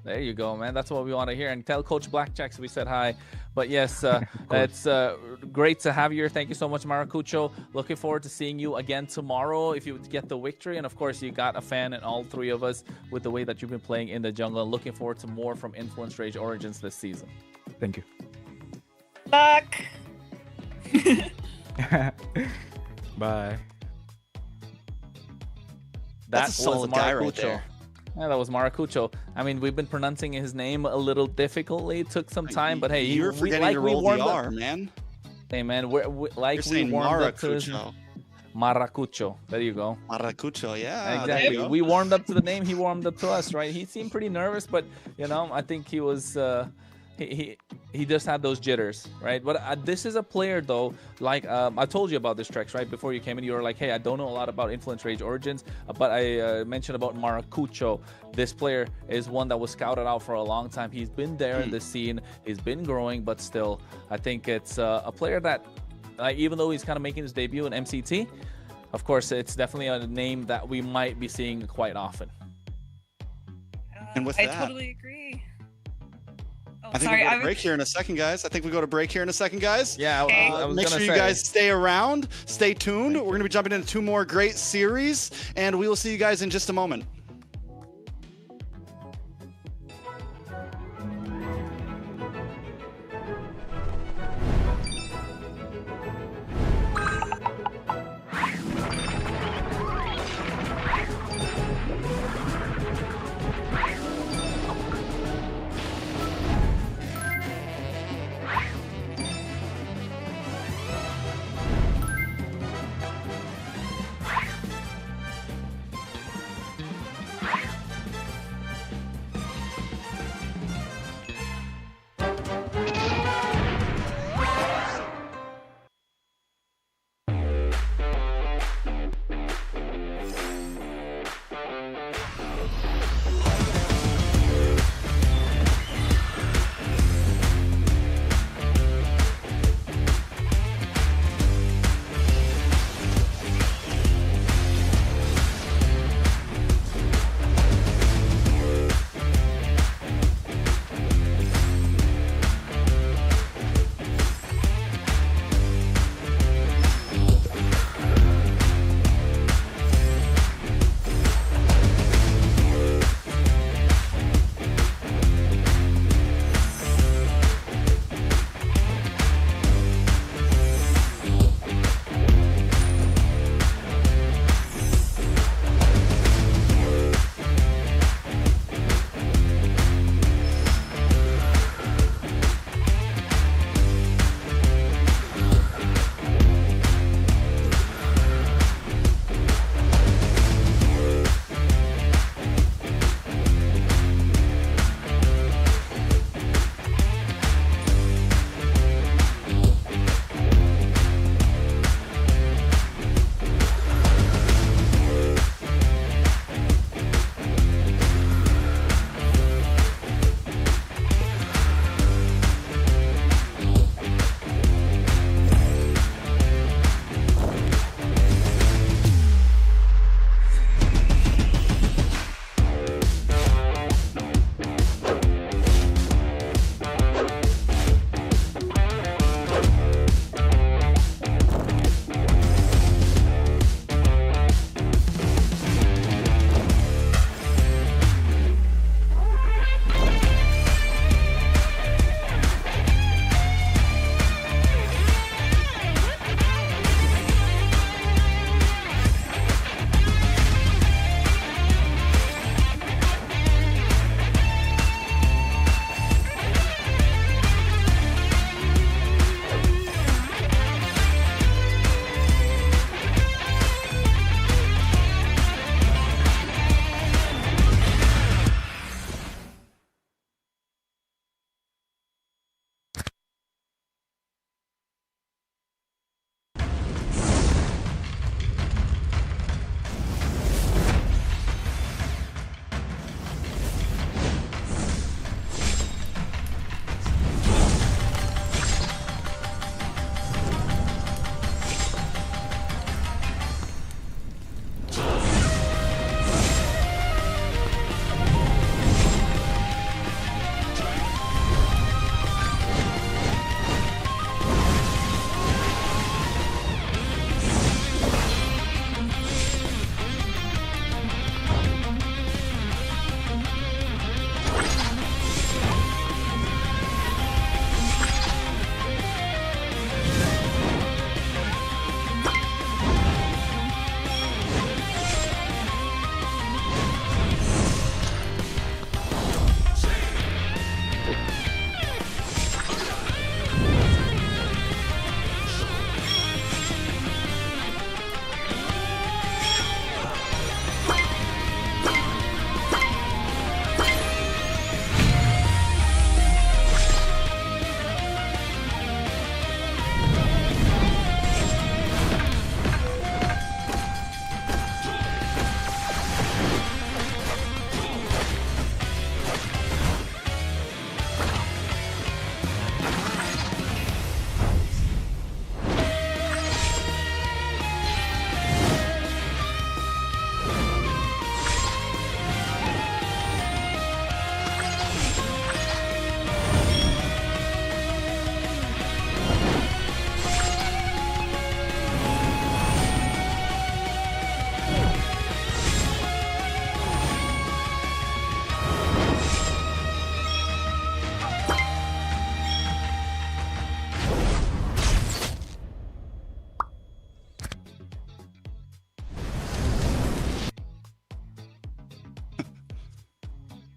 There you go, man. That's what we want to hear. And tell Coach Blackjacks we said hi. But yes, it's great to have you here. Thank you so much, Maracucho. Looking forward to seeing you again tomorrow if you get the victory. And of course, you got a fan in all three of us with the way that you've been playing in the jungle. And looking forward to more from Influence Rage Origins this season. Thank you. Luck. Bye. That's a solid guy right there. Yeah, that was Maracucho. I mean, we've been pronouncing his name a little difficultly. It took some time, but hey, you're forgetting to roll the R, man. Hey, man, we warmed up to his... Maracucho. There you go. Maracucho, yeah. Exactly. We warmed up to the name. He warmed up to us, right? He seemed pretty nervous, but you know, I think he was. He just had those jitters, right? But this is a player, though, like I told you about this, Trex, right? Before you came in, you were like, hey, I don't know a lot about Influence Rage Origins, but I mentioned about Maracucho. This player is one that was scouted out for a long time. He's been there in the scene. He's been growing, but still, I think it's a player that, even though he's kind of making his debut in MCT, of course, it's definitely a name that we might be seeing quite often. And with I that, totally agree. I think we go to break here in a second, guys. Yeah, I was make sure you guys stay around, stay tuned. We're going to be jumping into 2 more great series, and we will see you guys in just a moment.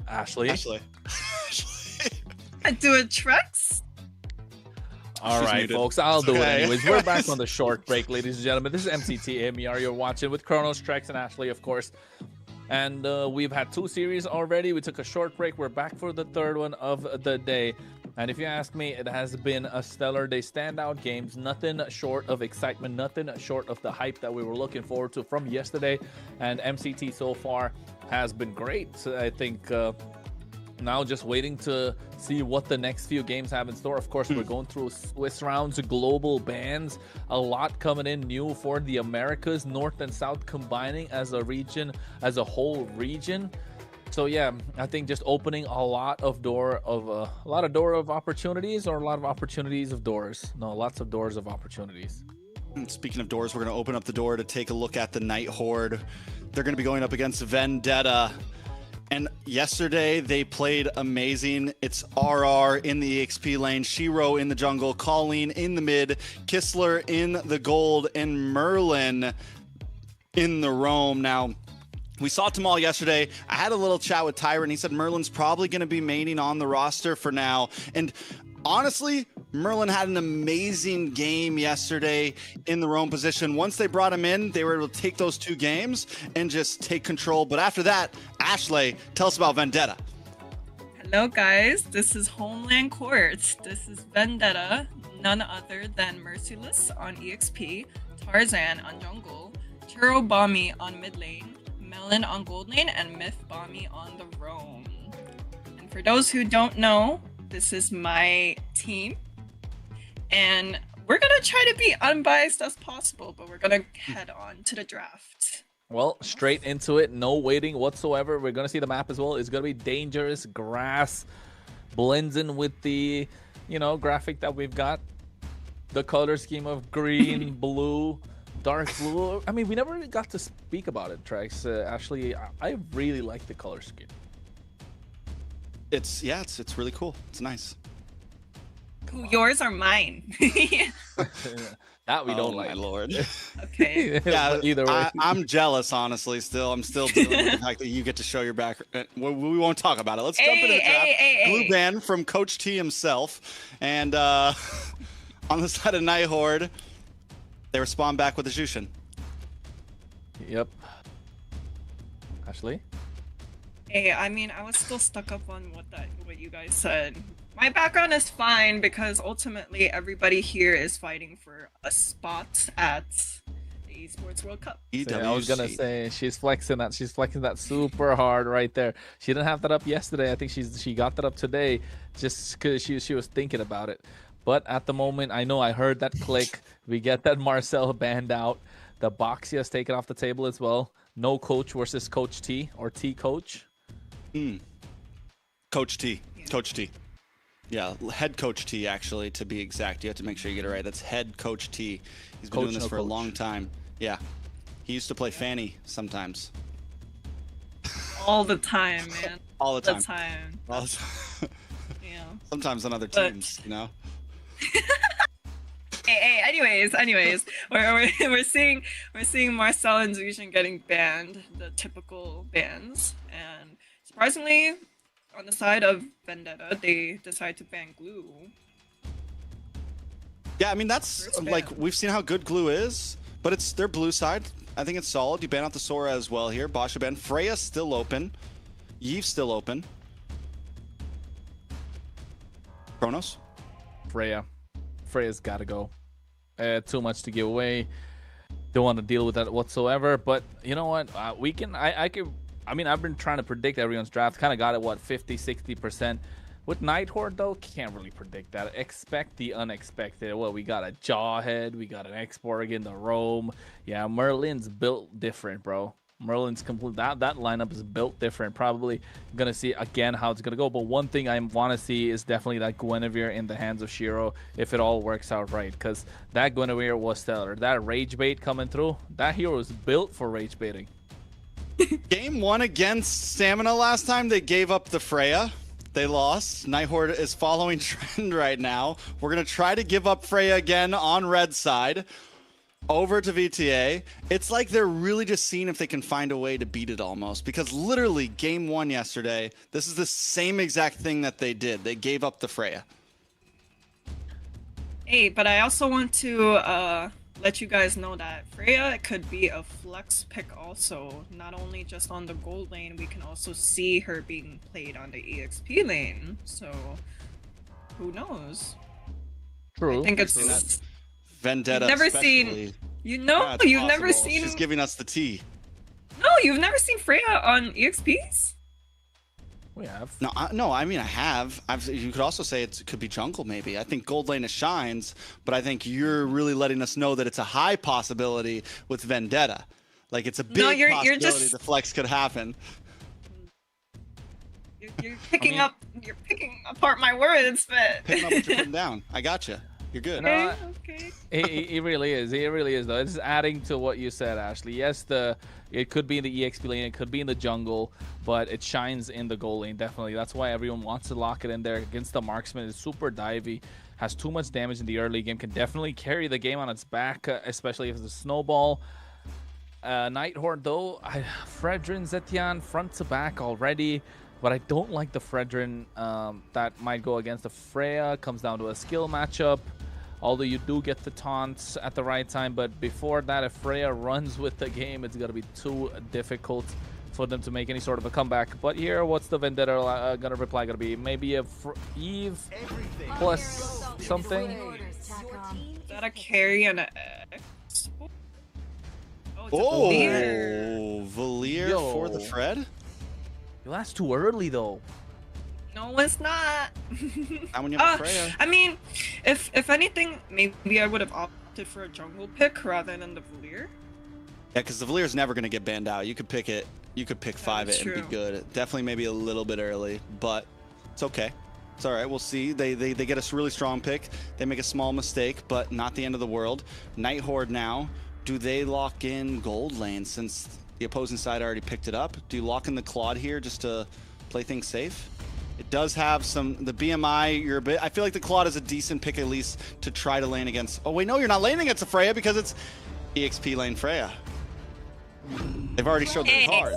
Ashley. Ashley. Do it, Trex. All She's right, muted. folks, I'll do it Okay. anyways. We're back on the short break, ladies and gentlemen. This is MCT AMER you're watching with Kronos, Trex, and Ashley, of course. And we've had 2 series already. We took a short break. We're back for the 3rd one of the day. And if you ask me, it has been a stellar day. Standout games, nothing short of excitement, nothing short of the hype that we were looking forward to from yesterday. And MCT so far has been great. I think now just waiting to see what the next few games have in store. Of course, we're going through Swiss rounds, global bans, a lot coming in new for the Americas, North and South combining as a region, as a whole region. So yeah, I think just opening a lot of door of opportunities, or a lot of opportunities of doors. No, lots of doors of opportunities. Speaking of doors, we're going to open up the door to take a look at the Night Horde. They're going to be going up against Vendetta. And yesterday they played amazing. It's RR in the EXP lane, Shiro in the jungle, Colleen in the mid, Kistler in the gold, and Merlin in the roam. Now, we saw Tamal yesterday. I had a little chat with Tyrant. He said Merlin's probably going to be maining on the roster for now. And honestly, Merlin had an amazing game yesterday in the roam position. Once they brought him in, they were able to take those 2 games and just take control. But after that, Ashley, tell us about Vendetta. Hello, guys. This is Homeland Court. This is Vendetta, none other than Merciless on EXP, Tarzan on jungle, Churro Bommy on mid lane, Melon on gold lane, and Myth Bommy on the roam. And for those who don't know, this is my team. And we're going to try to be unbiased as possible, but we're going to head on to the draft. Well, straight into it, no waiting whatsoever. We're going to see the map as well. It's going to be dangerous grass, blends in with the, graphic that we've got. The color scheme of green, blue, dark blue. I mean, we never really got to speak about it, Trex. Actually, I really like the color scheme. It's really cool. It's nice. Yours or mine? That we don't like. like. My lord. Okay. Yeah, either way. I'm jealous, honestly. I'm still dealing with the fact that you get to show your back. We won't talk about it. Let's jump into the draft. Blue ban from Coach T himself. And on the side of Night Horde, they respond back with a Jushin. Yep. Ashley? Hey, I mean, I was still stuck up on what you guys said. My background is fine because ultimately everybody here is fighting for a spot at the Esports World Cup. So I was gonna say she's flexing that. She's flexing that super hard right there. She didn't have that up yesterday. I think she got that up today just because she was thinking about it. But at the moment, I heard that click. We get that Marcel banned out. The Boxia is taken off the table as well. No coach versus Coach T or T coach. Coach T. Yeah. Coach T. Yeah, head coach T, actually, to be exact. You have to make sure you get it right. That's head coach T. He's been doing this for a long time. Yeah. He used to play Fanny sometimes. All the time, man. All the time. All the time. Yeah. Sometimes on other teams, Hey, anyways, we're seeing Marcel and Zushin getting banned, the typical bans, and surprisingly, on the side of Vendetta, they decide to ban Glue. Yeah, I mean that's like we've seen how good Glue is, but it's their blue side. I think it's solid. You ban out the Sora as well here. Basha ban. Freya's still open. Yeve's still open. Kronos. Freya's got to go. Too much to give away. Don't want to deal with that whatsoever. But you know what? We can. I mean, I've been trying to predict everyone's draft. Kind of got it, 50-60%. With Night Horde, though, can't really predict that. Expect the unexpected. Well, we got a Jawhead. We got an X-Borg in the Roam. Yeah, Merlin's built different, bro. Merlin's complete. That lineup is built different. Probably going to see, again, how it's going to go. But one thing I want to see is definitely that Guinevere in the hands of Shiro, if it all works out right. Because that Guinevere was stellar. That Rage Bait coming through, that hero is built for Rage Baiting. Game 1 against Stamina last time, they gave up the Freya. They lost. Night Horde is following trend right now. We're going to try to give up Freya again on red side. over to VTA. It's like they're really just seeing if they can find a way to beat it almost, because literally game 1 yesterday, this is the same exact thing that they did. They gave up the Freya. Hey, but I also want to let you guys know that Freya could be a flex pick also. Not only just on the gold lane, we can also see her being played on the EXP lane. So who knows? True. I think it's Vendetta. Never especially. seen. You know, Yeah, it's you've never possible. seen. She's giving us the tea. No, you've never seen Freya on EXPs. We have. No, I mean I have. You could also say it could be jungle maybe. I think gold lane is shines, but I think you're really letting us know that it's a high possibility with Vendetta. Like it's a big possibility just... the flex could happen. You're picking up. You're picking apart my words, but Picking up what you're putting down. I got you. You're good. Okay. He really is. He really is, though. It's adding to what you said, Ashley. Yes, it could be in the EXP lane, it could be in the jungle, but it shines in the gold lane, definitely. That's why everyone wants to lock it in there against the marksman. It's super divey, has too much damage in the early game, can definitely carry the game on its back, especially if it's a snowball. Nighthorde, though, Fredrin, Zetian, front to back already, but I don't like the Fredrin that might go against the Freya. Comes down to a skill matchup. Although you do get the taunts at the right time, but before that, if Freya runs with the game, it's going to be too difficult for them to make any sort of a comeback. But here, what's the Vendetta going to reply going to be? Maybe a Eve plus something? Is that a carry and a X? Oh, it's a Oh, Valier. Valier for the Fred? That's too early, though. No, it's not. Not when you have Freya. I mean, if anything, maybe I would have opted for a jungle pick rather than the Valier. Yeah, because the Valier's never going to get banned out. You could pick it. You could pick 5 it and be good. Definitely maybe a little bit early, but it's okay. It's all right. We'll see. They get a really strong pick. They make a small mistake, but not the end of the world. Nighthorde now. Do they lock in gold lane since the opposing side already picked it up? Do you lock in the Claude here just to play things safe? It does have the BMI. I feel like the Claude is a decent pick at least to try to lane against. Oh wait, no, you're not laning against a Freya because it's EXP lane Freya. They've already showed their cards.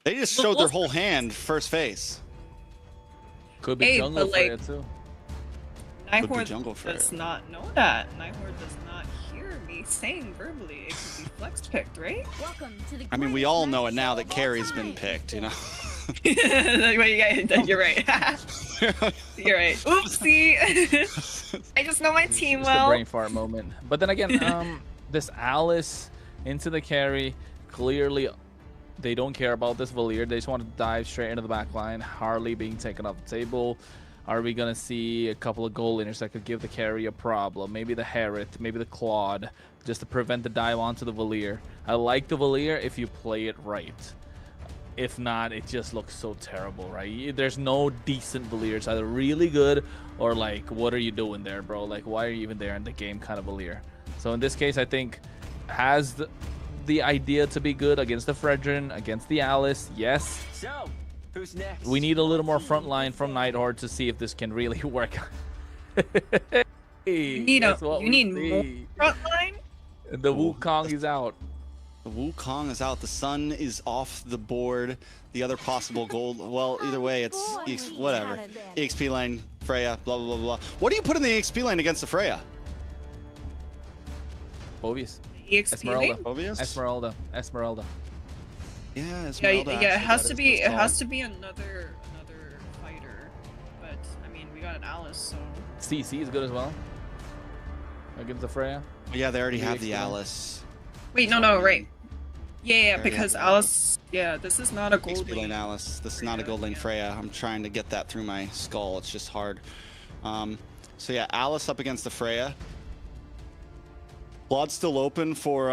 They just showed their whole hand first phase. Could be jungle Freya too. Nighthorde does not know that. Nighthorde does not hear me saying verbally. It could be flex picked, right? Welcome to the I mean, we all know it now that Carrie's been picked, you know? You're right. You're right. Oopsie. I just know my team Just well. a brain fart moment. But then again, this Alice into the carry, clearly they don't care about this Valier. They just want to dive straight into the back line. Harley being taken off the table. Are we going to see a couple of goal laners that could give the carry a problem? Maybe the Herod, maybe the Claude, just to prevent the dive onto the Valier. I like the Valier if you play it right. If not, it just looks so terrible, right? There's no decent Valier. It's either really good or like, what are you doing there, bro? Like, why are you even there in the game kind of Valier? So in this case, I think has the idea to be good against the Fredrin, against the Alice, yes. So, who's next? We need a little more front line from Nighthorde to see if this can really work. You need more front line? The Wukong is out. The Wukong is out. The Sun is off the board. The other possible gold, well, either way, it's whatever. EXP lane, Freya, blah, blah, blah, blah. What do you put in the EXP lane against the Freya? Phobius. EXP Esmeralda. lane? Phobius? Esmeralda. Yeah, Esmeralda. Yeah, it has to be. It has to be another fighter. But I mean, we got an Alice, so. CC is good as well. Against the Freya. Yeah, they already have the Alice. Wait, no, right. Yeah, because Alice. Yeah, this is not a gold EXP lane Alice. This is not a gold lane Freya. I'm trying to get that through my skull. It's just hard. So yeah, Alice up against the Freya. Claude's still open for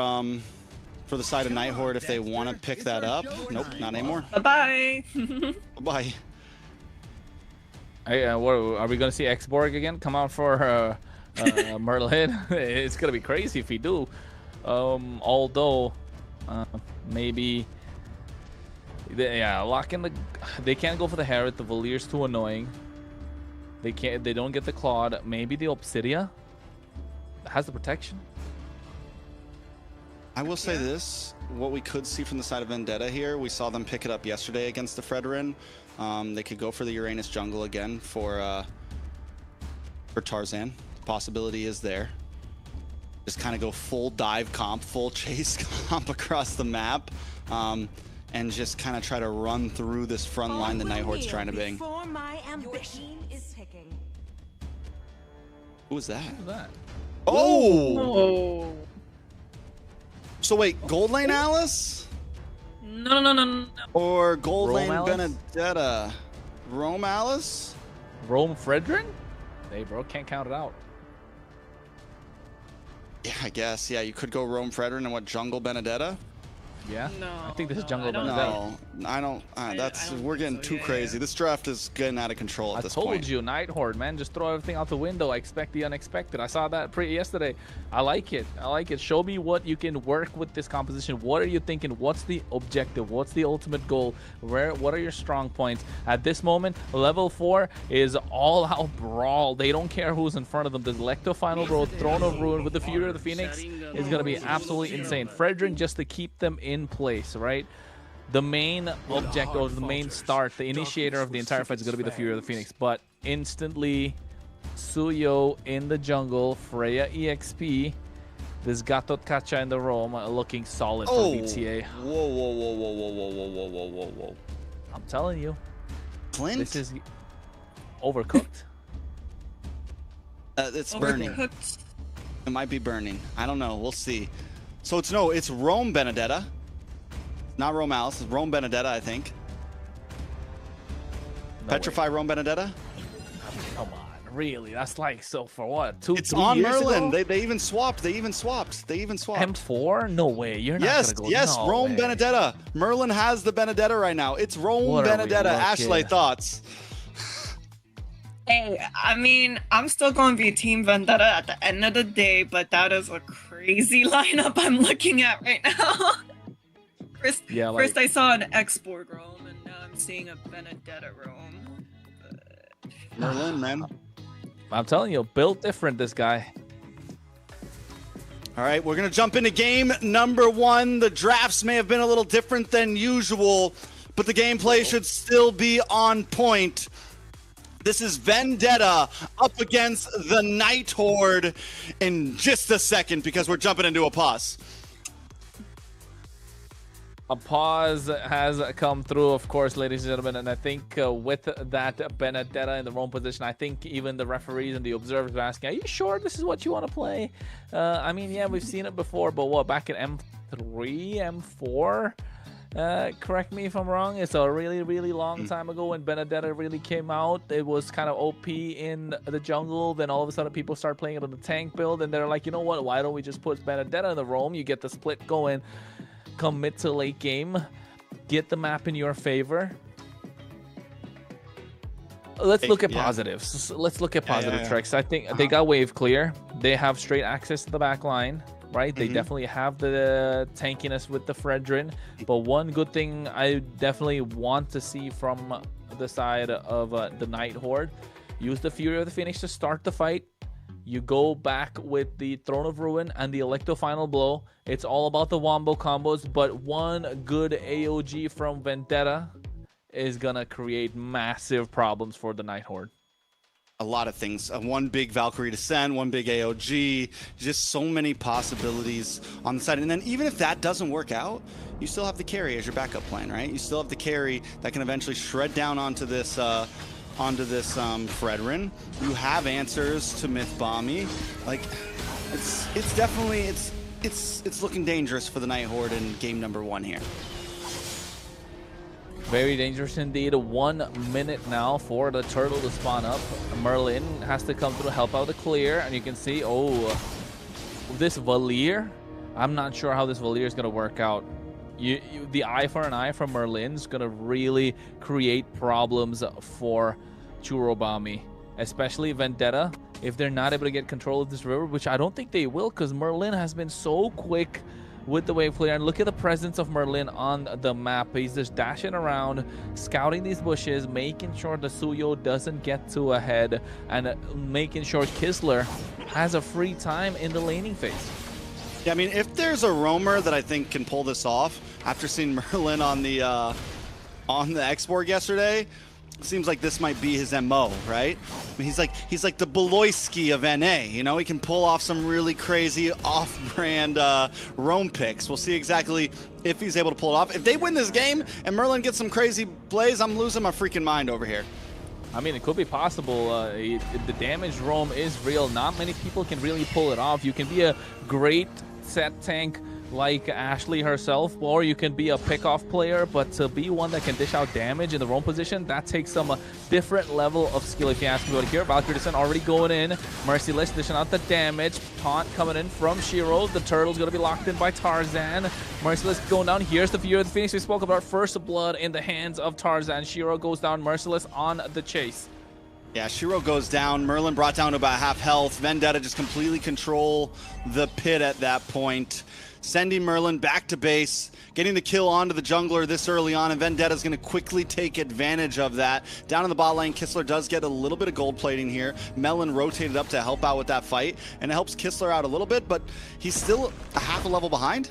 the side of Nighthorde if they want to pick that up. Nope, not anymore. Bye-bye. Bye. Hey, what, are we gonna see Xborg again come out for Merlin? It's gonna be crazy if we do. Although maybe lock in the. They can't go for the Herod. The Valier's too annoying. They don't get the Claude. Maybe the Obsidia. has the protection. I will say this, what we could see from the side of Vendetta here, we saw them pick it up yesterday against the Fredrin. They could go for the Uranus jungle again for Tarzan. The possibility is there. Just kind of go full dive comp, full chase comp across the map, and just kind of try to run through this front line the Nighthorde's trying to bang. Who was that? Who's that? Oh! So wait, gold lane Alice? No. Or gold Rome lane Alice? Benedetta? Rome Alice? Rome Fredrin? Hey, bro, can't count it out. Yeah, I guess. Yeah, you could go Rome Fredrin and what, jungle Benedetta? Yeah? No, I think this is no, jungle I don't Benedetta. No, I don't. That's I don't we're think getting so, too yeah. crazy. This draft is getting out of control at I this told point. you, Nighthorde, man. Just throw everything out the window. I expect the unexpected. I saw that yesterday. I like it. I like it. Show me what you can work with this composition. What are you thinking? What's the objective? What's the ultimate goal? What are your strong points? At this moment, level 4 is all out brawl. They don't care who's in front of them. The Electo Final Bro, Throne of Ruin with the Fury of the Phoenix is going to be absolutely insane. Fredrin just to keep them in place, right? The main object, or the main start, the initiator of the entire fight is going to be the Fury of the Phoenix. But instantly, Suyo in the jungle, Freya EXP, this Gatot Kacha in the roam, looking solid for VTA. Whoa. I'm telling you, Clint? this is overcooked. It's burning. Overcooked. It might be burning. I don't know. We'll see. So it's Rome Benedetta. Not Rome Alice. It's Rome Benedetta, I think. No Petrify way. Rome Benedetta? Come on, really? That's like, so for what? 2-3 It's on years Merlin. ago? They even swapped. M4? No way. You're not Yes, gonna go. yes, No Rome way. Benedetta. Merlin has the Benedetta right now. It's Rome What are we Benedetta. looking Ashley, at? thoughts? Hey, I mean, I'm still going to be Team Vendetta at the end of the day, but that is a crazy lineup I'm looking at right now. First, Yeah, first I saw an X-Borg roam, and now I'm seeing a Benedetta roam. Merlin, man. I'm telling you, built different, this guy. All right, we're going to jump into game number 1. The drafts may have been a little different than usual, but the gameplay should still be on point. This is Vendetta up against the Nighthorde in just a second because we're jumping into a pause. A pause has come through, of course, ladies and gentlemen, and I think with that Benedetta in the wrong position, I think even the referees and the observers are asking, are you sure this is what you want to play? I mean, yeah, we've seen it before, but what, back in M3, M4? Correct me if I'm wrong, it's a really, really long time ago when Benedetta really came out. It was kind of OP in the jungle, then all of a sudden people start playing it on the tank build, and they're like, you know what, why don't we just put Benedetta in the roam? You get the split going. Come mid to late game, get the map in your favor. Let's look at positives. Let's look at positive tricks. I think they got wave clear. They have straight access to the back line, right? They definitely have the tankiness with the Fredrin. But one good thing I definitely want to see from the side of the Nighthorde, use the Fury of the Phoenix to start the fight. You go back with the Throne of Ruin and the Electo Final Blow. It's all about the wombo combos, but one good AOG from Vendetta is gonna create massive problems for the Nighthorde. A lot of things. One big Valkyrie Descent, one big AOG, just so many possibilities on the side. And then even if that doesn't work out, you still have the carry as your backup plan, right? You still have the carry that can eventually shred down onto this Fredrin. You have answers to Myth Bomby. Like, it's definitely it's looking dangerous for the Nighthorde in game number 1 here. Very dangerous indeed. 1 minute now for the turtle to spawn up. Merlin has to come through, help out the clear, and you can see, this Valier. I'm not sure how this Valier is going to work out. The eye for an eye from Merlin is going to really create problems for Churobami, especially Vendetta, if they're not able to get control of this river, which I don't think they will, because Merlin has been so quick with the wave clear. And look at the presence of Merlin on the map. He's just dashing around, scouting these bushes, making sure the Suyo doesn't get too ahead, and making sure Kisler has a free time in the laning phase. Yeah, I mean, if there's a roamer that I think can pull this off, after seeing Merlin on the export yesterday, seems like this might be his MO, right? I mean, he's like the Beloyski of NA. You know, he can pull off some really crazy off-brand roam picks. We'll see exactly if he's able to pull it off. If they win this game and Merlin gets some crazy plays, I'm losing my freaking mind over here. I mean, it could be possible. The damage roam is real. Not many people can really pull it off. You can be a great set tank like Ashley herself, or you can be a pick-off player, but to be one that can dish out damage in the roam position, that takes some different level of skill, if you ask me. But here, Valkyrie Descent already going in. Merciless dishing out the damage. Taunt coming in from Shiro. The turtle's going to be locked in by Tarzan. Merciless going down. Here's the Fury of the Phoenix. We spoke about first blood in the hands of Tarzan. Shiro goes down. Merciless on the chase. Yeah, Shiro goes down. Merlin brought down to about half health. Vendetta just completely control the pit at that point, sending Merlin back to base, getting the kill onto the jungler this early on, and Vendetta's going to quickly take advantage of that. Down in the bot lane, Kisler does get a little bit of gold plating here. Melon rotated up to help out with that fight, and it helps Kisler out a little bit, but he's still a half a level behind.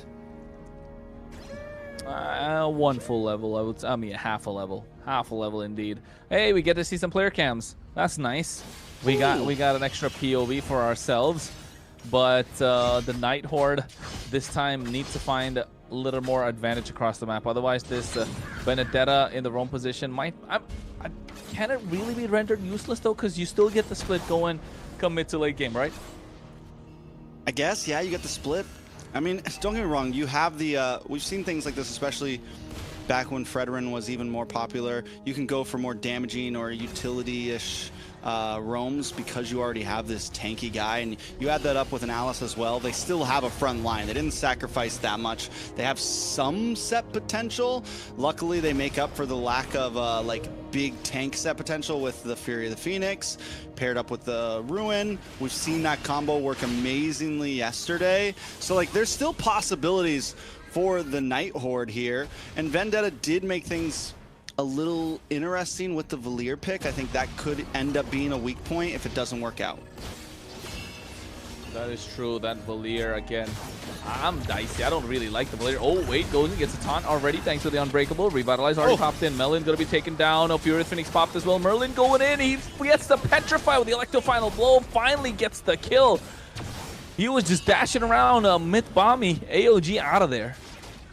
One full level, I mean half a level. Half a level indeed. Hey, we get to see some player cams. That's nice. We got an extra POV for ourselves. But the Night Horde this time needs to find a little more advantage across the map. Otherwise, this Benedetta in the roam position might... can it really be rendered useless, though? Because you still get the split going come mid to late game, right? I guess, yeah, you get the split. I mean, don't get me wrong. You have the... we've seen things like this, especially back when Fredrin was even more popular. You can go for more damaging or utility-ish roams because you already have this tanky guy, and you add that up with an Alice as well. They still have a front line. They didn't sacrifice that much. They have some set potential. Luckily, they make up for the lack of like big tank set potential with the Fury of the Phoenix paired up with the Ruin. We've seen that combo work amazingly yesterday. So like, there's still possibilities for the Night Horde here, and Vendetta did make things a little interesting with the Valier pick. I think that could end up being a weak point if it doesn't work out. That is true. That Valier, again, I'm dicey. I don't really like the Valier. Oh, wait, goes and gets a taunt already thanks to the Unbreakable. Revitalize already popped in. Melon going to be taken down. Oh, Fury Phoenix popped as well. Merlin going in. He gets the Petrify with the Electro Final Blow. Finally gets the kill. He was just dashing around Myth Bomby. AOG out of there.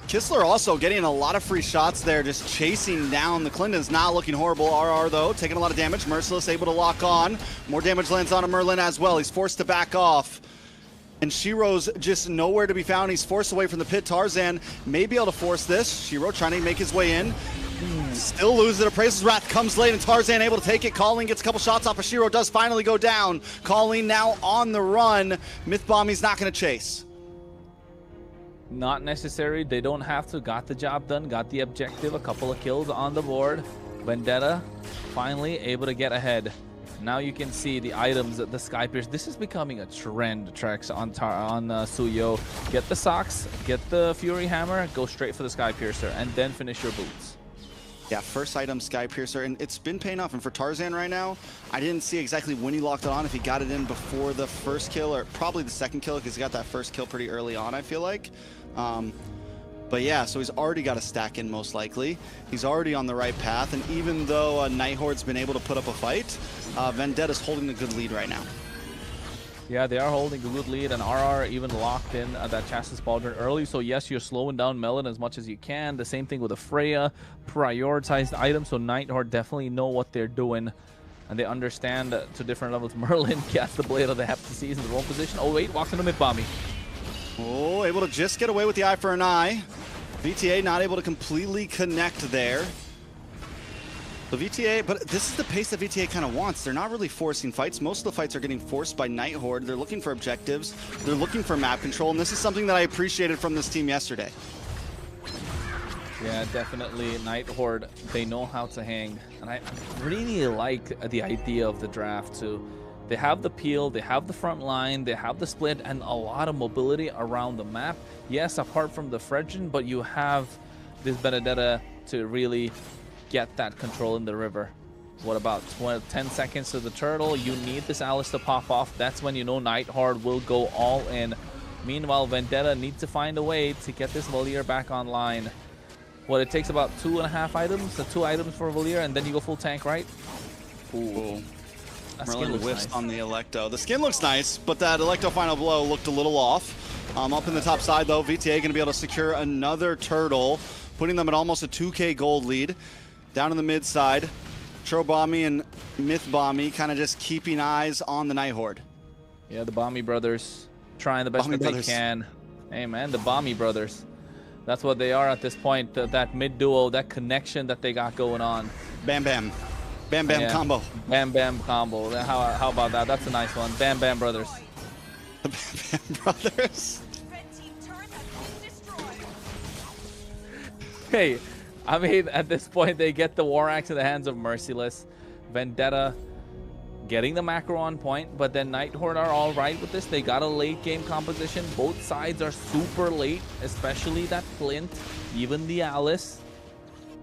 Kisler also getting a lot of free shots there, just chasing down the Clintons. Not looking horrible. RR, though, taking a lot of damage. Merciless able to lock on. More damage lands on a Merlin as well. He's forced to back off. And Shiro's just nowhere to be found. He's forced away from the pit. Tarzan may be able to force this. Shiro trying to make his way in. Still loses it. Appraiser's Wrath comes late, and Tarzan able to take it. Colleen gets a couple shots off of Shiro. Does finally go down. Colleen now on the run. Myth Bomby's not going to chase. Not necessary. They don't have to. Got the job done. Got the objective. A couple of kills on the board. Vendetta finally able to get ahead. Now you can see the items, the Sky Pierce. This is becoming a trend, Trex, on Suyo. Get the socks, get the Fury Hammer, go straight for the Sky Piercer, and then finish your boots. Yeah, first item, Sky Piercer, and it's been paying off. And for Tarzan right now, I didn't see exactly when he locked it on, if he got it in before the first kill, or probably the second kill, because he got that first kill pretty early on, I feel like. But yeah, so he's already got a stack in, most likely. He's already on the right path, and even though Night Horde's been able to put up a fight, Vendetta's holding a good lead right now. Yeah, they are holding a good lead, and RR even locked in that Chassis Pauldron early. So yes, you're slowing down Melon as much as you can. The same thing with the Freya, prioritized items, so Night Horde definitely know what they're doing, and they understand to different levels. Merlin gets the Blade of the Heptaseas in the wrong position. Oh wait, walks into Myth Bomby. Oh, able to just get away with the eye for an eye. VTA not able to completely connect there. The VTA, but this is the pace that VTA kind of wants. They're not really forcing fights. Most of the fights are getting forced by Night Horde. They're looking for objectives. They're looking for map control, and this is something that I appreciated from this team yesterday. Yeah, definitely. Night Horde, they know how to hang. And I really like the idea of the draft to They have the peel, they have the front line, they have the split, and a lot of mobility around the map. Yes, apart from the Fredgen, but you have this Benedetta to really get that control in the river. What about 10 seconds to the turtle? You need this Alice to pop off. That's when you know Nightheart will go all in. Meanwhile, Vendetta needs to find a way to get this Valier back online. What, it takes about 2.5 items? So 2 items for Valier, and then you go full tank, right? Ooh. Merlin whiffs on the Electo. The skin looks nice, but that Electo final blow looked a little off. Up in the top side, though, VTA going to be able to secure another turtle, putting them at almost a 2K gold lead. Down in the mid side, Trobami and Mythbommy kind of just keeping eyes on the Nighthorde. Yeah, the Bommy brothers trying the best that they can. Hey, man, the Bommy brothers. That's what they are at this point. That mid duo, that connection that they got going on. Bam Bam. Bam Bam combo. Bam Bam combo. How about that? That's a nice one. Bam Bam brothers. The Bam Bam brothers. Hey, I mean, at this point, they get the War Axe in the hands of Merciless. Vendetta getting the macro on point, but then Nighthorde are all right with this. They got a late game composition. Both sides are super late, especially that Flint, even the Alice.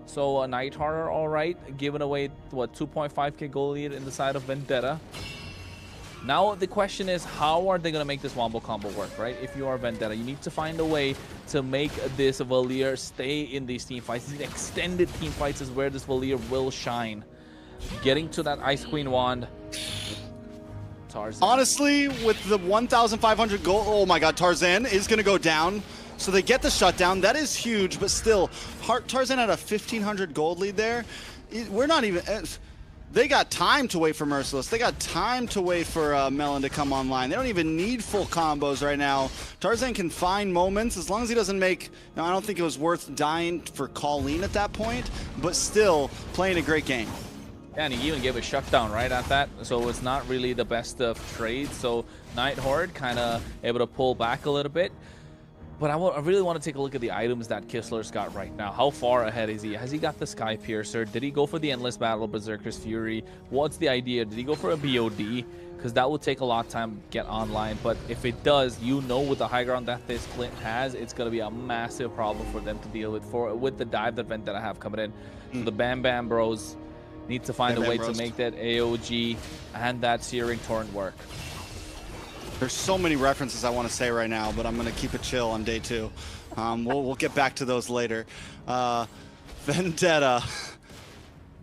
So Nightheart are all right, giving away, what, 2.5k gold lead in the side of Vendetta. Now the question is, how are they going to make this wombo combo work, right? If you are Vendetta, you need to find a way to make this Valier stay in these team fights. These extended team fights is where this Valier will shine. Getting to that Ice Queen wand. Tarzan. Honestly, with the 1,500 gold, oh my god, Tarzan is going to go down. So they get the shutdown. That is huge, but still, Tarzan had a 1,500 gold lead there. We're not even... They got time to wait for Merciless. They got time to wait for Melon to come online. They don't even need full combos right now. Tarzan can find moments as long as he doesn't make... Now, I don't think it was worth dying for Colleen at that point, but still playing a great game. Yeah, and he even gave a shutdown right at that, so it's not really the best of trades. So Nighthorde kind of able to pull back a little bit. But I really want to take a look at the items that Kistler's got right now. How far ahead is he? Has he got the Sky Piercer? Did he go for the Endless Battle, Berserker's Fury? What's the idea? Did he go for a BOD? Because that will take a lot of time to get online. But if it does, you know with the high ground that this Flint has, it's going to be a massive problem for them to deal with with the dive that Vendetta have coming in. So the Bam Bam Bros need to find a way to make that AOG and that Searing Torrent work. There's so many references I want to say right now, but I'm going to keep it chill on day 2. We'll get back to those later. Vendetta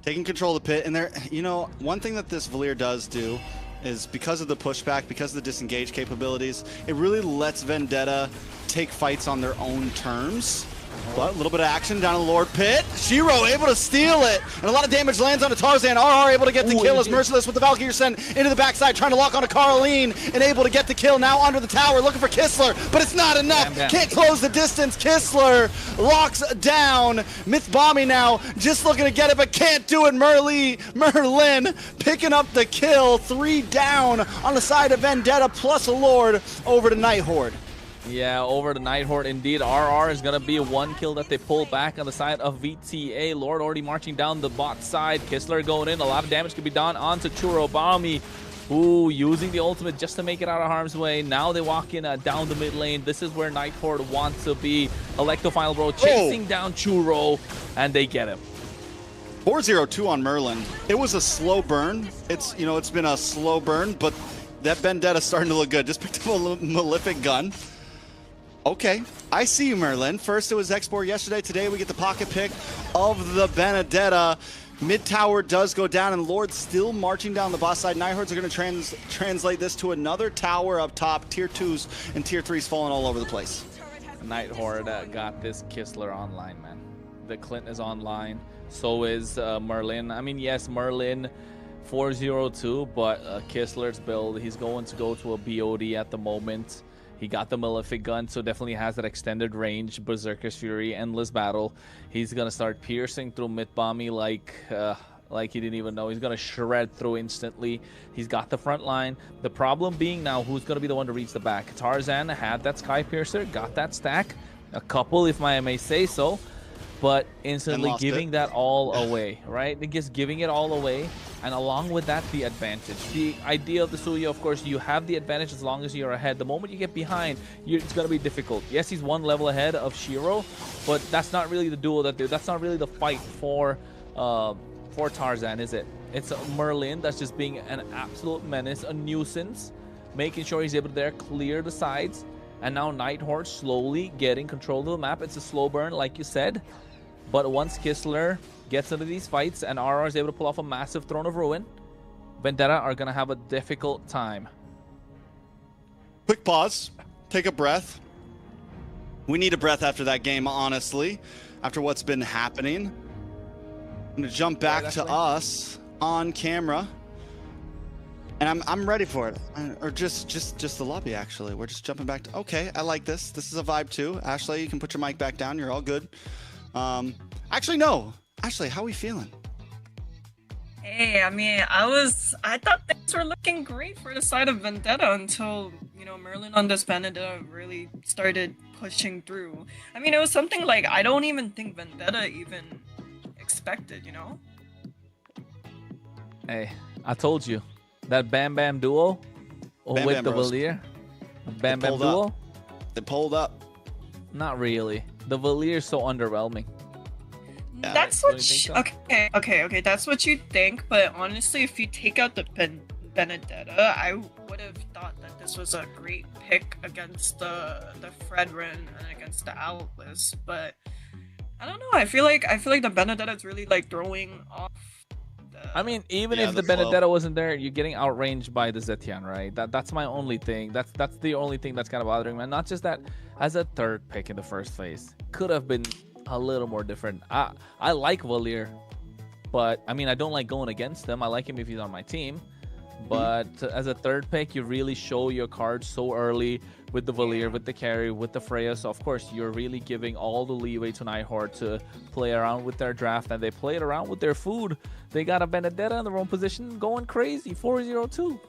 taking control of the pit, and there, you know, one thing that this Valier does do is because of the pushback, because of the disengage capabilities, it really lets Vendetta take fights on their own terms. But a little bit of action down in the Lord Pit. Shiro able to steal it. And a lot of damage lands onto Tarzan. RR able to get the kill as Merciless with the Valkyrie sent into the backside, trying to lock onto Caroline and able to get the kill now under the tower, looking for Kistler, but it's not enough. Can't close the distance. Kistler locks down. Mythbommy now just looking to get it, but can't do it. Merlin picking up the kill. 3 down on the side of Vendetta, plus a Lord over to Nighthorde. Yeah, over to Nighthorde indeed. RR is going to be a 1 kill that they pull back on the side of VTA. Lord already marching down the bot side. Kistler going in. A lot of damage can be done onto Churobami. Ooh, using the ultimate just to make it out of harm's way. Now they walk in down the mid lane. This is where Nighthorde wants to be. Electo Final Bro chasing down Churo, and they get him. 4-0-2 on Merlin. It was a slow burn. It's been a slow burn, but that Vendetta's starting to look good. Just picked up a Malefic gun. Okay, I see you, Merlin. First it was Export yesterday. Today we get the pocket pick of the Benedetta. Mid tower does go down, and Lord still marching down the boss side. Nighthordes are going to translate this to another tower up top. Tier 2s and Tier 3s falling all over the place. Nighthorde got this Kistler online, man. The Clint is online. So is Merlin. I mean, yes, Merlin 4-0-2, but Kistler's build, he's going to go to a BOD at the moment. He got the Malefic gun, so definitely has that extended range. Berserker's Fury, Endless Battle. He's going to start piercing through Mythbommy like he didn't even know. He's going to shred through instantly. He's got the front line. The problem being now, who's going to be the one to reach the back? Tarzan had that Sky Piercer, got that stack. A couple, if I may say so. But instantly giving that all away, right? Just giving it all away. And along with that, the advantage. The idea of the Suya, of course, you have the advantage as long as you're ahead. The moment you get behind, it's going to be difficult. Yes, he's one level ahead of Shiro, but that's not really the duel that's not really the fight for Tarzan, is it? It's Merlin that's just being an absolute menace, a nuisance, making sure he's able to there clear the sides. And now Nighthorde slowly getting control of the map. It's a slow burn, like you said. But once Kistler gets into these fights and RR is able to pull off a massive Throne of Ruin, Vendetta are going to have a difficult time. Quick pause. Take a breath. We need a breath after that game, honestly, after what's been happening. I'm going to jump back to us on camera. And I'm ready for it. Or just the lobby, actually. We're just jumping back to... Okay, I like this. This is a vibe, too. Ashley, you can put your mic back down. You're all good. Actually, no. Ashley, how are we feeling? Hey, I mean, I thought things were looking great for the side of Vendetta until, you know, Merlin on this Vendetta really started pushing through. I mean, it was something like I don't even think Vendetta even expected, you know? Hey, I told you. That Bam Bam duo with the Valier. Bam Bam duo? They pulled up. Not really. The Valier is so underwhelming. Yeah, that's what okay, that's what you think, but honestly, if you take out the Benedetta, I would have thought that this was a great pick against the Fredrin and against the Atlas, but I don't know, I feel like the Benedetta is really like throwing off. I mean, even if the Benedetta wasn't there, you're getting outranged by the Zetian, right? That's my only thing. That's the only thing that's kind of bothering me. And not just that, as a third pick in the first phase, could have been a little more different. I like Valier, but I mean, I don't like going against him. I like him if he's on my team. But as a third pick, you really show your cards so early with the Valier, with the carry, with the Freya. So, of course, you're really giving all the leeway to Nighthorde to play around with their draft. And they played around with their food. They got a Vendetta in the wrong position going crazy, 4-0-2.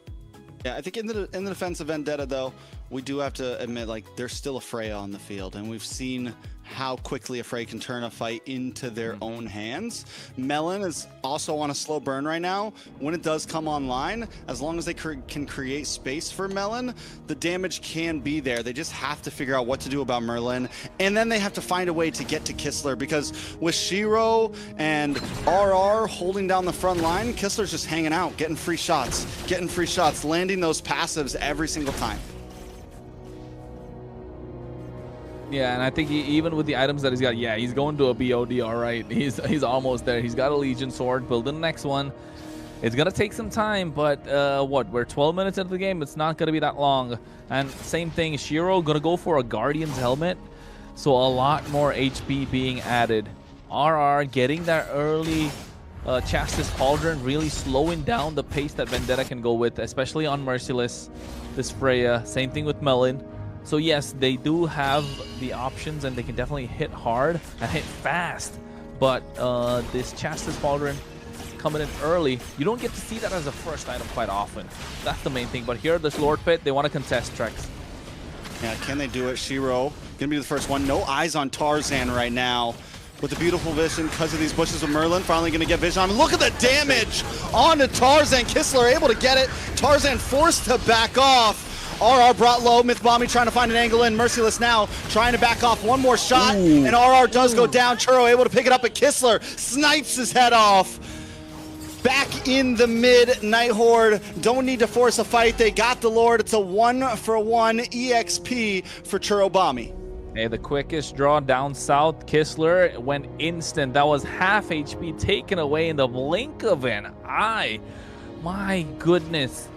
Yeah, I think in the defense of Vendetta, though, we do have to admit, like, there's still a Freya on the field. And we've seen how quickly a Frey can turn a fight into their own hands. Melon is also on a slow burn right now. When it does come online, as long as they can create space for Melon, the damage can be there. They just have to figure out what to do about Merlin. And then they have to find a way to get to Kistler, because with Shiro and RR holding down the front line, Kistler's just hanging out, getting free shots, landing those passives every single time. Yeah, and I think even with the items that he's got, yeah, he's going to a BOD, all right. He's almost there. He's got a Legion Sword, building the next one. It's going to take some time, but we're 12 minutes into the game. It's not going to be that long. And same thing, Shiro going to go for a Guardian's Helmet. So a lot more HP being added. RR getting that early Chastis Cauldron, really slowing down the pace that Vendetta can go with, especially on Merciless, this Freya. Same thing with Melon. So yes, they do have the options and they can definitely hit hard and hit fast. But this Chastis Cauldron coming in early, you don't get to see that as a first item quite often. That's the main thing. But here, this Lord Pit, they want to contest Trex. Yeah, can they do it? Shiro gonna be the first one. No eyes on Tarzan right now. With the beautiful vision because of these bushes of Merlin, finally going to get vision on. Look at the damage onto Tarzan. Kistler able to get it. Tarzan forced to back off. RR brought low. Mythbombi trying to find an angle in. Merciless now trying to back off. One more shot, and RR does go down. Churro able to pick it up, but Kistler snipes his head off. Back in the mid, Nighthorde don't need to force a fight. They got the Lord. It's a 1-for-1 EXP for Churro. Hey, the quickest draw down south. Kistler went instant. That was half HP taken away in the blink of an eye. My goodness.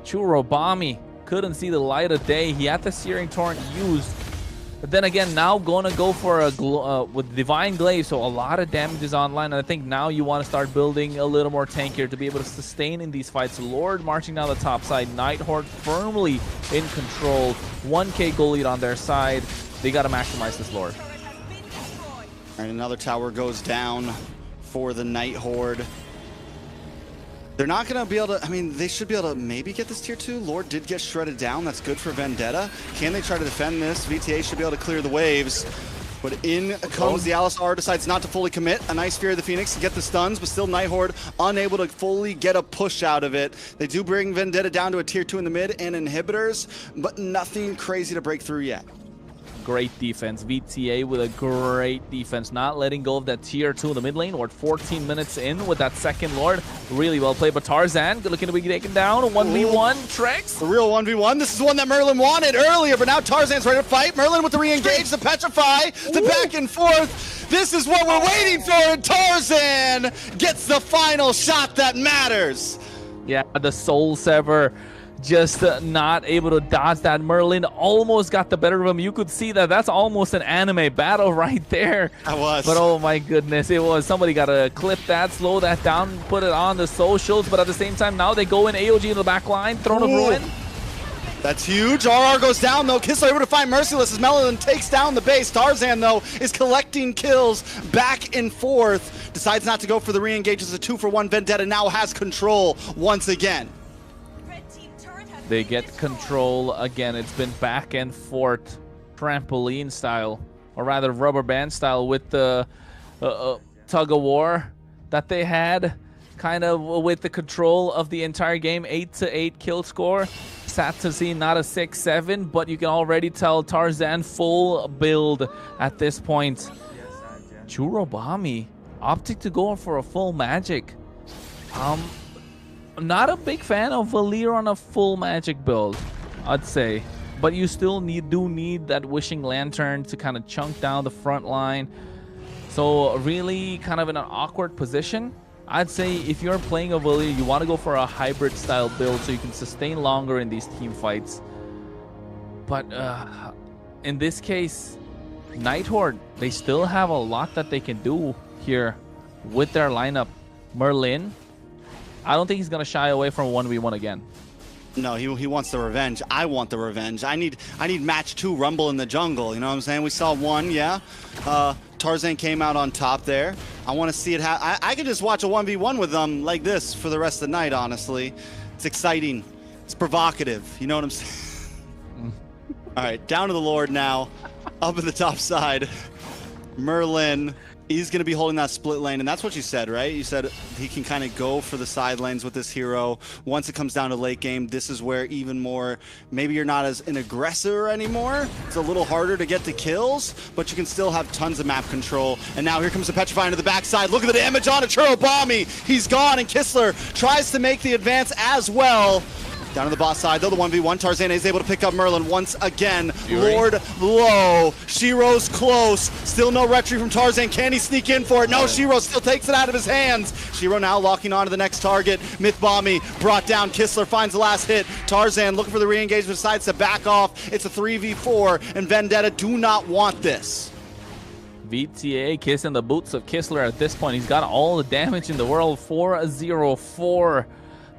Churro couldn't see the light of day. He had the Searing Torrent used. But then again, now going to go for a with Divine Glaive, so a lot of damage is online. And I think now you want to start building a little more tankier to be able to sustain in these fights. Lord marching down the top side. Nighthorde firmly in control. 1k goal lead on their side. They got to maximize this Lord. All right, another tower goes down for the Nighthorde. They're not going to be able to, I mean, they should be able to maybe get this tier 2. Lord did get shredded down. That's good for Vendetta. Can they try to defend this? VTA should be able to clear the waves. But in comes the Alistar, decides not to fully commit. A nice Fear of the Phoenix to get the stuns, but still Nighthorde unable to fully get a push out of it. They do bring Vendetta down to a tier 2 in the mid and inhibitors, but nothing crazy to break through yet. Great defense. VTA with a great defense, not letting go of that tier 2 in the mid lane. We're at 14 minutes in with that second Lord. Really well played, but Tarzan looking to be taken down. 1v1, Trex. The real 1v1. This is one that Merlin wanted earlier, but now Tarzan's ready to fight. Merlin with the re-engage, the petrify, the back and forth. This is what we're waiting for, and Tarzan gets the final shot that matters. Yeah, the Soul Sever. Just not able to dodge that. Merlin almost got the better of him. You could see that. That's almost an anime battle right there. That was. But oh my goodness, it was. Somebody got to clip that, slow that down, put it on the socials. But at the same time, now they go in AOG in the back line. Throne of Ruin. That's huge. RR goes down, though. Kissler able to find Merciless as Melon takes down the base. Tarzan, though, is collecting kills back and forth. Decides not to go for the re-engage as a 2-for-1. Vendetta now has control once again. They get control again. It's been back and forth, trampoline style, or rather rubber band style, with the tug of war that they had, kind of with the control of the entire game. 8-8 kill score. Sad to see not a 6-7, but you can already tell Tarzan full build at this point. Churobami opting to go for a full magic. Not a big fan of Valir on a full magic build, I'd say. But you still do need that Wishing Lantern to kind of chunk down the front line. So really kind of in an awkward position. I'd say if you're playing a Valir, you want to go for a hybrid style build so you can sustain longer in these team fights. But in this case, Nighthorde, they still have a lot that they can do here with their lineup. Merlin, I don't think he's going to shy away from 1v1 again. No, he wants the revenge. I want the revenge. I need match 2 Rumble in the jungle. You know what I'm saying? We saw 1, yeah. Tarzan came out on top there. I want to see it. I could just watch a 1v1 with them like this for the rest of the night, honestly. It's exciting. It's provocative. You know what I'm saying? All right, down to the Lord now. Up at the top side. Merlin. He's going to be holding that split lane, and that's what you said, right? You said he can kind of go for the side lanes with this hero. Once it comes down to late game, this is where even more, maybe you're not as an aggressor anymore. It's a little harder to get the kills, but you can still have tons of map control. And now here comes the Petrify into the backside. Look at the damage on a Churobami. He's gone, and Kissler tries to make the advance as well. Down to the boss side, though, the 1v1. Tarzan is able to pick up Merlin once again. Lord low. Shiro's close. Still no retry from Tarzan. Can he sneak in for it? No, Shiro still takes it out of his hands. Shiro now locking on to the next target. Mythbommy brought down. Kissler finds the last hit. Tarzan looking for the re-engagement, decides to back off. It's a 3v4, and Vendetta do not want this. VTA kissing the boots of Kissler at this point. He's got all the damage in the world. 4-0-4.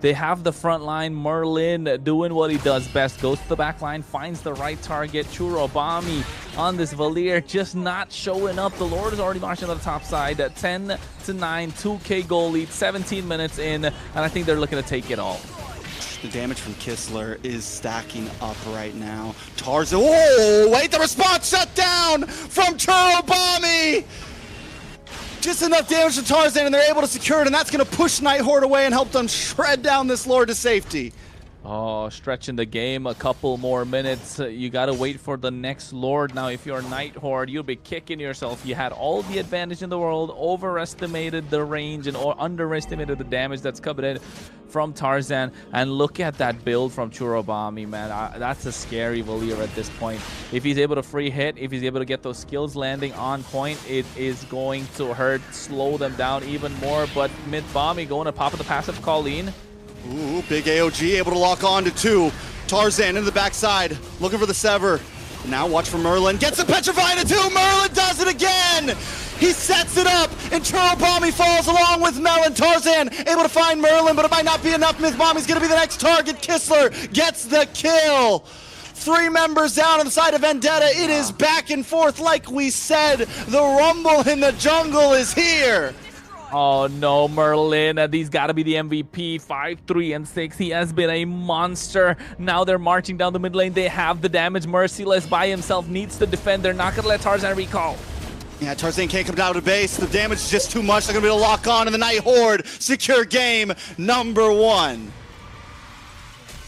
They have the front line. Merlin doing what he does best. Goes to the back line, finds the right target. Churobami on this Valir, just not showing up. The Lord is already marching on the top side. 10-9, 2K goal lead, 17 minutes in, and I think they're looking to take it all. The damage from Kissler is stacking up right now. Tarzan, oh, wait, the response shut down from Churobami! Just enough damage to Tarzan, and they're able to secure it, and that's going to push Nighthorde away and help them shred down this Lord to safety. Oh, stretching the game a couple more minutes. You got to wait for the next Lord. Now, if you're Nighthorde, you'll be kicking yourself. You had all the advantage in the world, overestimated the range, and underestimated the damage that's coming in from Tarzan. And look at that build from Churobami, man. That's a scary Valir at this point. If he's able to free hit, if he's able to get those skills landing on point, it is going to hurt, slow them down even more. But Mythbommy going to pop of the passive Colleen. Ooh, big AOG able to lock on to 2. Tarzan in the backside, looking for the Sever. Now watch for Merlin. Gets the Petrify into 2. Merlin does it again. He sets it up, and Churobami falls along with Melon. Tarzan able to find Merlin, but it might not be enough. Mythbommy's going to be the next target. Kissler gets the kill. 3 members down on the side of Vendetta. It is back and forth like we said. The rumble in the jungle is here. Oh no, Merlin, he's got to be the MVP. 5-3-6. He has been a monster. Now they're marching down the mid lane. They have the damage. Merciless by himself needs to defend. They're not going to let Tarzan recall. Yeah, Tarzan can't come down to base. The damage is just too much. They're going to be able to lock on, and the Night Horde secure game number 1.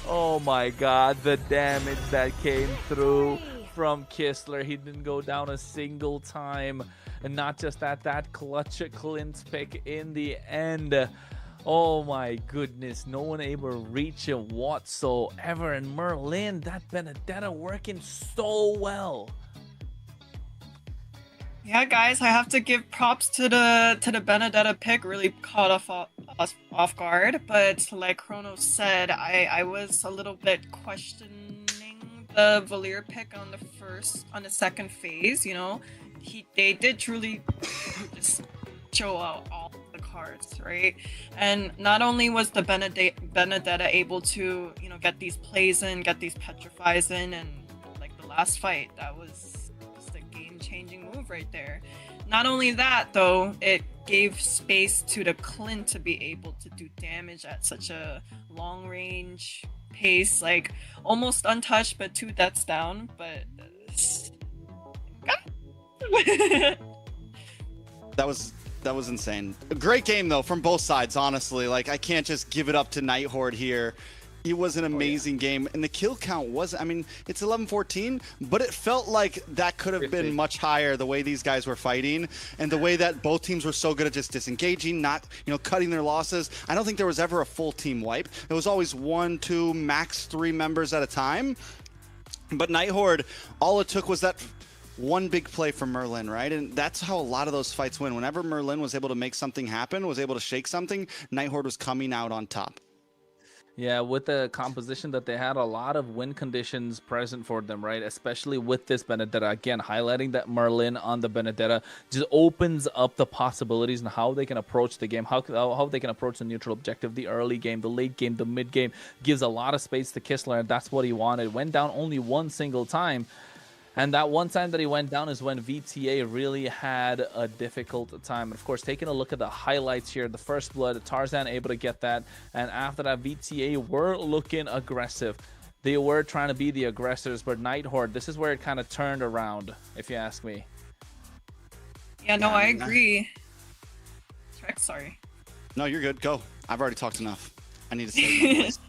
Oh my god, the damage that came through from Kistler. He didn't go down a single time. And not just that clutch Clint pick in the end. Oh my goodness, no one able to reach him whatsoever. And Merlin, that Benedetta working so well. Yeah, guys, I have to give props to the Benedetta pick. Really caught us off guard, but like Chrono said, I was a little bit questioning the Valier pick on the second phase. You know, they did truly just show out all the cards, right? And not only was the Benedetta able to, you know, get these plays in, get these petrifies in, and like the last fight, that was changing move right there. Not only that though, it gave space to the Clint to be able to do damage at such a long range pace, like almost untouched but 2 deaths down. But that was insane. A great game though from both sides, honestly. Like, I can't just give it up to Night Horde here. It was an amazing game, and the kill count was, I mean, it's 11-14, but it felt like that could have been much higher the way these guys were fighting, and the way that both teams were so good at just disengaging, not, you know, cutting their losses. I don't think there was ever a full team wipe. It was always 1, 2, max 3 members at a time. But Night Horde, all it took was that one big play from Merlin, right? And that's how a lot of those fights win. Whenever Merlin was able to make something happen, was able to shake something, Night Horde was coming out on top. Yeah, with the composition that they had, a lot of win conditions present for them, right? Especially with this Benedetta. Again, highlighting that Merlin on the Benedetta just opens up the possibilities and how they can approach the game, how they can approach the neutral objective, the early game, the late game, the mid game. Gives a lot of space to Kistler, and that's what he wanted. Went down only one single time. And that one time that he went down is when VTA really had a difficult time. And of course, taking a look at the highlights here, the first blood, Tarzan able to get that. And after that, VTA were looking aggressive. They were trying to be the aggressors, but Night Horde, this is where it kind of turned around, if you ask me. Yeah, no, I agree. Sorry. No, you're good. Go. I've already talked enough. I need to say my voice.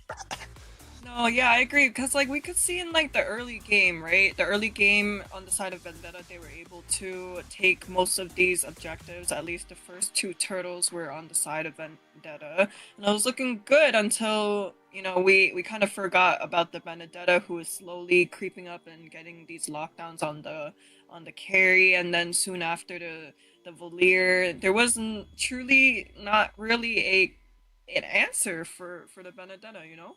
No, yeah, I agree, because like we could see in like the early game, right? The early game on the side of Vendetta, they were able to take most of these objectives. At least the first 2 turtles were on the side of Vendetta, and it was looking good until, you know, we kind of forgot about the Benedetta, who was slowly creeping up and getting these lockdowns on the carry, and then soon after the Valier, there wasn't truly not really an answer for the Benedetta, you know.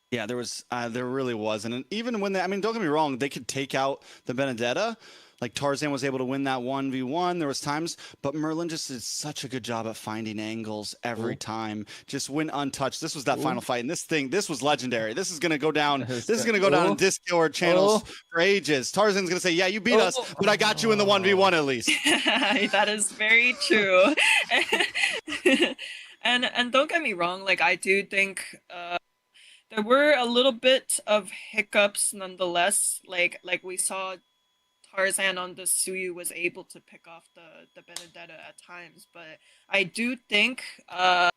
Yeah, there really was. And even when I mean, don't get me wrong, they could take out the Benedetta. Like, Tarzan was able to win that 1v1. There was times, but Merlin just did such a good job at finding angles every time. Just went untouched. This was that final fight, and this was legendary. This is gonna go down. This is gonna go down in Discord channels for ages. Tarzan's gonna say, "Yeah, you beat us, but I got you in the 1v1 at least." That is very true. and don't get me wrong. Like, I do think. There were a little bit of hiccups nonetheless, like we saw Tarzan on the Suyu was able to pick off the Benedetta at times, but I do think, I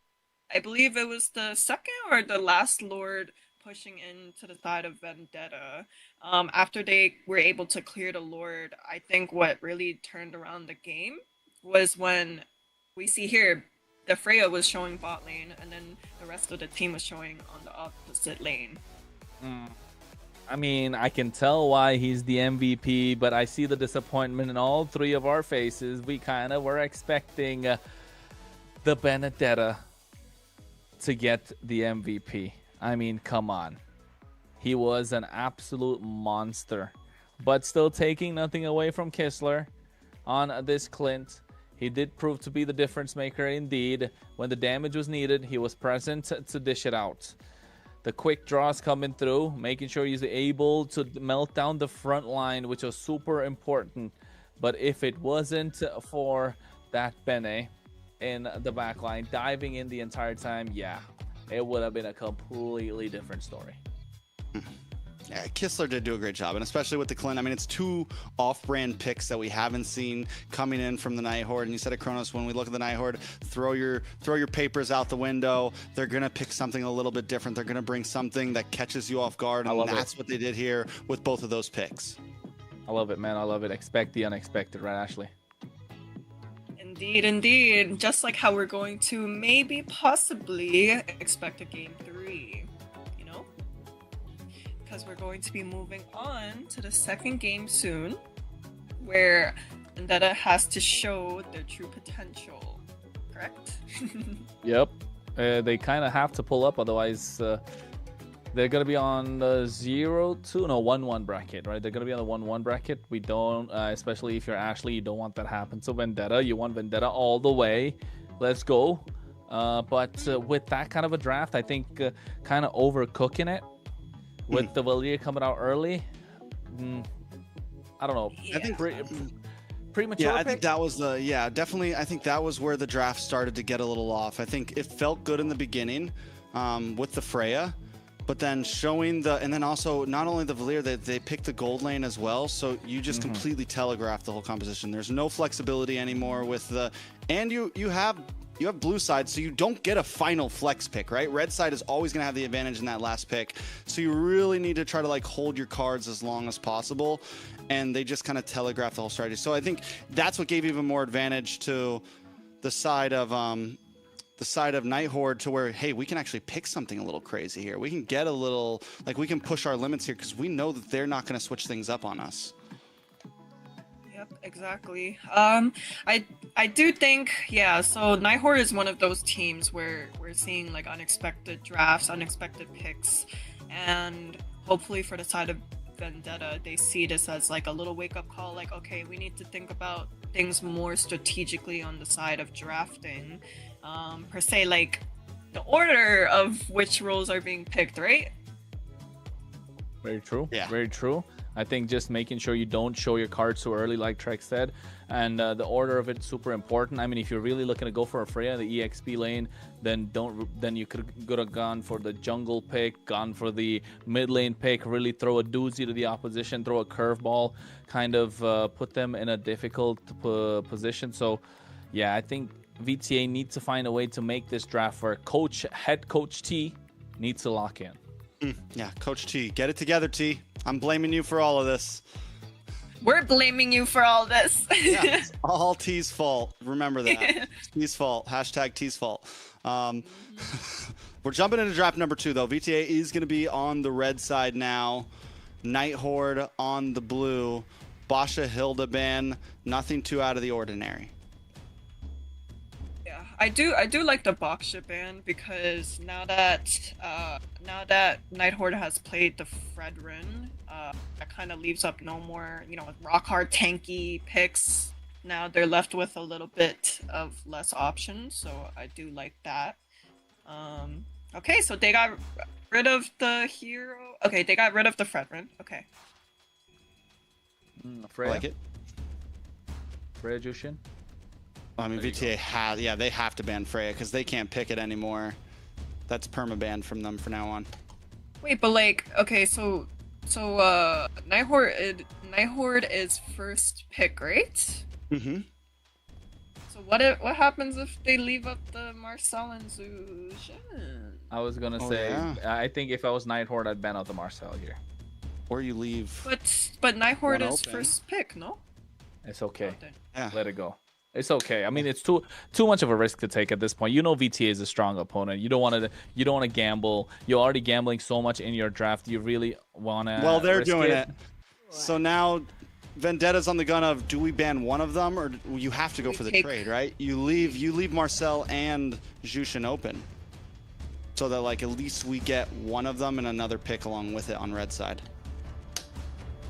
believe it was the second or the last Lord pushing into the side of Vendetta, after they were able to clear the Lord. I think what really turned around the game was when we see here, the Freya was showing bot lane, and then the rest of the team was showing on the opposite lane. I mean, I can tell why he's the MVP, but I see the disappointment in all 3 of our faces. We kind of were expecting the Benedetta to get the MVP. I mean, come on. He was an absolute monster, but still taking nothing away from Kistler on this Clint. He did prove to be the difference maker indeed. When the damage was needed, he was present to dish it out. The quick draws coming through, making sure he's able to melt down the front line, which was super important. But if it wasn't for that Bene in the back line, diving in the entire time, yeah, it would have been a completely different story. Yeah, Kistler did do a great job, and especially with the Clint. I mean, it's 2 off-brand picks that we haven't seen coming in from the Night Horde. And you said it, Kronos, when we look at the Night Horde, throw your papers out the window. They're gonna pick something a little bit different. They're gonna bring something that catches you off guard, and that's what they did here with both of those picks. I love it, man. I love it. Expect the unexpected, right, Ashley? Indeed, indeed. Just like how we're going to maybe, possibly expect a game 3. Because we're going to be moving on to the second game soon, where Vendetta has to show their true potential, correct? Yep. They kind of have to pull up, otherwise they're going to be on the 1-1 bracket, right? They're going to be on the 1-1 bracket. We don't, especially if you're Ashley, you don't want that to happen. So Vendetta, you want Vendetta all the way. Let's go. But with that kind of a draft, I think kind of overcooking it. With the Valier coming out early, I don't know. Yeah. I think premature. Yeah, I think that was definitely. I think that was where the draft started to get a little off. I think it felt good in the beginning with the Freya, but then showing and then also not only the Valier, they picked the gold lane as well. So you just completely telegraphed the whole composition. There's no flexibility anymore with and you have blue side, so you don't get a final flex pick, right? Red side is always going to have the advantage in that last pick. So you really need to try to like hold your cards as long as possible. And they just kind of telegraph the whole strategy. So I think that's what gave even more advantage to the side of Night Horde, to where, hey, we can actually pick something a little crazy here. We can get a little, like, we can push our limits here because we know that they're not going to switch things up on us. Yep, exactly. I do think, yeah, so Night Horde is one of those teams where we're seeing like unexpected drafts, unexpected picks, and hopefully for the side of Vendetta, they see this as like a little wake-up call, like, okay, we need to think about things more strategically on the side of drafting, per se, like the order of which roles are being picked, right? Very true. Yeah. Very true. I think just making sure you don't show your cards so early, like Trek said, and the order of it's super important. I mean, if you're really looking to go for a Freya, the EXP lane, then you could have gone for the jungle pick, gone for the mid lane pick, really throw a doozy to the opposition, throw a curveball, kind of put them in a difficult position. So, yeah, I think VTA needs to find a way to make this draft where head coach T needs to lock in. Yeah, Coach T, get it together, T. I'm blaming you for all of this. We're blaming you for all this. Yeah, it's all T's fault. Remember that. It's T's fault. Hashtag T's fault. We're jumping into draft number 2, though. VTA is going to be on the red side now. Night Horde on the blue. Basha Hildeban, nothing too out of the ordinary. Yeah, I do like the Baksha ban, because now that Night Horde has played the Fredrin, that kind of leaves up no more, rock hard tanky picks. Now they're left with a little bit of less options, so I do like that. Okay, so they got rid of the hero. Okay, they got rid of the Fredrin. Okay. Freya. I like it. Freya Jushin. I mean, VTA they have to ban Freya because they can't pick it anymore. That's perma-banned from them for now on. Wait, but like, okay, so Night Horde is first pick, right? Mm-hmm. So what happens if they leave up the Marcel and Zushin? I was gonna say, yeah. I think if I was Night Horde, I'd ban out the Marcel here. Or you leave. But Night Horde one is open. First pick, no? It's okay. Yeah. Let it go. It's okay. I mean, it's too much of a risk to take at this point. You know, VTA is a strong opponent. You don't want to gamble. You're already gambling so much in your draft. You really want to. Well, they're doing it. So now Vendetta's on the gun of, do we ban one of them, or you have to go for the trade, right? You leave Marcel and Jushin open, so that like at least we get one of them and another pick along with it on red side.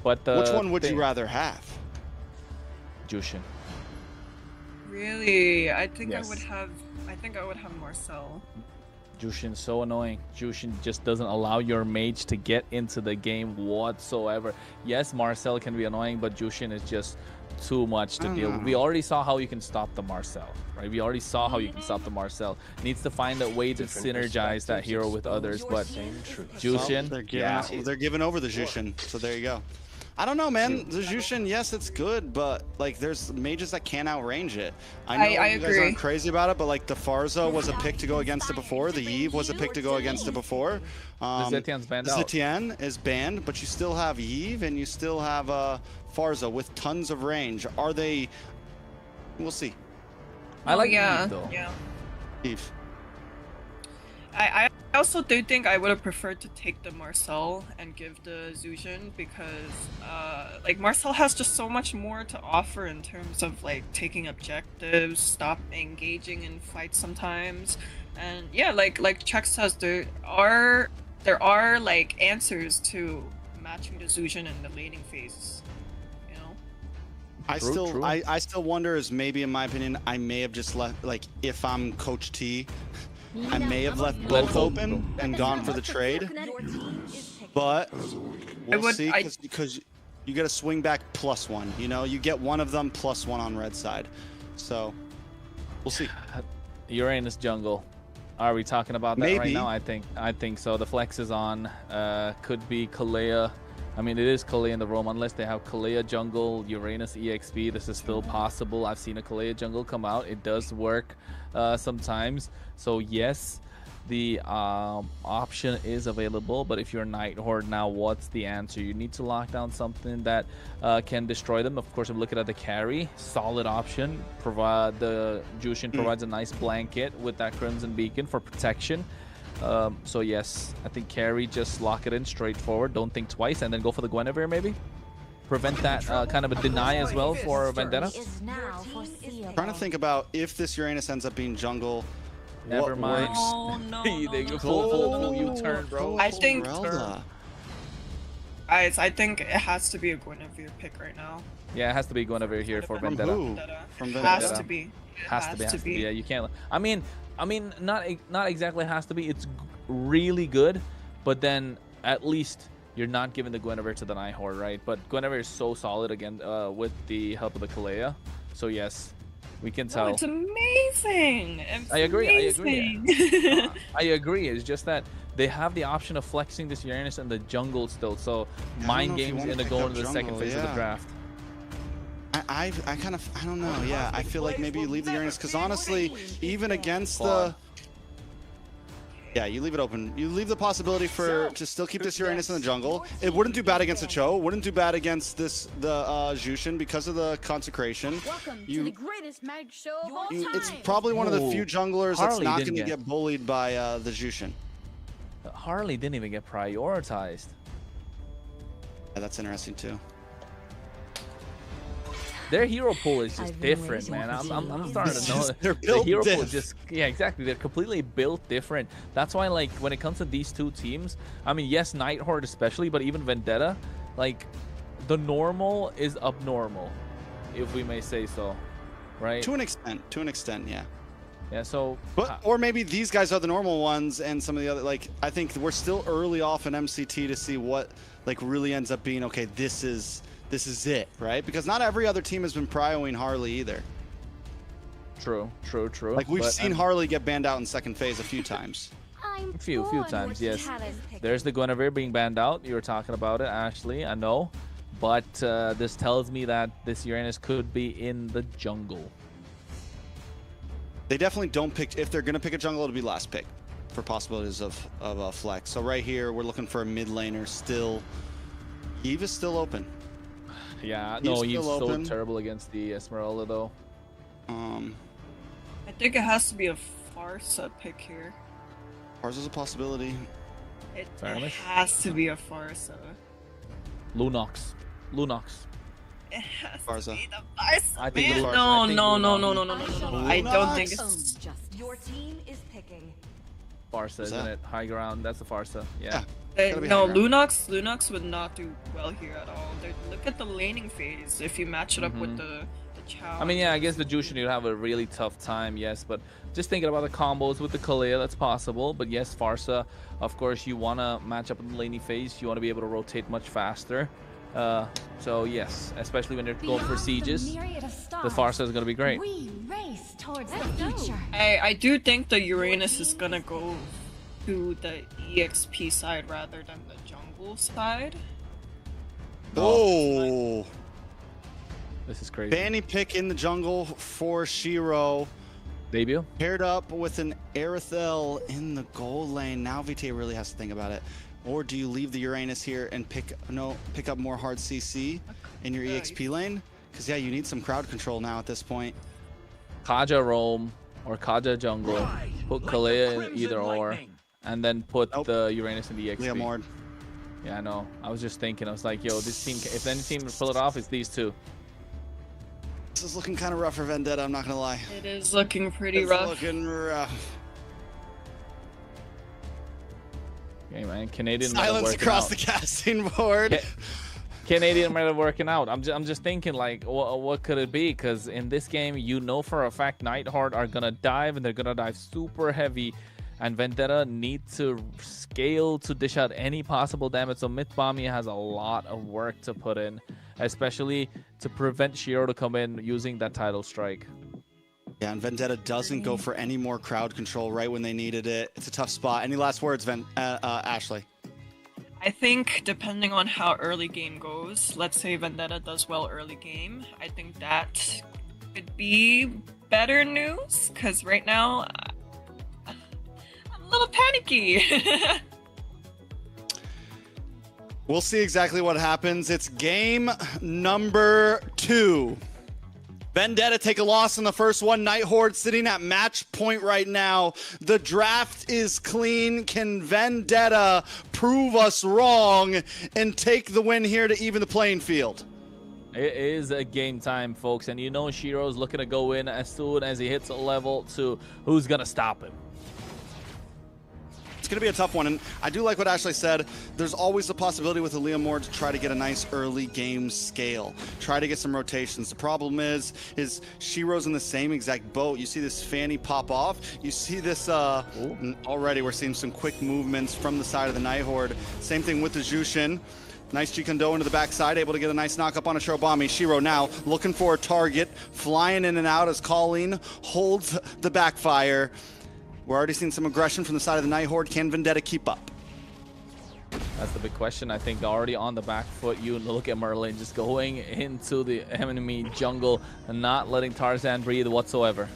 But which one would you rather have? Jushin. Really? I think Yes. I would have Marcel. Jushin's so annoying. Jushin just doesn't allow your mage to get into the game whatsoever. Yes, Marcel can be annoying, but Jushin is just too much to deal with. We already saw how you can stop the Marcel, right? We already saw how you can stop the Marcel. Needs to find a way to synergize that hero with others, but Jushin, they're giving over the Jushin, so there you go. I don't know, man. The Jushin, yes, it's good, but like, there's mages that can't outrange it. I know you guys aren't crazy about it, but like the Farza was a pick to go against it before. The Eve was a pick to go against it before. the Zetian's banned out. Zetian is banned, but you still have Eve and you still have Farza with tons of range. Are they? We'll see. I like Eve, though. Yeah. Eve. I also do think I would have preferred to take the Marcel and give the Zujin because like Marcel has just so much more to offer in terms of like taking objectives, stop engaging in fights sometimes, and yeah, like Chuck says, there are like answers to matching the Zujin in the laning phase. You know. I still wonder, is maybe in my opinion I may have just left, like if I'm Coach T, I may have left both open and gone for the trade, but we'll see, because you get a swing back +1. You know, you get one of them +1 on red side, so we'll see. Uranus jungle. Are we talking about that Maybe. right now? I think so. The flex is on. Could be Kalea. I mean, it is Kalea in the roam. Unless they have Kalea jungle, Uranus EXP, this is still possible. I've seen a Kalea jungle come out. It does work sometimes. So yes, the option is available. But if you're Night Horde now, what's the answer? You need to lock down something that can destroy them. Of course, I'm looking at the carry. Solid option. The Jushin provides a nice blanket with that Crimson Beacon for protection. So yes, I think carry, just lock it in straightforward. Don't think twice, and then go for the Guinevere maybe. Prevent that kind of a deny as well for Vendetta. Trying to think about if this Uranus ends up being jungle. Never mind. Oh, no, They go full U-turn, bro. I think Esmeralda. I think it has to be a Guinevere pick right now. Yeah, it has to be Guinevere here for From Vendetta. who? From Vendetta. Has to be. Has to be. Yeah, you can't. I mean, not exactly has to be. It's really good, but then at least you're not giving the Guinevere to the Night Horde, right? But Guinevere is so solid again with the help of the Kalea. So yes, we can tell. Oh, it's amazing. I agree. Amazing. I agree. It's just that they have the option of flexing this Uranus in the jungle still. So mind games in the go into the second phase of the draft. I don't know. Yeah, I feel like maybe you leave the Uranus, because honestly, even against the... Yeah, you leave it open. You leave the possibility to still keep this Uranus in the jungle. It wouldn't do bad against the Cho. Wouldn't do bad against the Jushin because of the consecration. It's probably one of the few junglers that's not going to get bullied by the Jushin. Harley didn't even get prioritized. Yeah, that's interesting too. Their hero pool is just different, man. I'm starting to know They're built the hero pool diff. just exactly. They're completely built different. That's why, like, when it comes to these two teams, I mean, yes, Night Horde especially, but even Vendetta, like, the normal is abnormal, if we may say so, right? To an extent, yeah. Yeah. So, or maybe these guys are the normal ones, and some of the other, like, I think we're still early off in MCT to see what like really ends up being. Okay, this is it, right? Because not every other team has been prioing Harley either. True. Like, we've seen Harley get banned out in second phase a few times. A few times, yes. There's the Guinevere being banned out. You were talking about it, Ashley. I know. But this tells me that this Uranus could be in the jungle. They definitely don't pick. If they're going to pick a jungle, it'll be last pick for possibilities of a flex. So right here, we're looking for a mid laner still. Eve is still open. Yeah, no, he's so terrible against the Esmeralda, though. I think it has to be a Farsa pick here. Farsa's a possibility. It has to be a Farsa. Lunox. It has Farsa. to be the Farsa. I think Man. Farsa. No. I don't think it's... Your team is picking. Farsa, isn't it? High ground. That's the Farsa. Yeah. No, Lunox would not do well here at all. Look at the laning phase. If you match it up with the I mean, yeah, I guess the Jushin you'd have a really tough time, yes, but just thinking about the combos with the Kalia, that's possible. But yes, Farsa, of course, you want to match up in the laney phase. You want to be able to rotate much faster. So yes, especially when you're going for sieges, the Farsa is going to be great. We race towards the future. I do think the Uranus is gonna go to the EXP side rather than the jungle side. Oh, This is crazy. Fanny pick in the jungle for Shiro. Debut? Paired up with an Aerithel in the gold lane. Now VTA really has to think about it. Or do you leave the Uranus here and pick up more hard CC in your EXP lane? Because yeah, you need some crowd control now at this point. Kaja roam or Kaja jungle. Put Kalia in either or. And then put the Uranus in the EXP. Leomord. Yeah, I know. I was just thinking, I was like, yo, this team, if any team would pull it off, it's these two. This is looking kind of rough for Vendetta, I'm not going to lie. It is looking pretty It's rough. looking rough. Okay, man. Canadian Silence across the casting board. Canadian might have working out. I'm just thinking, like, what could it be? Because in this game, you know for a fact Nightheart are gonna dive, and they're gonna dive super heavy, and Vendetta need to scale to dish out any possible damage. So Mythbomia has a lot of work to put in, especially to prevent Shiro to come in using that title strike. Yeah, and Vendetta doesn't go for any more crowd control right when they needed it. It's a tough spot. Any last words, Ashley? I think depending on how early game goes, let's say Vendetta does well early game, I think that could be better news, because right now I'm a little panicky. We'll see exactly what happens. It's game number 2. Vendetta take a loss in the first one. Nighthorde sitting at match point right now. The draft is clean. Can Vendetta prove us wrong and take the win here to even the playing field? It is a game time, folks, and you know Shiro's looking to go in as soon as he hits a level 2. Who's gonna stop him? It's going to be a tough one, and I do like what Ashley said. There's always the possibility with the Leomord to try to get a nice early game scale. Try to get some rotations. The problem is Shiro's in the same exact boat. You see this Fanny pop off. You see this, already we're seeing some quick movements from the side of the Nighthorde. Same thing with the Jushin. Nice Chikondo into the backside, able to get a nice knock up on a Shirobami. Shiro now looking for a target, flying in and out as Colleen holds the backfire. We're already seeing some aggression from the side of the Nighthorde. Can Vendetta keep up? That's the big question. I think already on the back foot. You look at Merlin just going into the enemy jungle and not letting Tarzan breathe whatsoever.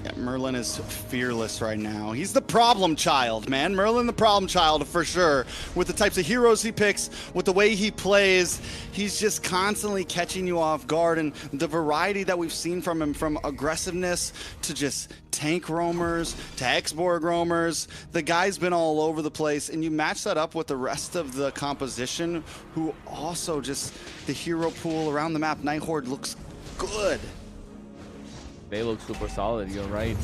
Yeah, Merlin is fearless right now. He's the problem child, man. Merlin the problem child for sure. With the types of heroes he picks, with the way he plays, he's just constantly catching you off guard. And the variety that we've seen from him, from aggressiveness to just tank roamers to X-Borg roamers, the guy's been all over the place. And you match that up with the rest of the composition, who also just, the hero pool around the map, Nighthorde looks good. They look super solid, you're right.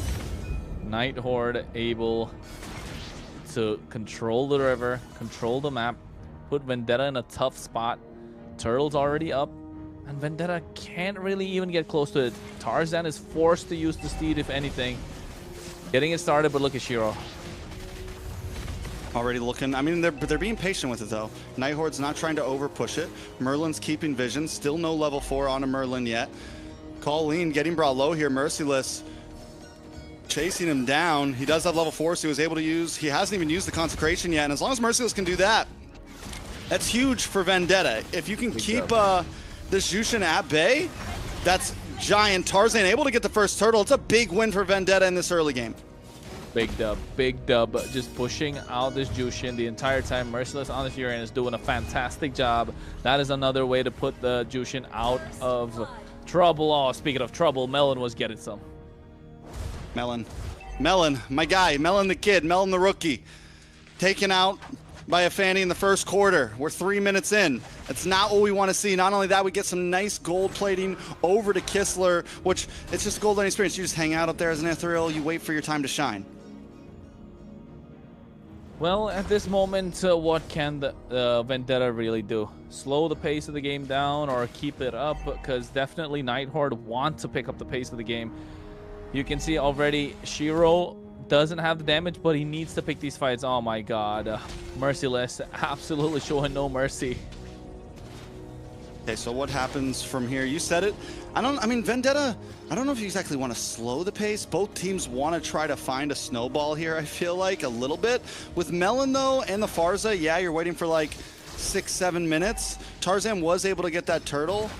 Nighthorde able to control the river, control the map, put Vendetta in a tough spot. Turtle's already up, and Vendetta can't really even get close to it. Tarzan is forced to use the steed, if anything. Getting it started, but look at Shiro. Already looking, I mean, they're being patient with it though. Nighthorde's not trying to over push it. Merlin's keeping vision, still no level 4 on a Merlin yet. Colleen getting brought low here, Merciless chasing him down. He does have level 4, so he was able to use, he hasn't even used the consecration yet, and as long as Merciless can do that, that's huge for Vendetta. If you can keep this Jushin at bay, that's giant. Tarzan able to get the first turtle. It's a big win for Vendetta in this early game. Big dub, just pushing out this Jushin the entire time. Merciless on this Uranus doing a fantastic job. That is another way to put the Jushin out of trouble. Oh, speaking of trouble, Melon was getting some. Melon, my guy, Melon the kid, Melon the rookie, taken out by a Fanny in the first quarter. We're 3 minutes in. That's not what we want to see. Not only that, we get some nice gold plating over to Kistler, which it's just a golden experience. You just hang out up there as an ethereal, you wait for your time to shine. Well, at this moment, what can the Vendetta really do? Slow the pace of the game down or keep it up? Because definitely Nighthorde want to pick up the pace of the game. You can see already Shiro doesn't have the damage, but he needs to pick these fights. Oh my god. Merciless, absolutely showing no mercy. Okay, so what happens from here? You said it. I mean, Vendetta, I don't know if you exactly want to slow the pace. Both teams want to try to find a snowball here, I feel like, a little bit. With Melon, though, and the Farza, yeah, you're waiting for like 6-7 minutes. Tarzan was able to get that turtle.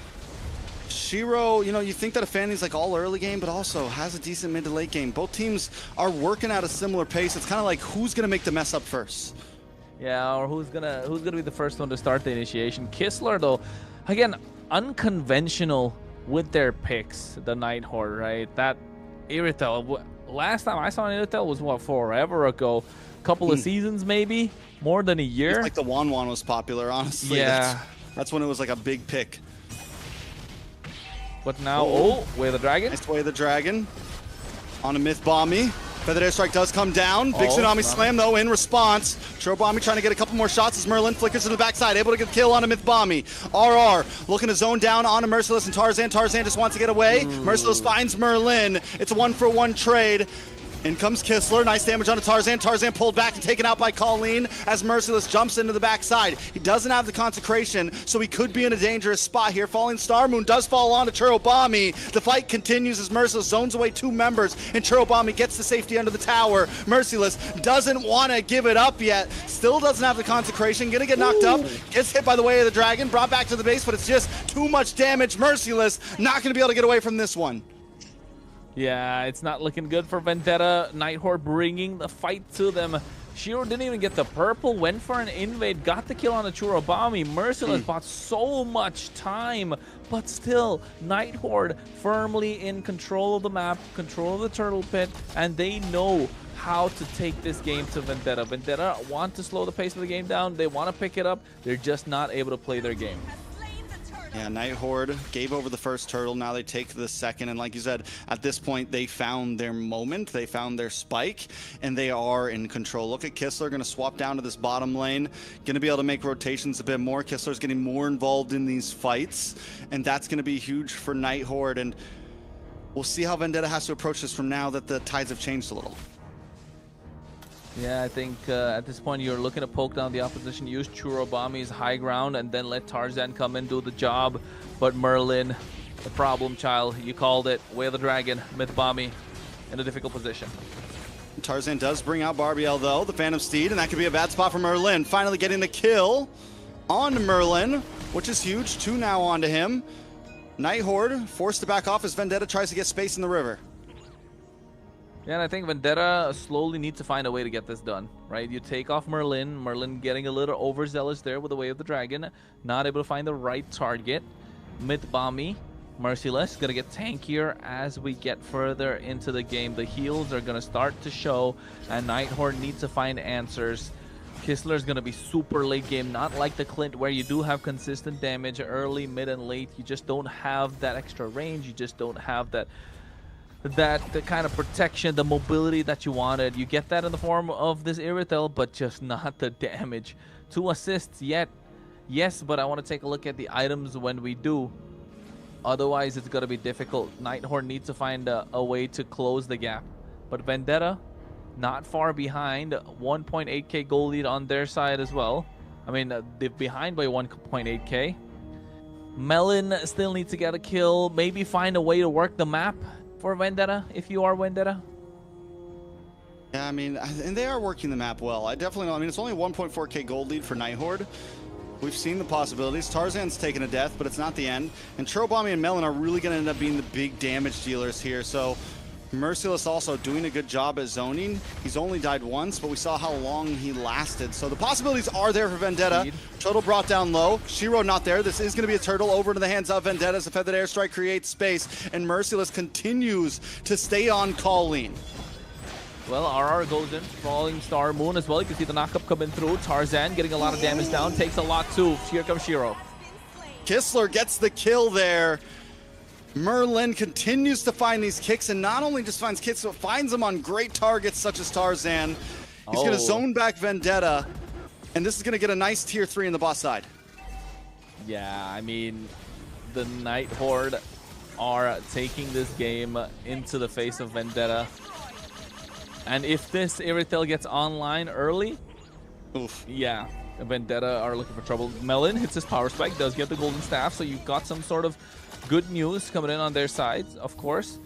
Shiro, you know, you think that a Fanny's like all early game, but also has a decent mid to late game. Both teams are working at a similar pace. It's kind of like who's gonna make the mess up first. Yeah, or who's gonna be the first one to start the initiation. Kistler, though, again, unconventional with their picks. The Nighthorde, right? That Irithel. Last time I saw an Irithel was what, forever ago, couple of seasons maybe, more than a year. It's like the Wan was popular, honestly. Yeah, that's when it was like a big pick. But now, Way of the Dragon. Nice Way of the Dragon. On a Myth Bomby. Feathered Airstrike does come down. Big Tsunami Slam, though, in response. Tro Bomby trying to get a couple more shots as Merlin flickers to the backside. Able to get a kill on a Myth Bomby. RR looking to zone down on a Merciless and Tarzan. Tarzan just wants to get away. Merciless finds Merlin. It's a 1-for-1 trade. In comes Kistler, nice damage on a Tarzan. Tarzan pulled back and taken out by Colleen as Merciless jumps into the backside. He doesn't have the consecration, so he could be in a dangerous spot here. Falling Star Moon does fall on to Churobami. The fight continues as Merciless zones away 2 members, and Churobami gets the safety under the tower. Merciless doesn't want to give it up yet. Still doesn't have the consecration. Gonna get knocked up. Gets hit by the Way of the Dragon. Brought back to the base, but it's just too much damage. Merciless not going to be able to get away from this one. Yeah, it's not looking good for Vendetta. Nighthorde bringing the fight to them. Shiro didn't even get the purple, went for an invade, got the kill on the Churobami. Merciless bought so much time, but still, Nighthorde firmly in control of the map, control of the turtle pit, and they know how to take this game to Vendetta. Vendetta want to slow the pace of the game down. They want to pick it up. They're just not able to play their game. Yeah, Nighthorde gave over the first turtle. Now they take the second. And like you said, at this point, they found their moment. They found their spike, and they are in control. Look at Kistler, going to swap down to this bottom lane. Going to be able to make rotations a bit more. Kistler's getting more involved in these fights, and that's going to be huge for Nighthorde. And we'll see how Vendetta has to approach this from now that the tides have changed a little. Yeah, I think at this point you're looking to poke down the opposition, use Churobami's high ground, and then let Tarzan come in, do the job. But Merlin, the problem child, you called it. Way of the Dragon, Myth Bomby, in a difficult position. Tarzan does bring out Barbiel, though, the Phantom Steed, and that could be a bad spot for Merlin. Finally getting the kill on Merlin, which is huge. 2 now onto him. Nighthorde forced to back off as Vendetta tries to get space in the river. Yeah, and I think Vendetta slowly needs to find a way to get this done, right? You take off Merlin. Merlin getting a little overzealous there with the Way of the Dragon. Not able to find the right target. Myth Bomby, Merciless, gonna get tankier as we get further into the game. The heals are gonna start to show, and Nighthorde needs to find answers. Kistler's gonna be super late game, not like the Clint where you do have consistent damage early, mid, and late. You just don't have that extra range. You just don't have the kind of protection, the mobility that you wanted. You get that in the form of this Irithel, but just not the damage. 2 assists yet. Yes, but I want to take a look at the items when we do. Otherwise, it's going to be difficult. Nighthorde needs to find a way to close the gap. But Vendetta, not far behind. 1.8k goal lead on their side as well. I mean, they're behind by 1.8k. Melon still needs to get a kill. Maybe find a way to work the map for Vendetta, if you are Vendetta. Yeah, I mean, and they are working the map well. I definitely know. I mean, it's only 1.4k gold lead for Nighthorde. We've seen the possibilities. Tarzan's taken a death, but it's not the end. And Churobami and Melon are really going to end up being the big damage dealers here. So Merciless also doing a good job at zoning. He's only died once, but we saw how long he lasted. So the possibilities are there for Vendetta. Turtle brought down low. Shiro not there. This is going to be a turtle over into the hands of Vendetta as the Feathered Airstrike creates space. And Merciless continues to stay on Colleen. Well, RR goes in, Falling Star Moon as well. You can see the knockup coming through. Tarzan getting a lot of damage down. Takes a lot too. Here comes Shiro. Kistler gets the kill there. Merlin continues to find these kicks, and not only just finds kicks, but finds them on great targets such as Tarzan. He's going to Oh. zone back Vendetta, and this is going to get a nice tier 3 in the boss side. Yeah, I mean, the Night Horde are taking this game into the face of Vendetta. And if this Irithel gets online early, Oof. yeah, Vendetta are looking for trouble. Melon hits his power spike, does get the golden staff, so you've got some sort of good news coming in on their side, of course.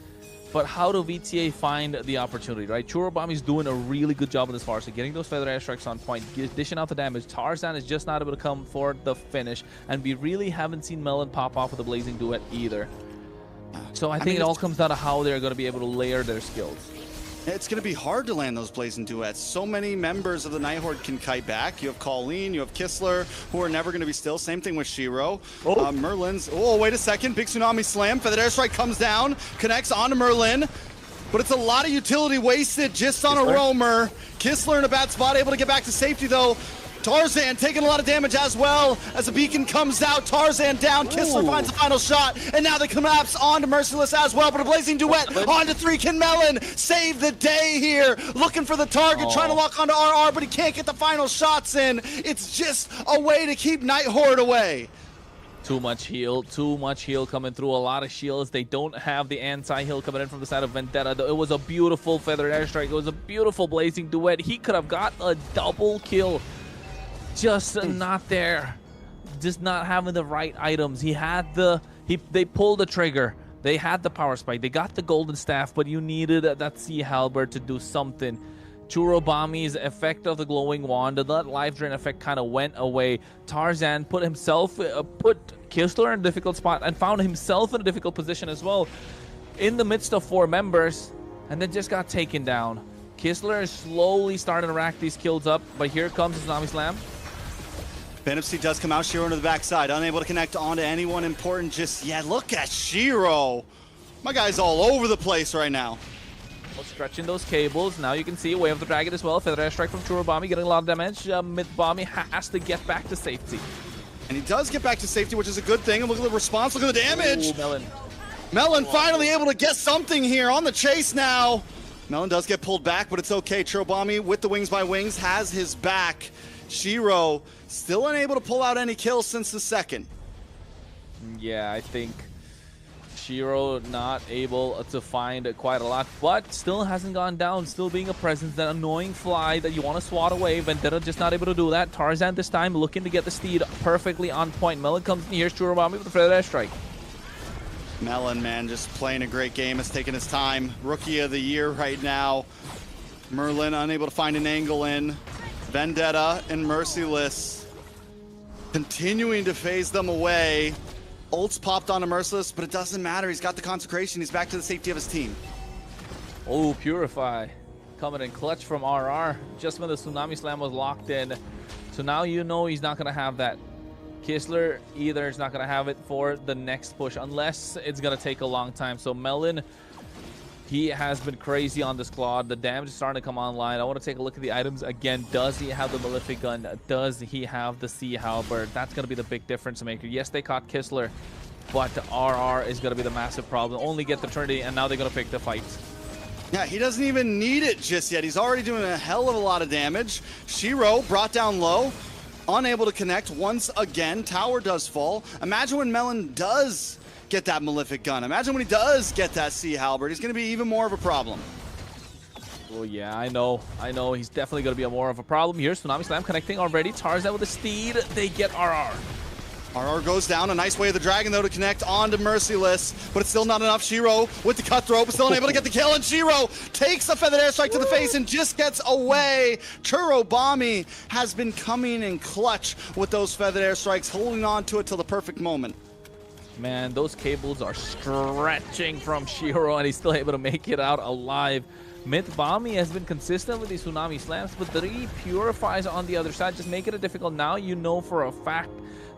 But how do VTA find the opportunity, right? Churobami's doing a really good job in this far, so getting those feather airstrikes on point, dishing out the damage. Tarzan is just not able to come for the finish, and we really haven't seen Melon pop off with a blazing duet either. So I think it all comes down to how they're going to be able to layer their skills. It's going to be hard to land those blazing duets. So many members of the Night Horde can kite back. You have Colleen, you have Kistler, who are never going to be still. Same thing with Shiro. Merlin's. Oh, wait a second. Big Tsunami Slam. Feather Airstrike comes down, connects onto Merlin. But it's a lot of utility wasted just on a roamer. Kistler in a bad spot, able to get back to safety, though. Tarzan taking a lot of damage as well as a beacon comes out. Tarzan down. Kistler finds the final shot, and now they collapse onto Merciless as well. But a blazing duet onto 3. Can Melon save the day here? Looking for the target, trying to lock onto RR, but he can't get the final shots in. It's just a way to keep Night Horde away. Too much heal coming through. A lot of shields. They don't have the anti-heal coming in from the side of Vendetta. It was a beautiful feather airstrike. It was a beautiful blazing duet. He could have got a double kill. Just not there, just not having the right items. He had they pulled the trigger. They had the power spike. They got the golden staff, but you needed that Sea Halberd to do something. Churobami's effect of the glowing wand, that life drain effect kind of went away. Tarzan put Kistler in a difficult spot and found himself in a difficult position as well, in the midst of 4 members, and then just got taken down. Kistler is slowly starting to rack these kills up, but here comes the Tsunami Slam. Benefcy does come out. Shiro into the backside, unable to connect onto anyone important just yet. Look at Shiro. My guy's all over the place right now. Well, stretching those cables. Now you can see Way of the Dragon as well. Feather Airstrike from Churobami getting a lot of damage. Mythbami has to get back to safety. And he does get back to safety, which is a good thing. And look at the response. Look at the damage. Ooh, Melon. Melon finally able to get something here on the chase now. Melon does get pulled back, but it's okay. Churobami with the Wings by Wings has his back. Shiro still unable to pull out any kills since the second. Yeah, I think Shiro not able to find quite a lot, but still hasn't gone down, still being a presence. That annoying fly that you want to swat away. Vendetta just not able to do that. Tarzan this time looking to get the steed perfectly on point. Melon comes in here. Churobami with the feather airstrike. Melon, man, just playing a great game. Has taken his time. Rookie of the year right now. Merlin unable to find an angle in. Vendetta and Merciless continuing to phase them away. Ults popped onto Merciless, but it doesn't matter. He's got the consecration. He's back to the safety of his team. Oh, Purify coming in clutch from RR just when the Tsunami Slam was locked in. So now you know he's not going to have that. Kistler either is not going to have it for the next push unless it's going to take a long time. So Melon, he has been crazy on this Claude. The damage is starting to come online. I want to take a look at the items again. Does he have the Malefic Gun? Does he have the Sea Halberd? That's going to be the big difference maker. Yes, they caught Kistler, but RR is going to be the massive problem. Only get the Trinity, and now they're going to pick the fight. Yeah, he doesn't even need it just yet. He's already doing a hell of a lot of damage. Shiro brought down low, unable to connect once again. Tower does fall. Imagine when Melon does get that Malefic Gun. Imagine when he does get that Sea Halberd. He's going to be even more of a problem. Oh, yeah, I know. He's definitely going to be more of a problem. Here's Tsunami Slam connecting already. Tarzan with the steed. They get RR. RR goes down. A nice way of the Dragon, though, to connect onto Merciless, but it's still not enough. Shiro with the cutthroat, but still unable to get the kill, and Shiro takes a feathered airstrike to the face and just gets away. Churobami has been coming in clutch with those feathered airstrikes, holding on to it till the perfect moment. Man, those cables are stretching from Shiro, and he's still able to make it out alive. Mythbami has been consistent with these Tsunami Slams, but 3 Purifies on the other side just make it difficult. Now you know for a fact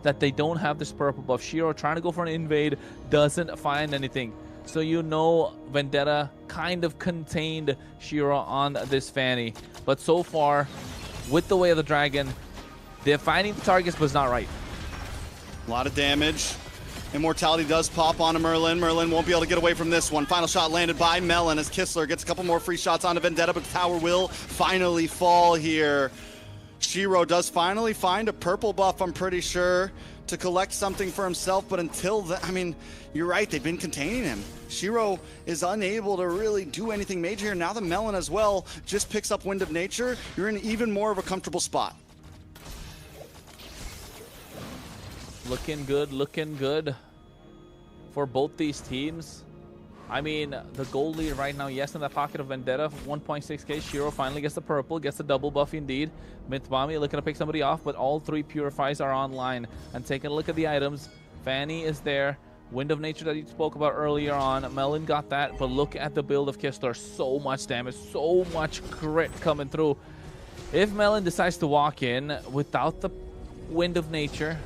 that they don't have this purple buff. Shiro trying to go for an invade, doesn't find anything. So you know Vendetta kind of contained Shiro on this Fanny. But so far, with the Way of the Dragon, they're finding the targets, but it's not right. A lot of damage. Immortality does pop onto Merlin. Merlin won't be able to get away from this one. Final shot landed by Melon as Kistler gets a couple more free shots onto Vendetta, but the tower will finally fall here. Shiro does finally find a purple buff, I'm pretty sure, to collect something for himself, but until then, I mean, you're right, they've been containing him. Shiro is unable to really do anything major here. Now the Melon as well just picks up Wind of Nature. You're in even more of a comfortable spot. Looking good for both these teams. I mean, the gold lead right now, yes, in the pocket of Vendetta, 1.6k. Shiro finally gets the purple, gets the double buff indeed. Mythbommy looking to pick somebody off, but all three Purifies are online. And taking a look at the items, Fanny is there. Wind of Nature that you spoke about earlier on, Melon got that, but look at the build of Kistler. So much damage, so much crit coming through. If Melon decides to walk in without the Wind of Nature,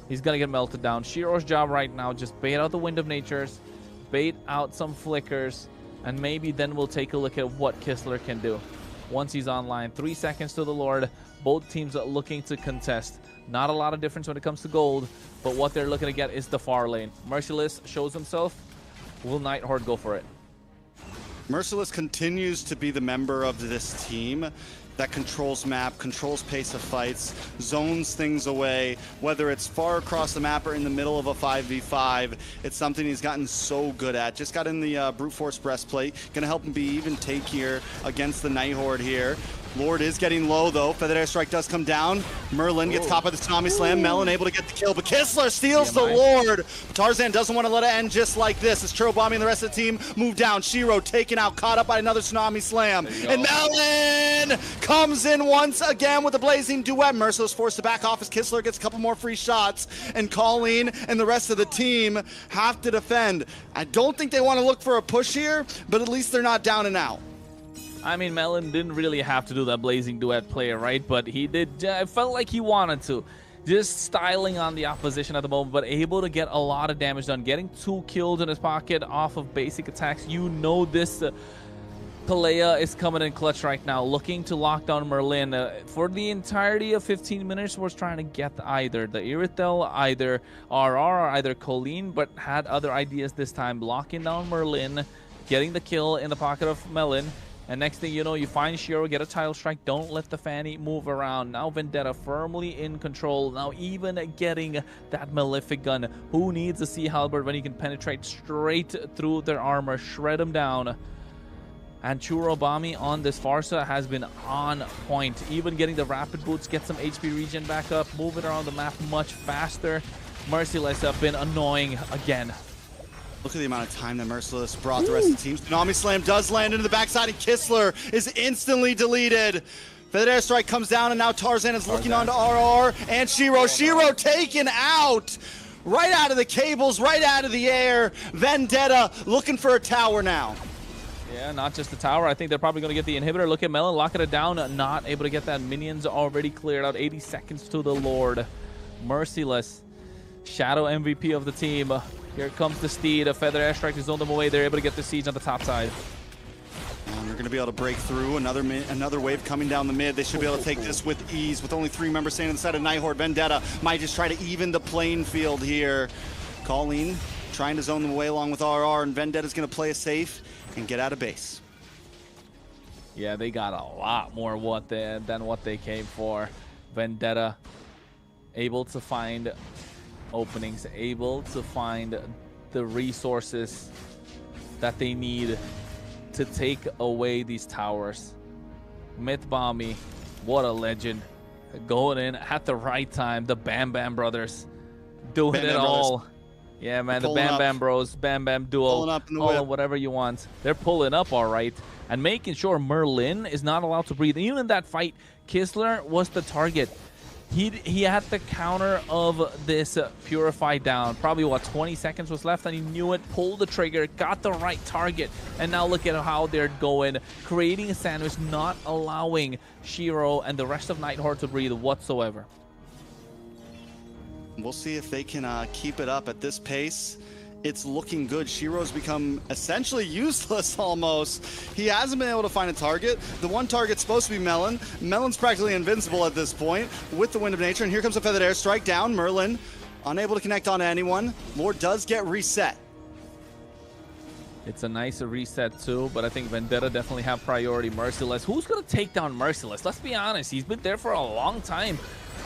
he's gonna get melted down. Shiro's job right now, just bait out the Wind of Natures, bait out some flickers, and maybe then we'll take a look at what Kistler can do once he's online. 3 seconds to the Lord. Both teams are looking to contest. Not a lot of difference when it comes to gold, but what they're looking to get is the far lane. Merciless shows himself. Will Nighthorde go for it? Merciless continues to be the member of this team that controls map, controls pace of fights, zones things away, whether it's far across the map or in the middle of a 5v5. It's something he's gotten so good at. Just got in the Brute Force Breastplate. Gonna help him be even take here against the Nighthorde here. Lord is getting low though. Feathered Airstrike does come down. Merlin gets caught by the Tsunami Slam. Melon able to get the kill, but Kistler steals the Lord. Tarzan doesn't want to let it end just like this as Churro and the rest of the team move down. Shiro taken out, caught up by another Tsunami Slam. And Melon comes in once again with a Blazing Duet. Merciless forced to back off as Kistler gets a couple more free shots. And Colleen and the rest of the team have to defend. I don't think they want to look for a push here, but at least they're not down and out. I mean, Melon didn't really have to do that Blazing Duet play, right? But he did. It felt like he wanted to. Just styling on the opposition at the moment, but able to get a lot of damage done. Getting 2 kills in his pocket off of basic attacks. You know this Pelea is coming in clutch right now, looking to lock down Merlin. For the entirety of 15 minutes, was trying to get either the Irithel, either RR, or either Colleen, but had other ideas this time. Locking down Merlin, getting the kill in the pocket of Melon. And next thing you know, you find Shiro, get a Tile Strike, don't let the Fanny move around. Now Vendetta firmly in control. Now even getting that Malefic Gun. Who needs a Sea Halberd when you can penetrate straight through their armor, shred them down. And Churobami on this Farsa has been on point. Even getting the Rapid Boots, get some HP regen back up, moving around the map much faster. Merciless have been annoying again. Look at the amount of time that Merciless brought the rest of the team. Tsunami Slam does land into the backside, and Kistler is instantly deleted. Feathered Airstrike comes down, and now Tarzan is looking onto RR, and Shiro. Shiro taken out! Right out of the cables, right out of the air. Vendetta looking for a tower now. Yeah, not just the tower. I think they're probably going to get the inhibitor. Look at Melon, locking it down. Not able to get that. Minions already cleared out. 80 seconds to the Lord. Merciless. Shadow MVP of the team. Here comes the Steed. A Feather Airstrike to zone them away. They're able to get the siege on the top side. And they're going to be able to break through. Another wave coming down the mid. They should be able to take this with ease. With only 3 members staying inside of Nighthorde, Vendetta might just try to even the playing field here. Colleen trying to zone them away along with RR, and Vendetta's going to play it safe and get out of base. Yeah, they got a lot more than what they came for. Vendetta able to find openings, able to find the resources that they need to take away these towers. Mythbommy, what a legend. Going in at the right time. The Bam Bam brothers doing it all. Yeah, man, the Bam Bam bros, Bam Bam duo, all whatever you want. They're pulling up all right and making sure Merlin is not allowed to breathe. Even in that fight, Kistler was the target. He had the counter of this Purify down. Probably, what, 20 seconds was left, and he knew it, pulled the trigger, got the right target, and now look at how they're going, creating a sandwich, not allowing Shiro and the rest of Nighthorde to breathe whatsoever. We'll see if they can keep it up at this pace. It's looking good. Shiro's become essentially useless almost. He hasn't been able to find a target. The one target's supposed to be Melon. Melon's practically invincible at this point with the Wind of Nature. And here comes a Feathered Airstrike down. Merlin unable to connect on anyone. Lord does get reset. It's a nice reset too, but I think Vendetta definitely have priority. Merciless, who's gonna take down Merciless? Let's be honest, he's been there for a long time.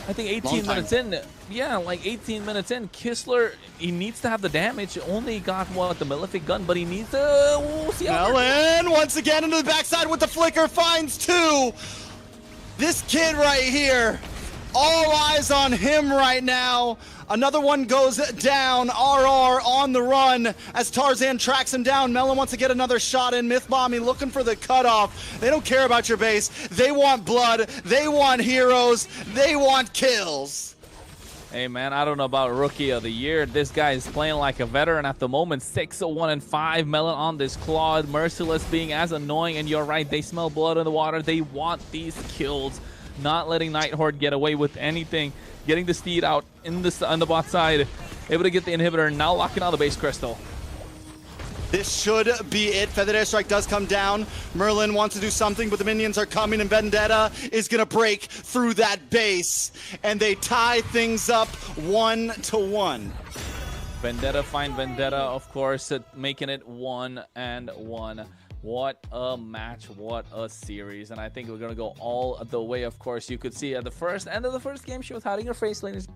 I think 18 minutes in, yeah, like 18 minutes in, Kistler, he needs to have the damage. Only got what, the Malefic gun, but he needs to. We'll see how Melon once again into the backside with the flicker, finds 2. This kid right here, all eyes on him right now. Another one goes down. RR on the run as Tarzan tracks him down. Melon wants to get another shot in. Mythbommy looking for the cutoff. They don't care about your base. They want blood. They want heroes. They want kills. Hey man, I don't know about Rookie of the Year. This guy is playing like a veteran at the moment. 6-1-5. Melon on this Claude. Merciless being as annoying, and you're right, they smell blood in the water. They want these kills. Not letting Nighthorde get away with anything. Getting the Steed out in on the bot side. Able to get the inhibitor. Now locking on the base crystal. This should be it. Feathered Airstrike does come down. Merlin wants to do something, but the minions are coming, and Vendetta is going to break through that base. And they tie things up 1-1. Vendetta find Vendetta, of course, making it 1-1. What a match, what a series. And I think we're going to go all the way, of course. You could see at the first end of the first game, she was hiding her face, ladies.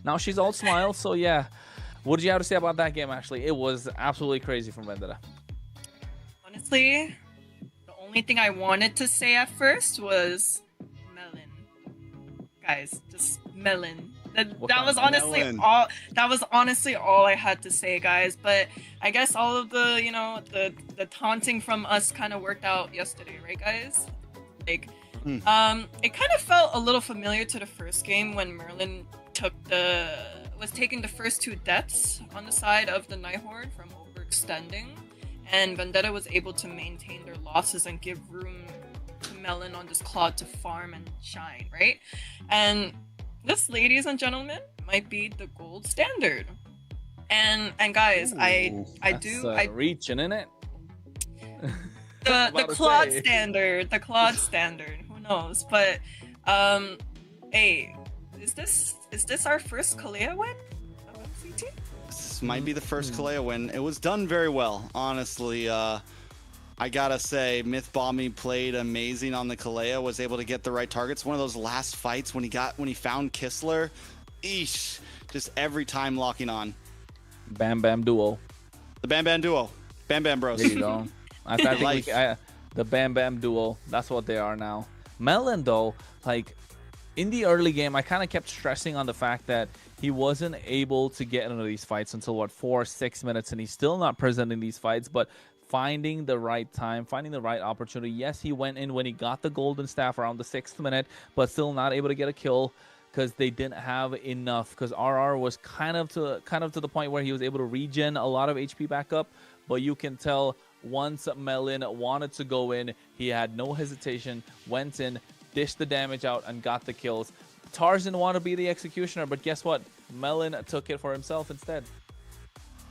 Now she's all smiles, so yeah. What did you have to say about that game, Ashley? It was absolutely crazy from Vendetta. Honestly, the only thing I wanted to say at first was Melon. Guys, just Melon. That was honestly Melon? all. That was honestly all I had to say, guys. But I guess all of the, the taunting from us kind of worked out yesterday, right, guys? Like, it kind of felt a little familiar to the first game when Merlin was taking the first 2 deaths on the side of the Nighthorde from overextending, and Vendetta was able to maintain their losses and give room to Melon on this Claude to farm and shine, right? And this, ladies and gentlemen, might be the gold standard. And guys, I reaching in it. the Claude standard, who knows? But hey, is this our first Kalea win of MCT? This might be the first Kalea win. It was done very well, honestly. I gotta say, Mythbommy played amazing on the Kalea, was able to get the right targets. One of those last fights when he found Kistler, eesh, just every time locking on. Bam Bam duo. The Bam Bam duo. Bam Bam bros. There you go. I think the Bam Bam duo, that's what they are now. Melon though, like in the early game, I kind of kept stressing on the fact that he wasn't able to get into these fights until what, 4-6 minutes, and he's still not presenting these fights, but finding the right time, finding the right opportunity. Yes, he went in when he got the golden staff around the 6th minute, but still not able to get a kill because they didn't have enough. Because RR was kind of to the point where he was able to regen a lot of HP back up, but you can tell once Melon wanted to go in, he had no hesitation, went in, dished the damage out, and got the kills. Tarzan wanted to be the executioner, but guess what? Melon took it for himself instead.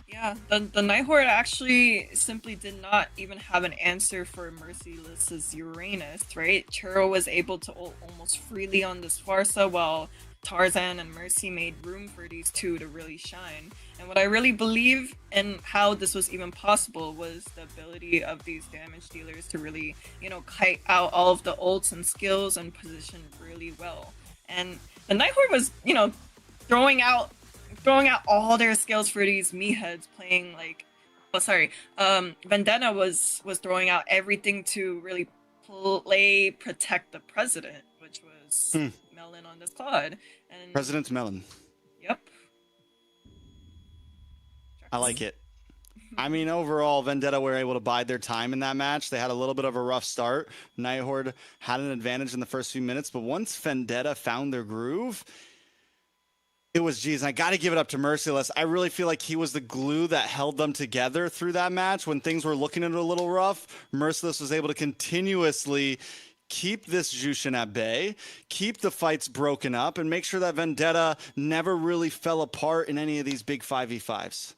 Yeah, the Nighthorde actually simply did not even have an answer for Merciless's Uranus, right? Churro was able to ult almost freely on this Farsa, while Tarzan and Mercy made room for these two to really shine. And what I really believe in how this was even possible was the ability of these damage dealers to really, kite out all of the ults and skills and position really well. And the Nighthorde was, throwing out all their skills for these me heads playing like, Vendetta was throwing out everything to really protect the president, which was Melon on this Claude. And President's Melon. Yep. I like it. I mean, overall, Vendetta were able to bide their time in that match. They had a little bit of a rough start. Nighthorde had an advantage in the first few minutes, but once Vendetta found their groove, it was, geez, I got to give it up to Merciless. I really feel like he was the glue that held them together through that match. When things were looking a little rough, Merciless was able to continuously keep this Jushin at bay, keep the fights broken up, and make sure that Vendetta never really fell apart in any of these big 5v5s.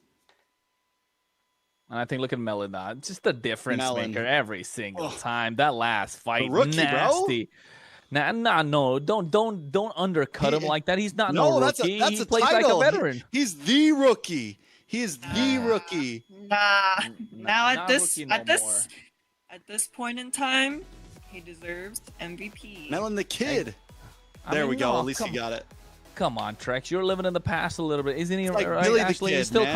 And I think, look at Melon, just the difference maker every single time. That last fight, rookie, nasty. Bro. Nah, no, don't undercut him like that. He's not no rookie. That's he a plays title. like a veteran. He's the rookie. He is the rookie. Nah. Now Not rookie no more. at this point in time, he deserves MVP. Melon the kid. I There mean, we go. no, At least he got it. Come on, Trex. You're living in the past a little bit, isn't he? It's like right? Billy the Actually, Kid, you're still man.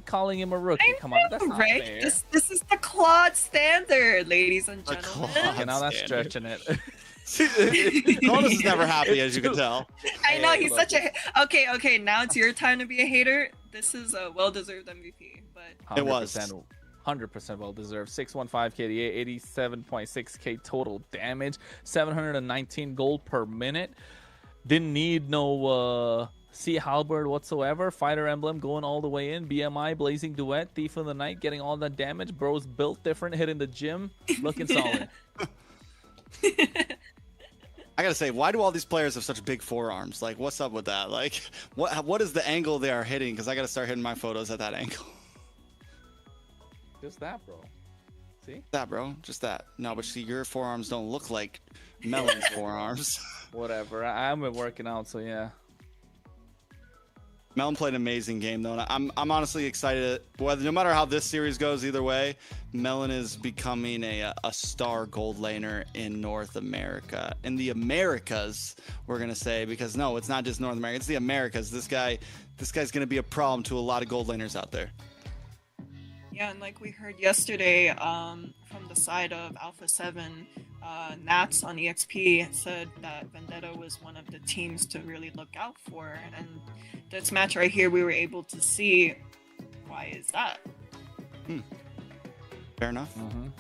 calling him a rookie. Come on, that's not right? fair. This is the Claude standard, ladies and The gentlemen. Claude. Okay, now that's standard. stretching it. Cronus is never happy, as you can tell. I know he's such a okay. Now it's your time to be a hater. This is a well-deserved MVP, but It was 100% well deserved. 615 KDA, 87.6k total damage, 719 gold per minute. Didn't need no Sea Halberd whatsoever. Fighter emblem going all the way in. BMI, Blazing Duet, Thief of the Night, getting all that damage. Bro's built different, hitting the gym, looking solid. I gotta say, why do all these players have such big forearms? Like, what's up with that? Like, what is the angle they are hitting? Because I gotta start hitting my photos at that angle. Just that, bro. See? That, bro. Just that. No, but see, your forearms don't look like Melon's forearms. Whatever. I've been working out, so yeah. Melon played an amazing game, though, and I'm honestly excited. No matter how this series goes, either way, Melon is becoming a star gold laner in North America. In the Americas, we're gonna say, because no, it's not just North America; it's the Americas. This guy's gonna be a problem to a lot of gold laners out there. yeah, and like we heard yesterday, from the side of Alpha 7, Nats on EXP said that Vendetta was one of the teams to really look out for, and this match right here we were able to see why is that. Fair enough.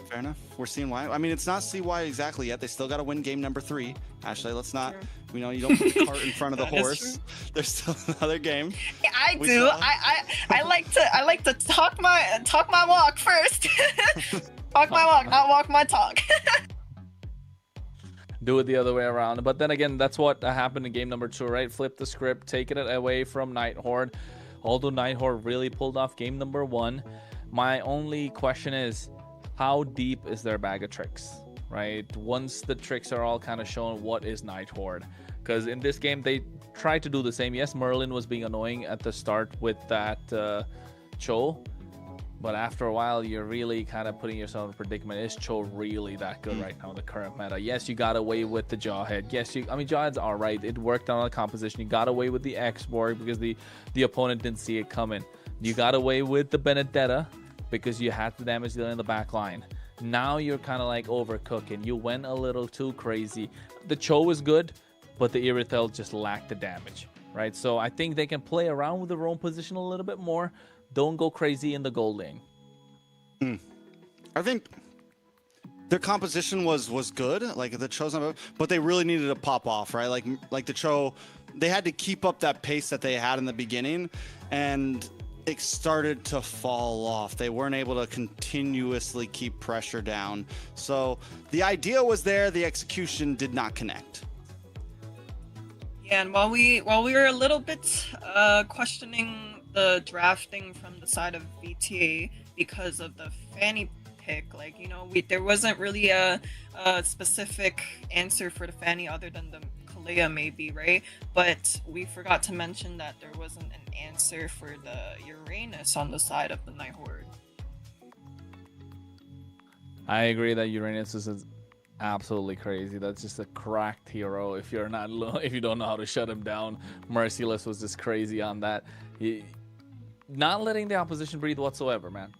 Fair enough. We're seeing why. I mean, it's not see why exactly yet. They still got to win game number 3. Ashley, let's not. True. You know, you don't put the cart in front of the That is horse. true. There's still another game. Yeah, I We do. saw- I like to talk my walk first. Talk my walk, not walk my talk. Do it the other way around. But then again, that's what happened in game number 2, right? Flip the script, taking it away from Nighthorde. Although Nighthorde really pulled off game number 1, my only question is, how deep is their bag of tricks, right? Once the tricks are all kind of shown, what is Nighthorde? Because in this game, they tried to do the same. Yes, Merlin was being annoying at the start with that Cho. But after a while, you're really kind of putting yourself in a predicament. Is Cho really that good right now in the current meta? Yes, you got away with the Jawhead. Yes, Jawhead's all right. It worked on the composition. You got away with the X-Borg because the opponent didn't see it coming. You got away with the Benedetta because you had the damage dealing in the back line. Now you're kind of like overcooking. You went a little too crazy. The Cho was good, but the Irithel just lacked the damage, right? So I think they can play around with the roam position a little bit more. Don't go crazy in the gold lane. I think their composition was good, like the Cho's not, but they really needed to pop off, right? Like the Cho, they had to keep up that pace that they had in the beginning, and it started to fall off. They weren't able to continuously keep pressure down. So the idea was there, the execution did not connect. Yeah, and while we were a little bit questioning the drafting from the side of VTA because of the Fanny pick, like, you know, there wasn't really a specific answer for the Fanny other than the Kalea maybe, right? But we forgot to mention that there wasn't an answer for the Uranus on the side of the Nighthorde. I agree that Uranus is absolutely crazy. That's just a cracked hero. If you don't know how to shut him down, Merciless was just crazy on that. Not letting the opposition breathe whatsoever, man.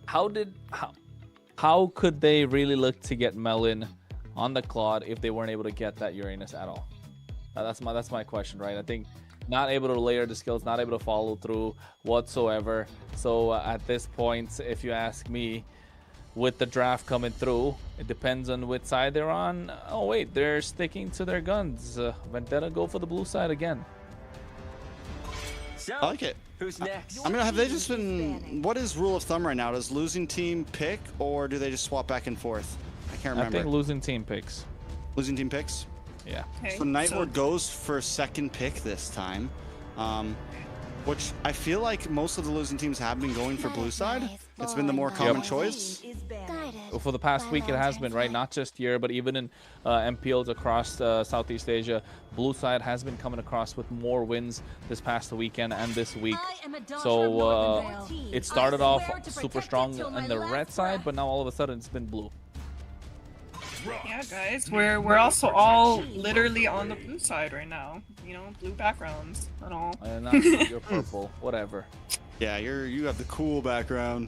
How could they really look to get Melon on the Claude if they weren't able to get that Uranus at all? That's my question, right? I think not able to layer the skills, not able to follow through whatsoever. So at this point, if you ask me, with the draft coming through, it depends on which side they're on. Oh wait, they're sticking to their guns. Vendetta go for the blue side again. So, I like it. who's next? I mean, have they just been, what is rule of thumb right now? Does losing team pick, or do they just swap back and forth? I can't I remember. think losing team picks. Losing team picks? Yeah. Okay, So Nighthorde goes for second pick this time. which I feel like most of the losing teams have been going for blue side. It's been the more common choice. For the past week, it has been, right? Not just here, but even in MPLs across Southeast Asia, blue side has been coming across with more wins this past weekend and this week. So it started off super strong on the red side, but now all of a sudden it's been blue. Yeah, guys, we're also all literally on the blue side right now. You know, blue backgrounds and all. Not you're purple, whatever. Yeah, you have the cool background.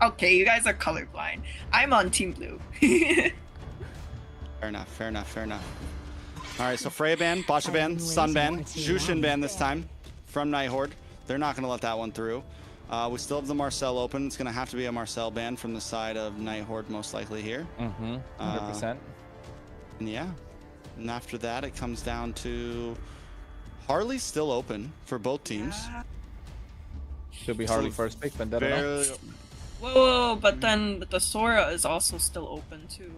Okay, you guys are colorblind. I'm on Team Blue. Fair enough, fair enough, fair enough. All right, so Freya ban, Basha ban, Sun ban, Jushin ban this time from Night Horde. They're not going to let that one through. We still have the Marcel open. It's going to have to be a Marcel ban from the side of Night Horde most likely here. 100%. And yeah, and after that it comes down to Harley's still open for both teams. Should be Harley first pick, Vendetta. Whoa, but then the Sora is also still open too.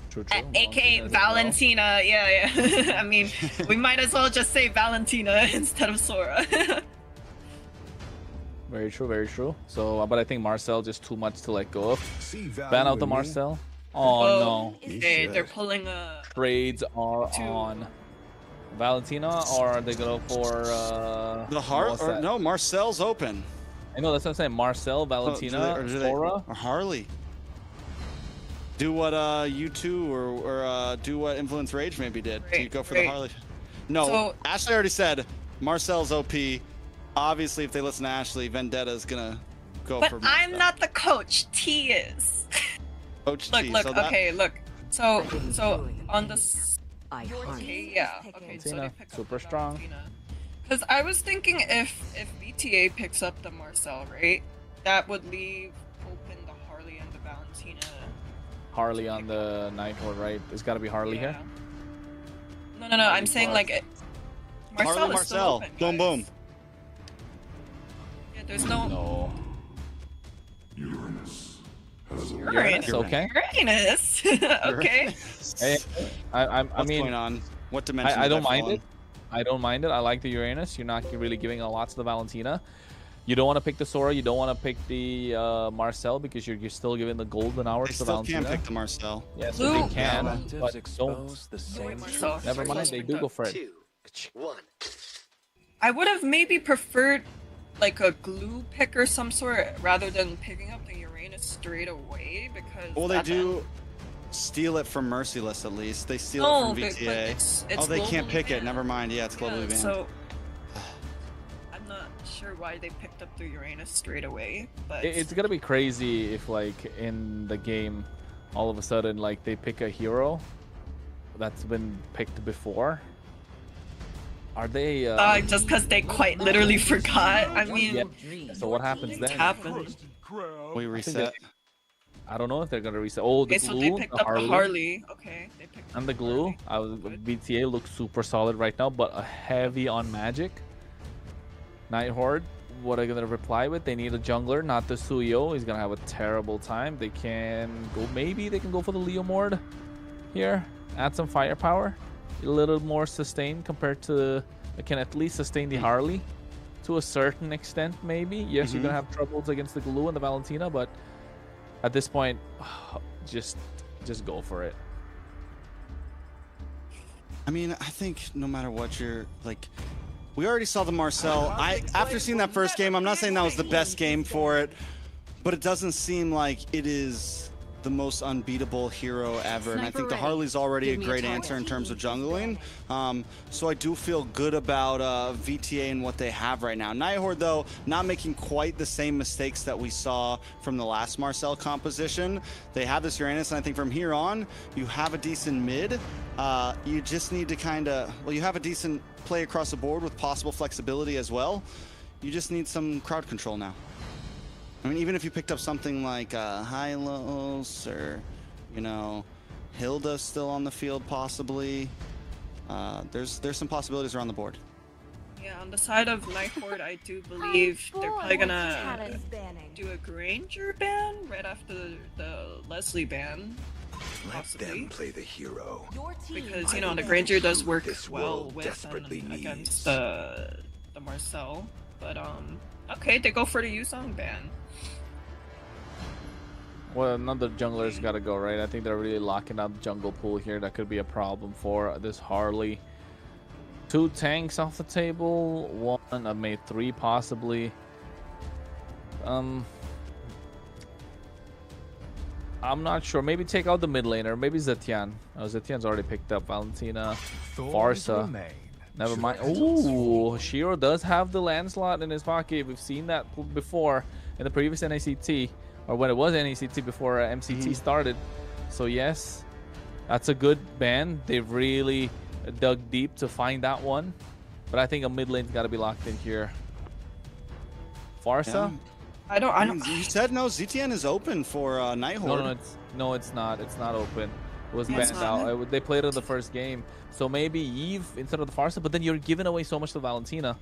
True. AKA Valentina, yeah. I mean, we might as well just say Valentina instead of Sora. Very true, very true. So, but I think Marcel just too much to let go of. Ban out the Marcel. Oh no. Okay, they're pulling a... Trades are on Valentina, or are they go for the heart? Or, no, Marcel's open. I know, that's what I'm saying. Marcel, Valentina, Sora, or Harley. Do what U2 or do what Influence Rage maybe did. So you go for the Harley. No, so, Ashley already said Marcel's OP. Obviously, if they listen to Ashley, Vendetta is gonna go for. But I'm not the coach. T is. Coach look, T. look. So okay, look. So on the. Okay, yeah. Okay, so they pick super up strong. Because I was thinking if VTA picks up the Marcel, right, that would leave open the Harley and the Valentina. Harley on the Night Horde, right? It's got to be Harley here. No. I'm saying like Marcel Harley, is still open, boom, boom. Yeah, there's no. Uranus, okay. Uranus, okay. Hey, I What's mean, going on? What dimension? I don't mind it. I don't mind it. I like the Uranus. You're not really giving a lot to the Valentina. You don't want to pick the Sora. You don't want to pick the Marcel because you're still giving the golden hours to Valentina. They still can pick the Marcel. Yes, they can, but don't. Never mind. They do go for it. 2, 1. I would have maybe preferred like a glue pick or some sort rather than picking up the Uranus straight away because. Well, they do steal it from Merciless at least. They steal it from VTA. It's they can't pick banned. it. Never mind. Yeah, it's globally banned. So I'm not sure why they picked up the Uranus straight away, but it's gonna be crazy if like in the game, all of a sudden like they pick a hero that's been picked before. Are they just because they quite literally forgot? I mean, yeah. So what happens then? Happened. We reset. I don't know if they're gonna reset. Oh, the glue, so they picked up the Harley. Okay, they picked up and the glue. VTA looks super solid right now, but a heavy on magic. Night Horde, what are they gonna reply with? They need a jungler, not the Suyo. He's gonna have a terrible time. They can go. Maybe they can go for the Leomord here. Add some firepower. A little more sustained compared to. They can at least sustain the Harley to a certain extent, maybe. Yes, you're gonna have troubles against the glue and the Valentina, but at this point, just go for it. I mean, I think no matter what you're like, we already saw the Marcel. After seeing that first game, I'm not saying that was the best game for it, but it doesn't seem like it is the most unbeatable hero ever. And I think the Harley's already a great answer in terms of jungling. So I do feel good about VTA and what they have right now. Night Horde, though, not making quite the same mistakes that we saw from the last Marcel composition. They have this Uranus, and I think from here on, you have a decent mid. You just need to kind of, well, you have a decent play across the board with possible flexibility as well. You just need some crowd control now. I mean, even if you picked up something like Hylos or, you know, Hilda still on the field possibly, there's some possibilities around the board. Yeah, on the side of Night Horde, I do believe they're probably gonna do a Granger ban right after the Leslie ban, possibly. Let them play the hero. Because, you know, the Granger does work well with and against the Marcel. But okay, they go for the Yuzong ban. Well, another jungler's got to go, right? I think they're really locking out the jungle pool here. That could be a problem for this Harley. 2 tanks off the table. 1, I made 3 possibly. I'm not sure. Maybe take out the mid laner. Maybe Zetian. Oh, Zetian's already picked up Valentina. Farsa. Never mind. Ooh, Shiro does have the Lancelot in his pocket. We've seen that before in the previous NACT. Or when it was NACT before MCT started. So yes, that's a good ban. They've really dug deep to find that one. But I think a mid lane's got to be locked in here. Farsa? Yeah. I don't. You said no. ZTN is open for Night Horde. No, it's not. It's not open. It was It's banned not. out. They played it in the first game. So maybe Eve instead of the Farsa. But then you're giving away so much to Valentina,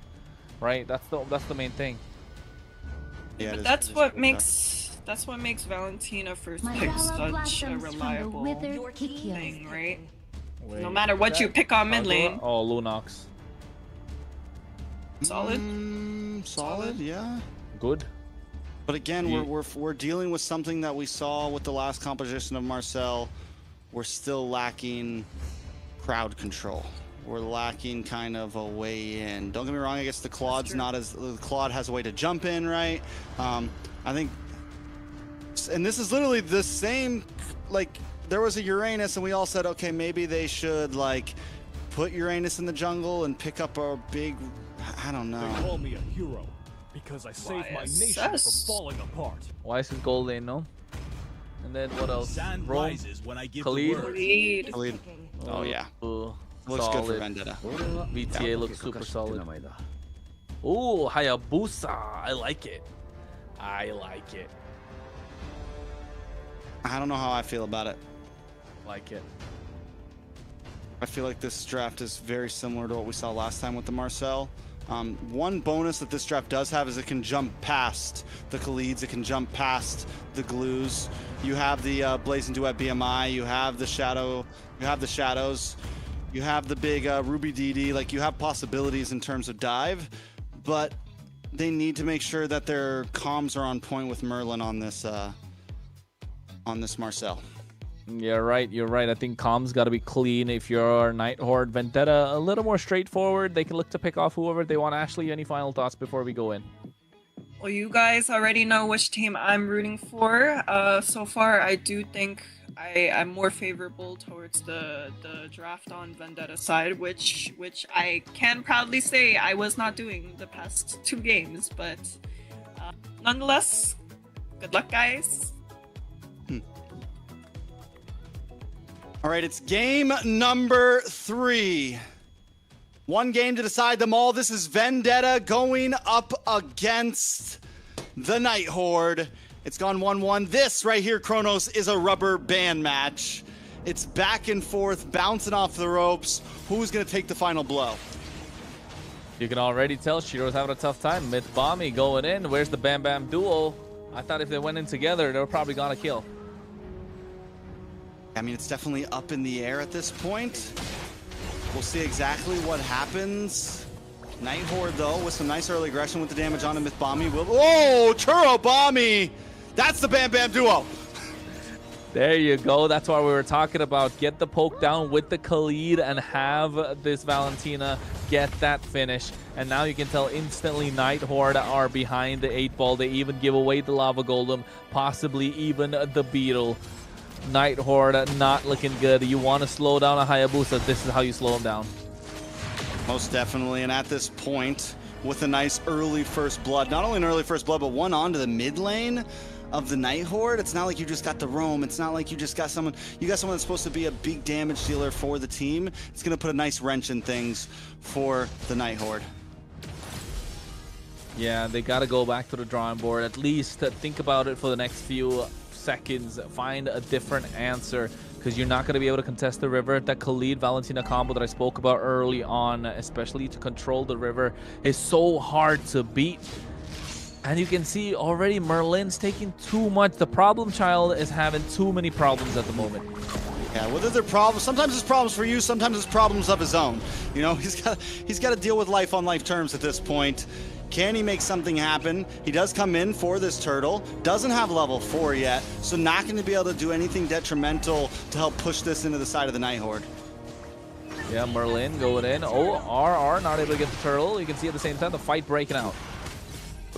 right? That's the main thing. Yeah, But that's what makes Valentina first pick such a reliable thing, right? Wait, No matter what you pick on mid lane. Oh, Lunox. Solid. Solid, yeah. Good. But again, we're dealing with something that we saw with the last composition of Marcel. We're still lacking crowd control. We're lacking kind of a way in. Don't get me wrong. I guess the Claude's not as the Claude has a way to jump in, right? I think, and this is literally the same. Like there was a Uranus, and we all said, okay, maybe they should like put Uranus in the jungle and pick up a big. I don't know. They call me a hero because I saved my nation from falling apart. Why is his gold lane, no? And then what else? Sand Rome? rises when I give Khalid? the word. Khalid. Oh yeah. Looks Solid. good for Vendetta. VTA looks super solid. Ooh, Hayabusa. I like it. I like it. I don't know how I feel about it. Like it. I feel like this draft is very similar to what we saw last time with the Marcel. One bonus that this draft does have is it can jump past the Khalids, it can jump past the Glues. You have the Blazing Duet BMI, you have the Shadow, you have the Shadows, you have the big Ruby DD. Like you have possibilities in terms of dive, but they need to make sure that their comms are on point with Merlin on this Marcel. Yeah, right. You're right. I think comms got to be clean. If you're Night Horde, Vendetta, a little more straightforward. They can look to pick off whoever they want. Ashley, any final thoughts before we go in? Well, you guys already know which team I'm rooting for. So far, I do think I'm more favorable towards the draft on Vendetta side, which I can proudly say I was not doing the past 2 games. But nonetheless, good luck, guys. All right, it's game number 3. One game to decide them all. This is Vendetta going up against the Night Horde. It's gone 1-1. This right here, Kronos, is a rubber band match. It's back and forth, bouncing off the ropes. Who's going to take the final blow? You can already tell Shiro's having a tough time. Myth Bomby going in. Where's the Bam Bam duo? I thought if they went in together, they were probably gonna kill. I mean, it's definitely up in the air at this point. We'll see exactly what happens. Night Horde, though, with some nice early aggression with the damage on Myth Bomby. Oh, Churro Bomby! That's the Bam Bam duo! There you go. That's why we were talking about. Get the poke down with the Khalid and have this Valentina get that finish. And now you can tell instantly Night Horde are behind the 8-ball. They even give away the Lava Golem, possibly even the Beetle. Night Horde not looking good. You want to slow down a Hayabusa, this is how you slow him down. Most definitely, and at this point, with a nice early first blood, not only an early first blood, but one onto the mid lane of the Night Horde. It's not like you just got the roam. It's not like you just got someone, you got someone that's supposed to be a big damage dealer for the team. It's going to put a nice wrench in things for the Night Horde. Yeah, they got to go back to the drawing board. At least think about it for the next few seconds. Find a different answer, because you're not going to be able to contest the river. That Khalid Valentina combo that I spoke about early on, especially to control the river, is so hard to beat. And you can see already Merlin's taking too much. The problem child is having too many problems at the moment. Yeah, whether they're problems, sometimes it's problems for you, sometimes it's problems of his own. You know, he's got to deal with life on life terms at this point. Can he make something happen? He does come in for this turtle. Doesn't have level 4 yet, so not going to be able to do anything detrimental to help push this into the side of the Night Horde. Yeah, Merlin going in. Oh, RR not able to get the turtle. You can see at the same time the fight breaking out.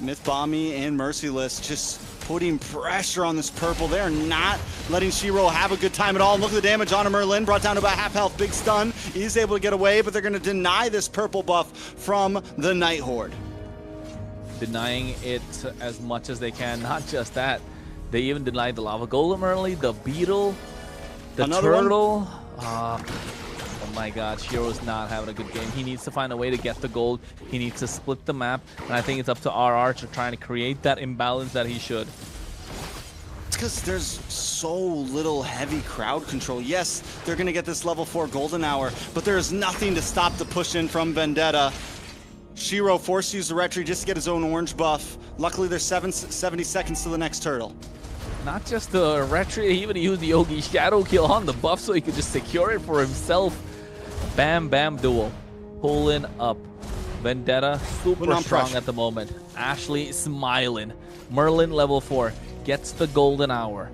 Myth Bomby and Merciless just putting pressure on this purple. They're not letting Shiro have a good time at all. And look at the damage on Merlin, brought down to about half health. Big stun. He's able to get away, but they're going to deny this purple buff from the Night Horde. Denying it as much as they can. Not just that, they even denied the lava golem early, the beetle, the Another turtle. Oh my god, Shiro's not having a good game. He needs to find a way to get the gold. He needs to split the map, and I think it's up to RR to try and create that imbalance that he should. It's because there's so little heavy crowd control. Yes, they're going to get this level 4 golden hour, but there is nothing to stop the push in from Vendetta. Shiro forced to use the retry just to get his own orange buff. Luckily, there's 70 seconds to the next turtle. Not just the retry, he even used the Yogi Shadow Kill on the buff so he could just secure it for himself. Bam Bam duel. Pulling up. Vendetta super strong at the moment. Ashley smiling. Merlin level 4 gets the golden hour.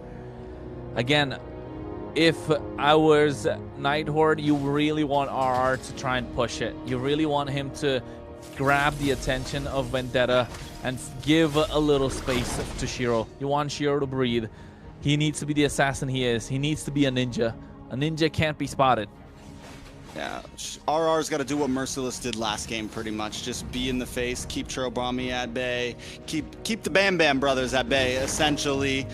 Again, if I was Night Horde, you really want RR to try and push it. You really want him to grab the attention of Vendetta and give a little space to Shiro. You want Shiro to breathe. He needs to be the assassin he is. He needs to be a ninja. A ninja can't be spotted. Yeah, RR's got to do what Merciless did last game pretty much. Just be in the face, keep Churobami at bay, keep the Bam Bam brothers at bay, essentially.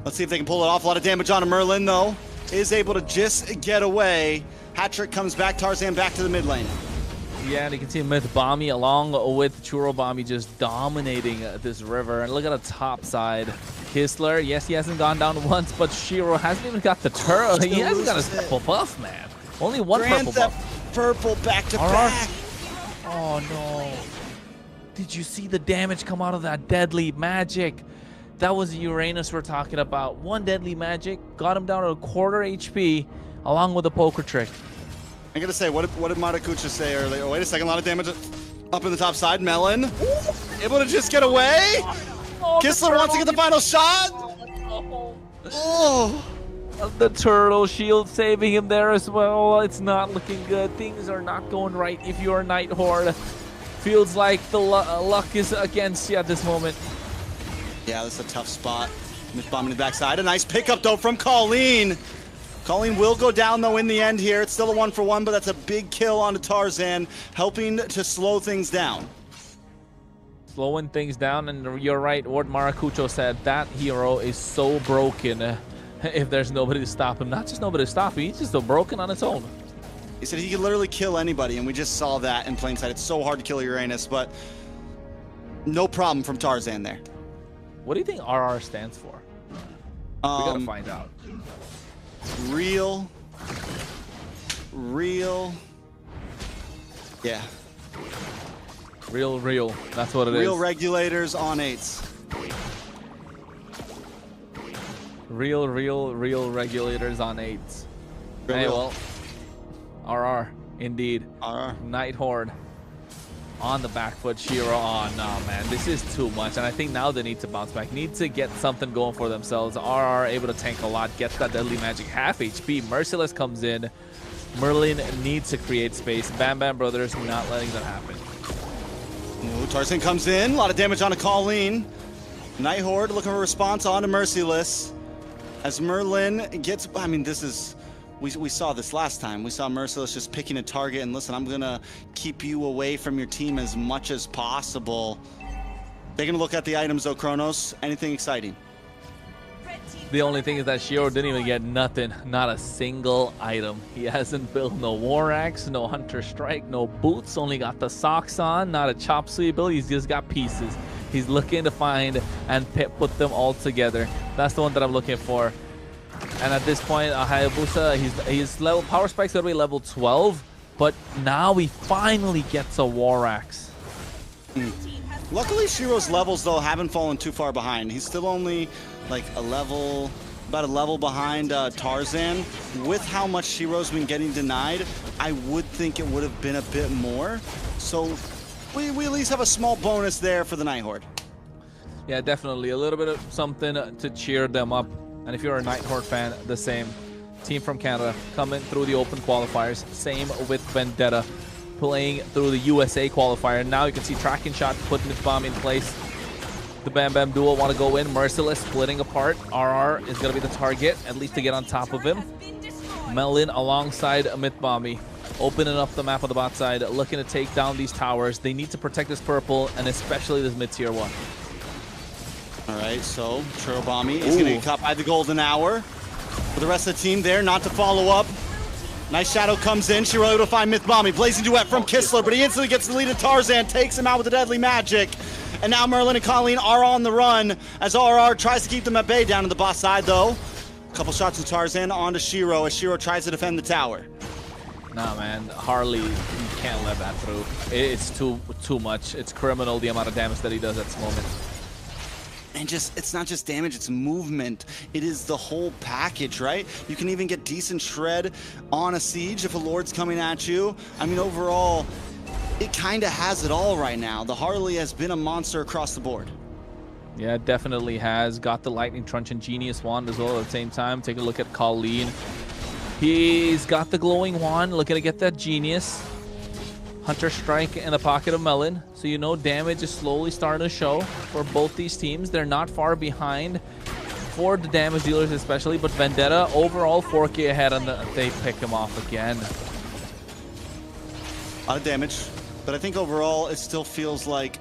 Let's see if they can pull it off. A lot of damage on Merlin, though. Is able to just get away. Hat-trick comes back, Tarzan back to the mid lane. Yeah, and you can see Myth Bomby along with Churobami just dominating this river. And look at the top side. Kistler, yes, he hasn't gone down once, but Shiro hasn't even got the turtle. He hasn't got a purple buff, man. Only one purple buff. Purple back to back. Oh no. Did you see the damage come out of that deadly magic? That was the Uranus we're talking about. One deadly magic got him down to a quarter HP along with a poker trick. I gotta say, what did Maracucha say earlier? Oh, wait a second, a lot of damage up in the top side. Melon able to just get away. Oh, Kistler wants to get the final shot. Oh. The turtle shield saving him there as well. It's not looking good. Things are not going right if you're a Night Horde. Feels like the luck is against you at this moment. Yeah, that's a tough spot. Myth Bomb in the backside. A nice pickup, though, from Colleen. Colleen will go down, though, in the end here. It's still a 1-for-1, but that's a big kill onto Tarzan, helping to slow things down. Slowing things down, and you're right, what Maracucho said, that hero is so broken if there's nobody to stop him. Not just nobody to stop him, he's just so broken on its own. He said he could literally kill anybody, and we just saw that in plain sight. It's so hard to kill Uranus, but no problem from Tarzan there. What do you think RR stands for? We gotta find out. Real. Yeah. Real. That's what it is. Real regulators on 8s. Real regulators on 8s. Hey, well, RR, indeed. RR. Night Horde on the back foot. Shiro, oh no, man, this is too much. And I think now they need to bounce back. Need to get something going for themselves. RR able to tank a lot, gets that deadly magic, half HP. Merciless comes in. Merlin needs to create space. Bam Bam Brothers not letting that happen. Ooh, Tarzan comes in, a lot of damage on a Colleen. Night Horde looking for a response on a Merciless. As Merlin gets, I mean, this is, we saw this last time. We saw Merciless just picking a target and listen, I'm gonna keep you away from your team as much as possible. Taking a look at the items though, Kronos. Anything exciting? The only thing is that Shiro didn't even get nothing, not a single item. He hasn't built no War Axe, no Hunter Strike, no boots, only got the socks on, not a chop suey build, he's just got pieces. He's looking to find and put them all together. That's the one that I'm looking for. And at this point, Hayabusa, his level power spike's gonna be level 12, but now he finally gets a War Axe. Luckily, Shiro's levels though haven't fallen too far behind. He's still only like about a level behind Tarzan. With how much Shiro's been getting denied, I would think it would have been a bit more. So we at least have a small bonus there for the Night Horde. Yeah, definitely. A little bit of something to cheer them up. And if you're a Night Horde fan, the same. Team from Canada coming through the open qualifiers. Same with Vendetta playing through the USA qualifier. Now you can see tracking shot, putting the bomb in place. The Bam Bam duo want to go in. Merciless splitting apart. RR is going to be the target, at least to get on top of him. Melon alongside Mythbomby, opening up the map on the bot side, looking to take down these towers. They need to protect this purple, and especially this mid-tier one. All right, so Churobami is going to get caught by the golden hour. For the rest of the team there, not to follow up. Nice shadow comes in. Shiro able to find Mythbomby. Blazing duet from Kistler, but he instantly gets the lead of Tarzan, takes him out with the deadly magic. And now Merlin and Colleen are on the run as RR tries to keep them at bay down on the boss side, though. A couple shots of Tarzan onto Shiro as Shiro tries to defend the tower. Nah, man, Harley, you can't let that through. It's too much. It's criminal the amount of damage that he does at this moment. And it's not just damage, it's movement. It is the whole package, right? You can even get decent shred on a siege if a Lord's coming at you. I mean, overall, it kind of has it all right now. The Harley has been a monster across the board. Yeah, it definitely has. Got the Lightning Truncheon Genius Wand as well at the same time. Take a look at Colleen. He's got the Glowing Wand, looking to get that Genius. Hunter Strike in the pocket of Melon. So you know damage is slowly starting to show for both these teams. They're not far behind for the damage dealers especially, but Vendetta overall 4K ahead, and they pick him off again. A lot of damage, but I think overall it still feels like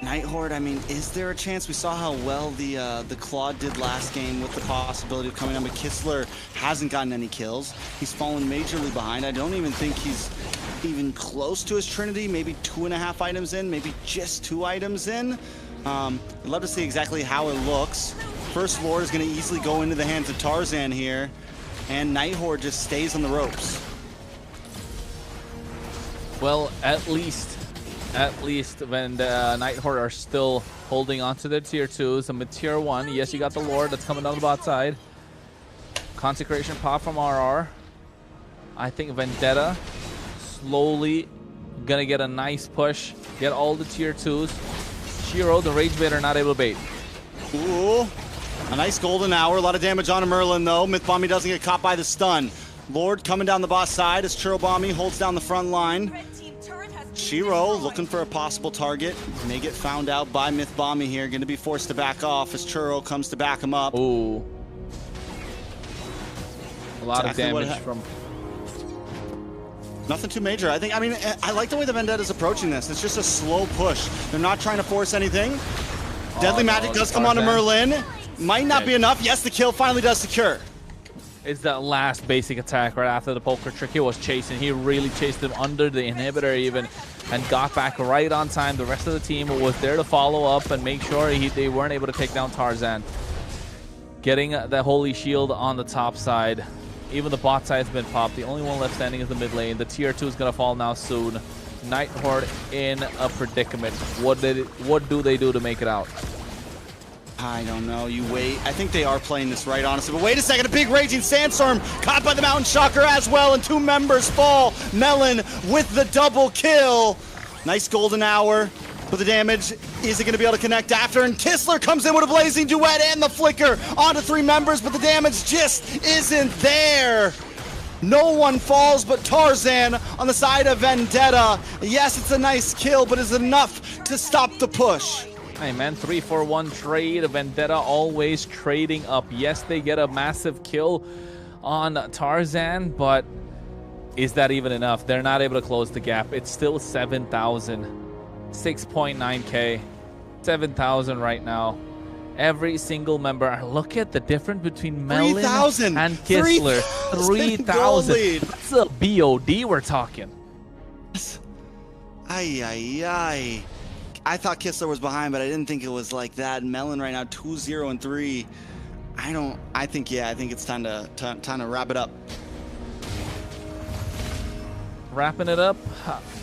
Night Horde. I mean, is there a chance? We saw how well the Claude did last game with the possibility of coming on, but Kistler hasn't gotten any kills. He's fallen majorly behind. I don't even think he's even close to his Trinity. Maybe 2.5 items in, maybe just 2 items in. I'd love to see exactly how it looks. First Lord is going to easily go into the hands of Tarzan here, and Night Horde just stays on the ropes. Well, at least when the Night Horde are still holding on to their tier 2s. And with tier 1, yes, you got the Lord that's coming down the bot side. Consecration pop from RR. I think Vendetta slowly gonna get a nice push, get all the tier 2s. Shiro, the Rage Baiter, not able to bait. Ooh, a nice golden hour. A lot of damage on Merlin, though. Mythbomby doesn't get caught by the stun. Lord coming down the boss side as Churobami holds down the front line. Shiro looking for a possible target. May get found out by Mythbomby here. Going to be forced to back off as Churro comes to back him up. Ooh. A lot of damage from... Nothing too major. I mean, I like the way the Vendetta's approaching this. It's just a slow push. They're not trying to force anything. Deadly Magic does come onto Merlin. Might not be enough. Yes, the kill finally does secure. It's that last basic attack right after the poker trick he was chasing. He really chased him under the inhibitor even and got back right on time. The rest of the team was there to follow up and make sure they weren't able to take down Tarzan. Getting the Holy Shield on the top side. Even the bot side's been popped. The only one left standing is the mid lane. The tier 2 is going to fall now soon. Night Horde in a predicament. What do they do to make it out? I don't know. You wait. I think they are playing this right, honestly. But wait a second. A big Raging Sandstorm caught by the Mountain Shocker as well. And 2 members fall. Melon with the double kill. Nice golden hour. But the damage, is it going to be able to connect after? And Kistler comes in with a Blazing Duet and the Flicker onto 3 members. But the damage just isn't there. No one falls but Tarzan on the side of Vendetta. Yes, it's a nice kill, but is it enough to stop the push? Hey man, 3-4-1 trade. Vendetta always trading up. Yes, they get a massive kill on Tarzan, but is that even enough? They're not able to close the gap. It's still 7,000. 6.9k. 7,000 right now. Every single member. Look at the difference between Melon and Kistler. 3,000. That's a BOD we're talking. Ay, ay, ay. I thought Kistler was behind, but I didn't think it was like that. Melon right now 2-0-3. I think it's time to wrap it up. Wrapping it up?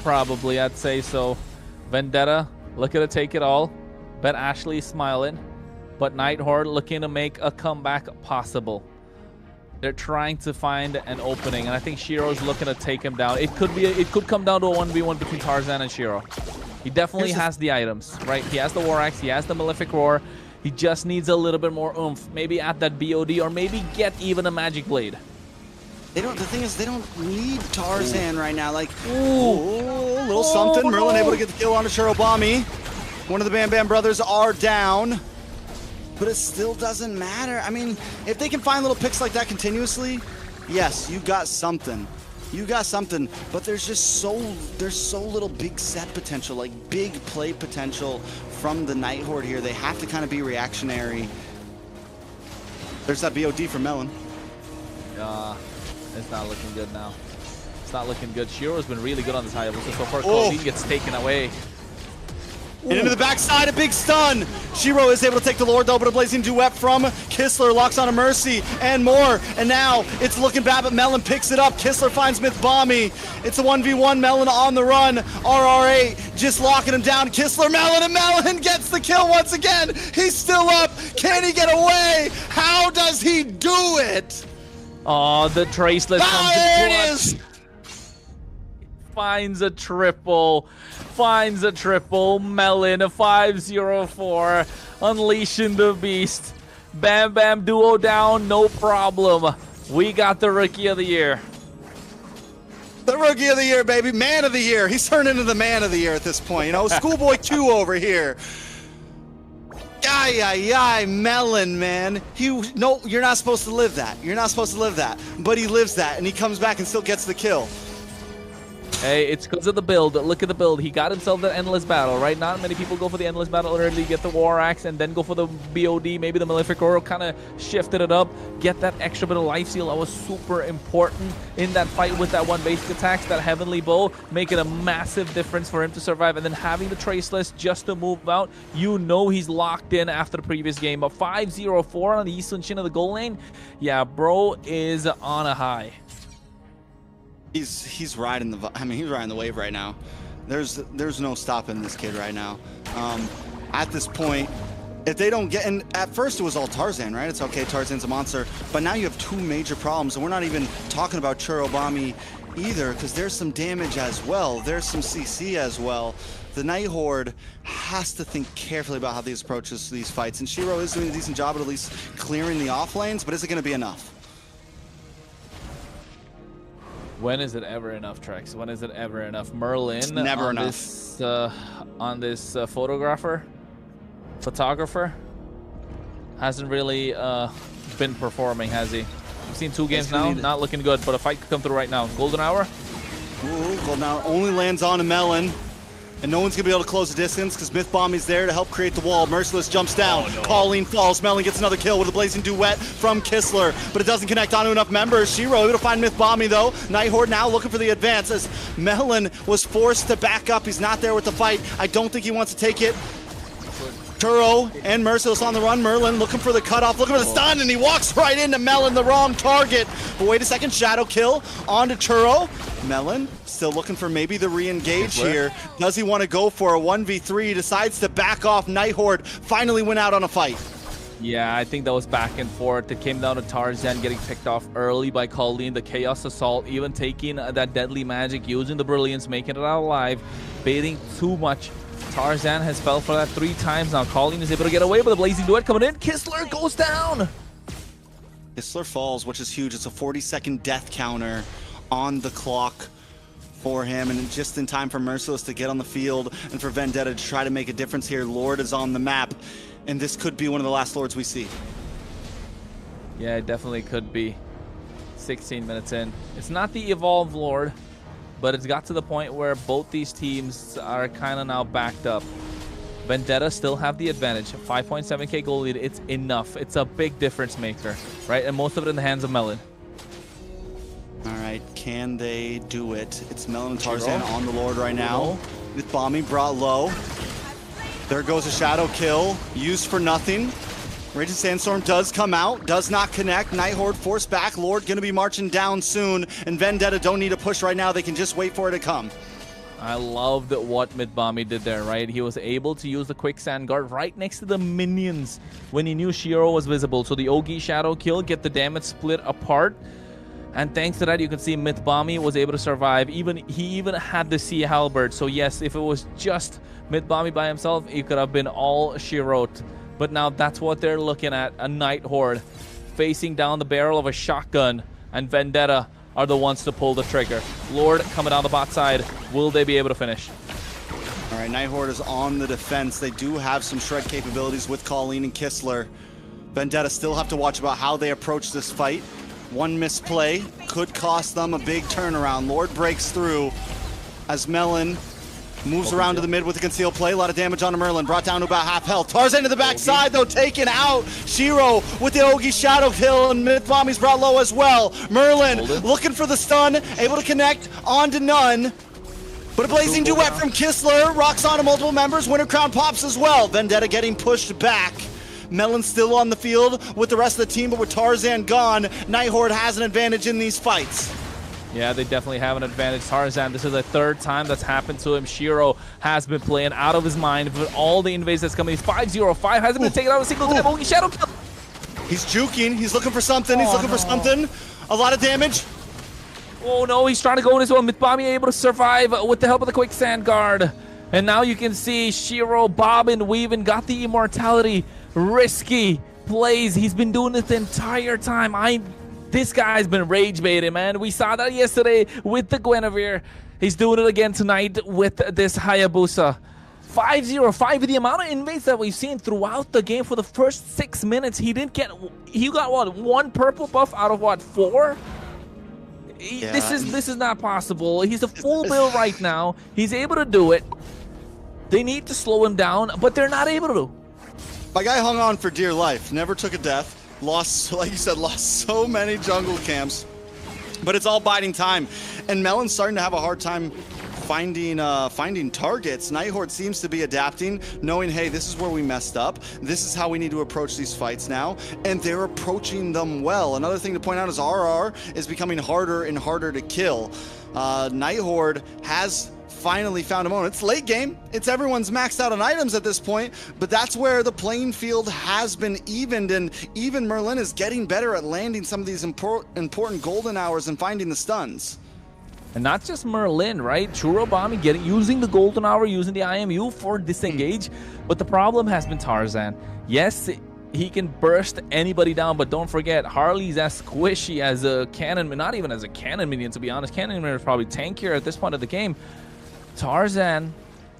Probably, I'd say so. Vendetta looking to take it all. Bet Ashley smiling. But Night Horde looking to make a comeback possible. They're trying to find an opening, and I think Shiro's looking to take him down. It could come down to a 1v1 between Tarzan and Shiro. He definitely has the items, right? He has the War Axe, he has the Malefic Roar. He just needs a little bit more oomph. Maybe add that BOD, or maybe get even a Magic Blade. The thing is, they don't need Tarzan right now. Like, a little something. Merlin able to get the kill on Shirobami. One of the Bam Bam brothers are down. But it still doesn't matter. I mean, if they can find little picks like that continuously, yes, you got something. You got something, but there's so little big set potential, like big play potential from the Night Horde here. They have to kind of be reactionary. There's that BOD for Melon. It's not looking good now. It's not looking good. Shiro's been really good on this high level, so far Colleen gets taken away. And into the backside, a big stun. Shiro is able to take the Lord though, but a blazing duet from Kistler locks on a Mercy and more. And now it's looking bad, but Melon picks it up. Kistler finds Mythbommy. It's a 1v1, Melon on the run. RR8 just locking him down. Kistler, Melon, and Melon gets the kill once again. He's still up. Can he get away? How does he do it? Oh, the Traceless comes There in it clutch. is. Finds a triple. Finds a triple. Melon, a 504. Unleashing the beast. Bam Bam duo down, no problem. We got the Rookie of the Year. The Rookie of the Year, baby. Man of the Year. He's turned into the Man of the Year at this point. You know, Schoolboy 2 over here. Melon, man. No, you're not supposed to live that. You're not supposed to live that. But he lives that, and he comes back and still gets the kill. Hey, it's because of the build. Look at the build. He got himself the Endless Battle, right? Not many people go for the Endless Battle early, get the War Axe, and then go for the BOD, maybe the Malefic Roar. Kind of shifted it up, get that extra bit of life steal. That was super important in that fight with that one basic attacks, that Heavenly Bow, making a massive difference for him to survive. And then having the Traceless just to move out, you know he's locked in after the previous game. A 5-0-4 on the Eastern Shin of the goal lane. Yeah, bro is on a high. He's riding he's riding the wave right now. There's no stopping this kid right now. At this point, if they don't get, and at first it was all Tarzan, right? It's okay, Tarzan's a monster, but now you have two major problems, and we're not even talking about Churobami either, because there's some damage as well. There's some CC as well. The Night Horde has to think carefully about how they approach these fights, and Shiro is doing a decent job at least clearing the off lanes, but is it going to be enough? When is it ever enough, Trex? When is it ever enough? Merlin It's never on enough. This photographer hasn't really been performing, has he? We've seen 2 games now, not looking good, but a fight could come through right now. Golden Hour? Ooh, Golden Hour only lands on a Melon. And no one's going to be able to close the distance because Mythbombie's there to help create the wall. Merciless jumps down. Oh, no. Colleen falls. Melon gets another kill with a blazing duet from Kistler, but it doesn't connect onto enough members. Shiro able to find Mythbombie though. Night Horde now looking for the advance as Melon was forced to back up. He's not there with the fight. I don't think he wants to take it. Turo and Merciless on the run. Merlin looking for the cutoff, looking for the stun, and he walks right into Melon, the wrong target. But wait a second, shadow kill onto Turo. Melon still looking for maybe the re-engage here. Does he want to go for a 1v3? Decides to back off. Night Horde finally went out on a fight. Yeah, I think that was back and forth. It came down to Tarzan getting picked off early by Colleen, the Chaos Assault, even taking that deadly magic, using the Brilliance, making it out alive, baiting too much. Tarzan has fell for that 3 times now. Colleen is able to get away with a blazing duet coming in. Kistler goes down. Kistler falls, which is huge. It's a 40-second death counter on the clock for him, and just in time for Merciless to get on the field and for Vendetta to try to make a difference here. Lord is on the map, and this could be one of the last Lords we see. Yeah, it definitely could be. 16 minutes in. It's not the Evolved Lord, but it's got to the point where both these teams are kind of now backed up. Vendetta still have the advantage. 5.7k goal lead, it's enough. It's a big difference maker, right? And most of it in the hands of Melon. All right, can they do it? It's Melon and Tarzan on the Lord right now. With Bombing brought low. There goes a shadow kill, used for nothing. Raging Sandstorm does come out, does not connect. Night Horde forced back. Lord gonna be marching down soon, and Vendetta don't need to push right now. They can just wait for it to come. I loved what MLBB did there, right? He was able to use the quicksand guard right next to the minions when he knew Shiro was visible. So the Ogi shadow kill, get the damage split apart. And thanks to that, you can see MLBB was able to survive. He even had the Sea Halberd. So yes, if it was just MLBB by himself, it could have been all Shiro. But now that's what they're looking at, a Night Horde facing down the barrel of a shotgun, and Vendetta are the ones to pull the trigger. Lord coming down the bot side. Will they be able to finish? All right, Night Horde is on the defense. They do have some shred capabilities with Colleen and Kistler. Vendetta still have to watch about how they approach this fight. One misplay could cost them a big turnaround. Lord breaks through as Melon moves around to the mid with a concealed play. A lot of damage on Merlin. Brought down to about half health. Tarzan to the backside, though, taken out. Shiro with the Ogi shadow kill, and MLBB's brought low as well. Merlin looking for the stun, able to connect onto none. But a blazing duet from Kistler. Rocks onto multiple members. Winter Crown pops as well. Vendetta getting pushed back. Melon still on the field with the rest of the team, but with Tarzan gone, Night Horde has an advantage in these fights. Yeah, they definitely have an advantage. Tarzan, this is the third time that's happened to him. Shiro has been playing out of his mind with all the invades that's coming. He's 5-0-5, hasn't been taken out a single time. Only shadow kill. He's juking. He's looking for something. He's looking for something. A lot of damage. Oh no, he's trying to go in as well. MLBB able to survive with the help of the quicksand guard. And now you can see Shiro bobbing, weaving, got the immortality. Risky plays. He's been doing this the entire time. This guy's been rage baiting, man. We saw that yesterday with the Guinevere. He's doing it again tonight with this Hayabusa. 5-0-5 with the amount of invades that we've seen throughout the game for the first 6 minutes. He got what, 1 purple buff out of what, 4? Yeah. This is not possible. He's a full build right now. He's able to do it. They need to slow him down, but they're not able to. My guy hung on for dear life. Never took a death. Lost, like you said, lost so many jungle camps. But it's all biding time. And Melon's starting to have a hard time finding targets. Night Horde seems to be adapting, knowing, hey, this is where we messed up. This is how we need to approach these fights now. And they're approaching them well. Another thing to point out is RR is becoming harder and harder to kill. Night Horde has finally found a moment. It's late game. It's everyone's maxed out on items at this point, but that's where the playing field has been evened, and even Merlin is getting better at landing some of these important golden hours and finding the stuns. And not just Merlin, right? Churobami using the golden hour, using the IMU for disengage, but the problem has been Tarzan. Yes, he can burst anybody down, but don't forget, Harley's as squishy as a cannon, not even as a cannon minion, to be honest. Cannon minion is probably tankier at this point of the game. Tarzan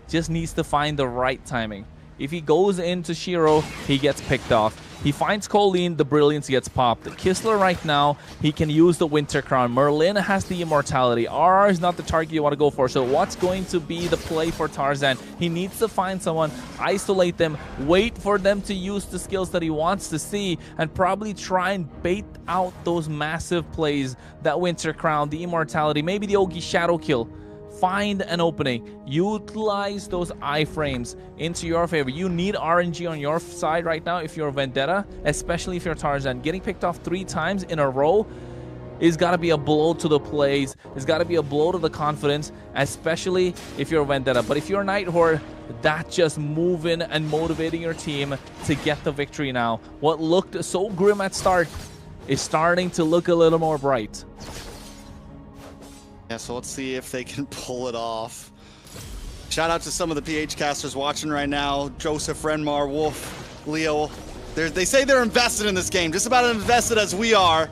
just needs to find the right timing. If he goes into Shiro, he gets picked off. He finds Colleen, the Brilliance gets popped. Kistler right now, he can use the Winter Crown. Merlin has the immortality. RR is not the target you want to go for. So what's going to be the play for Tarzan? He needs to find someone, isolate them, wait for them to use the skills that he wants to see, and probably try and bait out those massive plays. That Winter Crown, the immortality, maybe the Ogi shadow kill. Find an opening. Utilize those iframes into your favor. You need RNG on your side right now if you're Vendetta, especially if you're Tarzan. Getting picked off 3 times in a row is got to be a blow to the plays. It's got to be a blow to the confidence, especially if you're Vendetta. But if you're Night Horde, that's just moving and motivating your team to get the victory now. What looked so grim at start is starting to look a little more bright. Yeah, so let's see if they can pull it off. Shout out to some of the PH casters watching right now. Joseph, Renmar, Wolf, Leo. They say they're invested in this game, just about as invested as we are.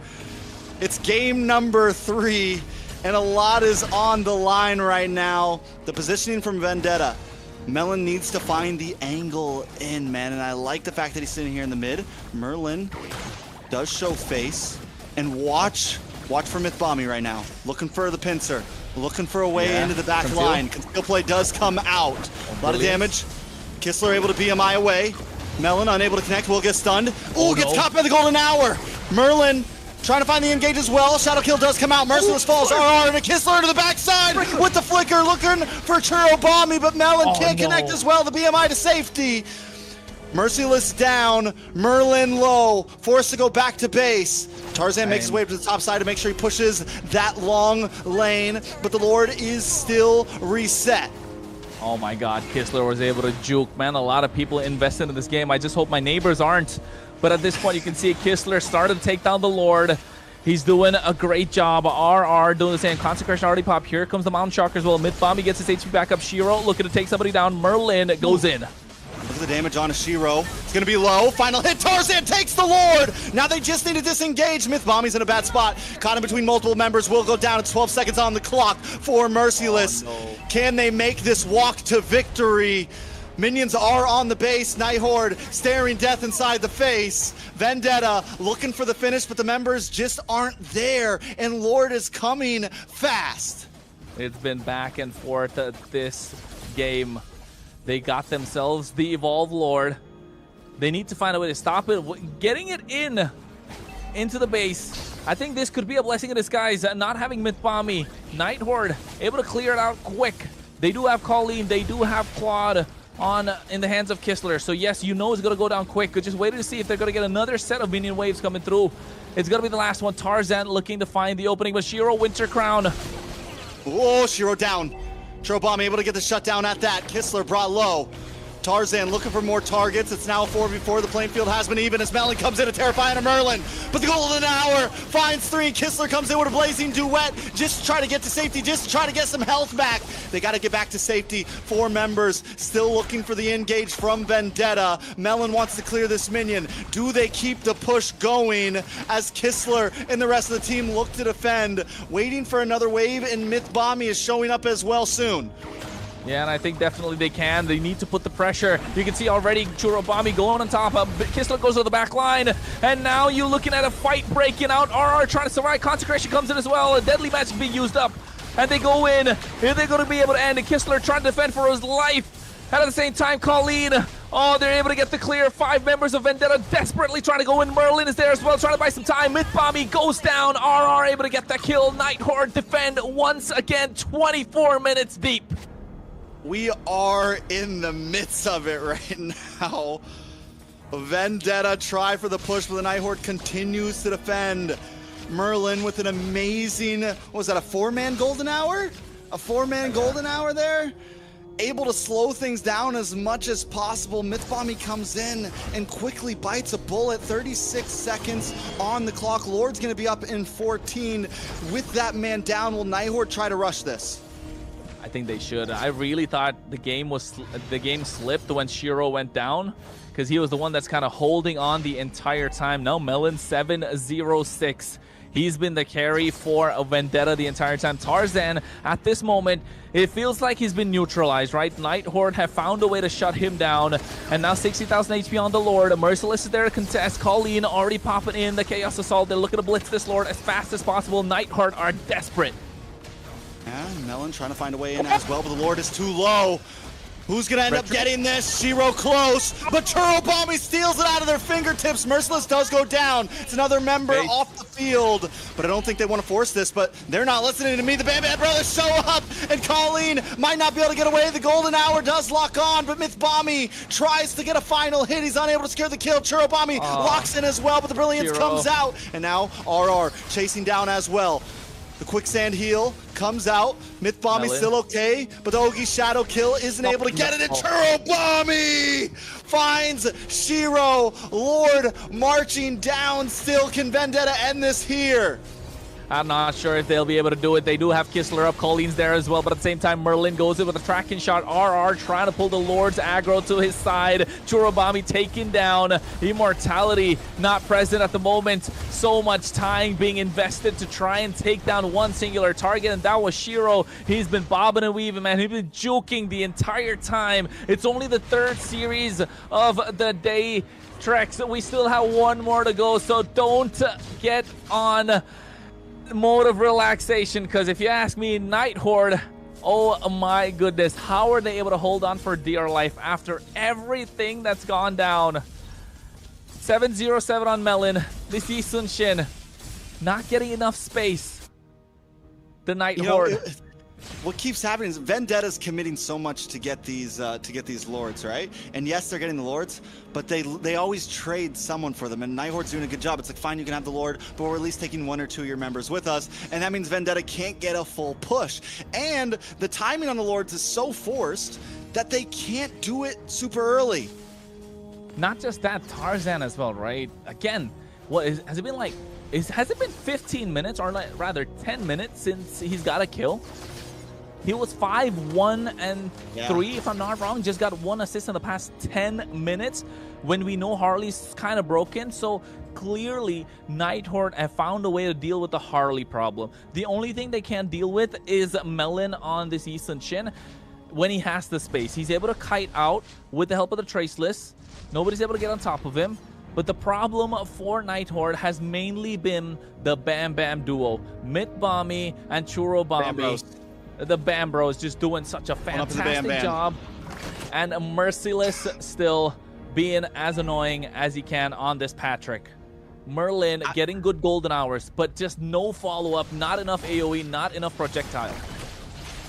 It's game number 3, and a lot is on the line right now. The positioning from Vendetta. Melon needs to find the angle in, man, and I like the fact that he's sitting here in the mid. Merlin does show face, and watch for MLBB right now. Looking for the pincer. Looking for a way into the back line. Conceal play does come out. A lot of damage. Kistler able to BMI away. Melon unable to connect. Will get stunned. Ooh, gets caught by the golden hour. Merlin trying to find the engage as well. Shadow kill does come out. Merciless falls. RR and a Kistler to the backside with the flicker. Looking for Churobami, but Melon can't connect as well. The BMI to safety. Merciless down, Merlin low, forced to go back to base. Tarzan makes his way to the top side to make sure he pushes that long lane, but the Lord is still reset. Oh my god, Kistler was able to juke. Man, a lot of people invested in this game. I just hope my neighbors aren't. But at this point, you can see Kistler started to take down the Lord. He's doing a great job. RR doing the same. Consecration already popped. Here comes the Mountain Shocker as well. Mythbomb, he gets his HP back up. Shiro looking to take somebody down. Merlin goes in. Look at the damage on Shiro. It's going to be low. Final hit. Tarzan takes the Lord. Now they just need to disengage. Mythbomb's in a bad spot. Caught in between multiple members. Will go down. It's 12 seconds on the clock for Merciless. Oh, no. Can they make this walk to victory? Minions are on the base. Nighthorde staring death inside the face. Vendetta looking for the finish, but the members just aren't there. And Lord is coming fast. It's been back and forth this game. They got themselves the Evolve Lord. They need to find a way to stop it. Getting it into the base. I think this could be a blessing in disguise. Not having Mythbomb. Nighthorde able to clear it out quick. They do have Colleen. They do have Claude in the hands of Kistler. So yes, you know it's going to go down quick. Just waiting to see if they're going to get another set of minion waves coming through. It's going to be the last one. Tarzan looking to find the opening, but Shiro Winter Crown. Oh, Shiro down. Trobomb able to get the shutdown at that. Kistler brought low. Tarzan looking for more targets. It's now 4v4. The playing field has been even as Melon comes in to terrify a Merlin. But the golden hour finds 3. Kistler comes in with a blazing duet just to try to get to safety, just to try to get some health back. They got to get back to safety. 4 members still looking for the engage from Vendetta. Melon wants to clear this minion. Do they keep the push going as Kistler and the rest of the team look to defend? Waiting for another wave, and Mythbomb is showing up as well soon. Yeah, and I think definitely they can. They need to put the pressure. You can see already Churobami going on top. Kistler goes to the back line. And now you're looking at a fight breaking out. RR trying to survive. Consecration comes in as well. A deadly magic being used up. And they go in. Are they going to be able to end it? Kistler trying to defend for his life. And at the same time, Colleen. Oh, they're able to get the clear. 5 members of Vendetta desperately trying to go in. Merlin is there as well, trying to buy some time. Mythbomb goes down. RR able to get that kill. Nighthorde defend once again. 24 minutes deep. We are in the midst of it right now. Vendetta try for the push, but the Nighthorde continues to defend. Merlin with an amazing, what was that, a 4-man golden hour? A 4-man golden hour there? Able to slow things down as much as possible. Mythbomb comes in and quickly bites a bullet. 36 seconds on the clock. Lord's going to be up in 14. With that man down, will Nighthorde try to rush this? I think they should. I really thought the game slipped when Shiro went down, because he was the one that's kind of holding on the entire time. Now Melon 7-0-6. He's been the carry for Vendetta the entire time. Tarzan, at this moment, it feels like he's been neutralized, right? Nighthorde have found a way to shut him down. And now 60,000 HP on the Lord. Merciless is there to contest. Colleen already popping in the Chaos Assault. They're looking to blitz this Lord as fast as possible. Nighthorde are desperate. Yeah, Melon trying to find a way in as well, but the Lord is too low. Who's going to end up getting this? Shiro close, but Churobomb steals it out of their fingertips. Merciless does go down. It's another member off the field, but I don't think they want to force this, but they're not listening to me. The Bam Bam Brothers show up, and Colleen might not be able to get away. The golden hour does lock on, but Mythbomb tries to get a final hit. He's unable to secure the kill. Churobomb locks in as well, but the Brilliance comes out, and now RR chasing down as well. The quicksand heal comes out. Mythbomb is still okay, but the Ogi Shadow kill isn't able to get it. And Churobomb finds Shiro. Lord marching down still. Can Vendetta end this here? I'm not sure if they'll be able to do it. They do have Kistler up. Colleen's there as well. But at the same time, Merlin goes in with a tracking shot. RR trying to pull the Lord's aggro to his side. Churobomb taken down. Immortality not present at the moment. So much time being invested to try and take down one singular target. And that was Shiro. He's been bobbing and weaving, man. He's been juking the entire time. It's only the 3rd series of the day, Trex. We still have one more to go. So don't get on mode of relaxation, because if you ask me, Nighthorde, oh my goodness, how are they able to hold on for dear life after everything that's gone down? 7-0-7 on Melon. This is Sunshin not getting enough space. The Nighthorde. what keeps happening is Vendetta's committing so much to get these lords, right? And yes, they're getting the lords, but they always trade someone for them. And Nighthorde's doing a good job. It's like, fine, you can have the lord, but we're at least taking 1 or 2 of your members with us, and that means Vendetta can't get a full push. And the timing on the lords is so forced that they can't do it super early. Not just that, Tarzan as well, right? Again, has it been like? Has it been 15 minutes, or rather 10 minutes since he's got a kill? He was 5, 1, and 3, if I'm not wrong. Just got 1 assist in the past 10 minutes when we know Harley's kind of broken. So clearly, Nighthorde have found a way to deal with the Harley problem. The only thing they can't deal with is Melon on this Yi Sun-shin when he has the space. He's able to kite out with the help of the Traceless. Nobody's able to get on top of him. But the problem for Nighthorde has mainly been the Bam Bam duo. MLBB and Churro Bombi. The Bam Bros just doing such a fantastic job. And Merciless still being as annoying as he can on this Patrick. Merlin getting good golden hours, but just no follow-up, not enough AoE, not enough projectile.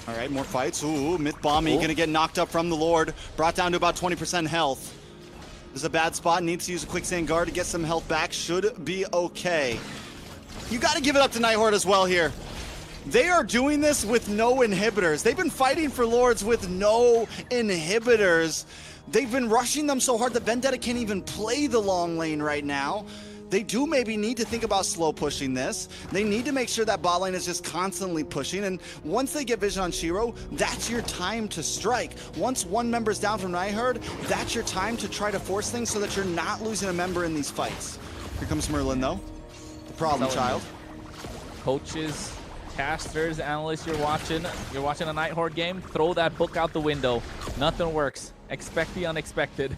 All right, more fights. Ooh, MLBB going to get knocked up from the Lord. Brought down to about 20% health. This is a bad spot. Needs to use a quicksand guard to get some health back. Should be okay. You got to give it up to Nighthorde as well here. They are doing this with no inhibitors. They've been fighting for lords with no inhibitors. They've been rushing them so hard that Vendetta can't even play the long lane right now. They do maybe need to think about slow pushing this. They need to make sure that bot lane is just constantly pushing. And once they get vision on Shiro, that's your time to strike. Once one member's down from Nighthorde, that's your time to try to force things so that you're not losing a member in these fights. Here comes Merlin though. The problem child. Coaches, casters, analysts, you're watching a Nighthorde game, throw that book out the window. Nothing works. Expect the unexpected.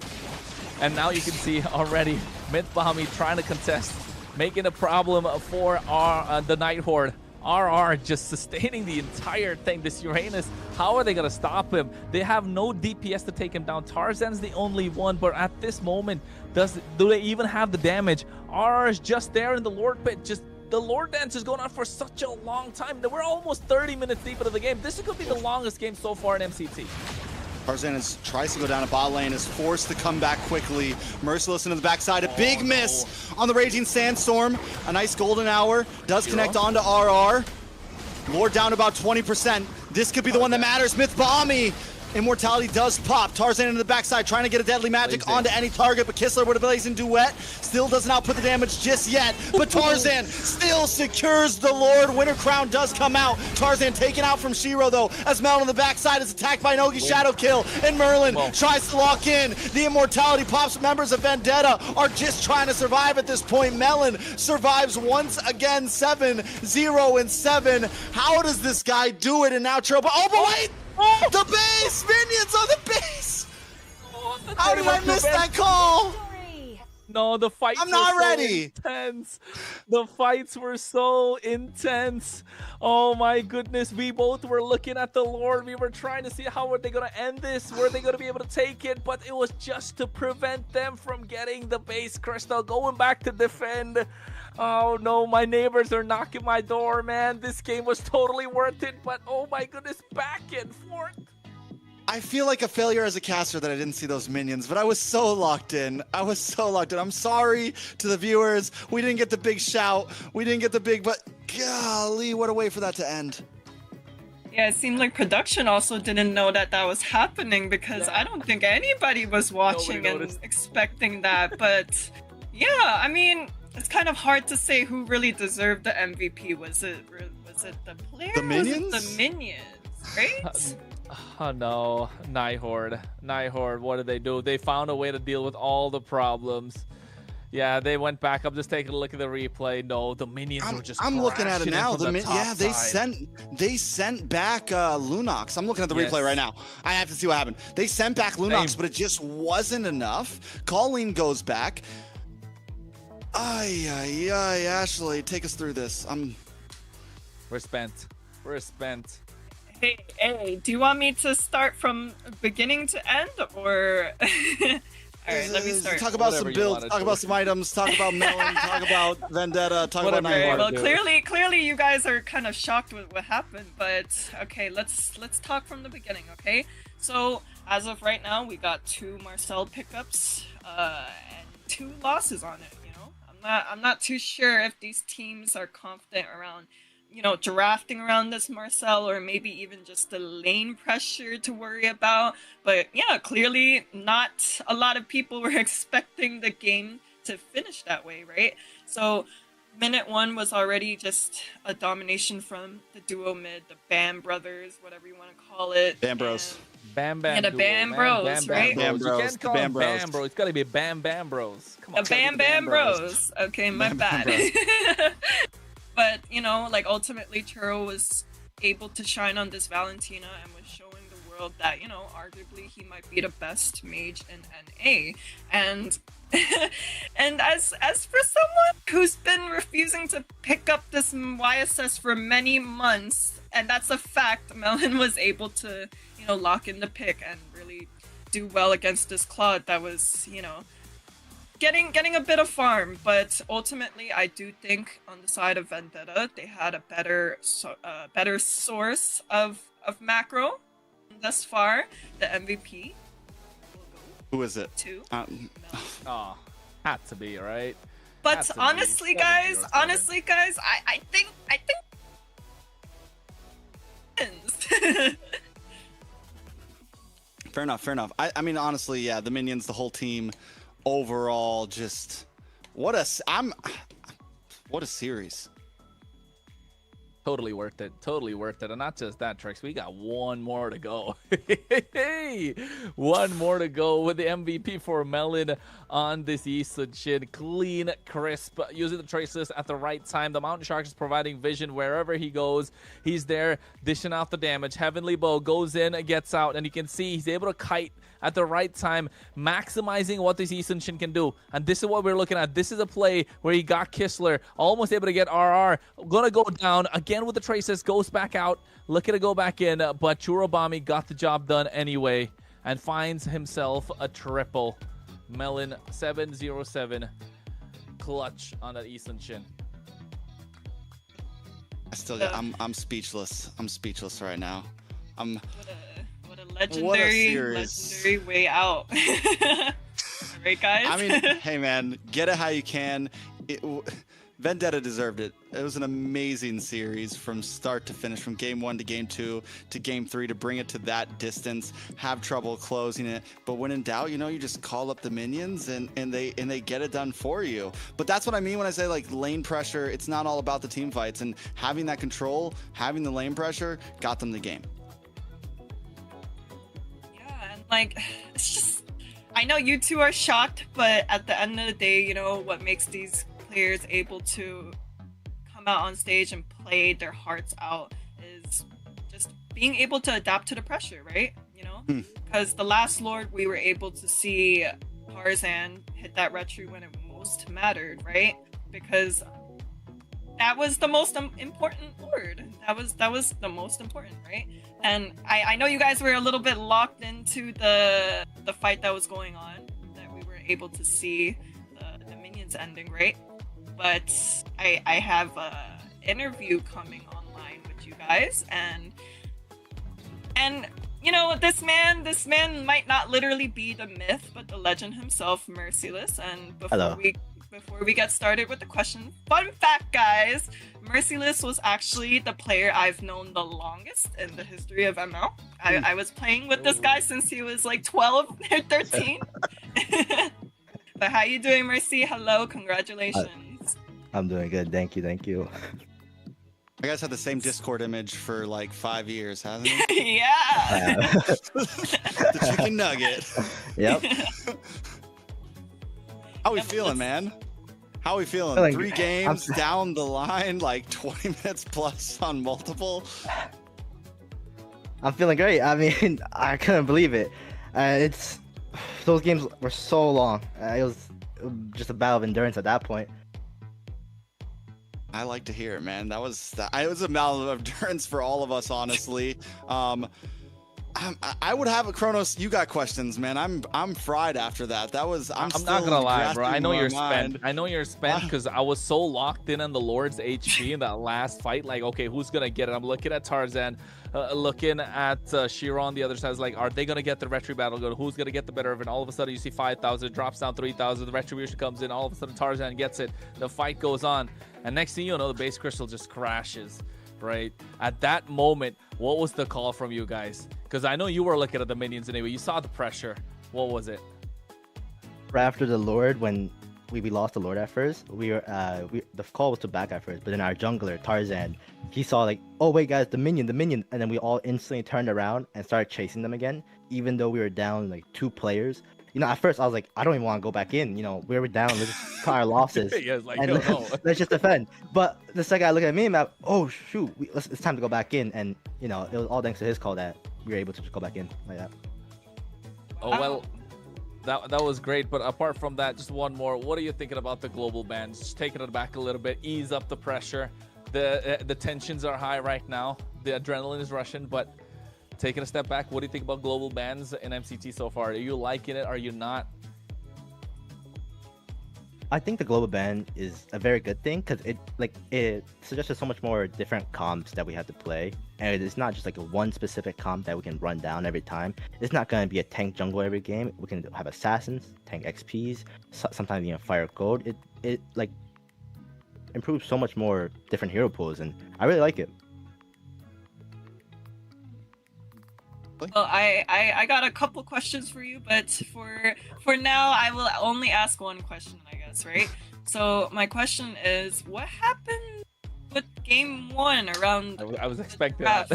And now you can see already MLBB trying to contest, making a problem for the Nighthorde. RR just sustaining the entire thing. This Uranus, how are they going to stop him? They have no DPS to take him down. Tarzan's the only one, but at this moment, do they even have the damage? RR is just there in the Lord Pit, just the Lord Dance is going on for such a long time. We're almost 30 minutes deep into the game. This is going to be the longest game so far in MCT. Tarzan tries to go down a bot lane, is forced to come back quickly. Merciless into the backside, a big miss on the Raging Sandstorm. A nice golden hour, does connect onto RR. Lord down about 20%. This could be the one that matters. MLBB. Immortality does pop. Tarzan into the backside, trying to get a deadly magic onto any target, but Kistler with a blazing duet still doesn't output the damage just yet. But Tarzan still secures the Lord. Winter Crown does come out. Tarzan taken out from Shiro though, as Melon on the backside is attacked by Nogi Shadow Kill, and Merlin tries to lock in. The Immortality pops. Members of Vendetta are just trying to survive at this point. Melon survives once again, 7-0-7. How does this guy do it? And now Trouble. Oh, but wait! The base! Minions on the base! How did I miss that call? No, the fights I'm not were so ready. Intense. The fights were so intense. Oh my goodness. We both were looking at the Lord. We were trying to see how were they going to end this. Were they going to be able to take it? But it was just to prevent them from getting the base crystal. Going back to defend. Oh no, my neighbors are knocking my door, man. This game was totally worth it. But oh my goodness, back and forth. I feel like a failure as a caster that I didn't see those minions, but I was so locked in. I'm sorry to the viewers. We didn't get the big shout. We didn't get the big, but golly, what a way for that to end. Yeah, it seemed like production also didn't know that that was happening, because I don't think anybody was watching and expecting that. But yeah, I mean, it's kind of hard to say who really deserved the MVP. Was it the players? The minions? Was it the minions, right? Oh no, Nighthorde, what did they do? They found a way to deal with all the problems. Yeah, they went back. I'm just taking a look at the replay. No, the minions were just I'm looking at it now. They side. sent back Lunox. I'm looking at the replay right now. I have to see what happened. They sent back Lunox, but it just wasn't enough. Colleen goes back. Ay, Ashley, take us through this. We're spent. Hey, do you want me to start from beginning to end, or All right, let me start. Talk about Whatever some you builds, wanna talk do. about some items, talk about Melon, talk about Vendetta, talk Whatever about you Okay, wanna well, do. clearly, you guys are kind of shocked with what happened, but okay, let's talk from the beginning, okay? So as of right now, we got 2 Marcel pickups, and 2 losses on it. You know, I'm not too sure if these teams are confident around, you know, drafting around this Marcel, or maybe even just the lane pressure to worry about. But yeah, clearly not a lot of people were expecting the game to finish that way, right? So minute 1 was already just a domination from the duo mid, the Bam brothers, whatever you want to call it. Bam Bros. Bam Bam. Yeah, the duo, Bam man. Bros, right? Bam Bam Bros. You Bros, can't the call Bam them Bros. Bam Bros. It's gotta be Bam Bam Bros. Come on. The Bam Bam Bros. Okay, my Bam Bam bad. But, you know, like ultimately Churro was able to shine on this Valentina and was showing the world that, you know, arguably he might be the best mage in NA. And and as for someone who's been refusing to pick up this YSS for many months, and that's a fact, Melon was able to, you know, lock in the pick and really do well against this Claude that was, you know, getting a bit of farm. But ultimately I do think on the side of Vendetta they had a better source of macro thus far. The MVP will go Who is it? to Um, Melon. Oh, had to be, right? But Has to be. honestly, It's gotta be guys, yours, honestly, guys, I think fair enough, fair enough. I mean, honestly, yeah, the minions, the whole team, overall, just what a series. Totally worth it. Totally worth it. And not just that, Trex. We got 1 more to go. Hey, 1 more to go with the MVP for Melon on this Eastern Shin. Clean, crisp, using the traceless at the right time. The Mountain Shark is providing vision wherever he goes. He's there dishing out the damage. Heavenly Bow goes in and gets out. And you can see he's able to kite at the right time, maximizing what this Eastern Shin can do. And this is what we're looking at. This is a play where he got Kistler, almost able to get RR. Gonna go down again with the traces, goes back out, looking to go back in, but Churobami got the job done anyway and finds himself a triple. Melon 707 clutch on that Eastern Shin. I still, I'm speechless. I'm speechless right now. what a legendary way out. Right, guys? I mean, hey man, get it how you can. Vendetta deserved it. It was an amazing series from start to finish, from game 1 to game 2 to game 3, to bring it to that distance, have trouble closing it. But when in doubt, you know, you just call up the minions and they get it done for you. But that's what I mean when I say like lane pressure. It's not all about the team fights, and having that control, having the lane pressure got them the game. Yeah, and like, it's just, I know you two are shocked, but at the end of the day, you know, what makes these players able to come out on stage and play their hearts out is just being able to adapt to the pressure, right? You know, because the last Lord we were able to see Tarzan hit that retro when it most mattered, right? Because that was the most important Lord. That was the most important, right? And I know you guys were a little bit locked into the fight that was going on, that we were able to see the minions ending, right? But I have a interview coming online with you guys, and you know, this man might not literally be the myth, but the legend himself, Merciless. And before we get started with the question, fun fact, guys, Merciless was actually the player I've known the longest in the history of ML. I was playing with this guy since he was like 12 or 13. But how you doing, Mercy? Hello, congratulations. I'm doing good. Thank you. Thank you. You guys had the same Discord image for like 5 years, hasn't it? Yeah. The chicken nugget. Yep. How we feeling, man? How we feeling? Feeling 3 good. games down the line, like 20 minutes plus on multiple. I'm feeling great. I mean, I couldn't believe it. Those games were so long. It was just a battle of endurance at that point. I like to hear it, man. It was a battle of endurance for all of us, honestly. I would have a Kronos. You got questions, man. I'm fried after that. That was. I'm not gonna lie, bro. grasping I know my you're mind. spent. I know you're spent because I was so locked in on the Lord's HP in that last fight. Like, okay, who's gonna get it? I'm looking at Tarzan, looking at Shiro on the other side. It's like, are they gonna get the retri battle going? Who's gonna get the better of it? And all of a sudden, you see 5,000, it drops down 3,000. The retribution comes in. All of a sudden, Tarzan gets it. The fight goes on, and next thing you know, the base crystal just crashes. Right at that moment, what was the call from you guys? Because I know you were looking at the minions anyway. You saw the pressure. What was it? Right after the Lord, when we lost the Lord at first, the call was to back at first, but then our jungler Tarzan, he saw like, oh wait guys, the minion, and then we all instantly turned around and started chasing them again, even though we were down like 2 players. You know, at first I was like, I don't even want to go back in. You know, we were down. Let's just cut our losses. Yeah, like, and no. let's just defend. But the second I look at me, I'm like, oh shoot, it's time to go back in. And you know, it was all thanks to his call that we were able to just go back in like that. Oh well, that was great. But apart from that, just one more. What are you thinking about the global bans? Just taking it back a little bit, ease up the pressure. The tensions are high right now. The adrenaline is rushing, but taking a step back, what do you think about global bans in MCT so far? Are you liking it? Are you not? I think the global ban is a very good thing because it suggests so much more different comps that we have to play, and it's not just like a one specific comp that we can run down every time. It's not going to be a tank jungle every game. We can have assassins, tank XPs, sometimes even fire gold. It like improves so much more different hero pools, and I really like it. Well, I got a couple questions for you, but for now, I will only ask one question, I guess, right? So my question is, what happened with game 1 around? I was expecting that.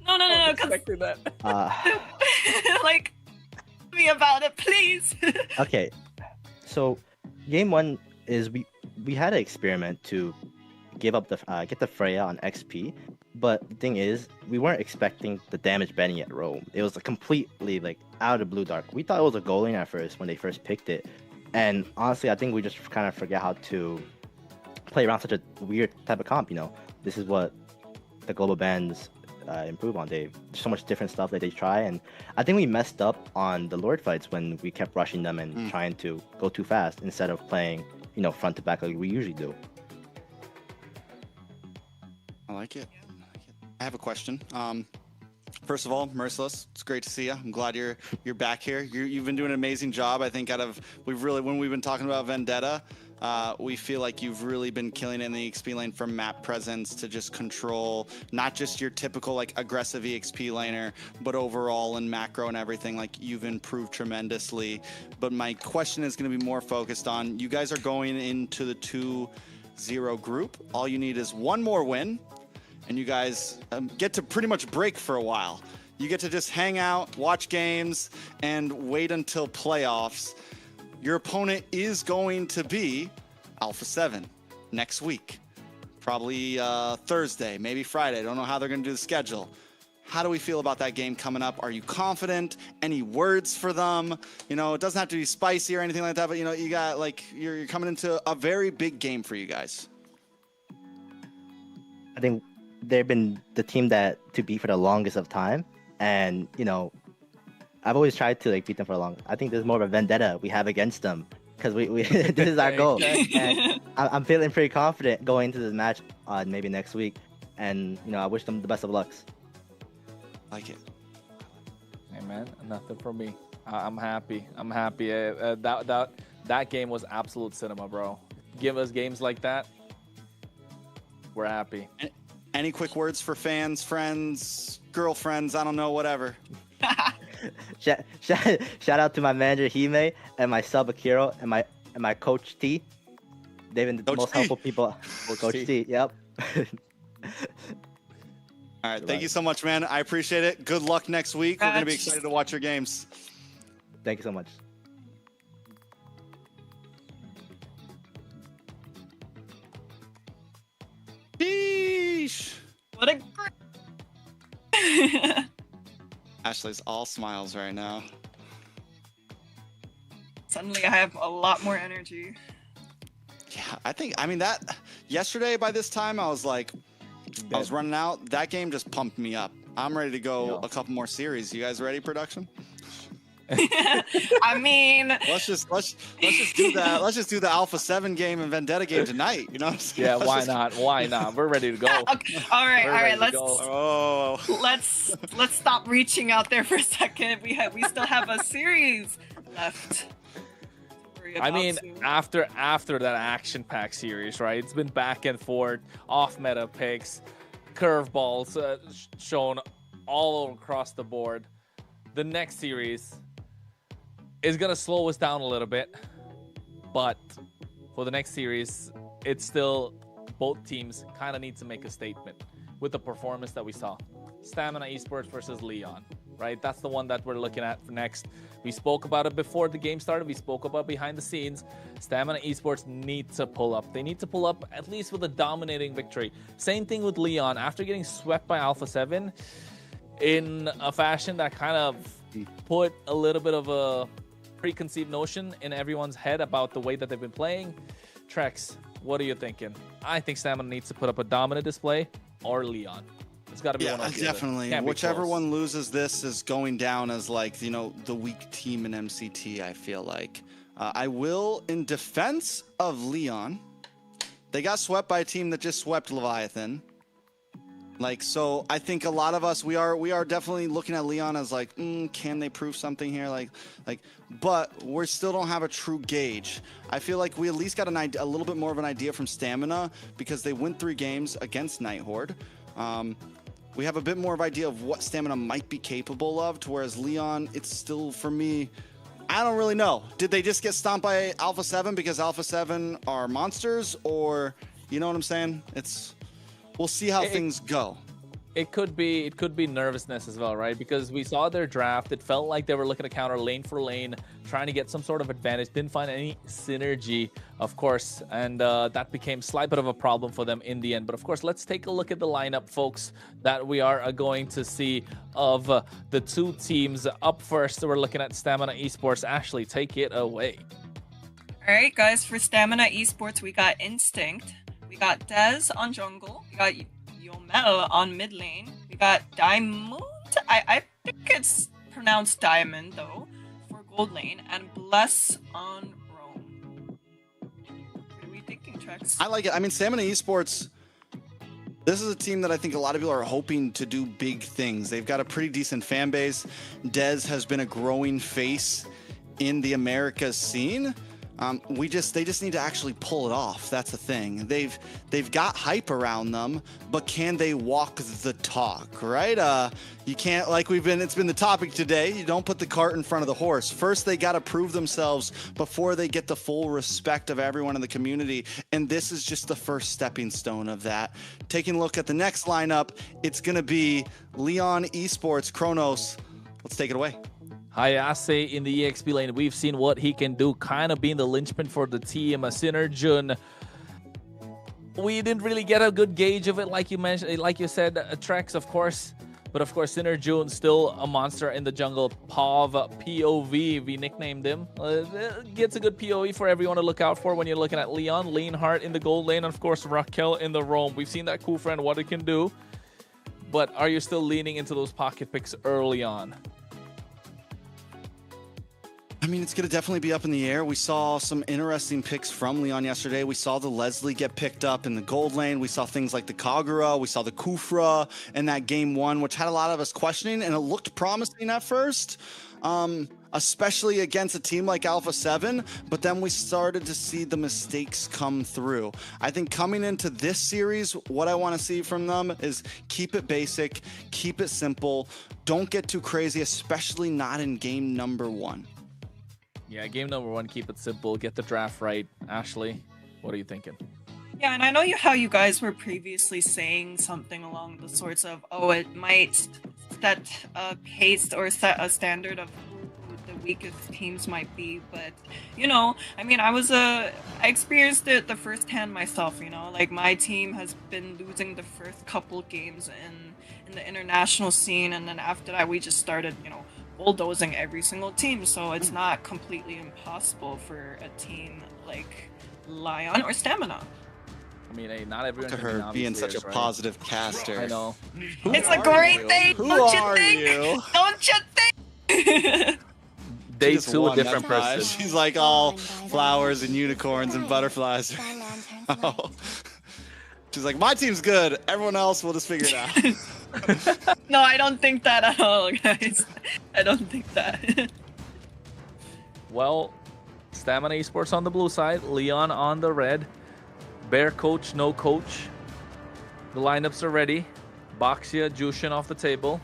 No, I was expecting that. Like, tell me about it, please. Okay, so game 1 is we had an experiment to give up get the Freya on XP. But the thing is, we weren't expecting the damage banning at Rome. It was completely like out of the blue dark. We thought it was a goal lane at first when they first picked it. And honestly, I think we just kind of forget how to play around such a weird type of comp, you know. This is what the global bans improve on. There's so much different stuff that they try. And I think we messed up on the Lord fights when we kept rushing them and trying to go too fast instead of playing, you know, front to back like we usually do. I like it. I have a question. First of all, Merciless, it's great to see you. I'm glad you're back here. You've been doing an amazing job. I think when we've been talking about Vendetta, we feel like you've really been killing it in the XP lane, from map presence to just control, not just your typical like aggressive EXP laner, but overall in macro and everything. Like, you've improved tremendously. But my question is going to be more focused on, you guys are going into the 2-0 group. All you need is one more win, and you guys get to pretty much break for a while. You get to just hang out, watch games, and wait until playoffs. Your opponent is going to be Alpha 7 next week. Probably Thursday, maybe Friday. I don't know how they're going to do the schedule. How do we feel about that game coming up? Are you confident? Any words for them? You know, it doesn't have to be spicy or anything like that, but you know, you got like, you're coming into a very big game for you guys. I think they've been the team to beat for the longest of time, and you know, I've always tried to like beat them for long. I think there's more of a vendetta we have against them because we this is our goal. And I'm feeling pretty confident going into this match maybe next week, and you know, I wish them the best of lucks. Like it. Hey man, nothing for me. I'm happy. That game was absolute cinema, bro. Give us games like that, we're happy. Any quick words for fans, friends, girlfriends, I don't know, whatever. Shout out to my manager Hime and my sub Akiro and my coach T. They've been the most helpful people. Coach T, yep. All right, thank you so much, man. I appreciate it. Good luck next week. We're going to be excited to watch your games. Thank you so much. Sheesh. What a great... Ashley's all smiles right now. Suddenly I have a lot more energy. Yeah, I mean that yesterday by this time I was like, I was running out. That game just pumped me up. I'm ready to go a couple more series. You guys ready, production? I mean, let's just do that. Let's just do the Alpha 7 game and Vendetta game tonight. You know what I'm saying? Yeah, why not? Why not? We're ready to go. Okay. All right. Let's let's stop reaching out there for a second. We still have a series left. I mean, after that action-packed series, right? It's been back and forth, off-meta picks, curveballs shown all across the board. The next series is gonna slow us down a little bit, but for the next series, it's still both teams kind of need to make a statement with the performance that we saw. Stamina Esports versus Leon, right? That's the one that we're looking at for next. We spoke about it before the game started. We spoke about behind the scenes. Stamina Esports need to pull up. They need to pull up at least with a dominating victory. Same thing with Leon. After getting swept by Alpha 7 in a fashion that kind of put a little bit of a preconceived notion in everyone's head about the way that they've been playing. Trex, what are you thinking? I think Stamina needs to put up a dominant display, or Leon. It's got to be one of the definitely. Whichever one loses this is going down as, like, you know, the weak team in MCT, I feel like. I will, in defense of Leon, they got swept by a team that just swept Leviathan. Like, so I think a lot of us, we are definitely looking at Leon as like, can they prove something here? Like, but we still don't have a true gauge. I feel like we at least got a little bit more of an idea from Stamina because they win 3 games against Nighthorde. We have a bit more of an idea of what Stamina might be capable of, to whereas Leon, it's still, for me, I don't really know. Did they just get stomped by Alpha 7 because Alpha 7 are monsters, or, you know what I'm saying? We'll see how things go. It could be nervousness as well, right? Because we saw their draft. It felt like they were looking to counter lane for lane, trying to get some sort of advantage. Didn't find any synergy, of course, and that became a slight bit of a problem for them in the end. But of course, let's take a look at the lineup, folks, that we are going to see of the 2 teams. Up first, we're looking at Stamina Esports. Ashley, take it away. All right, guys, for Stamina Esports, we got Instinct. We got Dez on jungle. We got Yomel on mid lane. We got Diamond. I think it's pronounced Diamond though, for gold lane, and Bless on Roam. What are we thinking, Trex? I like it. I mean, Stamina Esports, this is a team that I think a lot of people are hoping to do big things. They've got a pretty decent fan base. Dez has been a growing face in the Americas scene. They just need to actually pull it off. That's the thing. They've got hype around them, but can they walk the talk, right? You can't, like it's been the topic today. You don't put the cart in front of the horse. First, they got to prove themselves before they get the full respect of everyone in the community. And this is just the first stepping stone of that. Taking a look at the next lineup, it's going to be Leon Esports, Kronos. Let's take it away. Hayase in the EXP lane. We've seen what he can do, kind of being the linchpin for the team. Synerjun, we didn't really get a good gauge of it, like you mentioned, like you said, Trex, of course. But of course, Synerjun still a monster in the jungle. POV, we nicknamed him. Gets a good POV for everyone to look out for when you're looking at Leon. Leonhardt in the gold lane, and of course, Raquel in the roam. We've seen that cool friend, what it can do. But are you still leaning into those pocket picks early on? I mean, it's going to definitely be up in the air. We saw some interesting picks from Leon yesterday. We saw the Leslie get picked up in the gold lane. We saw things like the Kagura. We saw the Kufra in that game 1, which had a lot of us questioning, and it looked promising at first, especially against a team like Alpha 7. But then we started to see the mistakes come through. I think coming into this series, what I want to see from them is keep it basic, keep it simple. Don't get too crazy, especially not in game number 1. Yeah, game number 1, keep it simple, get the draft right. Ashley, what are you thinking? Yeah, and I know how you guys were previously saying something along the sorts of, oh, it might set a pace or set a standard of who the weakest teams might be, but, you know, I mean, I experienced it the first hand myself, you know, like my team has been losing the first couple games in the international scene, and then after that we just started, you know, bulldozing every single team, so it's not completely impossible for a team like Lion or Stamina. I mean, hey, not everyone Look at can be her being Navi's such a players, right? positive caster. I know. It's a great day, Who don't you are think? you? Don't you think? Day She just 2, a won, different that's why. person. She's like all flowers and unicorns and butterflies. Oh. She's like, my team's good. Everyone else will just figure it out. No, I don't think that at all, guys. I don't think that. Well, Stamina Esports on the blue side, Leon on the red. Bear coach, no coach. The lineups are ready. Boxia, Jushin off the table.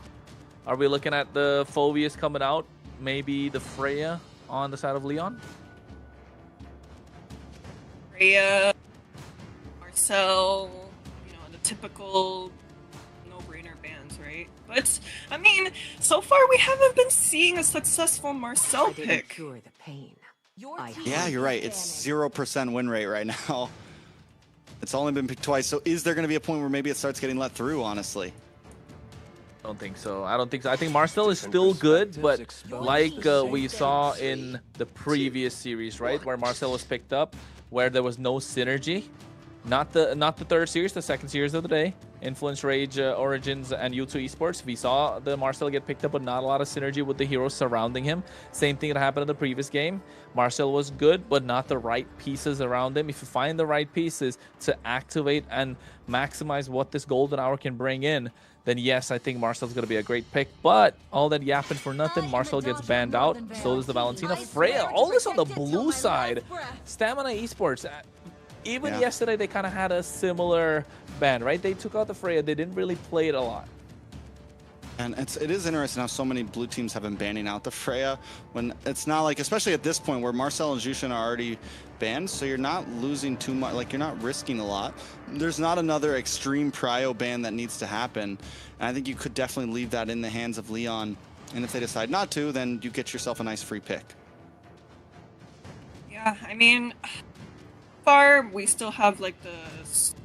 Are we looking at the Phobias coming out? Maybe the Freya on the side of Leon? Freya, Marcel, you know, the typical no-brainer bands, right? But, I mean, so far we haven't been seeing a successful Marcel pick. Cure the pain. Yeah, you're right. It's 0% win rate right now. It's only been picked twice. So is there going to be a point where maybe it starts getting let through, honestly? I don't think so. I don't think so. I think Marcel is still good, but like we saw in the previous series, right, where Marcel was picked up, where there was no synergy. Not the third series, the second series of the day. Influence, Rage, Origins, and U2 Esports. We saw the Marcel get picked up, but not a lot of synergy with the heroes surrounding him. Same thing that happened in the previous game. Marcel was good, but not the right pieces around him. If you find the right pieces to activate and maximize what this golden hour can bring in, then yes, I think Marcel's going to be a great pick. But all that yapping for nothing, Marcel gets banned out. So does the Valentina. Freya, all this on the blue side. Stamina Esports. Even yesterday, they kind of had a similar ban, right? They took out the Freya. They didn't really play it a lot. And it is interesting how so many blue teams have been banning out the Freya when it's not like, especially at this point where Marcel and Jushin are already banned, so you're not losing too much, like you're not risking a lot. There's not another extreme prio ban that needs to happen. And I think you could definitely leave that in the hands of Leon. And if they decide not to, then you get yourself a nice free pick. Yeah, I mean, far we still have like the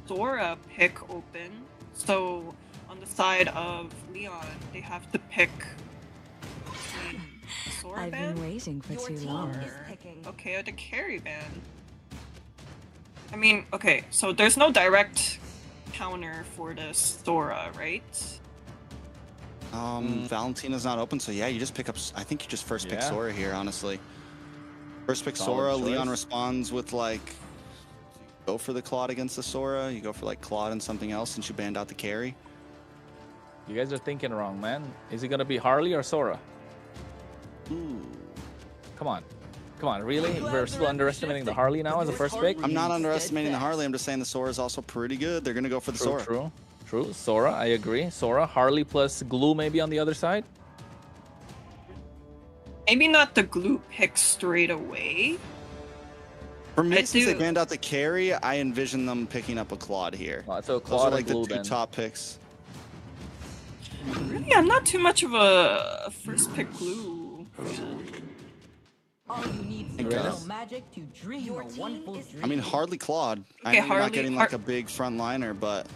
Sora pick open, so on the side of Leon they have to pick between the Sora I've band been waiting for too long. or the carry band. I mean, okay, so there's no direct counter for the Sora, right? Valentina's not open, so yeah, you just pick up, I think you just first pick Sora here, honestly. First pick Sora, Leon responds with like, go for the Claude against the Sora, you go for like Claude and something else since you banned out the carry. You guys are thinking wrong, man. Is it going to be Harley or Sora? Ooh. Come on. Come on, really? We're still underestimating the Harley now as a first pick? I'm not underestimating the Harley, I'm just saying the Sora is also pretty good. They're going to go for the Sora. True. Sora, I agree. Sora, Harley plus Glue maybe on the other side? Maybe not the glue pick straight away. For me, since they banned out the carry, I envision them picking up a Claude here. So Those Claude are like and Glue the two then. top picks. Really, I'm not too much of a first pick glue fan. All you need is little magic to dream a wonderful dream. I mean, hardly Claude. I Okay, know you're not getting like a big front liner, but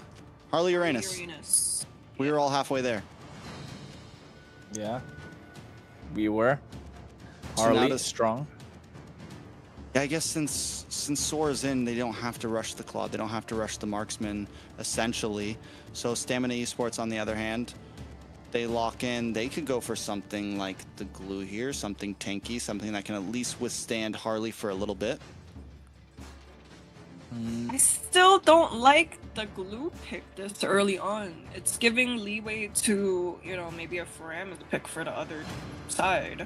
Harley Uranus. We were all halfway there. Yeah. We were. Harley is strong. Yeah, I guess since Sora's in, they don't have to rush the Claude. They don't have to rush the Marksman, essentially. So Stamina Esports, on the other hand, they lock in. They could go for something like the Glue here, something tanky, something that can at least withstand Harley for a little bit. I still don't like the glue pick this early on. It's giving leeway to, you know, maybe a Faram pick for the other side.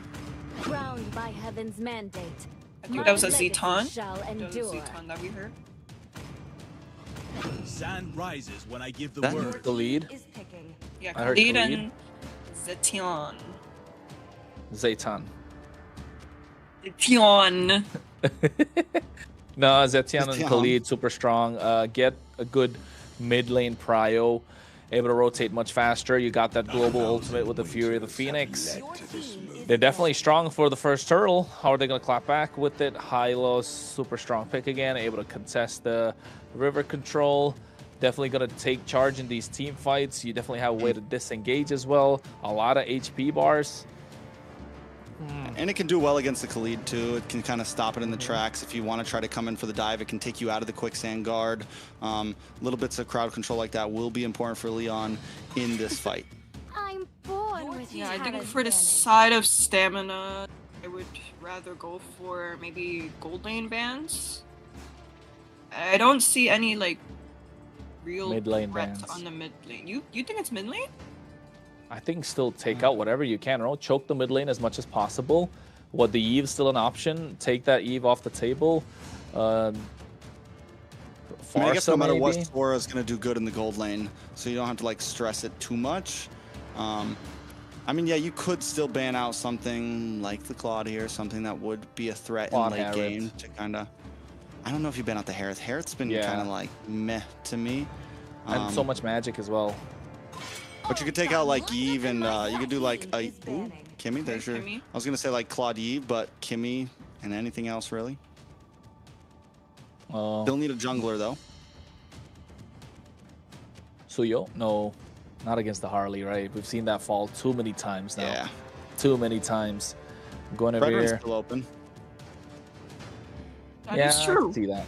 Crowned by heaven's mandate. I think that was a Zeton. Shall That was a endure. Zeton that we heard. Sand rises when I give the That word. the lead. Yeah, I heard Khalid Khalid. and Zetion. Zaytan. Zetion. No, Zetian and Khalid, super strong. Get a good mid lane prio. Able to rotate much faster. You got that global ultimate with the Fury of the Phoenix. They're definitely strong for the first turtle. How are they going to clap back with it? Hylos, super strong pick again. Able to contest the river control. Definitely going to take charge in these team fights. You definitely have a way to disengage as well. A lot of HP bars. And it can do well against the Khalid too. It can kind of stop it in the tracks. If you want to try to come in for the dive, it can take you out of the quicksand guard. Little bits of crowd control like that will be important for Leon in this fight. I'm born with Yeah, I think for the side of stamina, I would rather go for maybe gold lane bans. I don't see any like real Mid lane threats bans. on the mid lane. You think it's mid lane? I think still take out whatever you can, right? Choke the mid lane as much as possible. What, the Eve's still an option? Take that Eve off the table. I guess no matter maybe? what, Sora is going to do good in the gold lane, so you don't have to like stress it too much. I mean, yeah, you could still ban out something like the Claude here, something that would be a threat Claude in late Harith. game to kind of. I don't know if you ban out the Harith. Harith's been Yeah. kind of like meh to me. And so much magic as well. But you could take out like Eve and you could do like a Kimmy. There's your. Kimmy. I was gonna say like Claude Eve, but Kimmy and anything else really. Still need a jungler though. Suyo? No, not against the Harley, right? We've seen that fall too many times now. Yeah. Too many times. I'm going over Fredrin's here. still open. That Yeah, is I true. can see that.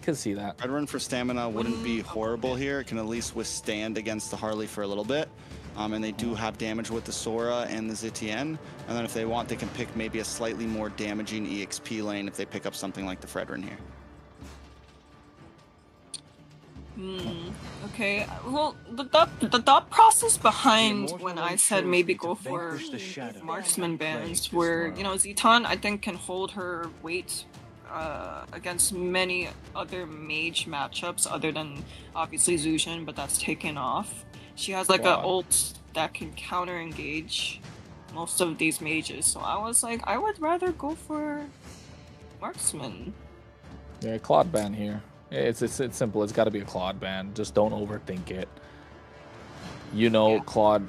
Could see that. Red Run for stamina wouldn't be horrible here. It can at least withstand against the Harley for a little bit. And they do have damage with the Sora and the Zitian. And then if they want, they can pick maybe a slightly more damaging EXP lane if they pick up something like the Fredrin here. Okay, well, the thought process behind when I said maybe go for marksman bans were, you know, Zitan I think can hold her weight against many other mage matchups other than obviously Zushin, but that's taken off. She has like a ult that can counter engage most of these mages, so I was like, I would rather go for marksman. Yeah, Claude ban here. It's simple. It's got to be a Claude ban. Just don't overthink it. You know, Claude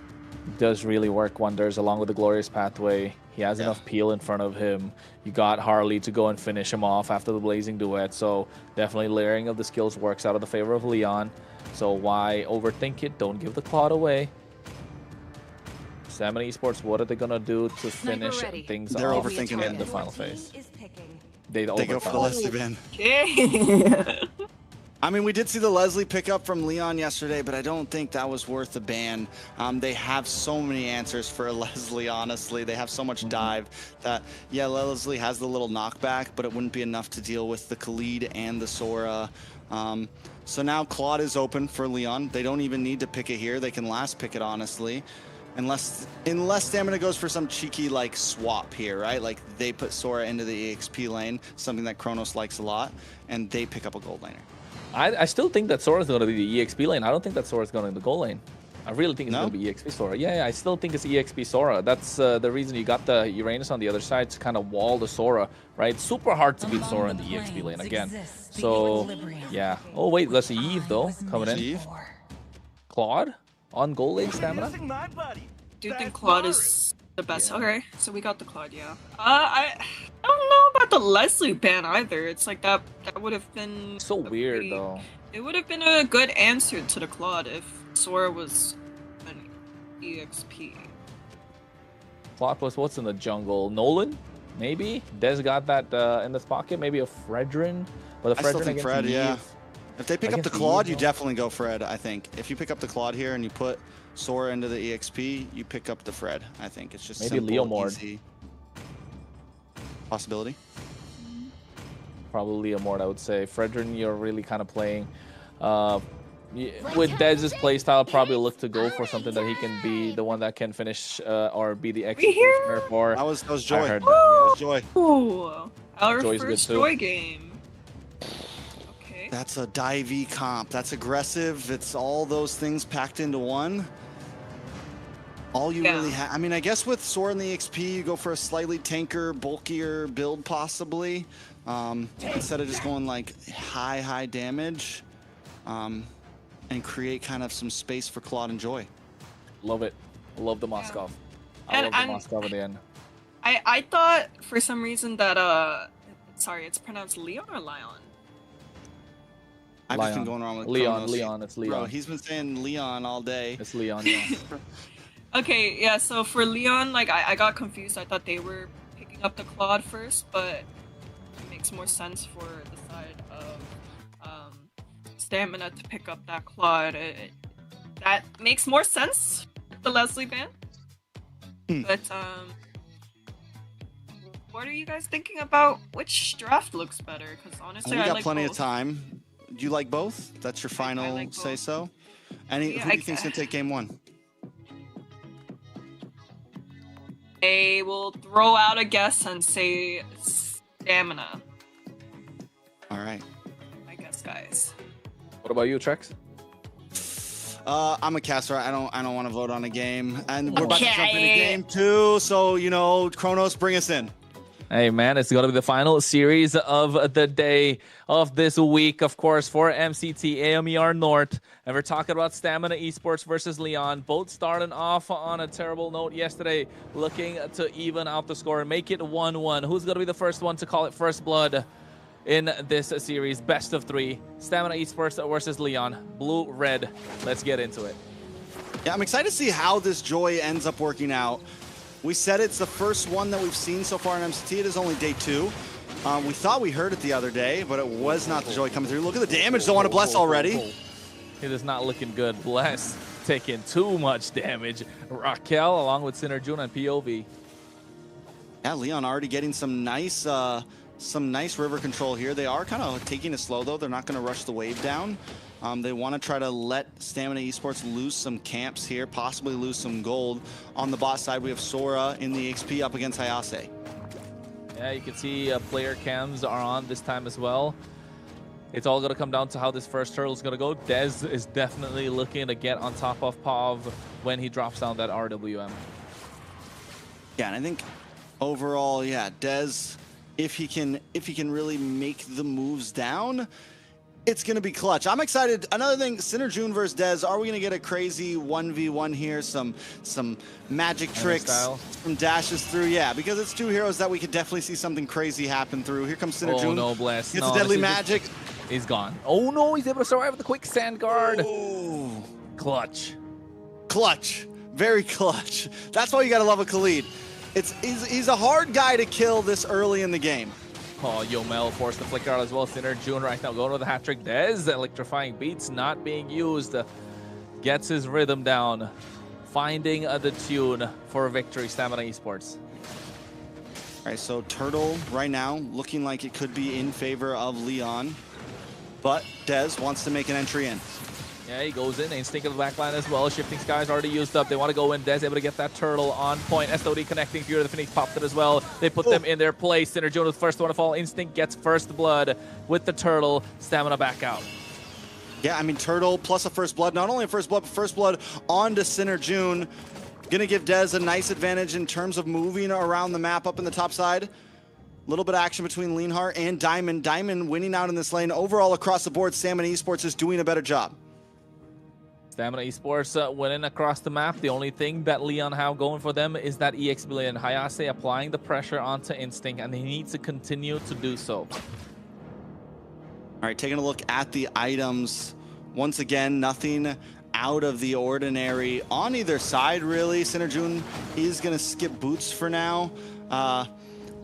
does really work wonders along with the Glorious Pathway. He has enough peel in front of him. You got Harley to go and finish him off after the Blazing Duet. So definitely layering of the skills works out of the favor of Leon. So why overthink it? Don't give the Claude away. Stamina Esports, what are they going to do to finish things They're off overthinking in it. the final phase? They They go for the Leslie ban. Okay. I mean, we did see the Leslie pickup from Leon yesterday, but I don't think that was worth the ban. They have so many answers for Leslie, honestly. They have so much dive that, yeah, Leslie has the little knockback, but it wouldn't be enough to deal with the Khalid and the Sora. So now Claude is open for Leon. They don't even need to pick it here. They can last pick it, honestly. Unless Stamina goes for some cheeky like swap here, right? Like they put Sora into the EXP lane, something that Kronos likes a lot, and they pick up a gold laner. I still think that Sora's going to be the EXP lane. I don't think that Sora's going to the goal lane. I really think it's going to be EXP Sora. Yeah, I still think it's EXP Sora. That's the reason you got the Uranus on the other side to kind of wall the Sora, right? It's super hard to beat Sora in the EXP lane again. So, yeah. Oh, wait, let's see Eve, though, coming in. Eve? Claude on goal lane stamina? Do you think Claude is the best? Okay, so we got the Claude, yeah. I don't know about the Leslie ban either. It's like that would have been So weird, though. It would have been a good answer to the Claude if Sora was an EXP. Claude plus what's in the jungle? Nolan? Maybe? Des got that in this pocket. Maybe a Fredrin? But the I still Fredrin think against Fred, Eve. yeah. If they pick up the Against Claude, Eve, you though. definitely go Fred, I think. If you pick up the Claude here and you put Sora into the EXP, you pick up the Fred, I think. It's just Maybe simple, Leo Mord. easy. Possibility. Probably a Mort, I would say. Fredrin, you're really kind of playing. With Dez's playstyle, probably look to go for something that he can be the one that can finish or be the executioner for. That was Joy. I heard That was Joy. Ooh, our Joy's good first too. Joy game. Okay. That's a divey comp. That's aggressive. It's all those things packed into one. All you really have. I mean, I guess with Sora and the XP, you go for a slightly tanker, bulkier build, possibly. Instead of just going like high damage. And create kind of some space for Claude and Joy. Love it. Love the Moskov. I love the Moskov at the end. I thought for some reason that sorry, it's pronounced Leon or Lion? I've just been going around with Leon. Kronos. It's Leon. Bro, he's been saying Leon all day. It's Leon, yeah. Okay, yeah, so for Leon, like I got confused. I thought they were picking up the Claude first, but it makes more sense for the side of Stamina to pick up that Claude. That makes more sense, the Leslie ban. But what are you guys thinking about? Which draft looks better? Because honestly, we I got like plenty both. of time. Do you like both? That's your final like say both. so? Who do you think's gonna take game 1? I will throw out a guess and say Stamina. All right. I guess, guys. What about you, Trex? I'm a caster. I don't want to vote on a game, and we're about to jump into Okay. game 2. So Kronos, bring us in. Hey man, it's gonna be the final series of the day of this week, of course, for MCT AMER North. And we're talking about Stamina Esports versus Leon. Both starting off on a terrible note yesterday, looking to even out the score and make it 1-1. Who's gonna be the first one to call it first blood in this series? Best of 3. Stamina Esports versus Leon. Blue, red. Let's get into it. Yeah, I'm excited to see how this Joy ends up working out. We said it's the first one that we've seen so far in MCT. It is only day 2. We thought we heard it the other day, but it was not the Joy coming through. Look at the damage though on a Bless already. It is not looking good. Bless taking too much damage. Raquel along with Synerjun and POV. Yeah, Leon already getting some nice river control here. They are kind of taking it slow though. They're not going to rush the wave down. They want to try to let Stamina Esports lose some camps here, possibly lose some gold. On the bot side, we have Sora in the XP up against Hayase. Yeah, you can see player cams are on this time as well. It's all going to come down to how this first turtle is going to go. Dez is definitely looking to get on top of Pav when he drops down that RWM. Yeah, and I think overall, yeah, Dez, if he can really make the moves down, it's going to be clutch. I'm excited. Another thing, Synerjun versus Dez. Are we going to get a crazy 1v1 here? Some magic tricks, some dashes through? Yeah, because it's 2 heroes that we could definitely see something crazy happen through. Here comes Synerjun. Oh, no, Bless. Gets a deadly magic. He's gone. Oh, no, he's able to survive with the quick sand guard. Oh. Clutch. Clutch. Very clutch. That's why you got to love a Khalid. He's a hard guy to kill this early in the game. Oh, Yomel forced the flicker out as well. Synerjun right now going with the hat trick. Dez, electrifying beats not being used. Gets his rhythm down. Finding the tune for victory, Stamina Esports. All right, so Turtle right now looking like it could be in favor of Leon, but Dez wants to make an entry in. Yeah, he goes in. Instinct of the backline as well. Shifting Skies already used up. They want to go in. Dez able to get that turtle on point. SOD connecting. Fury of the Phoenix popped it as well. They put them in their place. Synerjun was the first one to fall. Instinct gets first blood with the turtle. Stamina back out. Yeah, I mean, Turtle plus a first blood. Not only a first blood, but first blood onto Synerjun. Gonna give Dez a nice advantage in terms of moving around the map up in the top side. A little bit of action between Leonhart and Diamond. Diamond winning out in this lane. Overall, across the board, Stamina Esports is doing a better job. Stamina Esports winning across the map. The only thing that Leon have going for them is that EX Billion. Hayase applying the pressure onto Instinct, and he needs to continue to do so. All right, taking a look at the items. Once again, nothing out of the ordinary on either side, really. Synerjun is going to skip boots for now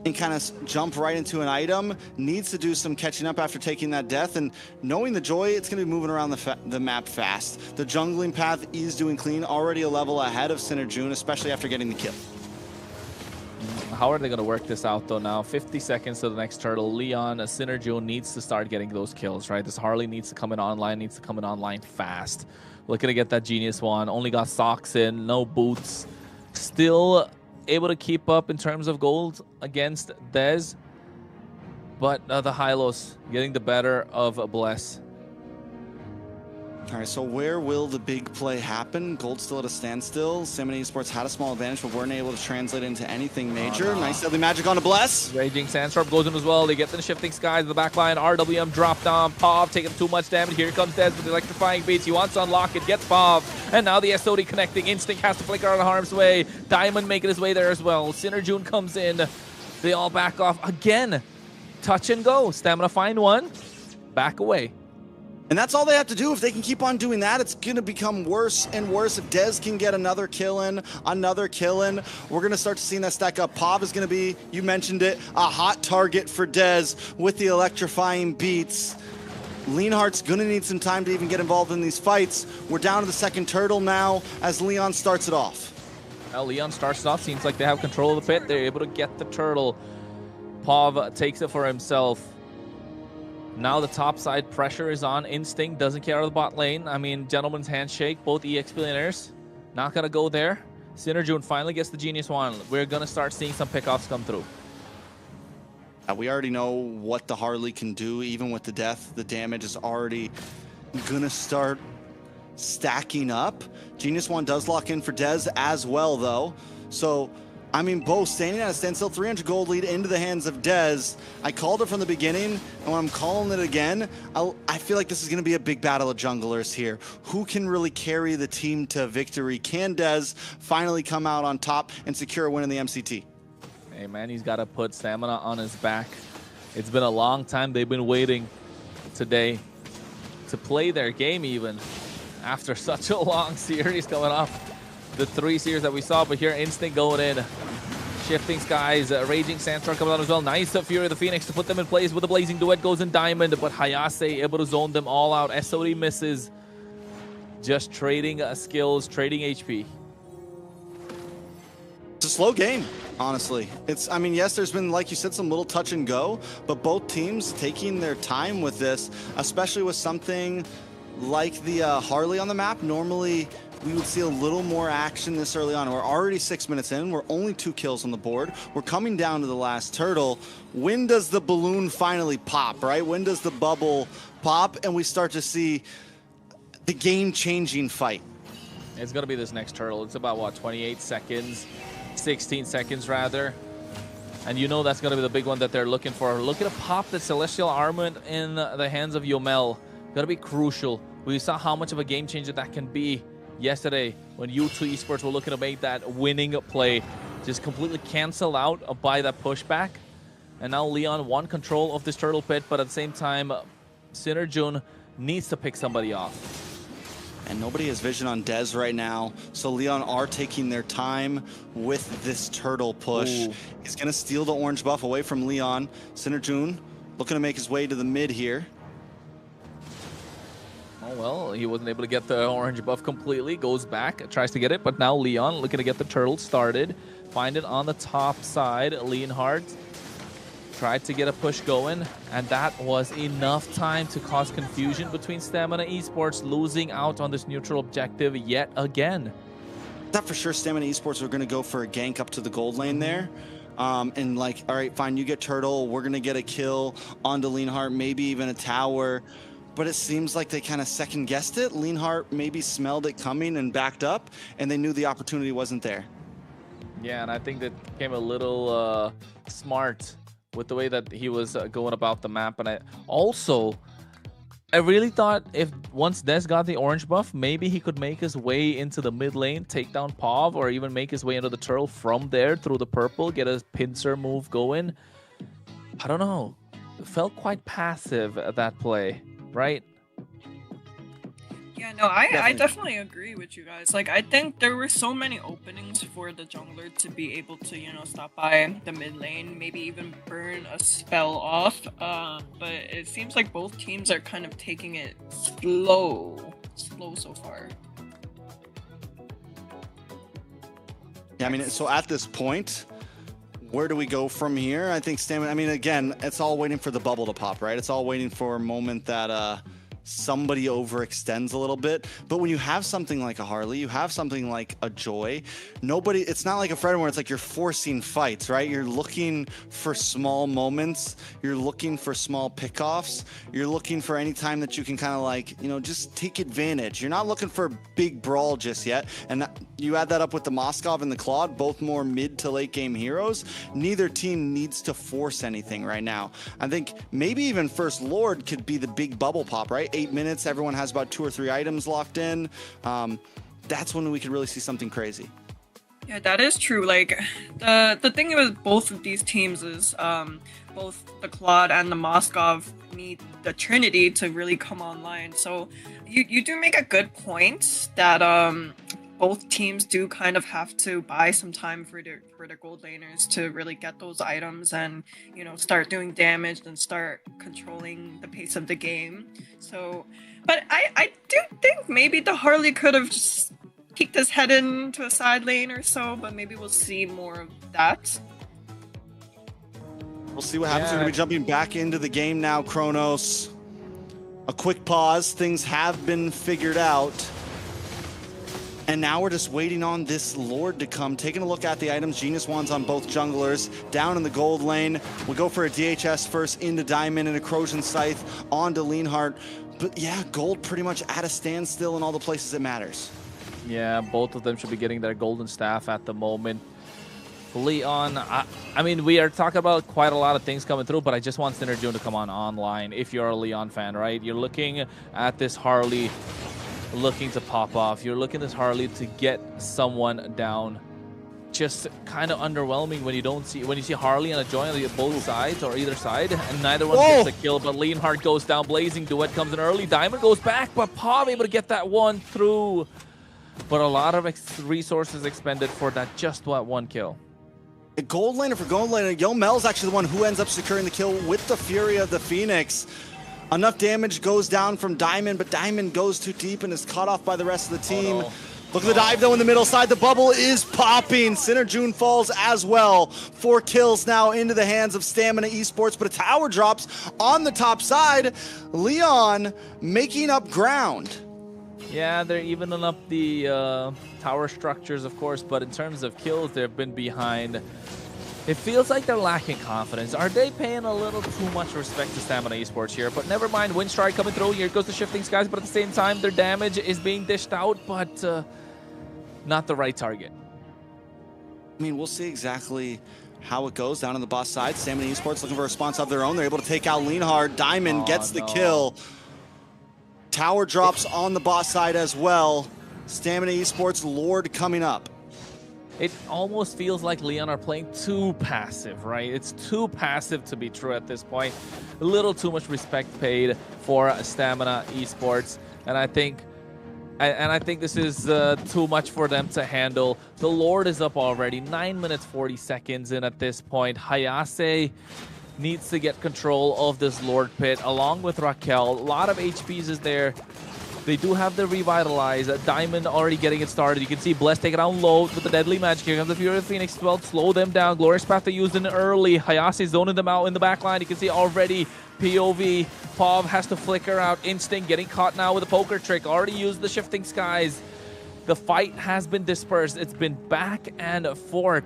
and kind of jump right into an item. Needs to do some catching up after taking that death, and knowing the Joy, it's going to be moving around the map fast. The jungling path is doing clean, already a level ahead of Synerjun, especially after getting the kill. How are they going to work this out, though, now? 50 seconds to the next turtle. Leon, Synerjun needs to start getting those kills, right? This Harley needs to come in online fast. Looking to get that Genius one. Only got socks in, no boots. Still able to keep up in terms of gold against Dez. But the Hylos getting the better of Bless. All right, so where will the big play happen? Gold still at a standstill. Stamina Esports had a small advantage, but weren't able to translate into anything major. Nice deadly magic on a Bless. Raging Sandstorm goes in as well. They get the Shifting Skies in the back line. RWM dropped on. Pav taking too much damage. Here comes Dez with the electrifying beats. He wants to unlock it, gets Pav. And now the SOD connecting. Instinct has to flicker out of harm's way. Diamond making his way there as well. Synerjun comes in. They all back off again. Touch and go. Stamina find one. Back away. And that's all they have to do. If they can keep on doing that, it's going to become worse and worse. If Dez can get another kill in, we're going to start to see that stack up. Pav is going to be, you mentioned it, a hot target for Dez with the electrifying beats. Leonhardt's going to need some time to even get involved in these fights. We're down to the second turtle now as Leon starts it off. Well, Leon starts it off. Seems like they have control of the pit. They're able to get the turtle. Pav takes it for himself. Now the top side pressure is on. Instinct doesn't care of the bot lane. I mean, gentleman's handshake. Both EX billionaires not going to go there. Synerjun finally gets the Genius Wand. We're going to start seeing some pickoffs come through. We already know what the Harley can do. Even with the death, the damage is already going to start stacking up. Genius Wand does lock in for Dez as well, though. So, I mean, both standing at a standstill, 300 gold lead into the hands of Dez. I called it from the beginning, and when I'm calling it again, I feel like this is going to be a big battle of junglers here. Who can really carry the team to victory? Can Dez finally come out on top and secure a win in the MCT? Hey, man, he's got to put stamina on his back. It's been a long time. They've been waiting today to play their game even after such a long series coming off the 3 series that we saw. But here, Instinct going in. Shifting Skies, Raging Sandstorm coming out as well. Nice of Fury of the Phoenix to put them in place with the Blazing Duet goes in Diamond, but Hayase able to zone them all out. SOD misses. Just trading skills, trading HP. It's a slow game, honestly. I mean, yes, there's been, like you said, some little touch and go, but both teams taking their time with this, especially with something like the Harley on the map. Normally, we would see a little more action this early on. We're already 6 minutes in. We're only 2 kills on the board. We're coming down to the last turtle. When does the balloon finally pop, right? When does the bubble pop and we start to see the game-changing fight? It's going to be this next turtle. It's about, what, 28 seconds? 16 seconds, rather. And you know that's going to be the big one that they're looking for. Looking to pop the Celestial Armament in the hands of Yomel. Going to be crucial. We saw how much of a game changer that can be yesterday when U2 Esports were looking to make that winning play. Just completely cancel out by that pushback. And now Leon won control of this turtle pit, but at the same time, Synerjun needs to pick somebody off. And nobody has vision on Dez right now, so Leon are taking their time with this turtle push. Ooh. He's going to steal the orange buff away from Leon. Synerjun looking to make his way to the mid here. Oh, well, he wasn't able to get the orange buff completely. Goes back, tries to get it, but now Leon looking to get the turtle started. Find it on the top side. Leonhardt tried to get a push going, and that was enough time to cause confusion between Stamina Esports, losing out on this neutral objective yet again. I thought for sure Stamina Esports were going to go for a gank up to the gold lane there. And like, all right, fine, you get turtle. We're going to get a kill onto Leonhardt, maybe even a tower. But it seems like they kind of second-guessed it. Leonhardt maybe smelled it coming and backed up, and they knew the opportunity wasn't there. Yeah, and I think that became a little smart with the way that he was going about the map. And I really thought if once Dez got the orange buff, maybe he could make his way into the mid lane, take down Pav, or even make his way into the turtle from there through the purple, get a pincer move going. I don't know. It felt quite passive at that play, right? Yeah, no, I definitely agree with you guys. Like, I think there were so many openings for the jungler to be able to, you know, stop by the mid lane, maybe even burn a spell off. But it seems like both teams are kind of taking it slow so far. Yeah, I mean, so at this point, where do we go from here? I think Stamina, I mean, again, it's all waiting for the bubble to pop, right? It's all waiting for a moment that somebody overextends a little bit. But when you have something like a Harley, you have something like a Joy, it's not like a Fred where it's like you're forcing fights, right? You're looking for small moments. You're looking for small pickoffs. You're looking for any time that you can kind of like, you know, just take advantage. You're not looking for a big brawl just yet. And you add that up with the Moskov and the Claude, both more mid to late game heroes. Neither team needs to force anything right now. I think maybe even First Lord could be the big bubble pop, right? 8 minutes, everyone has about 2 or 3 items locked in. That's when we could really see something crazy. Yeah, that is true. Like the thing with both of these teams is both the Claude and the Moskov need the Trinity to really come online. So you do make a good point that both teams do kind of have to buy some time for their gold laners to really get those items and, you know, start doing damage and start controlling the pace of the game. So, but I do think maybe the Harley could have just peeked his head into a side lane or so, but maybe we'll see more of that. We'll see what happens. We're going to be jumping back into the game now, Kronos. A quick pause. Things have been figured out. And now we're just waiting on this Lord to come. Taking a look at the items. Genius Wands on both junglers. Down in the gold lane. We go for a DHS first into Diamond and a Corrosion Scythe onto Leonhardt. But yeah, gold pretty much at a standstill in all the places it matters. Yeah, both of them should be getting their golden staff at the moment. Leon, I mean, we are talking about quite a lot of things coming through, but I just want Synerjun to come online if you're a Leon fan, right? You're looking at this Harley looking to pop off. You're looking at this Harley to get someone down. Just kind of underwhelming when you see Harley and a Joy on both sides or either side, and neither one gets a kill, but Leonhardt goes down. Blazing Duet comes in early. Diamond goes back, but Pav able to get that one through. But a lot of resources expended for that just one kill. A gold laner for gold laner. Yomel's actually the one who ends up securing the kill with the Fury of the Phoenix. Enough damage goes down from Diamond, but Diamond goes too deep and is caught off by the rest of the team. Oh, no. Look at the dive though in the middle side. The bubble is popping. Synerjun falls as well. 4 kills now into the hands of Stamina Esports, but a tower drops on the top side. Leon making up ground. Yeah, they're evening up the tower structures, of course, but in terms of kills, they've been behind. It feels like they're lacking confidence. Are they paying a little too much respect to Stamina Esports here? But never mind, Windstrike coming through. Here goes the Shifting Skies, but at the same time, their damage is being dished out, but not the right target. I mean, we'll see exactly how it goes down on the boss side. Stamina Esports looking for a response of their own. They're able to take out Leonhardt. Diamond gets the kill. Tower drops on the boss side as well. Stamina Esports Lord coming up. It almost feels like Leon are playing too passive, right? It's too passive to be true at this point. A little too much respect paid for Stamina Esports, and I think this is too much for them to handle. The Lord is up already, 9 minutes 40 seconds in at this point. Hayase needs to get control of this Lord Pit along with Raquel. A lot of HPs is there. They do have the Revitalize. Diamond already getting it started. You can see Bless take it down low with the Deadly Magic. Here comes the Fury of the Phoenix. Well, slow them down. Glorious Path they used in early. Hayase zoning them out in the back line. You can see already POV. Pav has to flicker out. Instinct getting caught now with a poker trick. Already used the Shifting Skies. The fight has been dispersed. It's been back and forth.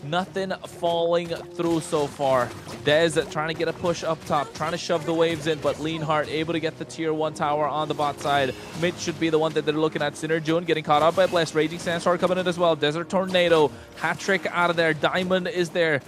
Nothing falling through so far. Dez trying to get a push up top, trying to shove the waves in, but Leonhardt able to get the tier 1 tower on the bot side. Mid should be the one that they're looking at. Synerjun getting caught up by Bless. Raging Sandstorm coming in as well. Desert Tornado. Hat trick out of there. Diamond is there.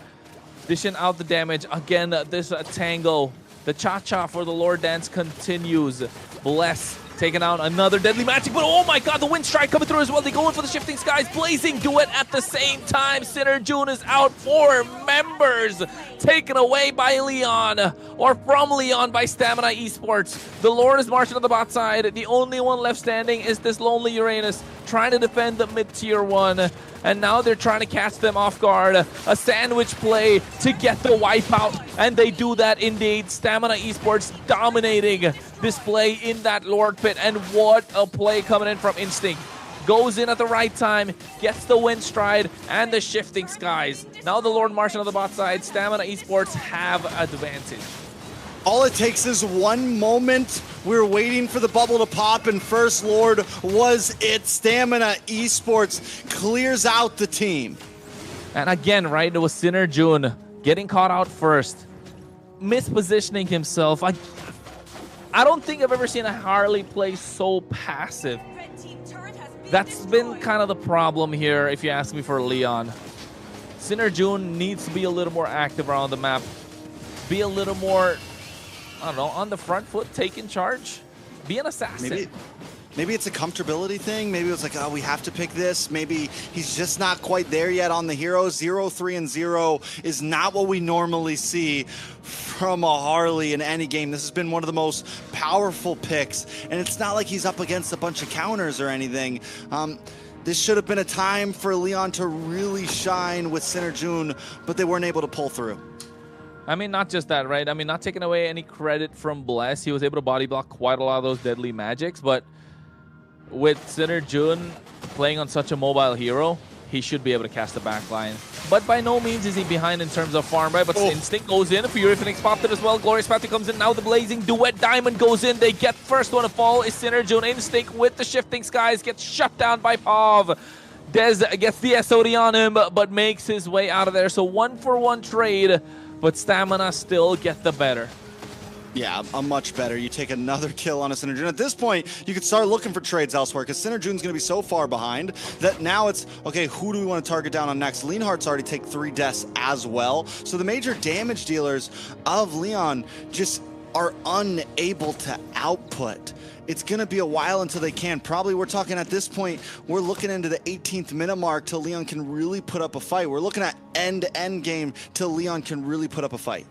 Dishing out the damage. Again, this tango. The cha-cha for the Lord Dance continues. Bless taking out another Deadly Magic, but oh my god, the Wind Strike coming through as well. They go in for the Shifting Skies. Blazing Duet at the same time. Synerjun is out. 4 members taken away by Leon, or from Leon by Stamina Esports. The Lord is marching on the bot side. The only one left standing is this lonely Uranus trying to defend the mid-tier 1. And now they're trying to catch them off guard. A sandwich play to get the wipeout, and they do that indeed. Stamina Esports dominating this play in that Lord Pit, and what a play coming in from Instinct. Goes in at the right time, gets the Wind Stride and the Shifting Skies. Now the Lord marching on the bot side. Stamina Esports have advantage. All it takes is one moment. We're waiting for the bubble to pop, and First Lord was it. Stamina Esports clears out the team. And again, right, it was Synerjun getting caught out first, mispositioning himself. I don't think I've ever seen a Harley play so passive. That's been kind of the problem here, if you ask me, for Leon. Synerjun needs to be a little more active around the map. Be a little more, I don't know, on the front foot, taking charge. Be an assassin. Maybe it's a comfortability thing. Maybe it's like, oh, we have to pick this. Maybe he's just not quite there yet on the hero. 0-3-0 is not what we normally see from a Harley in any game. This has been one of the most powerful picks, and it's not like he's up against a bunch of counters or anything. This should have been a time for Leon to really shine with Synerjun, but they weren't able to pull through. I mean, not just that, right? I mean, not taking away any credit from Bless. He was able to body block quite a lot of those deadly magics, but with Synerjun playing on such a mobile hero, he should be able to cast the backline. But by no means is he behind in terms of farm, right? But Instinct goes in, Fury Phoenix popped it as well, Glorious Path comes in, now the Blazing Duet Diamond goes in, they get first one to fall is Synerjun. Instinct with the Shifting Skies gets shut down by Pav. Dez gets the SOD on him, but makes his way out of there. So 1-for-1 trade, but Stamina still get the better. Yeah, a much better. You take another kill on a Synerjun. At this point, you could start looking for trades elsewhere because Synerjun's going to be so far behind that now it's, okay, who do we want to target down on next? Leonhardt's already take 3 deaths as well. So the major damage dealers of Leon just are unable to output. It's going to be a while until they can. Probably we're talking at this point, we're looking into the 18th minute mark till Leon can really put up a fight. We're looking at end-to-end game till Leon can really put up a fight.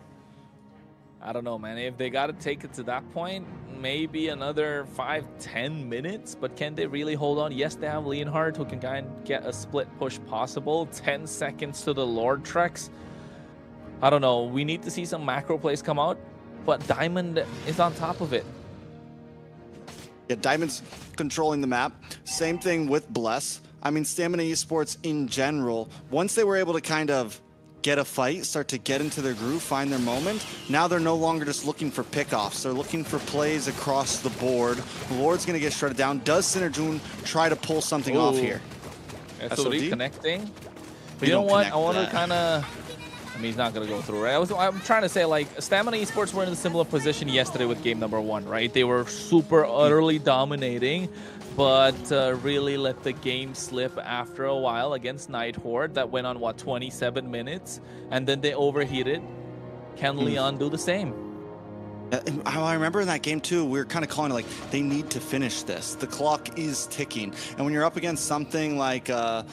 I don't know, man. If they got to take it to that point, maybe another 5-10 minutes. But can they really hold on? Yes, they have Leonhardt who can kind of get a split push possible. 10 seconds to the Lord Treks. I don't know. We need to see some macro plays come out. But Diamond is on top of it. Yeah, Diamond's controlling the map. Same thing with Bless. I mean, Stamina Esports in general, once they were able to kind of get a fight, start to get into their groove, find their moment. Now they're no longer just looking for pickoffs. They're looking for plays across the board. Lord's going to get shredded down. Does Synerjun try to pull something off here? SOD connecting. But you know what? I want to kind of... I mean, he's not going to go through, right? I'm trying to say, like, Stamina Esports were in a similar position yesterday with game number 1, right? They were super, utterly dominating, but really let the game slip after a while against Night Horde. That went on, what, 27 minutes? And then they overheated. Can Leon do the same? I remember in that game, too, we were kind of calling it like, they need to finish this. The clock is ticking. And when you're up against something like a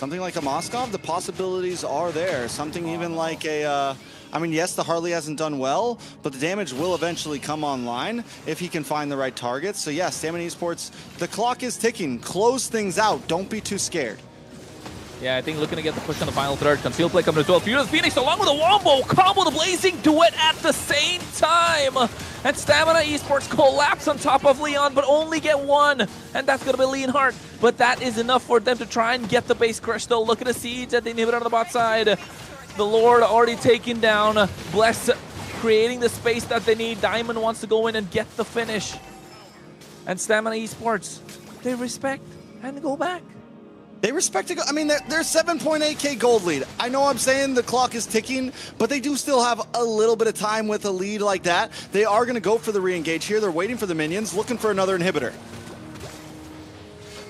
Moskov, the possibilities are there. Something even like a... I mean, yes, the Harley hasn't done well, but the damage will eventually come online if he can find the right targets. So, yeah, Stamina Esports, the clock is ticking. Close things out. Don't be too scared. Yeah, I think looking to get the push on the final third. Concealed play coming as well. Furious Phoenix along with a wombo combo, the Blazing Duet at the same time. And Stamina Esports collapse on top of Leon, but only get one. And that's going to be Leonhardt. But that is enough for them to try and get the base crystal. Look at the siege at the inhibitor on the bot side. The Lord already taken down. Bless creating the space that they need. Diamond wants to go in and get the finish. And Stamina Esports, they respect and go back. They respect it. I mean, they're 7.8k gold lead. I know I'm saying the clock is ticking, but they do still have a little bit of time with a lead like that. They are going to go for the re-engage here. They're waiting for the minions, looking for another inhibitor.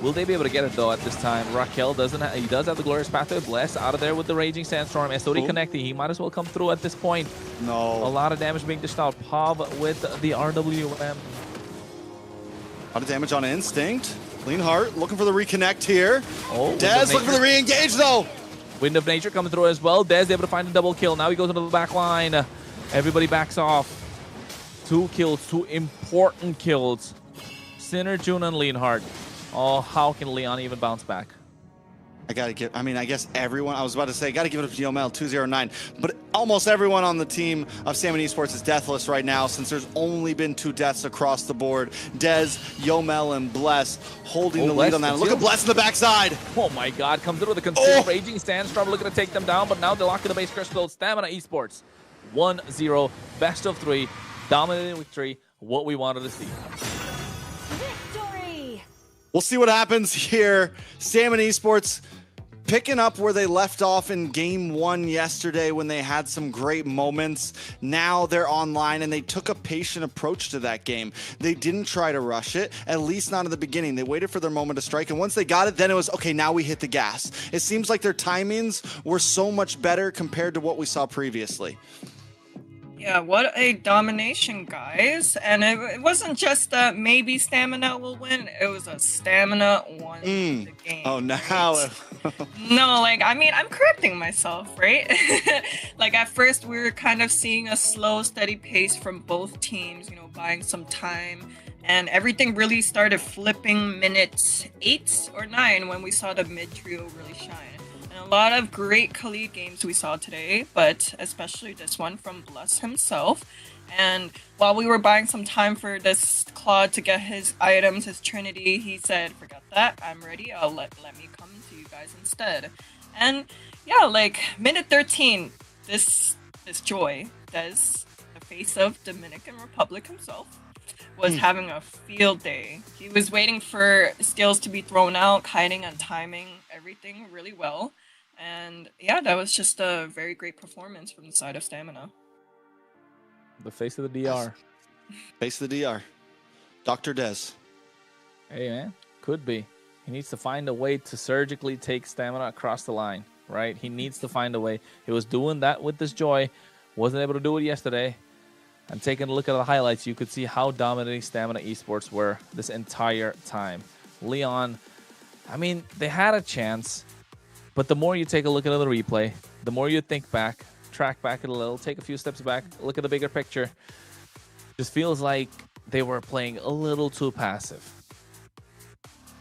Will they be able to get it, though, at this time? Raquel doesn't have... He does have the Glorious Pathway. Bless out of there with the Raging Sandstorm. SOD connecting. He might as well come through at this point. No. A lot of damage being dished out. Pav with the RWM. A lot of damage on Instinct. Leonhardt looking for the reconnect here. Oh, Dez looking for the re-engage, though. Wind of Nature coming through as well. Dez able to find a double kill. Now he goes into the back line. Everybody backs off. 2 kills. 2 important kills. Synerjun and Leonhardt. Oh, how can Leon even bounce back? I guess everyone, I was about to say, got to give it up to Yomel, 209. But almost everyone on the team of Stamina Esports is deathless right now since there's only been 2 deaths across the board. Dez, Yomel, and Bless holding the lead on that. Look at Bless in the backside. Oh my God, comes in with a concealed Raging Sandstorm looking to take them down, but now they're locking the base crystal. Stamina Esports, 1-0, best of 3, dominating victory, what we wanted to see. We'll see what happens here. Stamina Esports picking up where they left off in game 1 yesterday when they had some great moments. Now they're online and they took a patient approach to that game. They didn't try to rush it, at least not in the beginning. They waited for their moment to strike, and once they got it, then it was, okay, now we hit the gas. It seems like their timings were so much better compared to what we saw previously. Yeah, what a domination, guys. And it wasn't just that maybe stamina will win, it was a stamina won the game. Oh, now. Right? No, like, I mean, I'm correcting myself, right? Like, at first, we were kind of seeing a slow, steady pace from both teams, you know, buying some time. And everything really started flipping minute 8 or 9 when we saw the mid trio really shine. And a lot of great Khalid games we saw today, but especially this one from Bless himself. And while we were buying some time for this Claude to get his items, his Trinity, he said, forget that, I'm ready, let me come to you guys instead. And yeah, like minute 13, this Joy, Des, the face of Dominican Republic himself, was having a field day. He was waiting for skills to be thrown out, hiding and timing everything really well. And yeah, that was just a very great performance from the side of Stamina. The face of the DR. Face of the DR. Dr. Des. Hey, man. Could be. He needs to find a way to surgically take Stamina across the line, right? He needs to find a way. He was doing that with this Joy. Wasn't able to do it yesterday. And taking a look at the highlights, you could see how dominating Stamina Esports were this entire time. Leon, I mean, they had a chance. But the more you take a look at the replay, the more you think back, track back a little, take a few steps back, look at the bigger picture, just feels like they were playing a little too passive.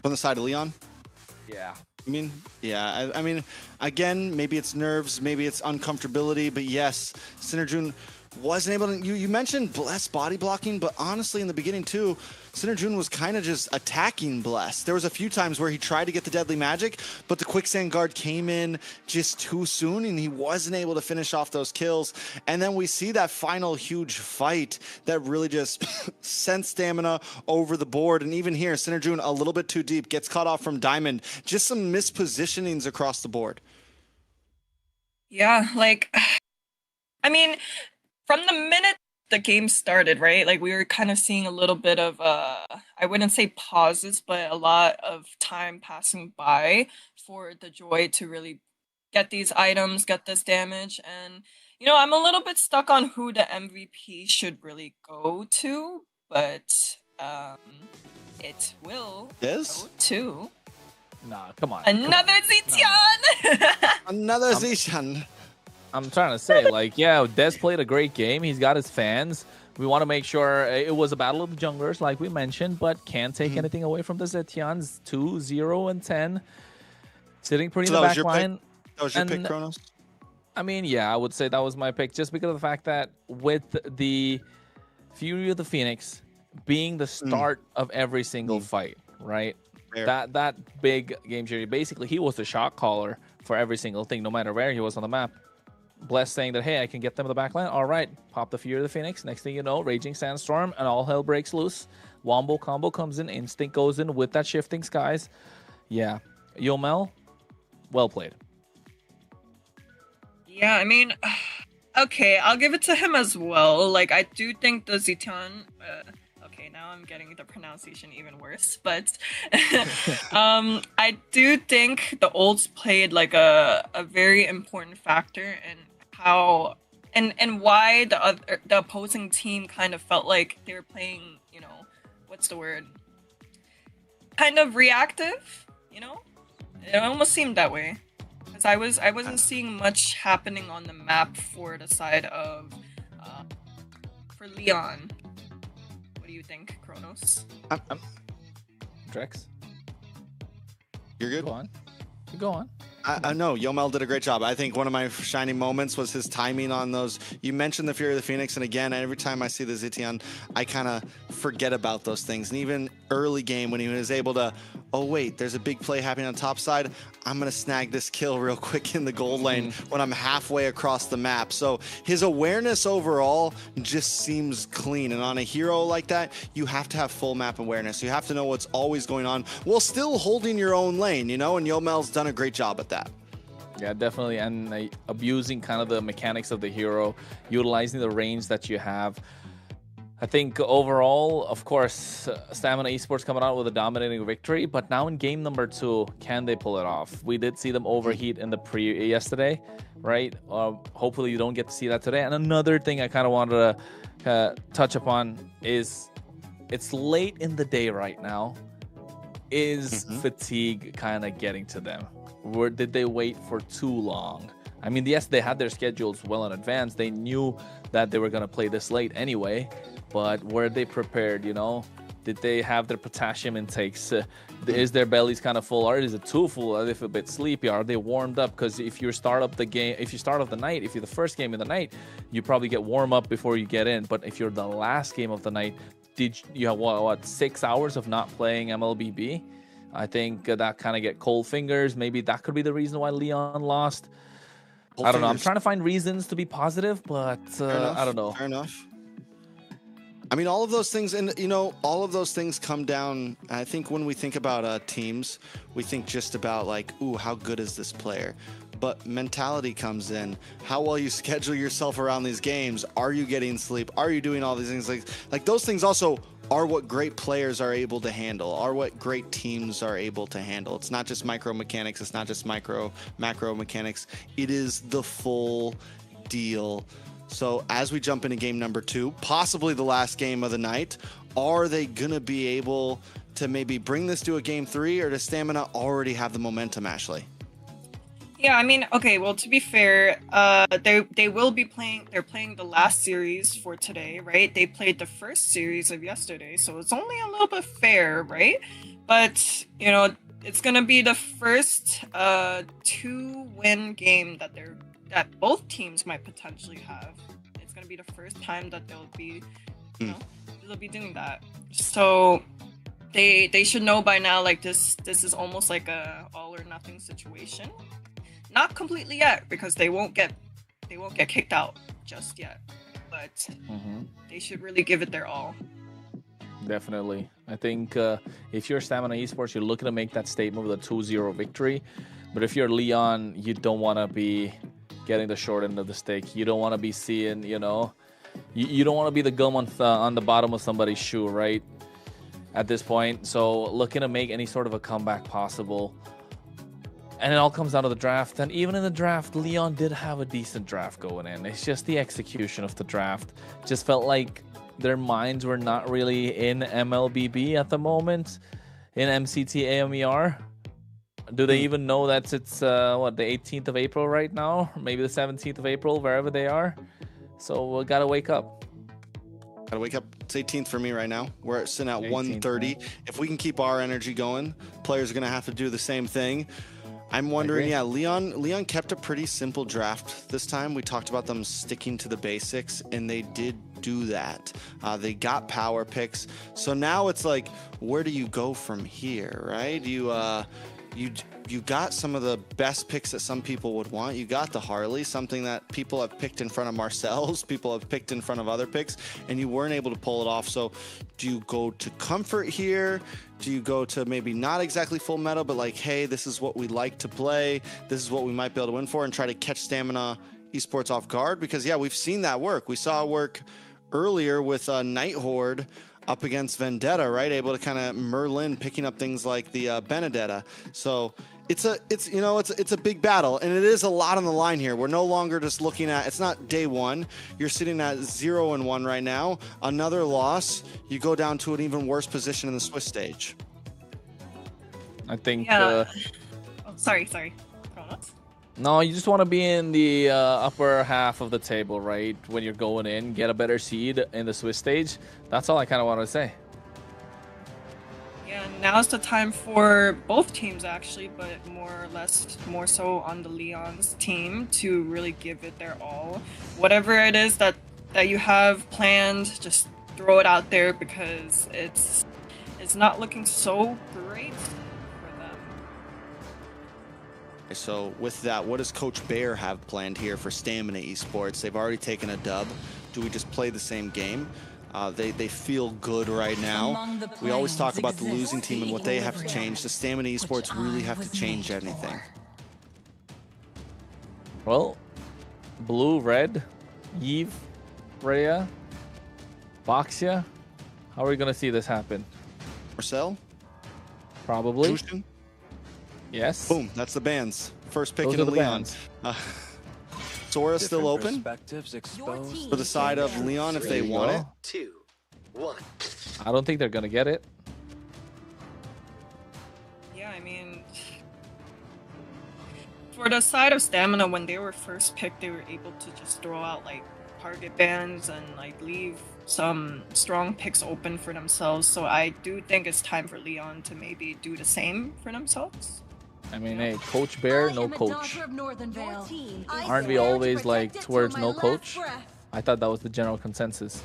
On the side of Leon? Yeah. I mean, yeah. I mean, again, maybe it's nerves, maybe it's uncomfortability, but yes, Synerjun wasn't able to. You mentioned Bless body blocking, but honestly, in the beginning too, Synerjun was kind of just attacking Bless. There was a few times where he tried to get the deadly magic, but the quicksand guard came in just too soon, and he wasn't able to finish off those kills. And then we see that final huge fight that really just sent Stamina over the board. And even here, Synerjun a little bit too deep, gets caught off from Diamond. Just some mispositionings across the board. Yeah, like, I mean, from the minute the game started, right? Like, we were kind of seeing a little bit of, I wouldn't say pauses, but a lot of time passing by for the Joy to really get these items, get this damage. And, you know, I'm a little bit stuck on who the MVP should really go to, but it will go to... Nah, come on. Another Zetian! Another Zetian. I'm trying to say, like, yeah, Des played a great game. He's got his fans. We want to make sure it was a battle of the junglers, like we mentioned, but can't take anything away from the Zetians. 2, 0, and 10. Sitting pretty in the back line. That was your pick, Kronos? I mean, yeah, I would say that was my pick, just because of the fact that with the Fury of the Phoenix being the start of every single fight, right? That big game changer. Basically, he was the shot caller for every single thing, no matter where he was on the map. Bless saying that, hey, I can get them in the backline. All right, pop the Fury of the Phoenix. Next thing you know, Raging Sandstorm, and all hell breaks loose. Wombo combo comes in. Instinct goes in with that Shifting Skies. Yeah. Yomel, well played. Yeah, I mean, okay, I'll give it to him as well. Like, I do think the Zetian... okay, now I'm getting the pronunciation even worse, but I do think the Olds played like a very important factor in how and why the opposing team kind of felt like they were playing, you know, what's the word? Kind of reactive, you know? It almost seemed that way. Because I wasn't seeing much happening on the map for the side of for Leon. What do you think, Kronos? Drex? You're good? Go on. You go on. I know Yomel did a great job. I think one of my shining moments was his timing on those. You mentioned the Fury of the Phoenix, and again, every time I see the Zetian, I kind of forget about those things. And even early game when he was able to, oh wait, there's a big play happening on top side. I'm gonna snag this kill real quick in the gold lane when I'm halfway across the map. So his awareness overall just seems clean. And on a hero like that, you have to have full map awareness. You have to know what's always going on while still holding your own lane, you know. And Yomel's done a great job at that. Yeah, definitely. And abusing kind of the mechanics of the hero, utilizing the range that you have. I think overall, of course, Stamina Esports coming out with a dominating victory, but now in game number 2, can they pull it off? We did see them overheat in the yesterday, right? Hopefully you don't get to see that today. And another thing I kind of wanted to touch upon is it's late in the day right now. Is fatigue kind of getting to them? Or did they wait for too long? I mean, yes, they had their schedules well in advance. They knew that they were going to play this late anyway, but were they prepared, you know? Did they have their potassium intakes? Is their bellies kind of full, or is it too full? Are they a bit sleepy? Are they warmed up? Because if you start off the night, if you're the first game of the night, you probably get warm up before you get in. But if you're the last game of the night, did you have what 6 hours of not playing MLBB? I think that kind of get cold fingers. Maybe that could be the reason why Leon lost. I don't know. I'm trying to find reasons to be positive, but I don't know. Fair enough. I mean, all of those things, and you know, all of those things come down. I think when we think about teams, we think just about like, ooh, how good is this player? But mentality comes in. How well you schedule yourself around these games. Are you getting sleep? Are you doing all these things? Like those things also are what great players are able to handle, are what great teams are able to handle. It's not just micro mechanics. It's not just macro mechanics. It is the full deal. So as we jump into game number 2, possibly the last game of the night, are they going to be able to maybe bring this to a game 3, or does Stamina already have the momentum, Ashley? Yeah, I mean, okay, well, to be fair, they will be playing, they're playing the last series for today, right? They played the first series of yesterday, so it's only a little bit fair, right? But, you know, it's going to be the first 2-win game that both teams might potentially have. It's going to be the first time that they'll be, you know, they'll be doing that. So they should know by now, like this is almost like a all or nothing situation. Not completely yet, because they won't get kicked out just yet, but they should really give it their all. Definitely. I think if you're Stamina Esports, you're looking to make that statement with a 2-0 victory. But if you're Leon, you don't want to be getting the short end of the stick. You don't want to be seeing, you know, you don't want to be the gum on the bottom of somebody's shoe, right? At this point. So looking to make any sort of a comeback possible. And it all comes down to the draft. And even in the draft, Leon did have a decent draft going in. It's just the execution of the draft. Just felt like their minds were not really in MLBB at the moment. In MCT AMER. Do they even know that it's, the 18th of April right now? Maybe the 17th of April, wherever they are. So we gotta wake up. Gotta wake up. It's 18th for me right now. We're sitting at 1:30. If we can keep our energy going, players are gonna have to do the same thing. I'm wondering, yeah, Leon kept a pretty simple draft this time. We talked about them sticking to the basics, and they did do that. They got power picks. So now it's like, where do you go from here, right? You got some of the best picks that some people would want. You got the Harley, something that people have picked in front of Marcel's, people have picked in front of other picks, and you weren't able to pull it off. So do you go to comfort here? Do you go to maybe not exactly full meta, but like, hey, this is what we like to play. This is what we might be able to win for, and try to catch Stamina Esports off guard? Because, yeah, we've seen that work. We saw it work earlier with Night Horde up against Vendetta, right? Able to kind of Merlin picking up things like the Benedetta. So it's a big battle, and it is a lot on the line here. We're no longer just looking at, it's not day one. You're sitting at 0-1 right now. Another loss, you go down to an even worse position in the Swiss stage. I think. Yeah. Sorry. Kronos? No, you just want to be in the upper half of the table, right? When you're going in, get a better seed in the Swiss stage. That's all I kind of want to say. Yeah, now's the time for both teams actually, but more so on the Leon's team to really give it their all. Whatever it is that you have planned, just throw it out there, because it's not looking so great for them. So with that, what does Coach Bear have planned here for Stamina Esports? They've already taken a dub. Do we just play the same game? They feel good right now. We always talk about the losing team and what they have to change. The Stamina Esports really have to change anything. Well, blue, red, Eve, Rhea. Boxia? How are we gonna see this happen? Marcel? Probably. Lucian? Yes. Boom, that's the bans. First pick Those into are the Leon. bans. Sora still open. Perspectives exposed. To the side of Leon if they There you want go. it. 2, 1. I don't think they're gonna get it. Yeah, I mean, for the side of Stamina, when they were first picked, they were able to just throw out like target bans and like leave some strong picks open for themselves. So I do think it's time for Leon to maybe do the same for themselves. I mean, hey, Coach Bear, no coach. Aren't we swear to always protect like it till towards my no last coach? breath. I thought that was the general consensus.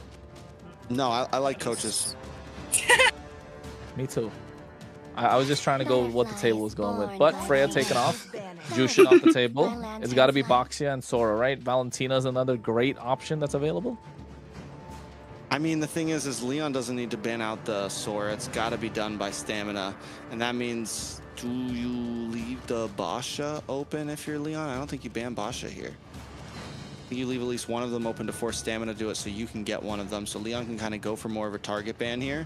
No, I like coaches. Me too. I was just trying to go with what the table was going with. But Freya taken off. Jushin off the table. It's got to be Boxia and Sora, right? Valentina's another great option that's available. I mean, the thing is Leon doesn't need to ban out the Sora. It's got to be done by Stamina. And that means, do you leave the Basha open if you're Leon? I don't think you ban Basha here. I think you leave at least one of them open to force Stamina to do it so you can get one of them. So Leon can kind of go for more of a target ban here.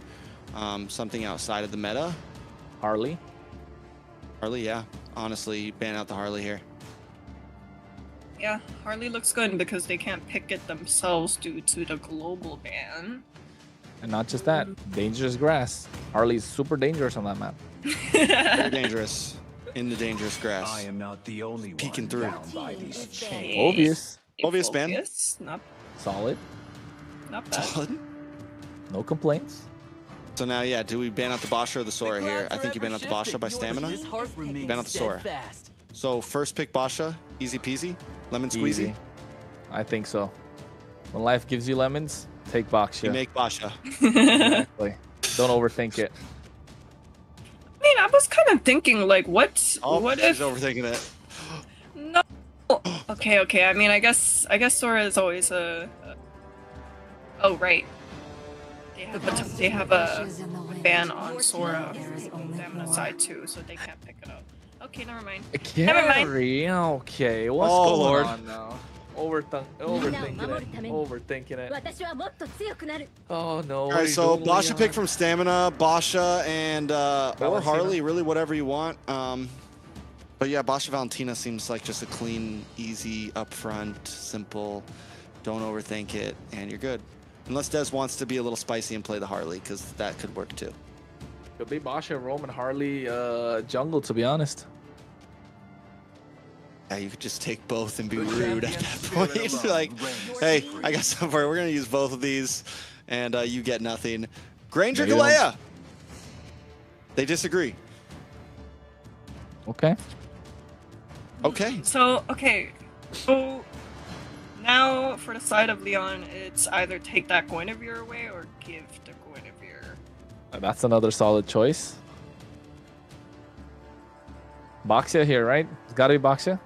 Something outside of the meta. Harley. Harley, yeah. Honestly, ban out the Harley here. Yeah, Harley looks good because they can't pick it themselves due to the global ban. And not just that, dangerous grass. Harley's super dangerous on that map. Very dangerous. In the dangerous grass. I am not the only one Peeking through. bound by these chains. Obvious. Obvious ban. Focus, Solid. not bad. Solid. No complaints. So now, yeah, do we ban out the Basha or the Sora here? I think you ban out the Basha by Stamina. Ban out the Sora. So first pick Basha, easy peasy, lemon squeezy. Easy. I think so. When life gives you lemons, take Boxia. You make Basha. Exactly. Don't overthink it. I mean, I was kind of thinking, like, what She's if overthinking it. no? Okay. I mean, I guess Sora is always a. Oh right. They have a ban on Sora on Stamina side too, so they can't pick it up. Okay, never mind. Never mind. Carry. Okay, what's Oh, going Lord. on now? Overthinking it. Oh no. All right, so Leon. Basha pick from Stamina, Basha, and or Valentina. Harley, really whatever you want. But yeah, Basha Valentina seems like just a clean, easy, upfront, simple. Don't overthink it, and you're good. Unless Des wants to be a little spicy and play the Harley, because that could work too. Could be Basha, Roman, Harley, jungle, to be honest. Yeah, you could just take both and be rude at that point. Like, hey, I got something for you. We're going to use both of these, and you get nothing. Granger There you go. Galea! They disagree. Okay. Okay. So now for the side of Leon, it's either take that Guinevere away or give the Guinevere. That's another solid choice. Boxia here, right? It's got to be Boxia.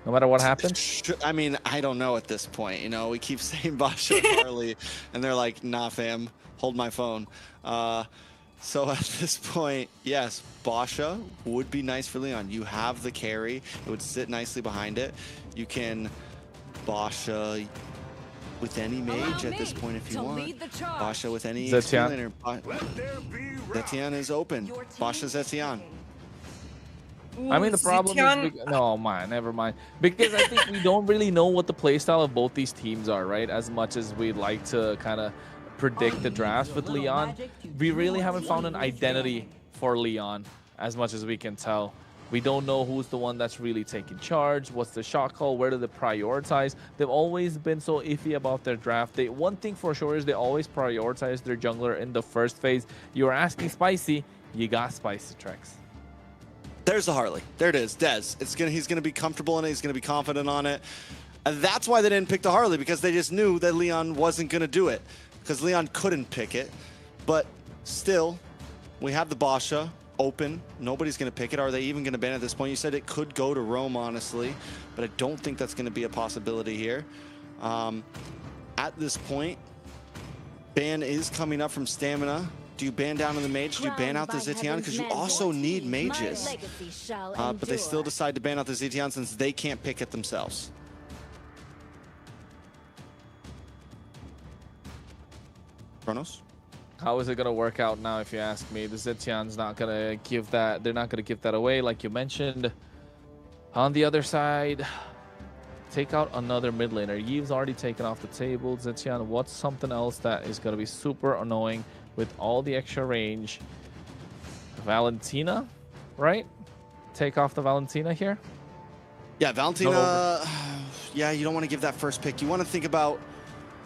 No matter what happens. I mean, I don't know at this point. You know, we keep saying Basha and Harley, and they're like, nah, fam, hold my phone. So at this point, yes, Basha would be nice for Leon. You have the carry. It would sit nicely behind it. You can Basha with any mage at this point if you want. Basha with any Zetian. Zetian is open. Basha Zetian. I mean, the problem is... No, man, never mind. Because I think we don't really know what the playstyle of both these teams are, right? As much as we'd like to kind of predict the drafts with Leon, we really haven't found an identity for Leon as much as we can tell. We don't know who's the one that's really taking charge, what's the shot call, where do they prioritize. They've always been so iffy about their draft. One thing for sure is they always prioritize their jungler in the first phase. You're asking Spicy, you got Spicy Trex. There's the Harley. There it is. Dez. He's gonna be comfortable in it. He's gonna be confident on it. And that's why they didn't pick the Harley, because they just knew that Leon wasn't gonna do it, because Leon couldn't pick it. But still, we have the Basha open. Nobody's gonna pick it. Are they even gonna ban at this point? You said it could go to Rome, honestly, but I don't think that's gonna be a possibility here. At this point, ban is coming up from Stamina. Do you ban down on the mage? Do you ban out the Zetian? Because you also need mages. But they still decide to ban out the Zetian since they can't pick it themselves. Kronos? How is it gonna work out now? If you ask me, the Zetian's not gonna give that. They're not gonna give that away, like you mentioned. On the other side, take out another mid laner. Yeve's already taken off the table. Zetian, what's something else that is gonna be super annoying with all the extra range? Valentina, right? Take off the Valentina here. Yeah, Valentina. Yeah, you don't want to give that first pick. You want to think about,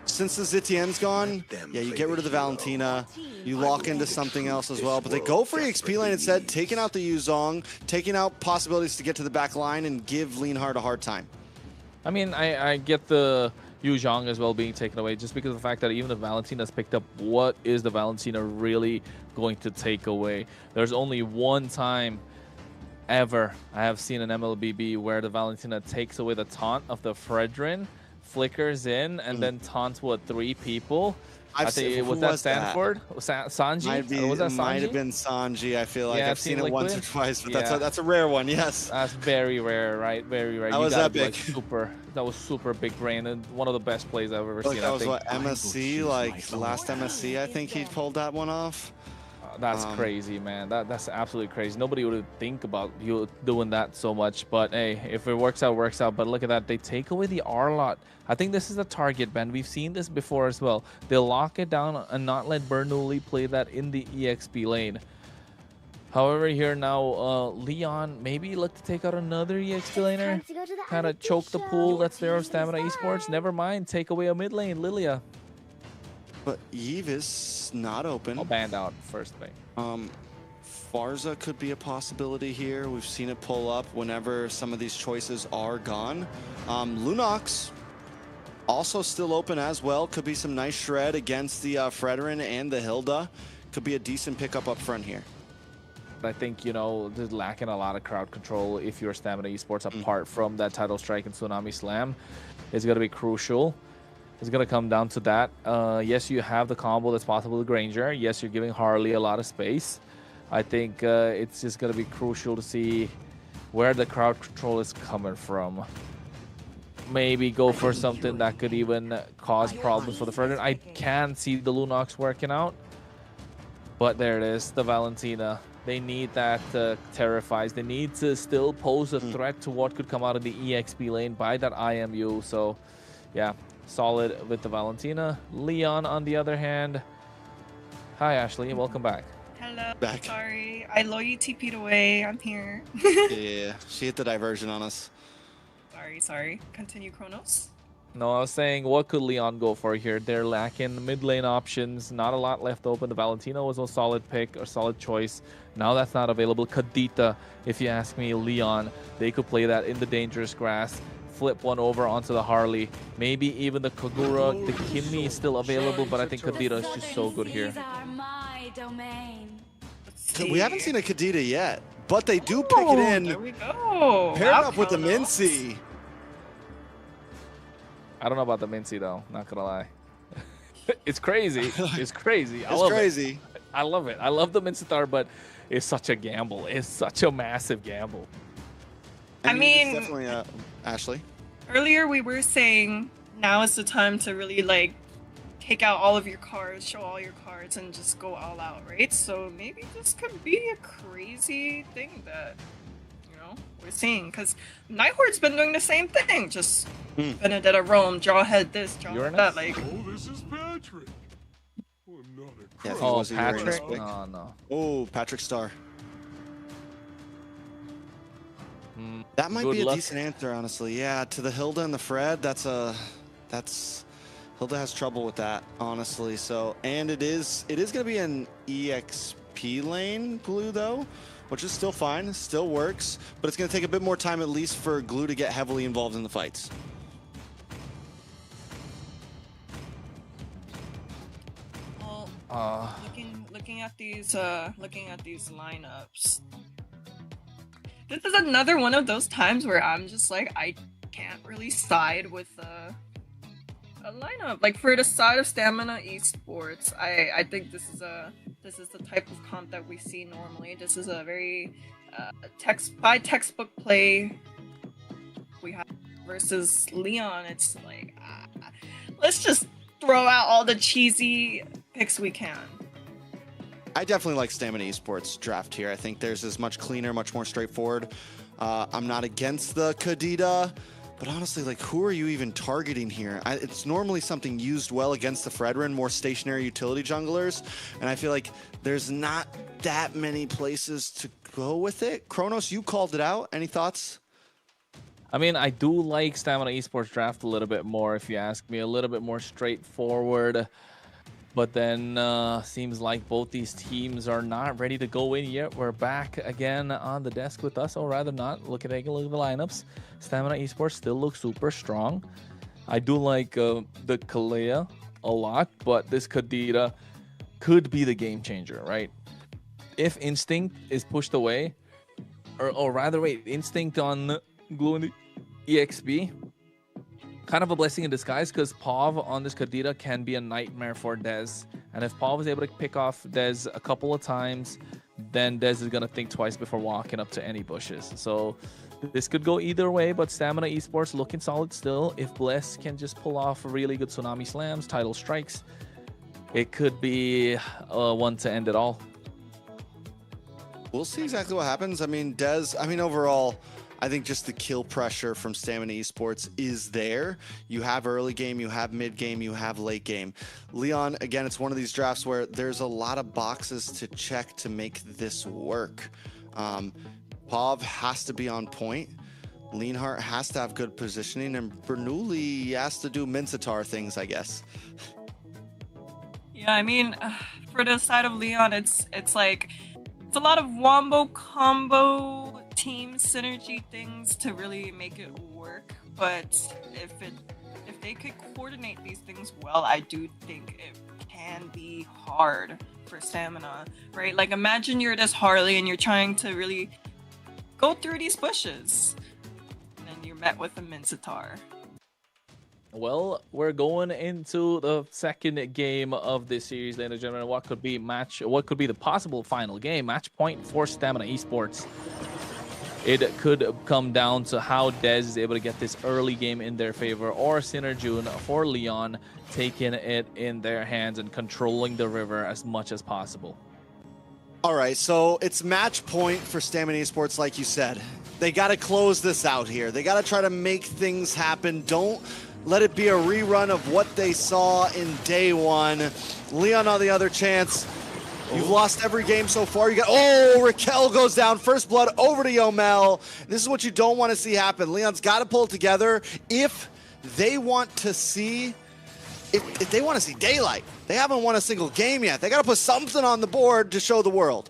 since the Zitian's gone, yeah, you get rid of the Valentina. You lock into something else as well. But they go for EXP lane instead, taking out the Yuzong, taking out possibilities to get to the back line and give Leonhardt a hard time. I mean, I get the Yu Zhang as well being taken away, just because of the fact that even if Valentina's picked up, what is the Valentina really going to take away? There's only one time ever I have seen an MLBB where the Valentina takes away the taunt of the Fredrin, flickers in, and then taunts, what, 3 people? I think was that Stanford? Sanji? Was that Sanji? Might have been Sanji. I feel like Yeah, I've seen it Team once or Liquid? twice, but Yeah. that's a rare one. Yes. That's very rare, right? Very rare. That You was gotta be, epic. that was super big brain, and one of the best plays I've ever Like seen. that I was think. what, MSC, like last MSC, I think he pulled that one off. That's crazy, man. That's absolutely crazy. Nobody would think about you doing that so much. But hey, if it works out, works out. But look at that. They take away the R-Lot. I think this is a target ban. We've seen this before as well. They'll lock it down and not let Bernoulli play that in the EXP lane. However, here now, Leon maybe look to take out another EXP laner. Kind of choke the pool that's there of Stamina Esports. Never mind. Take away a mid lane, Lilia. But Eve is not open. I'll banned out first thing. Farza could be a possibility here. We've seen it pull up whenever some of these choices are gone. Lunox also still open as well. Could be some nice shred against the Fredrin and the Hilda. Could be a decent pickup up front here. I think, you know, they're lacking a lot of crowd control if you're Stamina Esports, apart from that title strike and Tsunami Slam. It's going to be crucial. It's going to come down to that. Yes, you have the combo that's possible with Granger. Yes, you're giving Harley a lot of space. I think it's just going to be crucial to see where the crowd control is coming from. Maybe go for something that could even cause problems for the Fredrin. I can see the Lunox working out. But there it is, the Valentina. They need that Terrifies. They need to still pose a threat to what could come out of the EXP lane by that IMU. So, yeah, solid with the Valentina. Leon, on the other hand. Hi, Ashley. Welcome back. Hello. Back. Sorry, I low you TP'd away. I'm here. Yeah, she hit the diversion on us. Sorry. Continue, Kronos. No, I was saying, what could Leon go for here? They're lacking mid lane options. Not a lot left open. The Valentina was a solid pick, or solid choice. Now that's not available. Kadita, if you ask me, Leon, they could play that in the dangerous grass. Flip one over onto the Harley. Maybe even the Kagura. The Kimmy is still available, but I think Kadita is just so good here. We haven't seen a Kadita yet, but they do pick it in. There we go. Paired up with the Mincy. I don't know about the Mincy, though. Not gonna lie. It's crazy. It's crazy. It's crazy. I love it. I love the Mincetar, but it's such a gamble. It's such a massive gamble. I mean, it's definitely Ashley. Earlier we were saying now is the time to really like take out all of your cards, show all your cards, and just go all out, right? So maybe this could be a crazy thing that, you know, we're seeing. Because Nighthorde's been doing the same thing. Just Benedetta roam, draw head this, draw head that. Like, Oh, this is Patrick. Oh, not a Yeah, if he Oh, was a Uranus Patrick? pick. Oh, no. Oh, Patrick Star. That might Good be a luck. decent answer, honestly. Yeah, to the Hilda and the Fred, Hilda has trouble with that, honestly. So, and it is going to be an EXP lane, Glue, though, which is still fine, still works, but it's going to take a bit more time, at least for Glue to get heavily involved in the fights. well, looking at these lineups. This is another one of those times where I'm just like, I can't really side with a lineup. Like for the side of Stamina Esports, I think this is the type of comp that we see normally. This is a very textbook play we have versus Leon. It's like let's just throw out all the cheesy picks we can. I definitely like Stamina Esports draft here. I think theirs is much cleaner, much more straightforward. I'm not against the Kadita, but honestly, like, who are you even targeting here? It's normally something used well against the Fredrin, more stationary utility junglers, and I feel like there's not that many places to go with it. Kronos, you called it out. Any thoughts? I mean, I do like Stamina Esports draft a little bit more, if you ask me. A little bit more straightforward. But then seems like both these teams are not ready to go in yet. We're back again on the desk with us, or rather not. Look at the lineups. Stamina Esports still looks super strong. I do like the Kalea a lot, but this Kadita could be the game changer, right? If Instinct is pushed away, or rather, wait, Instinct on Glue in the EXP, kind of a blessing in disguise, because Pav on this Kadita can be a nightmare for Dez. And if Pav is able to pick off Dez a couple of times, then Dez is going to think twice before walking up to any bushes. So this could go either way, but Stamina Esports looking solid still. If Bless can just pull off really good Tsunami Slams, Tidal Strikes, it could be one to end it all. We'll see exactly what happens. I mean, overall, I think just the kill pressure from Stamina Esports is there. You have early game, you have mid game, you have late game. Leon, again, it's one of these drafts where there's a lot of boxes to check to make this work. Pav has to be on point. Leonhart has to have good positioning, and Bernoulli has to do Mincetar things, I guess. Yeah, I mean, for the side of Leon, it's like it's a lot of wombo combo team synergy things to really make it work. But if they could coordinate these things well, I do think it can be hard for Stamina, right? Like, imagine you're this Harley and you're trying to really go through these bushes, and then you're met with a Mincetar. Well, we're going into the second game of this series, ladies and gentlemen. What could be the possible final game? Match point for Stamina Esports. It could come down to how Dez is able to get this early game in their favor, or Synerjun for Leon taking it in their hands and controlling the river as much as possible. All right, so it's match point for Stamina Esports, like you said. They got to close this out here. They got to try to make things happen. Don't let it be a rerun of what they saw in day one. Leon on the other chance. You've lost every game so far. You got, Raquel goes down. First blood over to Yomel. This is what you don't want to see happen. Leon's got to pull it together if they want to see, if they want to see daylight. They haven't won a single game yet. They got to put something on the board to show the world.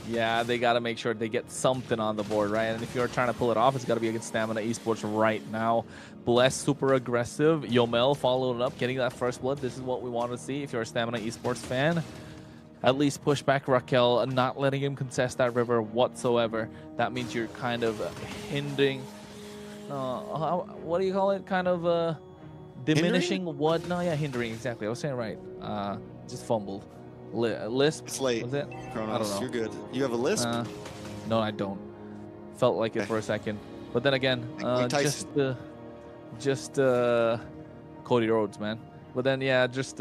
Yeah, they got to make sure they get something on the board, right? And if you're trying to pull it off, it's got to be against Stamina Esports right now. Bless, super aggressive. Yomel following up, getting that first blood. This is what we want to see if you're a Stamina Esports fan. At least push back Raquel, not letting him contest that river whatsoever. That means you're kind of hindering, what do you call it? Kind of diminishing hindering? What? No, yeah, hindering, exactly. I was saying right. Just fumbled. Lisp? It's late. Was it? Kronos, I don't know. You're good. You have a lisp? No, I don't. Felt like it for a second. But then again, just Cody Rhodes, man. But then, yeah, just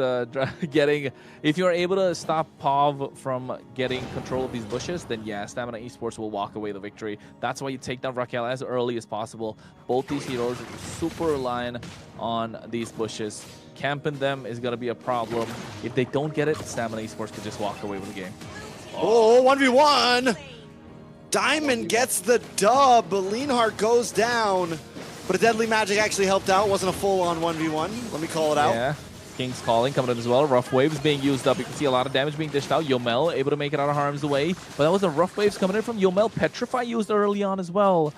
getting... If you're able to stop Pav from getting control of these bushes, then yeah, Stamina Esports will walk away the victory. That's why you take down Raquel as early as possible. Both these heroes are super reliant on these bushes. Camping them is going to be a problem. If they don't get it, Stamina Esports could just walk away with the game. Oh, 1v1! Diamond gets the dub, but Leonhart goes down. But a Deadly Magic actually helped out. It wasn't a full-on 1v1. Let me call it out. Yeah, King's Calling coming in as well. Rough Waves being used up. You can see a lot of damage being dished out. Yomel able to make it out of harm's way. But that was the Rough Waves coming in from Yomel. Petrify used early on as well.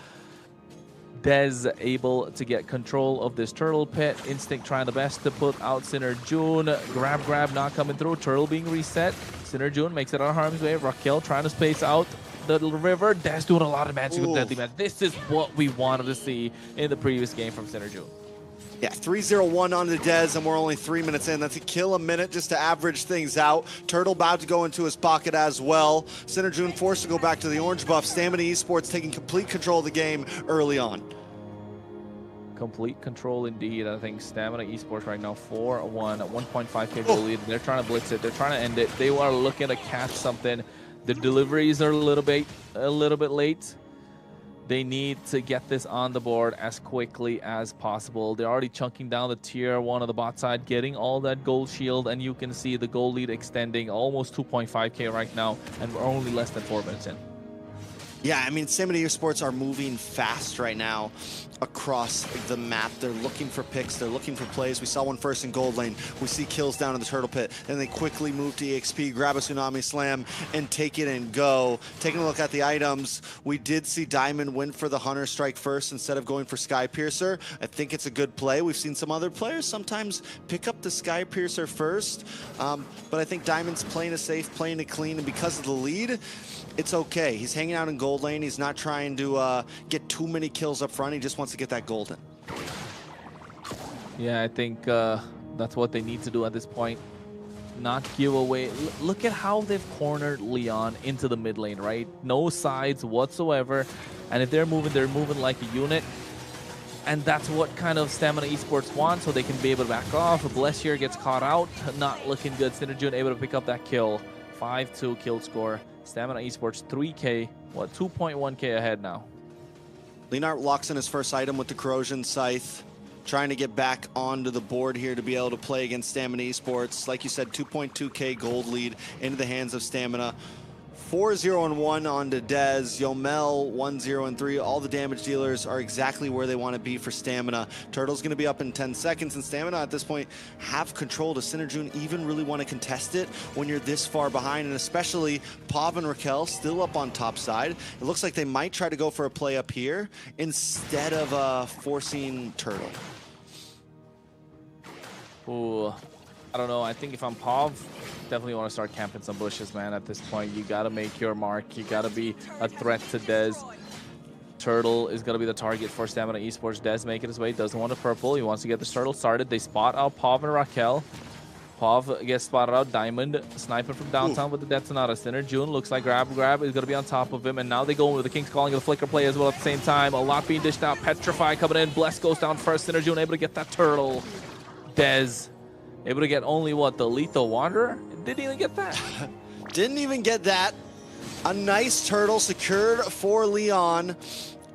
Dez able to get control of this Turtle Pit. Instinct trying the best to put out Synerjun. Grab not coming through. Turtle being reset. Synerjun makes it out of harm's way. Raquel trying to space out the river. Dez doing a lot of magic with Deadly Magic. This is what we wanted to see in the previous game from Synerjun. Yeah, 3-0-1 on the Dez, and we're only 3 minutes in. That's a kill a minute just to average things out. Turtle about to go into his pocket as well. Synerjun forced to go back to the orange buff. Stamina Esports taking complete control of the game early on. Complete control indeed. I think Stamina Esports right now 4-1 at 1.5k goal lead. They're trying to blitz it. They're trying to end it. They are looking to catch something. The deliveries are a little bit late. They need to get this on the board as quickly as possible. They're already chunking down the tier 1 of the bot side, getting all that gold shield, and you can see the goal lead extending almost 2.5k right now, and we're only less than 4 minutes in. Yeah, I mean, Stamina Esports are moving fast right now across the map. They're looking for picks. They're looking for plays. We saw one first in gold lane. We see kills down in the turtle pit. Then they quickly move to EXP, grab a Tsunami Slam, and take it and go. Taking a look at the items, we did see Diamond win for the Hunter Strike first instead of going for Sky Piercer. I think it's a good play. We've seen some other players sometimes pick up the Sky Piercer first, but I think Diamond's playing it safe, playing it clean, and because of the lead, it's okay. He's hanging out in gold lane. He's not trying to get too many kills up front. He just wants to get that golden. Yeah, I think that's what they need to do at this point. Not give away. Look at how they've cornered Leon into the mid lane, right? No sides whatsoever. And if they're moving like a unit. And that's what kind of Stamina Esports want, so they can be able to back off. Blessier gets caught out. Not looking good. Synergy able to pick up that kill. 5-2 kill score. Stamina Esports 3k, 2.1k ahead now. Leonard locks in his first item with the Corrosion Scythe, trying to get back onto the board here to be able to play against Stamina Esports. Like you said, 2.2k gold lead into the hands of Stamina. 4-0-1 onto Dez, Yomel 1-0-3. All the damage dealers are exactly where they want to be for Stamina. Turtle's going to be up in 10 seconds, and Stamina at this point have control. Does Synerjun even really want to contest it when you're this far behind? And especially Pav and Raquel still up on top side. It looks like they might try to go for a play up here instead of forcing Turtle. Ooh, I don't know. I think if I'm Pav, definitely want to start camping some bushes, man. At this point, you got to make your mark. You got to be a threat to Dez. Turtle is going to be the target for Stamina Esports. Dez making his way, doesn't want a purple. He wants to get the turtle started. They spot out Pav and Raquel. Pav gets spotted out. Diamond sniping from downtown with the Detonata Center. June looks like grab is going to be on top of him. And now they go in with the King's Calling of the Flicker play as well at the same time. A lot being dished out. Petrify coming in. Bless goes down first. Center June able to get that turtle. Dez able to get only what? The Lethal Wanderer? Didn't even get that. Didn't even get that. A nice turtle secured for Leon.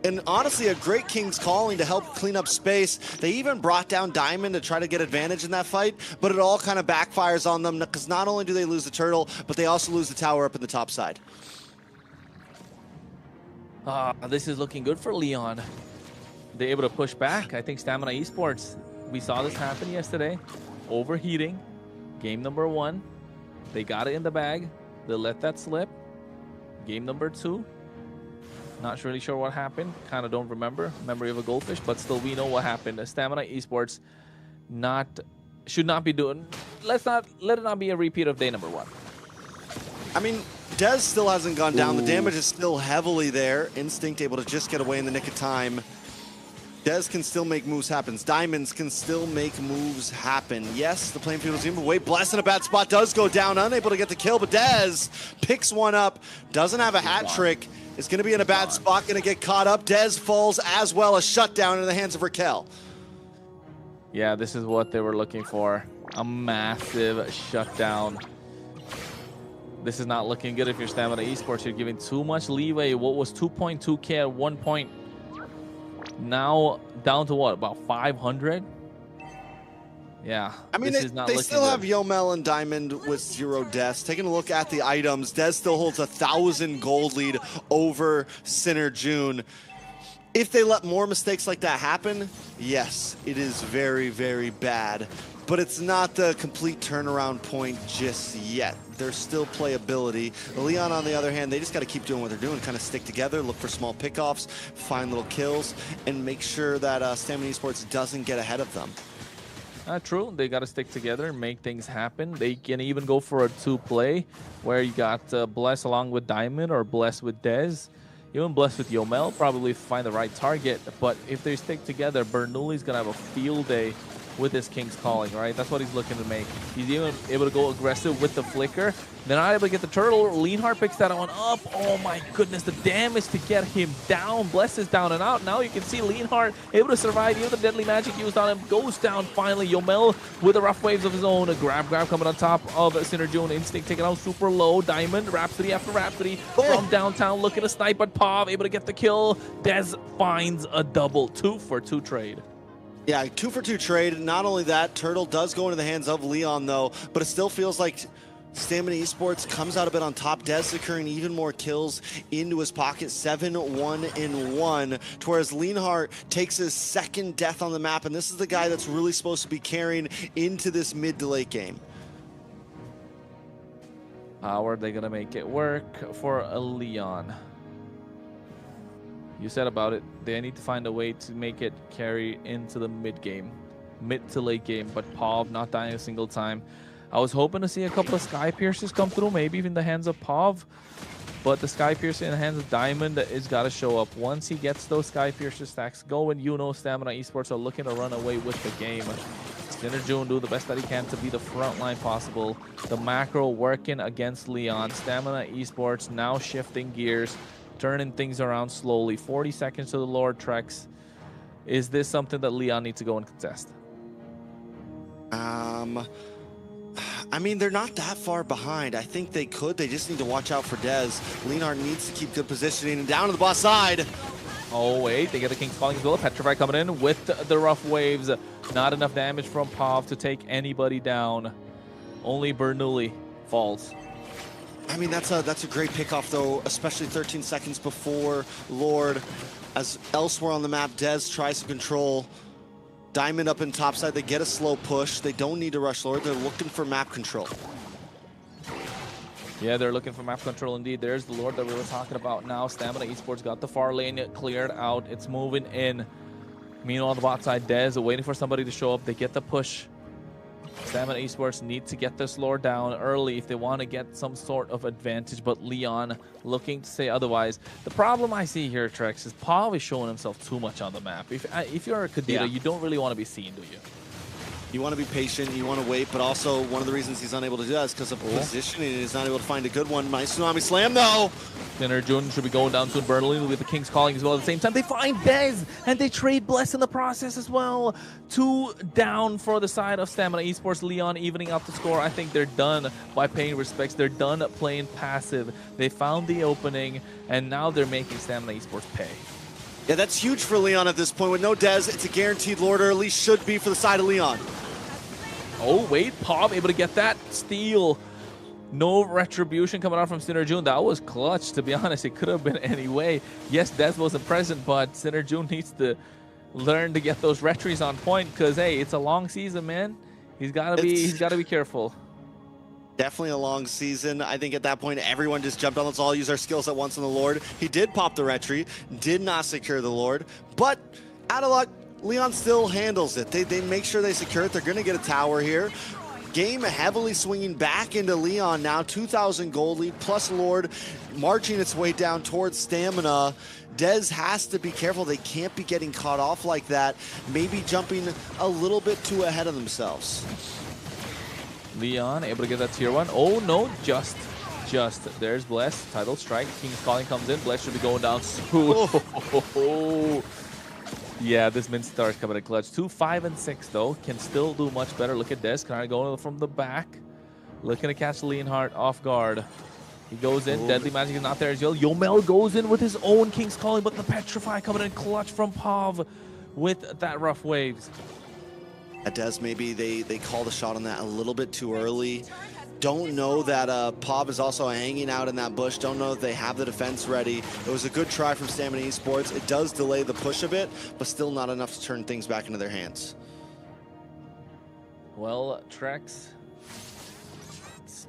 And honestly, a great King's Calling to help clean up space. They even brought down Diamond to try to get advantage in that fight, but it all kind of backfires on them because not only do they lose the turtle, but they also lose the tower up in the top side. This is looking good for Leon. They're able to push back. I think Stamina Esports, we saw this happen yesterday. Overheating. Game number 1. They got it in the bag. They let that slip. Game number 2. Not really sure what happened. Kind of don't remember. Memory of a goldfish, but still we know what happened. Stamina Esports should not be doing. Let it not be a repeat of day number 1. I mean, Dez still hasn't gone down. The damage is still heavily there. Instinct able to just get away in the nick of time. Dez can still make moves happen. Diamonds can still make moves happen. Yes, the playing field is even away. Bless in a bad spot, does go down, unable to get the kill, but Dez picks one up, doesn't have a hat trick, is going to be in a bad spot, going to get caught up. Dez falls as well, a shutdown in the hands of Raquel. Yeah, this is what they were looking for. A massive shutdown. This is not looking good if you're Stamina Esports. You're giving too much leeway. What was 2.2k at one point? Now down to what, about 500? Yeah, I mean, they still have Yomel and Diamond with 0 deaths. Taking a look at the items, Dez still holds 1,000 gold lead over Sinner June. If they let more mistakes like that happen, yes, it is very, very bad. But it's not the complete turnaround point just yet. There's still playability. Leon, on the other hand, they just got to keep doing what they're doing, kind of stick together, look for small pickoffs, find little kills, and make sure that Stamina Esports doesn't get ahead of them. True. They got to stick together and make things happen. They can even go for a 2-play where you got Bless along with Diamond or Bless with Dez. Even Bless with Yomel, probably find the right target. But if they stick together, Bernoulli's going to have a field day with his King's Calling, right? That's what he's looking to make. He's even able to go aggressive with the flicker. Then not able to get the turtle. Leonhardt picks that one up. Oh my goodness, the damage to get him down. Bless is down and out. Now you can see Leonhardt able to survive. Even the deadly magic used on him goes down finally. Yomel with the rough waves of his own. A grab coming on top of Synerjun. Instinct taken out super low. Diamond, Rhapsody after Rhapsody from downtown looking to snipe, but Pav able to get the kill. Dez finds a double 2-for-2 trade. Yeah, 2-for-2 trade. Not only that, Turtle does go into the hands of Leon, though, but it still feels like Stamina Esports comes out a bit on top. Dez securing even more kills into his pocket, 7-1-1, whereas Leonhardt takes his second death on the map, and this is the guy that's really supposed to be carrying into this mid to late game. How are they going to make it work for a Leon? You said about it, they need to find a way to make it carry into the mid to late game, but Pav not dying a single time. I was hoping to see a couple of Sky Piercers come through, maybe even the hands of Pav, but the Sky Piercer in the hands of Diamond is got to show up. Once he gets those Sky Piercer stacks going, you know Stamina Esports are looking to run away with the game. Synerjun do the best that he can to be the front line possible. The macro working against Leon. Stamina Esports now shifting gears, turning things around slowly. 40 seconds to the Lord Trex. Is this something that Leon needs to go and contest? I mean, they're not that far behind. I think they could. They just need to watch out for Dez. Leonhardt needs to keep good positioning, and down to the boss side. Oh, wait. They get the King's Calling as well. Petrify coming in with the rough waves. Not enough damage from Pav to take anybody down. Only Bernoulli falls. I mean, that's a great pickoff, though, especially 13 seconds before Lord. As elsewhere on the map, Dez tries to control Diamond up in topside. They get a slow push. They don't need to rush Lord. They're looking for map control. Yeah, they're looking for map control indeed. There's the Lord that we were talking about now. Stamina Esports got the far lane cleared out. It's moving in. Meanwhile, on the bot side, Dez waiting for somebody to show up. They get the push. Stamina Esports need to get this Lord down early if they want to get some sort of advantage, but Leon looking to say otherwise. The problem I see here, Trex, is Pav is showing himself too much on the map. If you're a Kadira, you don't really want to be seen, do you? You want to be patient, you want to wait, but also one of the reasons he's unable to do that is because of positioning. He's not able to find a good one. Nice Tsunami Slam, though. Synerjun should be going down soon. Berlin with the King's Calling as well. At the same time, they find Dez, and they trade Bless in the process as well. 2 down for the side of Stamina Esports. Leon evening out the score. I think they're done by paying respects. They're done playing passive. They found the opening, and now they're making Stamina Esports pay. Yeah, that's huge for Leon at this point. With no Dez, it's a guaranteed Lord, or at least should be for the side of Leon. Oh, wait, Pav able to get that steal. No retribution coming out from Synerjun. That was clutch, to be honest. It could have been any way. Yes, Dez wasn't present, but Synerjun needs to learn to get those retries on point because, hey, it's a long season, man. He's got to be careful. Definitely a long season. I think at that point, everyone just jumped on. Let's all use our skills at once on the Lord. He did pop the retry, did not secure the Lord, but out of luck, Leon still handles it. They make sure they secure it. They're going to get a tower here. Game heavily swinging back into Leon now. 2,000 gold lead plus Lord marching its way down towards Stamina. Dez has to be careful. They can't be getting caught off like that. Maybe jumping a little bit too ahead of themselves. Leon able to get that tier 1. Oh no, just. There's Bless. Title strike. King's Calling comes in. Bless should be going down soon. Yeah, this Min Star is coming in clutch. 2, 5, and 6 though. Can still do much better. Look at this. Kind of going from the back. Looking to catch Leonhardt off guard. He goes in. Deadly Magic is not there as well. Yomel goes in with his own King's Calling, but the Petrify coming in clutch from Pav with that rough waves. At Dez, maybe they call the shot on that a little bit too early. Don't know that Pav is also hanging out in that bush. Don't know if they have the defense ready. It was a good try from Stamina Esports. It does delay the push a bit, but still not enough to turn things back into their hands. Well, Trex,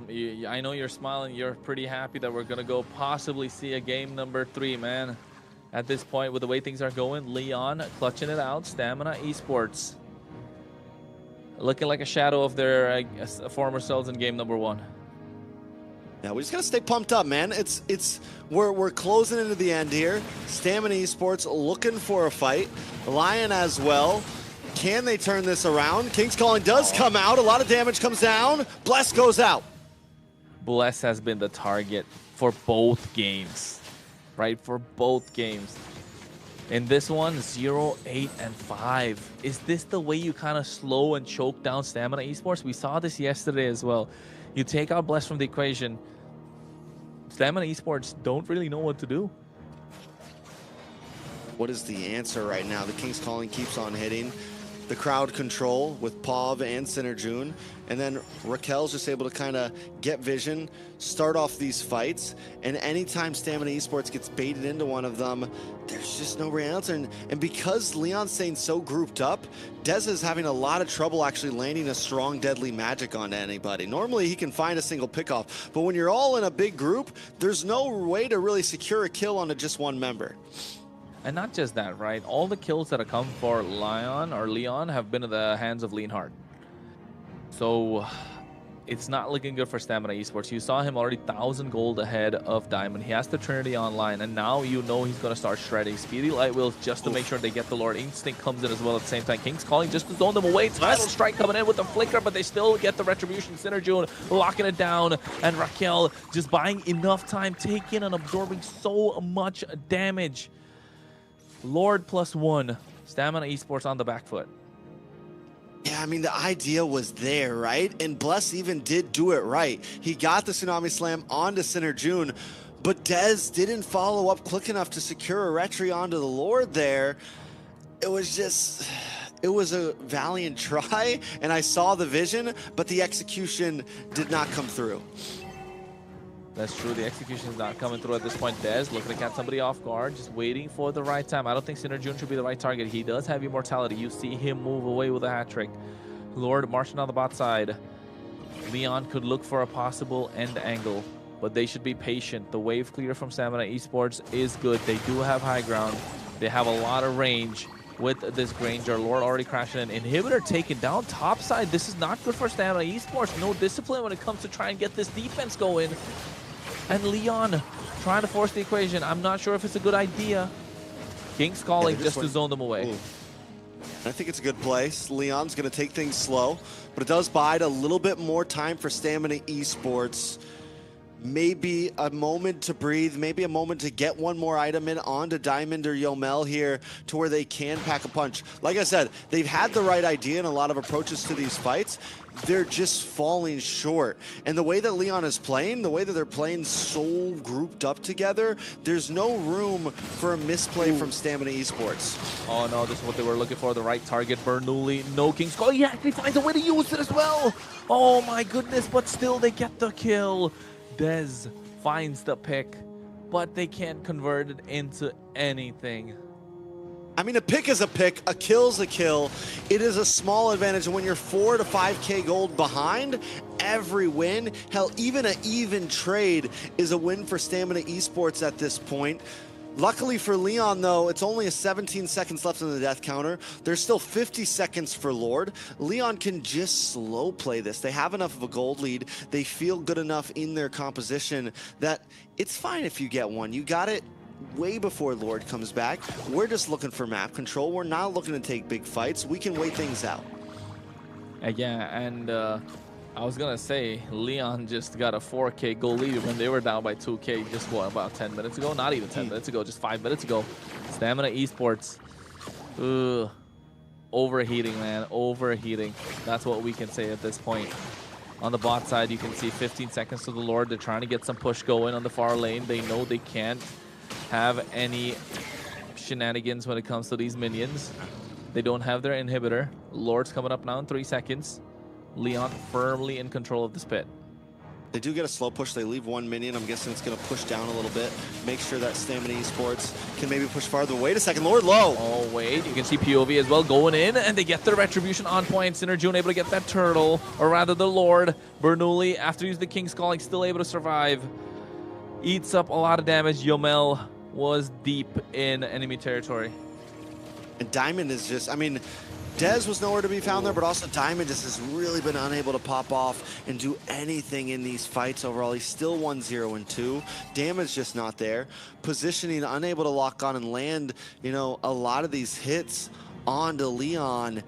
I know you're smiling. You're pretty happy that we're going to go possibly see a game number 3, man. At this point, with the way things are going, Leon clutching it out. Stamina Esports looking like a shadow of their former selves in game number 1. Yeah, we just gotta stay pumped up, man. We're closing into the end here. Stamina Esports looking for a fight. Lion as well. Can they turn this around? King's Calling does come out. A lot of damage comes down. Bless goes out. Bless has been the target for both games, right? For both games. In this one, 0, 8, and 5. Is this the way you kind of slow and choke down Stamina Esports? We saw this yesterday as well. You take out Bless from the equation. Stamina Esports don't really know what to do. What is the answer right now? The King's Calling keeps on hitting. The crowd control with Pav and Synerjun. And then Raquel's just able to kind of get vision, start off these fights. And anytime Stamina Esports gets baited into one of them, there's just no real answer. And because Leon's staying so grouped up, Dez is having a lot of trouble actually landing a strong, deadly magic onto anybody. Normally, he can find a single pickoff. But when you're all in a big group, there's no way to really secure a kill onto just one member. And not just that, right? All the kills that have come for Leon have been in the hands of Leonhardt. So it's not looking good for Stamina Esports. You saw him already 1,000 gold ahead of Diamond. He has the Trinity online, and now you know he's going to start shredding. Speedy Light Wheels just to make sure they get the Lord. Instinct comes in as well at the same time. King's Calling just to zone them away. Tidal Strike coming in with the flicker, but they still get the Retribution. Synerjun locking it down, and Raquel just buying enough time, taking and absorbing so much damage. Lord +1, Stamina Esports on the back foot. Yeah, I mean, the idea was there, right? And Bless even did do it right. He got the Tsunami Slam onto Synerjun, but Dez didn't follow up quick enough to secure a retry onto the Lord there. It was a valiant try, and I saw the vision, but the execution did not come through. That's true. The execution is not coming through at this point. Dez looking to catch somebody off guard, just waiting for the right time. I don't think Synerjun should be the right target. He does have immortality. You see him move away with a hat trick. Lord marching on the bot side. Leon could look for a possible end angle, but they should be patient. The wave clear from Stamina Esports is good. They do have high ground. They have a lot of range with this Granger. Lord already crashing in. Inhibitor taken down top side. This is not good for Stamina Esports. No discipline when it comes to try and get this defense going. And Leon trying to force the equation. I'm not sure if it's a good idea. King's Calling just to zone them away. Ooh. I think it's a good place. Leon's going to take things slow, but it does bide a little bit more time for Stamina Esports. Maybe a moment to breathe, maybe a moment to get one more item in onto Diamond or Yomel here to where they can pack a punch. Like I said, they've had the right idea in a lot of approaches to these fights. They're just falling short. And the way that Leon is playing, the way that they're playing so grouped up together, there's no room for a misplay from Stamina Esports. Oh no, this is what they were looking for, the right target. Bernoulli, no King's Call. He actually finds a way to use it as well. Oh my goodness, but still they get the kill. Dez finds the pick, but they can't convert it into anything. I mean, a pick is a pick, a kill's a kill. It is a small advantage, and when you're 4 to 5K gold behind, every win, hell, even an even trade is a win for Stamina Esports at this point. Luckily for Leon, though, it's only 17 seconds left in the death counter. There's still 50 seconds for Lord. Leon can just slow play this. They have enough of a gold lead. They feel good enough in their composition that it's fine if you get one. You got it way before Lord comes back. We're just looking for map control. We're not looking to take big fights. We can wait things out. Yeah, and I was gonna say Leon just got a 4K goal lead when they were down by 2K just what, about 10 minutes ago? Not even 10 minutes ago, just 5 minutes ago. Stamina Esports, overheating, man, overheating. That's what we can say at this point. On the bot side, you can see 15 seconds to the Lord. They're trying to get some push going on the far lane. They know they can't have any shenanigans when it comes to these minions. They don't have their inhibitor. Lord's coming up now in 3 seconds. Leon firmly in control of this pit. They do get a slow push. They leave one minion. I'm guessing it's going to push down a little bit. Make sure that Stamina Esports can maybe push farther. Wait a second. Lord low. Oh, wait. You can see POV as well going in, and they get the Retribution on point. Synerjun able to get that turtle, or rather the Lord. Bernoulli, after using the King's Calling, still able to survive. Eats up a lot of damage. Yomel was deep in enemy territory. And Diamond is just, I mean, Dez was nowhere to be found there, but also Diamond just has really been unable to pop off and do anything in these fights overall. He's still 1-0-2. Damage just not there. Positioning, unable to lock on and land, you know, a lot of these hits onto Leon.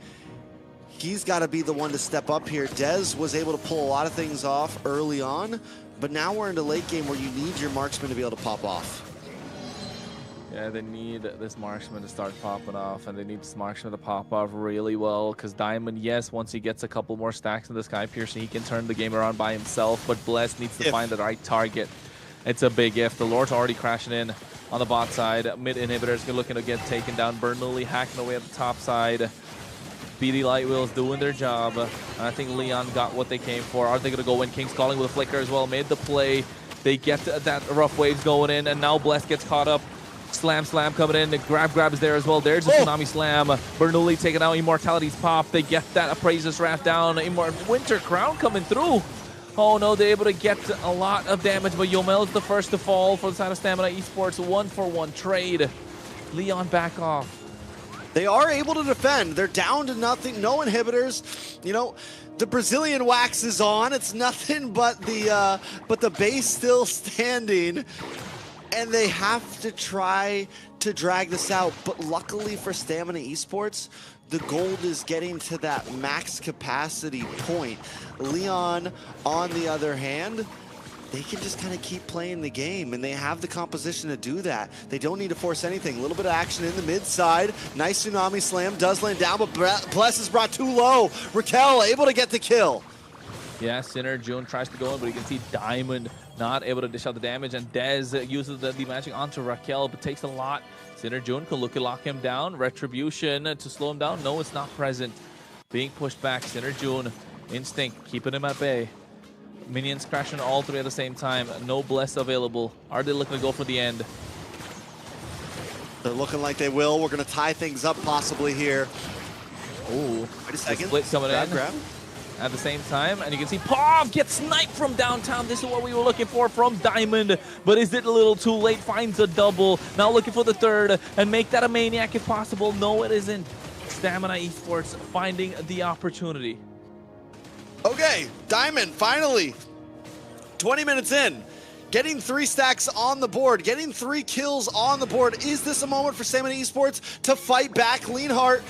he's got to be the one to step up here. Dez was able to pull a lot of things off early on, but now we're into late game where you need your marksman to be able to pop off. Yeah, they need this marksman to start popping off, and they need this marksman to pop off really well, because Diamond, yes, once he gets a couple more stacks in the Sky Piercer, he can turn the game around by himself, but Bless needs to find the right target. It's a big if. The Lord's already crashing in on the bot side. Mid inhibitors looking to get taken down. Bernoulli hacking away at the top side. BD Lightwheel's doing their job. And I think Leon got what they came for. Are they going to go in? King's calling with a flicker as well. Made the play. They get that rough waves going in, and now Bless gets caught up. Slam coming in. The grab is there as well. There's a Tsunami Slam. Bernoulli taking out Immortality's pop. They get that Appraiser's Wrath down. Winter Crown coming through. Oh no, they're able to get a lot of damage, but Yomel's the first to fall for the side of Stamina Esports. 1-for-1 trade. Leon back off. They are able to defend. They're down to nothing, no inhibitors. You know, the Brazilian wax is on. It's nothing but the base still standing. And they have to try to drag this out. But luckily for Stamina Esports, the gold is getting to that max capacity point. Leon, on the other hand, they can just kind of keep playing the game, and they have the composition to do that. They don't need to force anything. A little bit of action in the mid side. Nice Tsunami Slam, does land down, but Bless is brought too low. Raquel able to get the kill. Yeah, Sinner June tries to go in, but you can see Diamond not able to dish out the damage, and Dez uses the magic onto Raquel, but takes a lot. Sinner June can lock him down. Retribution to slow him down. No, it's not present. Being pushed back. Sinner June, Instinct, keeping him at bay. Minions crashing all three at the same time. No Bless available. Are they looking to go for the end? They're looking like they will. We're going to tie things up possibly here. Ooh. Wait a second. Split coming in. Grab. At the same time, and you can see Pav gets sniped from downtown. This is what we were looking for from Diamond, but is it a little too late? Finds a double. Now looking for the third, and make that a maniac if possible. No, it isn't. Stamina Esports finding the opportunity. Okay, Diamond finally, 20 minutes in, getting 3 stacks on the board, getting 3 kills on the board. Is this a moment for Stamina Esports to fight back? Leanhart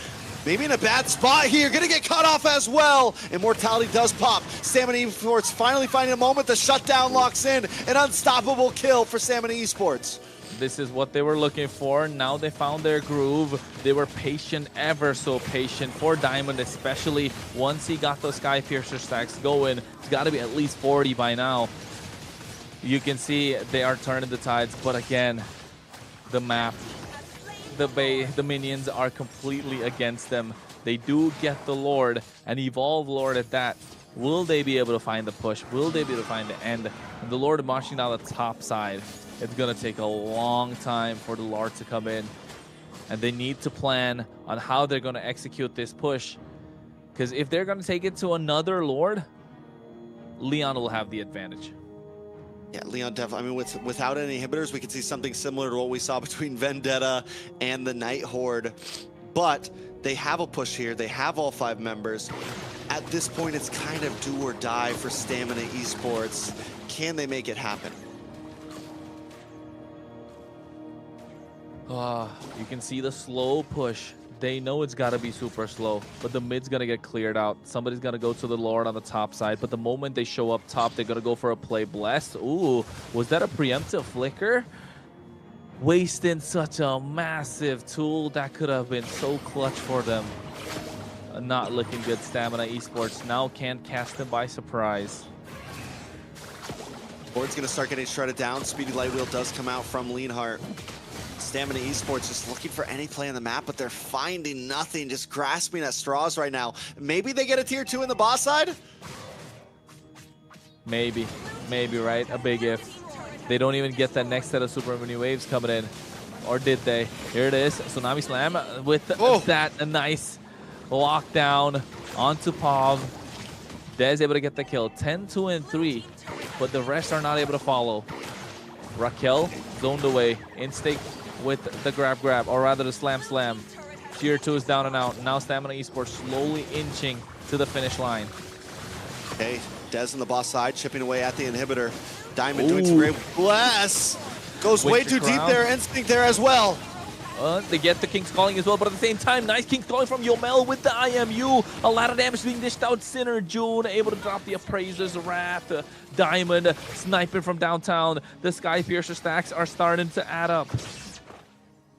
maybe in a bad spot here, gonna get cut off as well. Immortality does pop. Stamina Esports finally finding a moment. The shutdown locks in. An unstoppable kill for Stamina Esports. This is what they were looking for. Now they found their groove. They were patient, ever so patient for Diamond, especially once he got those Sky Piercer stacks going. It's got to be at least 40 by now. You can see they are turning the tides, but again, the map, the minions are completely against them. They do get the Lord, and Evolve Lord at that. Will they be able to find the push? Will they be able to find the end? And the Lord marching down the top side. It's going to take a long time for the Lord to come in. And they need to plan on how they're going to execute this push. Because if they're going to take it to another Lord, Leon will have the advantage. Yeah, Leon definitely. I mean, without any inhibitors, we could see something similar to what we saw between Vendetta and the Night Horde. But they have a push here. They have all 5 members. At this point, it's kind of do or die for Stamina Esports. Can they make it happen? You can see the slow push. They know it's got to be super slow, but the mid's going to get cleared out. Somebody's going to go to the Lord on the top side, but the moment they show up top, they're going to go for a play. Bless. Ooh, was that a preemptive flicker? Wasting such a massive tool. That could have been so clutch for them. Not looking good. Stamina Esports now can't cast them by surprise. Lord's going to start getting shredded down. Speedy Lightwheel does come out from Leanhart. Stamina Esports just looking for any play on the map, but they're finding nothing, just grasping at straws right now. Maybe they get a tier 2 in the boss side? Maybe, right? A big if. They don't even get that next set of super mini waves coming in. Or did they? Here it is. Tsunami Slam with that a nice lockdown onto Pav. Dez able to get the kill. 10, 2, and 3, but the rest are not able to follow. Raquel zoned away. Instinct with the grab, or rather the slam. Tier 2 is down and out. Now Stamina Esports slowly inching to the finish line. Okay, Dez on the boss side, chipping away at the inhibitor. Diamond doing some great. Bless goes way too deep there. Instinct there as well. They get the King's Calling as well, but at the same time, nice King's Calling from Yomel with the IMU. A lot of damage being dished out. Sinner, June, able to drop the Appraiser's Wrath. Diamond sniping from downtown. The Sky Piercer stacks are starting to add up.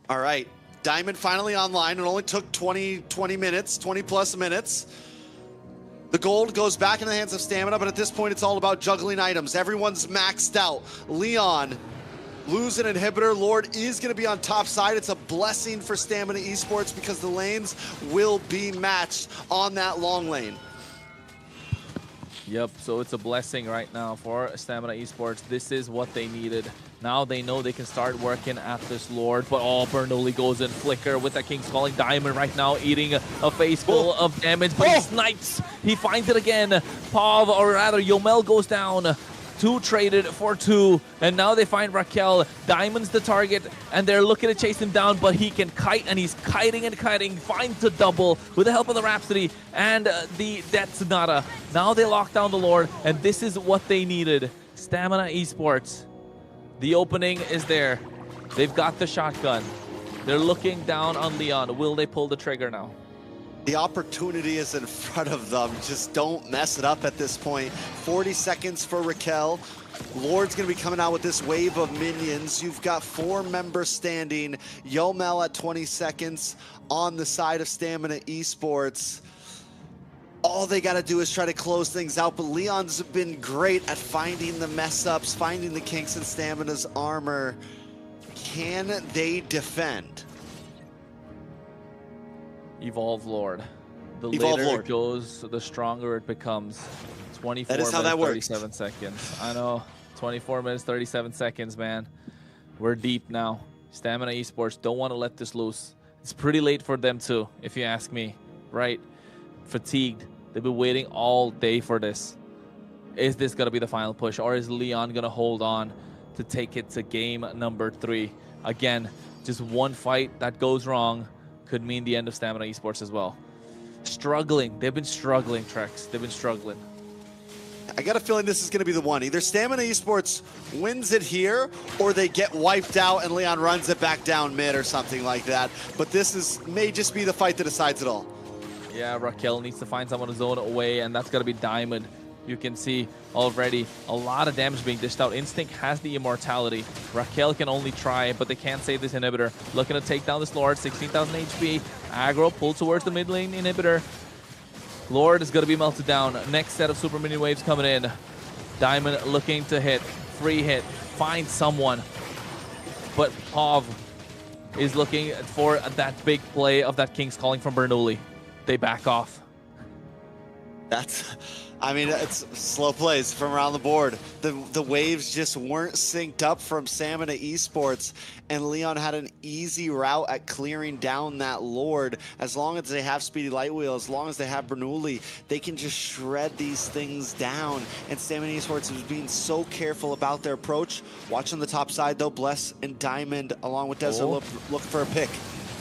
All right, Diamond finally online. It only took 20 minutes, 20 plus minutes. The gold goes back in the hands of Stamina, but at this point, it's all about juggling items. Everyone's maxed out. Leon lose an inhibitor. Lord is going to be on top side. It's a blessing for Stamina Esports because the lanes will be matched on that long lane. Yep, so it's a blessing right now for Stamina Esports. This is what they needed. Now they know they can start working at this Lord, but Bernoulli goes in. Flicker with that King's Calling. Diamond right now eating a face full of damage, but he snipes. He finds it again. Pav, or rather Yomel, goes down. 2 traded for 2, and now they find Raquel. Diamond's the target, and they're looking to chase him down, but he can kite, and he's kiting and kiting. Finds the double with the help of the Rhapsody and the Sonata. Now they lock down the Lord, and this is what they needed. Stamina Esports. The opening is there. They've got the shotgun. They're looking down on Leon. Will they pull the trigger now? The opportunity is in front of them. Just don't mess it up at this point. 40 seconds for Raquel. Lord's going to be coming out with this wave of minions. You've got 4 members standing. Yomel at 20 seconds on the side of Stamina Esports. All they got to do is try to close things out, but Leon's been great at finding the mess-ups, finding the kinks in Stamina's armor. Can they defend? Evolve Lord. The Evolve later Lord. it goes, the stronger it becomes. 24 That is how minutes, that works. 37 seconds. I know. 24 minutes, 37 seconds, man. We're deep now. Stamina Esports don't want to let this loose. It's pretty late for them too, if you ask me. Right? Fatigued. They've been waiting all day for this. Is this going to be the final push, or is Leon going to hold on to take it to game number 3? Again, just one fight that goes wrong could mean the end of Stamina Esports as well. Struggling. They've been struggling, Trex. They've been struggling. I got a feeling this is going to be the one. Either Stamina Esports wins it here, or they get wiped out and Leon runs it back down mid or something like that. But this may just be the fight that decides it all. Yeah, Raquel needs to find someone to zone away, and that's going to be Diamond. You can see already a lot of damage being dished out. Instinct has the immortality. Raquel can only try, but they can't save this inhibitor. Looking to take down this Lord, 16,000 HP. Aggro pulled towards the mid lane inhibitor. Lord is going to be melted down. Next set of super mini waves coming in. Diamond looking to hit. Free hit. Find someone. But Pav is looking for that big play of that King's Calling from Bernoulli. They back off. I mean, it's slow plays from around the board. The waves just weren't synced up from Stamina Esports, and Leon had an easy route at clearing down that Lord. As long as they have Speedy Lightwheel, as long as they have Bernoulli, they can just shred these things down. And Stamina Esports is being so careful about their approach. Watching the top side, though, Bless and Diamond, along with Desert, look for a pick.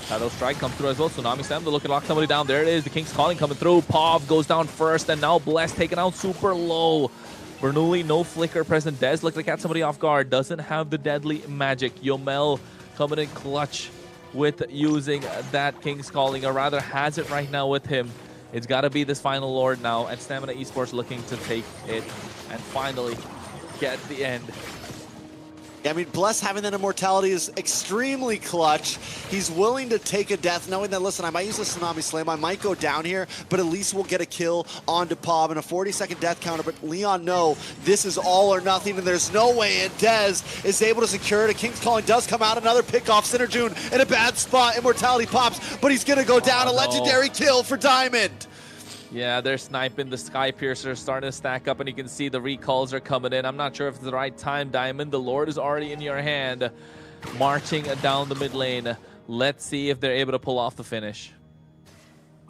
Shadow Strike comes through as well. Tsunami Slam, they're looking to lock somebody down. There it is. The King's Calling coming through. Pav goes down first, and now Bless taken out super low. Bernoulli, no flicker present. Des looking to catch somebody off guard. Doesn't have the deadly magic. Yomel coming in clutch with using that King's Calling, or rather has it right now with him. It's got to be this final Lord now, and Stamina Esports looking to take it and finally get the end. I mean, Bless having that immortality is extremely clutch. He's willing to take a death, knowing that, listen, I might use a Tsunami Slam, I might go down here, but at least we'll get a kill onto Pav and a 40-second death counter. But Leon, no, this is all or nothing, and there's no way. And Dez is able to secure it. A King's Calling does come out, another pick off. June in a bad spot. Immortality pops, but he's going to go down. A legendary kill for Diamond. Yeah, they're sniping. The Sky Piercer starting to stack up, and you can see the recalls are coming in. I'm not sure if it's the right time, Diamond. The Lord is already in your hand, marching down the mid lane. Let's see if they're able to pull off the finish.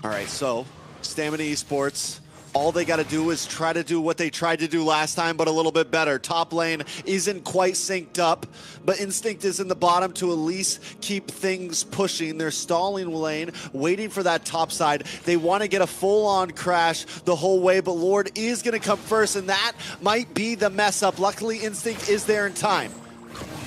All right, so Stamina Esports, all they got to do is try to do what they tried to do last time, but a little bit better. Top lane isn't quite synced up, but Instinct is in the bottom to at least keep things pushing. They're stalling lane, waiting for that top side. They want to get a full-on crash the whole way, but Lord is going to come first, and that might be the mess up. Luckily, Instinct is there in time.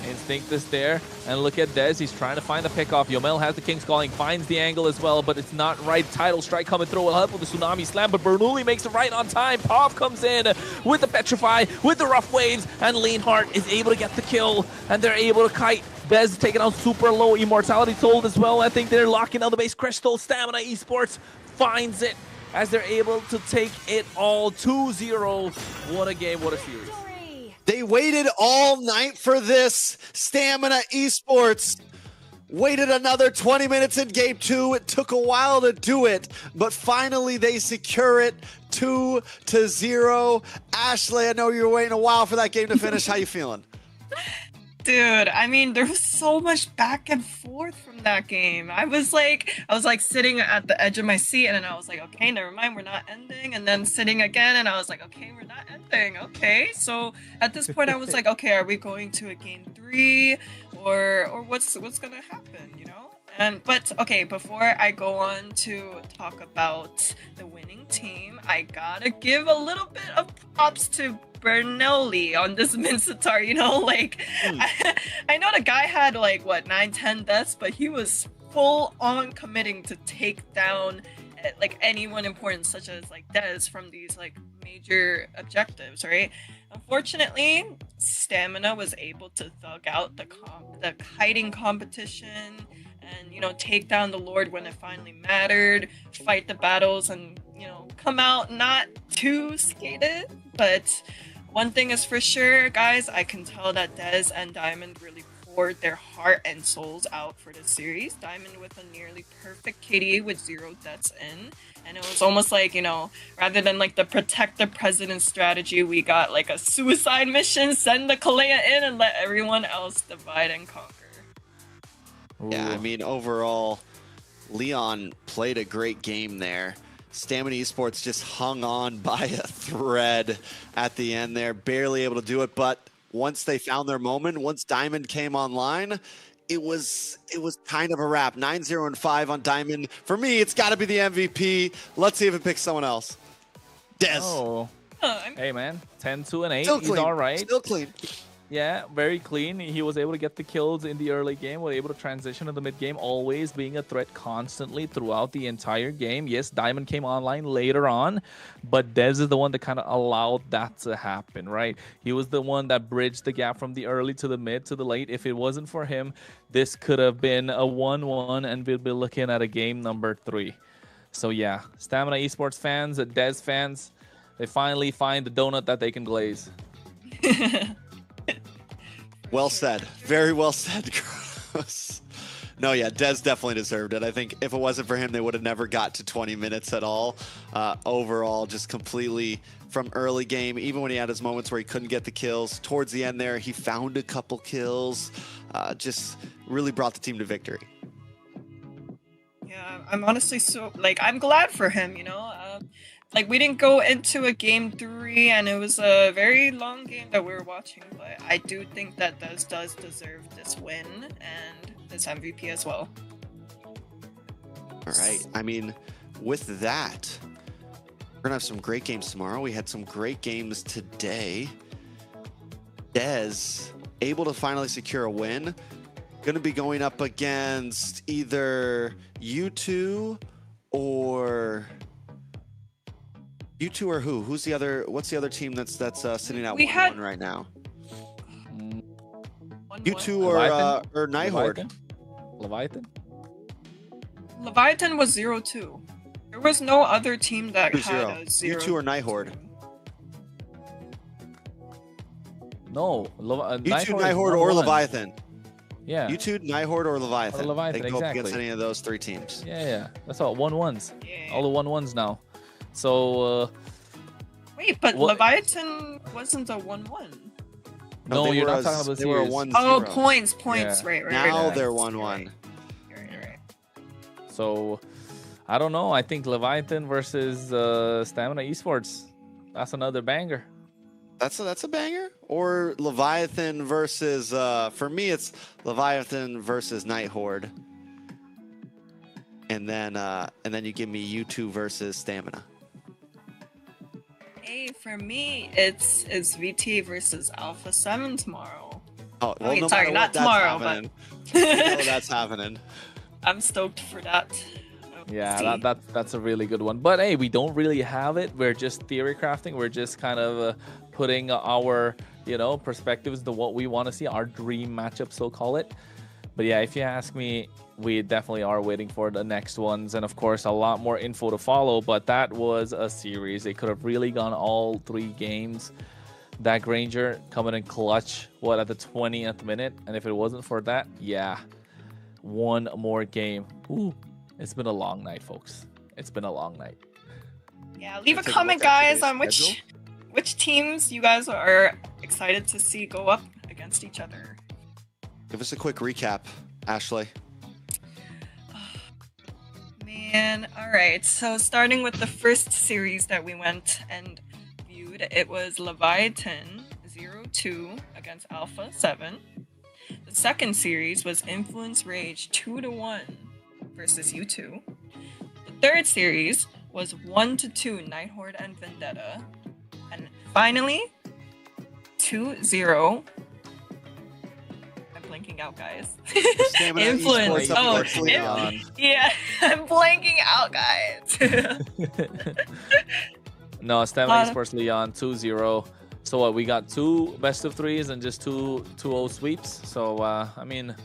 Instinct is there, and look at Dez. He's trying to find the pickoff. Yomel has the King's Calling, finds the angle as well, but it's not right. Tidal Strike coming through will help with the Tsunami Slam, but Bernoulli makes it right on time. Pov comes in with the Petrify, with the Rough Waves, and Leanheart is able to get the kill, and they're able to kite. Dez taking out super low. Immortality sold as well. I think they're locking down the base. Crystal Stamina Esports finds it as they're able to take it all 2-0. What a game, what a series. They waited all night for this. Stamina Esports waited another 20 minutes in game 2. It took a while to do it, but finally they secure it 2-0. Ashley, I know you were waiting a while for that game to finish. How you feeling? Dude, I mean, there was so much back and forth from that game. I was like sitting at the edge of my seat, and then I was like, okay, never mind, we're not ending. And then sitting again, and I was like, okay, we're not ending. Okay, so at this point, I was like, okay, are we going to a game 3, or what's gonna happen? You know? But okay, before I go on to talk about the winning team, I gotta give a little bit of props to Bernoulli on this Mincetar, you know, like I know the guy had like what 9-10 deaths, but he was full on committing to take down like anyone important such as like Dez from these like major objectives, right? Unfortunately, Stamina was able to thug out the kiting competition and, you know, take down the Lord when it finally mattered, fight the battles, and, you know, come out not too skated. But one thing is for sure, guys, I can tell that Dez and Diamond really poured their heart and souls out for this series. Diamond with a nearly perfect KDA with 0 deaths in. And it was almost like, you know, rather than like the protect the president strategy, we got like a suicide mission, send the Kalea in and let everyone else divide and conquer. Yeah, I mean, overall, Leon played a great game there. Stamina Esports just hung on by a thread at the end there, barely able to do it. But once they found their moment, once Diamond came online, it was kind of a wrap. 9-0-5 on Diamond. For me, it's got to be the MVP. Let's see if it picks someone else. Dez. Oh. Hey, man. 10-2-8. Still He's clean. all right. Still clean. Yeah, very clean. He was able to get the kills in the early game, was able to transition to the mid game, always being a threat constantly throughout the entire game. Yes, Diamond came online later on, but Dez is the one that kind of allowed that to happen, right? He was the one that bridged the gap from the early to the mid to the late. If it wasn't for him, this could have been a 1-1, and we'll be looking at a game number 3. So yeah, Stamina Esports fans, Dez fans, they finally find the donut that they can glaze. Well said. Very well said, Kronos. No, yeah, Dez definitely deserved it. I think if it wasn't for him, they would have never got to 20 minutes at all. Overall, just completely from early game, even when he had his moments where he couldn't get the kills, towards the end there, he found a couple kills. Just really brought the team to victory. Yeah, I'm honestly so, like, I'm glad for him, you know? Like, we didn't go into a game 3, and it was a very long game that we were watching, but I do think that Dez does deserve this win and this MVP as well. All right. I mean, with that, we're going to have some great games tomorrow. We had some great games today. Dez able to finally secure a win. Going to be going up against either U2 or... U2 or who? Who's the other? What's the other team that's sitting at 1-1 right now? U2 or Nighthorde? Leviathan? Leviathan was 0-2. There was no other team that had a 0. U2 or Nighthorde? No, U2, Nighthorde, or Leviathan. Yeah. U2, Nighthorde, or Leviathan. Or Leviathan, they go up exactly. against any of those 3 teams. Yeah. That's all 1-1s. Yeah. All the 1-1s now. So. Wait, but Leviathan wasn't a 1-1. No, you're not talking about they were a series. 1-0. Oh, points. Yeah. Right. Now right. they're 1-1. Right. So, I don't know. I think Leviathan versus Stamina Esports. That's another banger. That's a banger. Or Leviathan versus for me it's Leviathan versus Nighthorde. And then you give me U2 versus Stamina. Hey, for me, it's VT versus Alpha 7 tomorrow. Oh, well, Okay, no sorry, matter not what, that's tomorrow, happening. but You know that's happening. I'm stoked for that. Yeah, that's a really good one. But hey, we don't really have it. We're just theory crafting. We're just kind of putting our, perspectives to what we want to see, our dream matchup, so call it. But yeah, if you ask me, we definitely are waiting for the next ones. And of course, a lot more info to follow. But that was a series. It could have really gone all 3 games. That Granger coming in clutch, at the 20th minute? And if it wasn't for that, yeah, one more game. Ooh, it's been a long night, folks. It's been a long night. Yeah, leave a comment, guys, on which teams you guys are excited to see go up against each other. Give us a quick recap, Ashley. Man, all right. So starting with the first series that we went and viewed, it was Leviathan 0-2 against Alpha 7. The second series was Influence Rage 2-1 versus U2. The third series was 1-2 Nighthorde and Vendetta. And finally, 2-0. I'm blanking out, guys. Influence. Oh, yeah. I'm blanking out, guys. No, Stamina Esports Leon 2-0. So what? We got 2 best of 3s and just 2-0 sweeps. So I mean,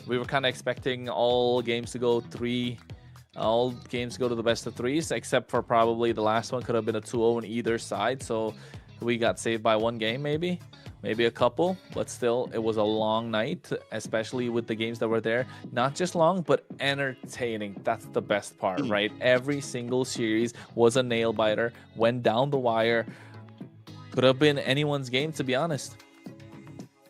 we were kind of expecting all games to go to the best of 3s, except for probably the last one could have been a 2-0 on either side. So we got saved by 1 game, maybe a couple, but still, it was a long night, especially with the games that were there. Not just long, but entertaining. That's the best part, right? Every single series was a nail biter, went down the wire. Could have been anyone's game, to be honest.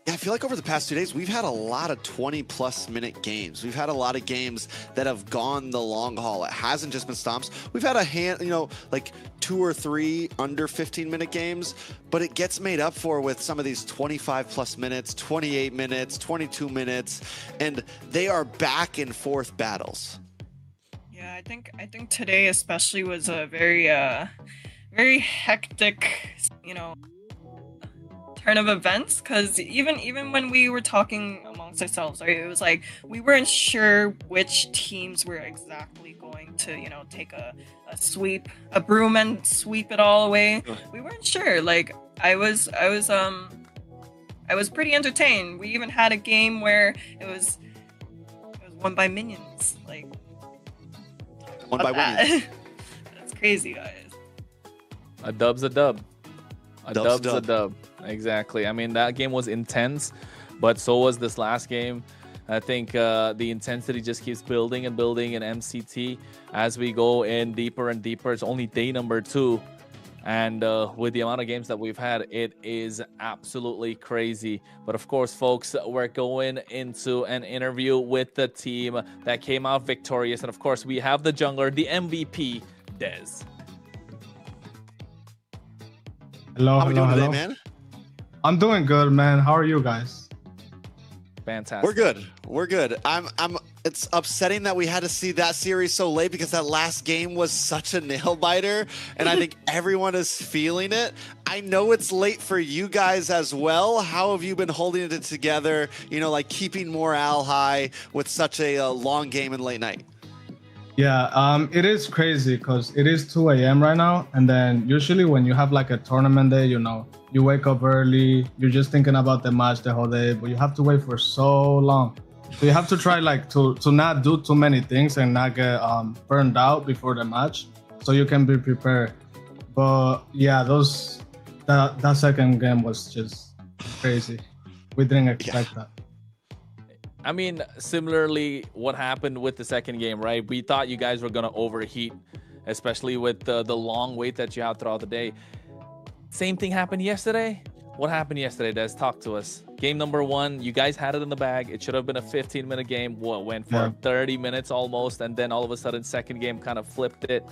Yeah, I feel like over the past 2 days, we've had a lot of 20-plus minute games. We've had a lot of games that have gone the long haul. It hasn't just been stomps. We've had a like 2 or 3 under 15-minute games, but it gets made up for with some of these 25-plus minutes, 28 minutes, 22 minutes, and they are back and forth battles. Yeah, I think today especially was a very hectic, turn of events, because even when we were talking amongst ourselves, right, it was like we weren't sure which teams were exactly going to take a broom and sweep it all away. We weren't sure. Like I was pretty entertained. We even had a game where it was won by minions, like won by minions. That's crazy, guys. A dub's a dub. A dub's a dub. dub. Exactly. I mean, that game was intense, but so was this last game. I think the intensity just keeps building and building in MCT as we go in deeper and deeper. It's only day number 2. And with the amount of games that we've had, it is absolutely crazy. But of course, folks, we're going into an interview with the team that came out victorious. And of course, we have the jungler, the MVP, Dez. How are we doing today, man? I'm doing good, man. How are you guys? Fantastic. We're good. It's upsetting that we had to see that series so late because that last game was such a nail biter, and I think everyone is feeling it. I know it's late for you guys as well. How have you been holding it together? Like keeping morale high with such a long game and late night. Yeah, it is crazy because it is 2 a.m. right now, and then usually when you have like a tournament day, you wake up early, you're just thinking about the match the whole day, but you have to wait for so long. So you have to try to not do too many things and not get burned out before the match, so you can be prepared. But yeah, that second game was just crazy. We didn't expect that. I mean, similarly, what happened with the second game, right? We thought you guys were going to overheat, especially with the long wait that you had throughout the day. Same thing happened yesterday. What happened yesterday, Des? Talk to us. Game number 1, you guys had it in the bag. It should have been a 15-minute game. Went for 30 minutes almost, and then all of a sudden, second game kind of flipped it.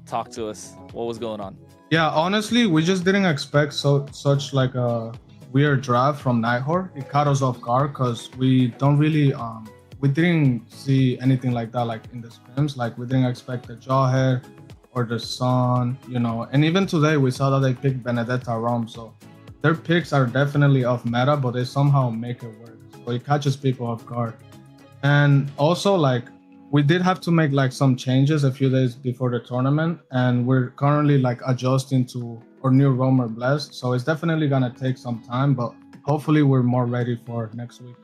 Talk to us. What was going on? Yeah, honestly, we just didn't expect such like a weird draft from Nighthorde. It caught us off guard because we don't really we didn't see anything like that like in the scrims. Like we didn't expect the Jawhead or the Sun, and even today we saw that they picked Benedetta Rom. So their picks are definitely off meta, but they somehow make it work. so it catches people off guard. And also, like, we did have to make like some changes a few days before the tournament, and we're currently like adjusting to our new roamer blast. So it's definitely gonna take some time, but hopefully we're more ready for next week.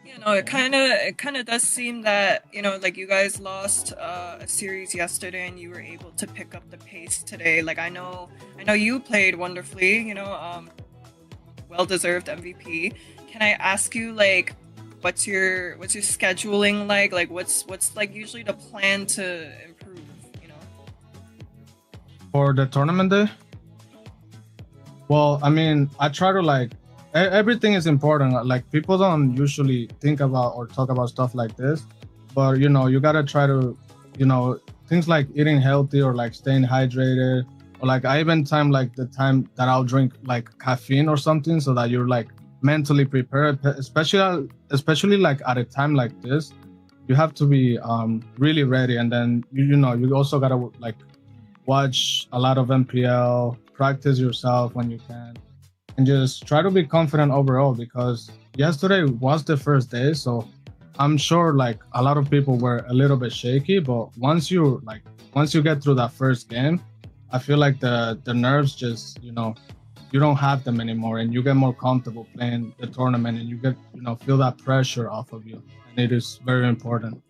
You know, it kind of does seem that, you know, like you guys lost a series yesterday and you were able to pick up the pace today. Like I know you played wonderfully, you know, well-deserved MVP. Can I ask you, like, what's your scheduling like? Like what's like usually the plan to improve, you know? For the tournament day? Well, I mean, I try to like everything is important. Like people don't usually think about or talk about stuff like this, but you know, you gotta try to, you know, things like eating healthy or like staying hydrated, or like I even time like the time that I'll drink like caffeine or something so that you're like mentally prepared, especially like at a time like this. You have to be really ready, and then you know you also gotta like watch a lot of MPL, practice yourself when you can, and just try to be confident overall, because yesterday was the first day, so I'm sure like a lot of people were a little bit shaky, but once you get through that first game, I feel like the nerves just, you know, you don't have them anymore, and you get more comfortable playing the tournament, and you get, you know, feel that pressure off of you, and it is very important.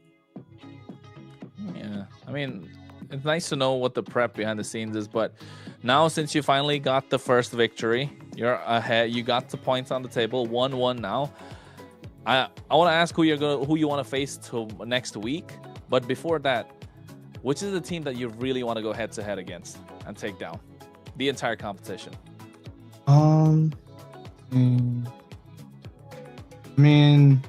Yeah, I mean, it's nice to know what the prep behind the scenes is, but now since you finally got the first victory, you're ahead, you got the points on the table, 1-1 now. I want to ask who you want to face to next week, but before that, which is the team that you really want to go head to head against and take down the entire competition? I mean,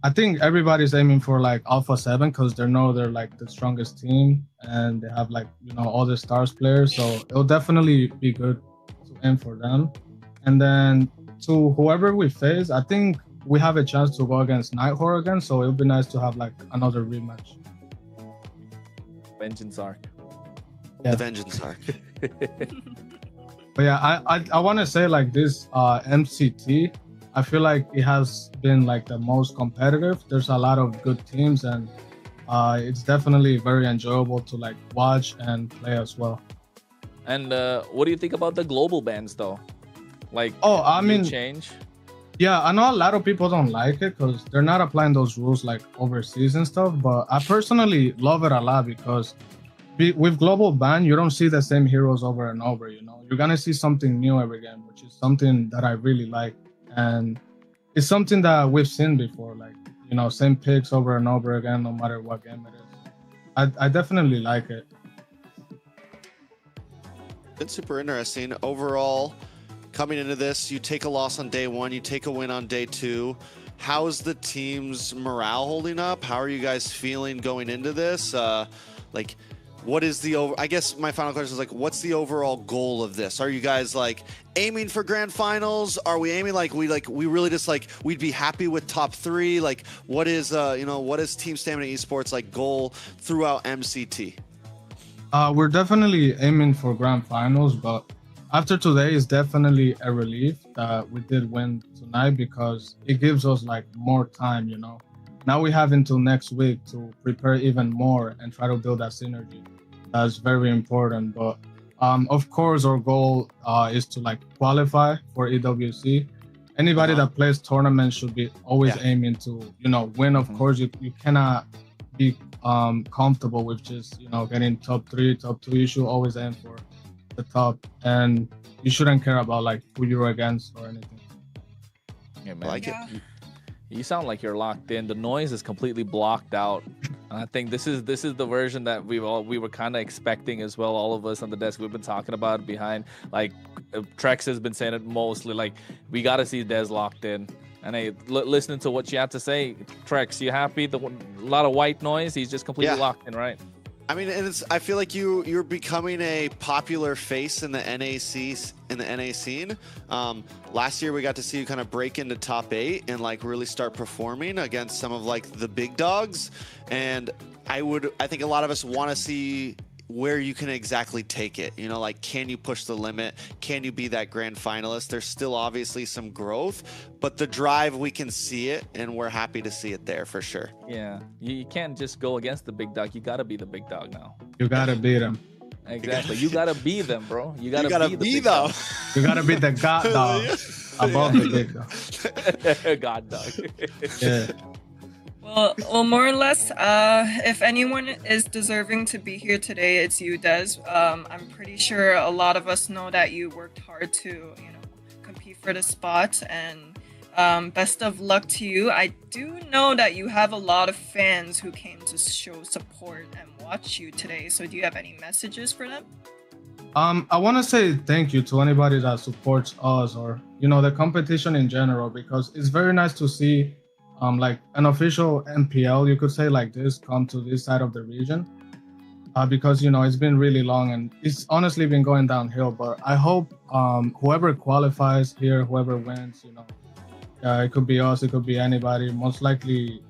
I think everybody's aiming for like Alpha 7 because they know they're like the strongest team and they have like, you know, all the stars players. So it'll definitely be good to aim for them. And then to whoever we face, I think we have a chance to go against Nighthawk again. So it'll be nice to have like another rematch. Vengeance Arc. Yeah. The Vengeance Arc. But yeah, I want to say like this MCT, I feel like it has been like the most competitive. There's a lot of good teams, and it's definitely very enjoyable to like watch and play as well. And what do you think about the global bans though? Like, I mean, change? Yeah, I know a lot of people don't like it because they're not applying those rules like overseas and stuff, but I personally love it a lot because with global ban, you don't see the same heroes over and over, you know. You're gonna see something new every game, which is something that I really like. And it's something that we've seen before, like, you know, same picks over and over again, no matter what game it is. I definitely like it. It's super interesting. Overall, coming into this, you take a loss on day one, you take a win on day two. How's the team's morale holding up? How are you guys feeling going into this? Like, what is I guess my final question is like, what's the overall goal of this? Are you guys like aiming for grand finals? Are we aiming like we really just like we'd be happy with top 3? Like, what is you know, what is Team Stamina Esports like goal throughout MCT? We're definitely aiming for grand finals, but after today is definitely a relief that we did win tonight because it gives us like more time, you know. Now we have until next week to prepare even more and try to build that synergy. That's very important. But of course, our goal is to like qualify for EWC. Anybody that plays tournaments should be always aiming to, you know, win. Of course, you cannot be comfortable with just, you know, getting top 3, top 2. You should always aim for the top, and you shouldn't care about like who you're against or anything. Yeah, man. Like it. You sound like you're locked in. The noise is completely blocked out. And I think this is the version that we were kind of expecting as well. All of us on the desk, we've been talking about it behind. Like Trex has been saying it mostly. Like, we got to see Dez locked in. And hey, listening to what you had to say, Trex, you happy? A lot of white noise. He's just completely locked in, right? I mean, and I feel like you're becoming a popular face in the NA scene. Last year we got to see you kind of break into top 8 and like really start performing against some of like the big dogs. And I think a lot of us want to see where you can exactly take it. You know, like, can you push the limit? Can you be that grand finalist? There's still obviously some growth, but the drive, we can see it, and we're happy to see it there for sure. Yeah, you can't just go against the big dog. You gotta be the big dog now. You gotta beat them. Exactly. You gotta be them, bro. You gotta be the big them. dog. You gotta beat the god dog above the big dog. God dog. Yeah. Well, more or less, if anyone is deserving to be here today, it's you, Des. I'm pretty sure a lot of us know that you worked hard to, compete for the spot, and best of luck to you. I do know that you have a lot of fans who came to show support and watch you today. So do you have any messages for them? I want to say thank you to anybody that supports us, or the competition in general, because it's very nice to see like an official MPL, you could say, like this, come to this side of the region, because it's been really long and it's honestly been going downhill. But I hope whoever qualifies here, whoever wins, it could be us, it could be anybody. Most likely,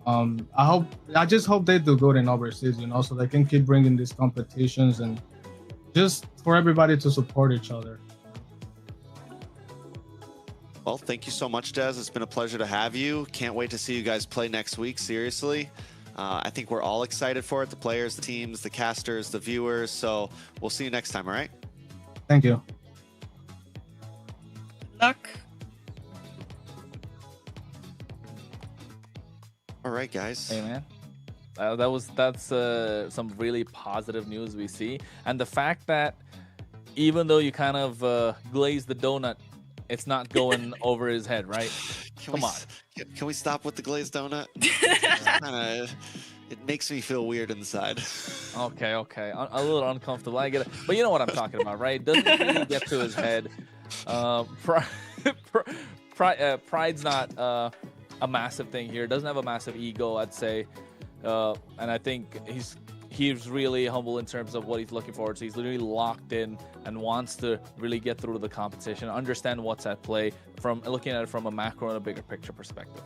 I just hope they do good in overseas, so they can keep bringing these competitions, and just for everybody to support each other. Well, thank you so much, Des. It's been a pleasure to have you. Can't wait to see you guys play next week, seriously. I think we're all excited for it, the players, the teams, the casters, the viewers. So we'll see you next time, all right? Thank you. Good luck. All right, guys. Hey, man. That's some really positive news we see. And the fact that even though you kind of glazed the donut, it's not going over his head, right? Come on. Can we stop with the glazed donut? It makes me feel weird inside. Okay. A little uncomfortable. I get it. But you know what I'm talking about, right? It doesn't really get to his head. Pride's not a massive thing here. Doesn't have a massive ego, I'd say. And I think he's really humble in terms of what he's looking forward to. He's literally locked in and wants to really get through to the competition, understand what's at play, from looking at it from a macro and a bigger picture perspective.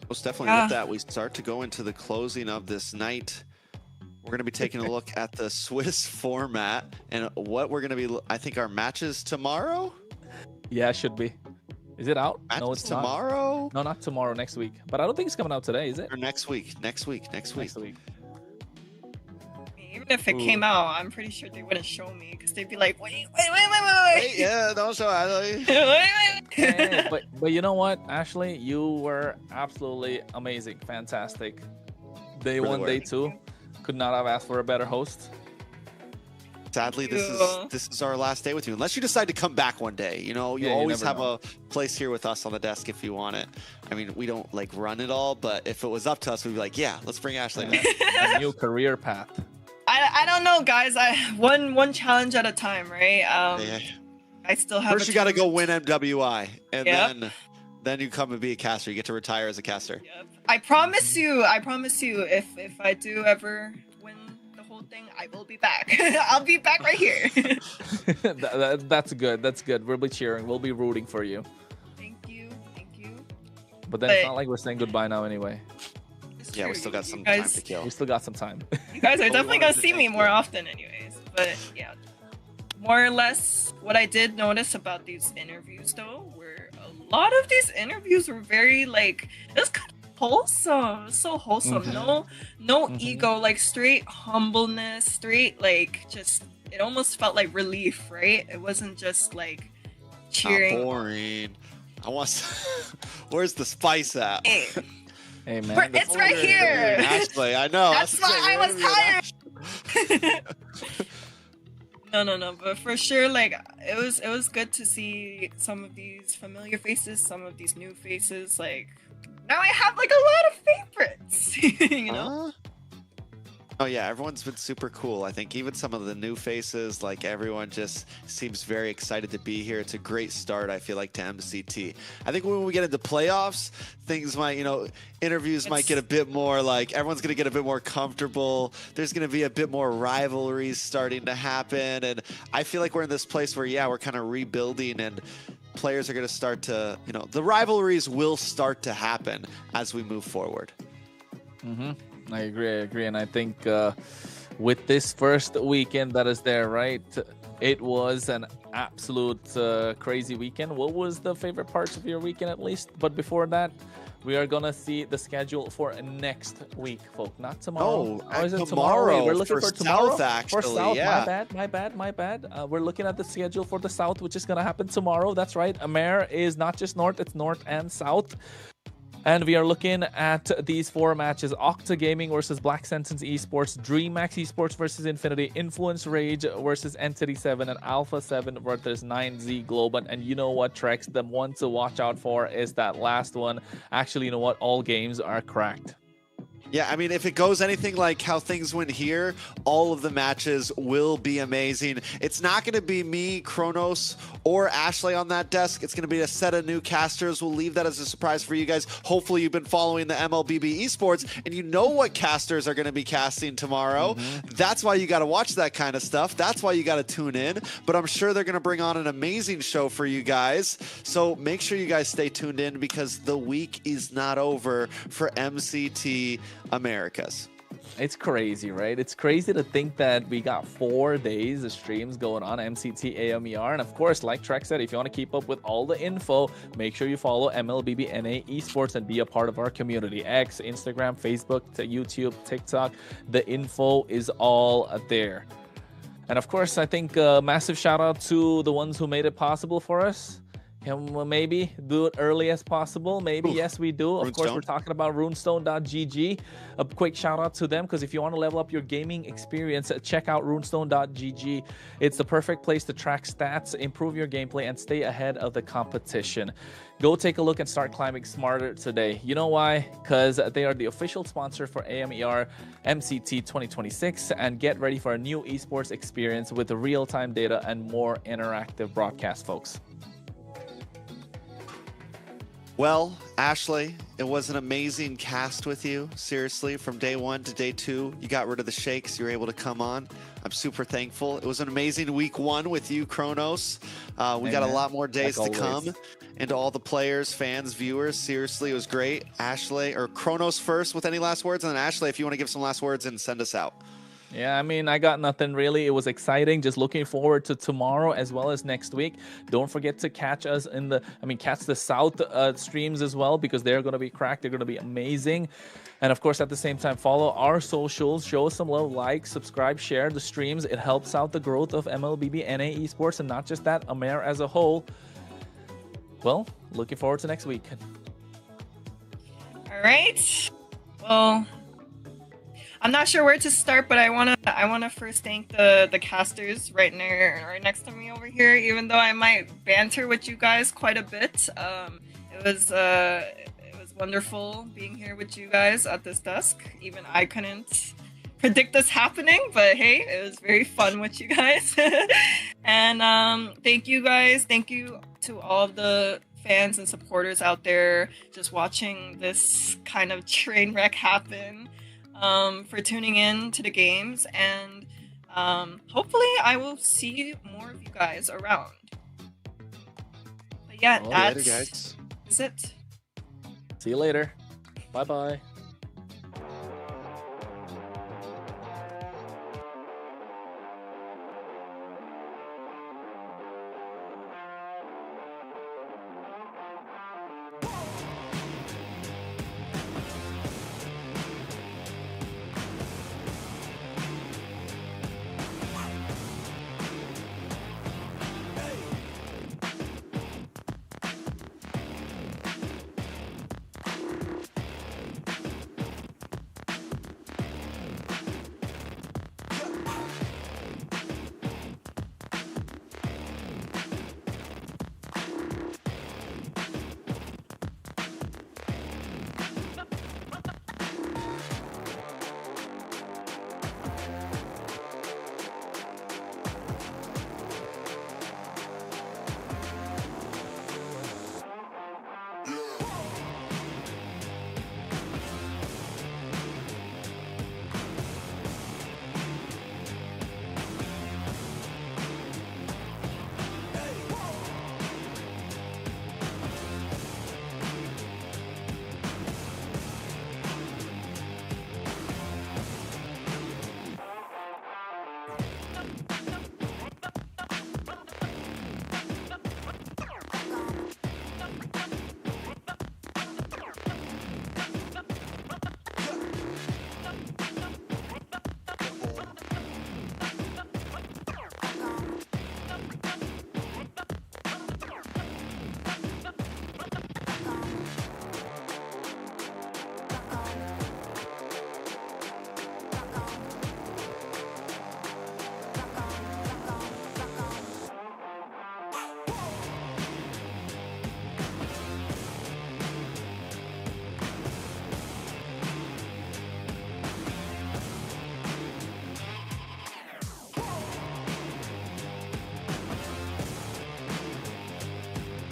Most definitely. With that, we start to go into the closing of this night. We're going to be taking a look at the Swiss format and what we're going to be, I think, our matches tomorrow? Yeah, it should be. Is it out? Matches no, it's tomorrow? Not. No, not tomorrow, next week. But I don't think it's coming out today, is it? Or next week. Next week. Even if it came out, I'm pretty sure they wouldn't show me, because they'd be like, wait. Yeah, don't show Ashley. Hey, but you know what, Ashley? You were absolutely amazing. Fantastic. Day Really one, were. day two. Could not have asked for a better host. Sadly, this is our last day with you. Unless you decide to come back one day. You always have a place here with us on the desk if you want it. I mean, we don't run it all, but if it was up to us, we'd be like, yeah, let's bring Ashley back. A new career path. I don't know, guys. One challenge at a time, right? I still have. First, you got to go win MWI, and then you come and be a caster. You get to retire as a caster. Yep. I promise you. If I do ever win the whole thing, I will be back. I'll be back right here. That's good. We'll be cheering. We'll be rooting for you. Thank you. But then it's not like we're saying goodbye now anyway. Yeah, we still got some time to kill. We still got some time. You guys are definitely gonna see me more often anyways. But yeah, more or less what I did notice about these interviews though, were a lot of these interviews were very it was kind of wholesome. So wholesome. No ego, straight humbleness, straight just it almost felt like relief, right? It wasn't just cheering. Not boring. I want where's the spice at? Hey man, it's right here. Ashley, I know. That's why I was tired. No, but for sure, it was good to see some of these familiar faces, some of these new faces. Now I have a lot of favorites. Oh yeah, everyone's been super cool. I think even some of the new faces, everyone just seems very excited to be here. It's a great start, I feel like, to MCT. I think when we get into playoffs, things might, interviews might get a bit more everyone's going to get a bit more comfortable. There's going to be a bit more rivalries starting to happen. And I feel like we're in this place where, we're kind of rebuilding, and players are going to start to, the rivalries will start to happen as we move forward. I agree, and I think with this first weekend that is there, right? It was an absolute crazy weekend. What was the favorite parts of your weekend, at least? But before that, we are gonna see the schedule for next week, folks. Not tomorrow. Oh, Or is it tomorrow. Wait, we're looking for tomorrow. South, actually, for South. yeah. My bad. We're looking at the schedule for the South, which is gonna happen tomorrow. That's right. AMER is not just North; it's North and South. And we are looking at these 4 matches: Octa Gaming versus Black Sentence Esports, DreamMax Esports versus Infinity, Influence Rage versus Entity 7, and Alpha 7 versus 9Z Global. And you know what, Trex? The one to watch out for is that last one. Actually, you know what? All games are cracked. Yeah, I mean, if it goes anything like how things went here, all of the matches will be amazing. It's not going to be me, Kronos, or Ashley on that desk. It's going to be a set of new casters. We'll leave that as a surprise for you guys. Hopefully, you've been following the MLBB Esports, and you know what casters are going to be casting tomorrow. That's why you got to watch that kind of stuff. That's why you got to tune in. But I'm sure they're going to bring on an amazing show for you guys. So make sure you guys stay tuned in, because the week is not over for MCT Americas. It's crazy, right? It's crazy to think that we got 4 days of streams going on MCT AMER. And of course, like Trek said, if you want to keep up with all the info, make sure you follow MLBB Esports and be a part of our community. X, Instagram, Facebook, YouTube, TikTok. The info is all there. And of course, I think a massive shout out to the ones who made it possible for us. And maybe do it early as possible. Maybe, yes, we do. Of course, we're talking about runestone.gg. A quick shout out to them, because if you want to level up your gaming experience, check out runestone.gg. It's the perfect place to track stats, improve your gameplay, and stay ahead of the competition. Go take a look and start climbing smarter today. You know why? Because they are the official sponsor for AMER MCT 2026. And get ready for a new esports experience with real-time data and more interactive broadcast, folks. Well, Ashley, it was an amazing cast with you. Seriously, from day 1 to day 2, you got rid of the shakes. You were able to come on. I'm super thankful. It was an amazing week 1 with you, Kronos. We got a lot more days to come. And to all the players, fans, viewers, seriously, it was great. Ashley, or Kronos first with any last words, and then Ashley, if you want to give some last words and send us out. Yeah, I mean, I got nothing really. It was exciting. Just looking forward to tomorrow as well as next week. Don't forget to catch us in the, catch the South streams as well, because they're going to be cracked. They're going to be amazing. And of course, at the same time, follow our socials, show us some love, like, subscribe, share the streams. It helps out the growth of MLBB Esports, and not just that, AMER as a whole. Well, looking forward to next week. All right. Well, I'm not sure where to start, but I wanna first thank the casters right next to me over here. Even though I might banter with you guys quite a bit, it was wonderful being here with you guys at this desk. Even I couldn't predict this happening, but hey, it was very fun with you guys. And thank you guys. Thank you to all of the fans and supporters out there just watching this kind of train wreck happen. For tuning in to the games, and hopefully I will see more of you guys around. But yeah, that's it. See you later. Bye-bye.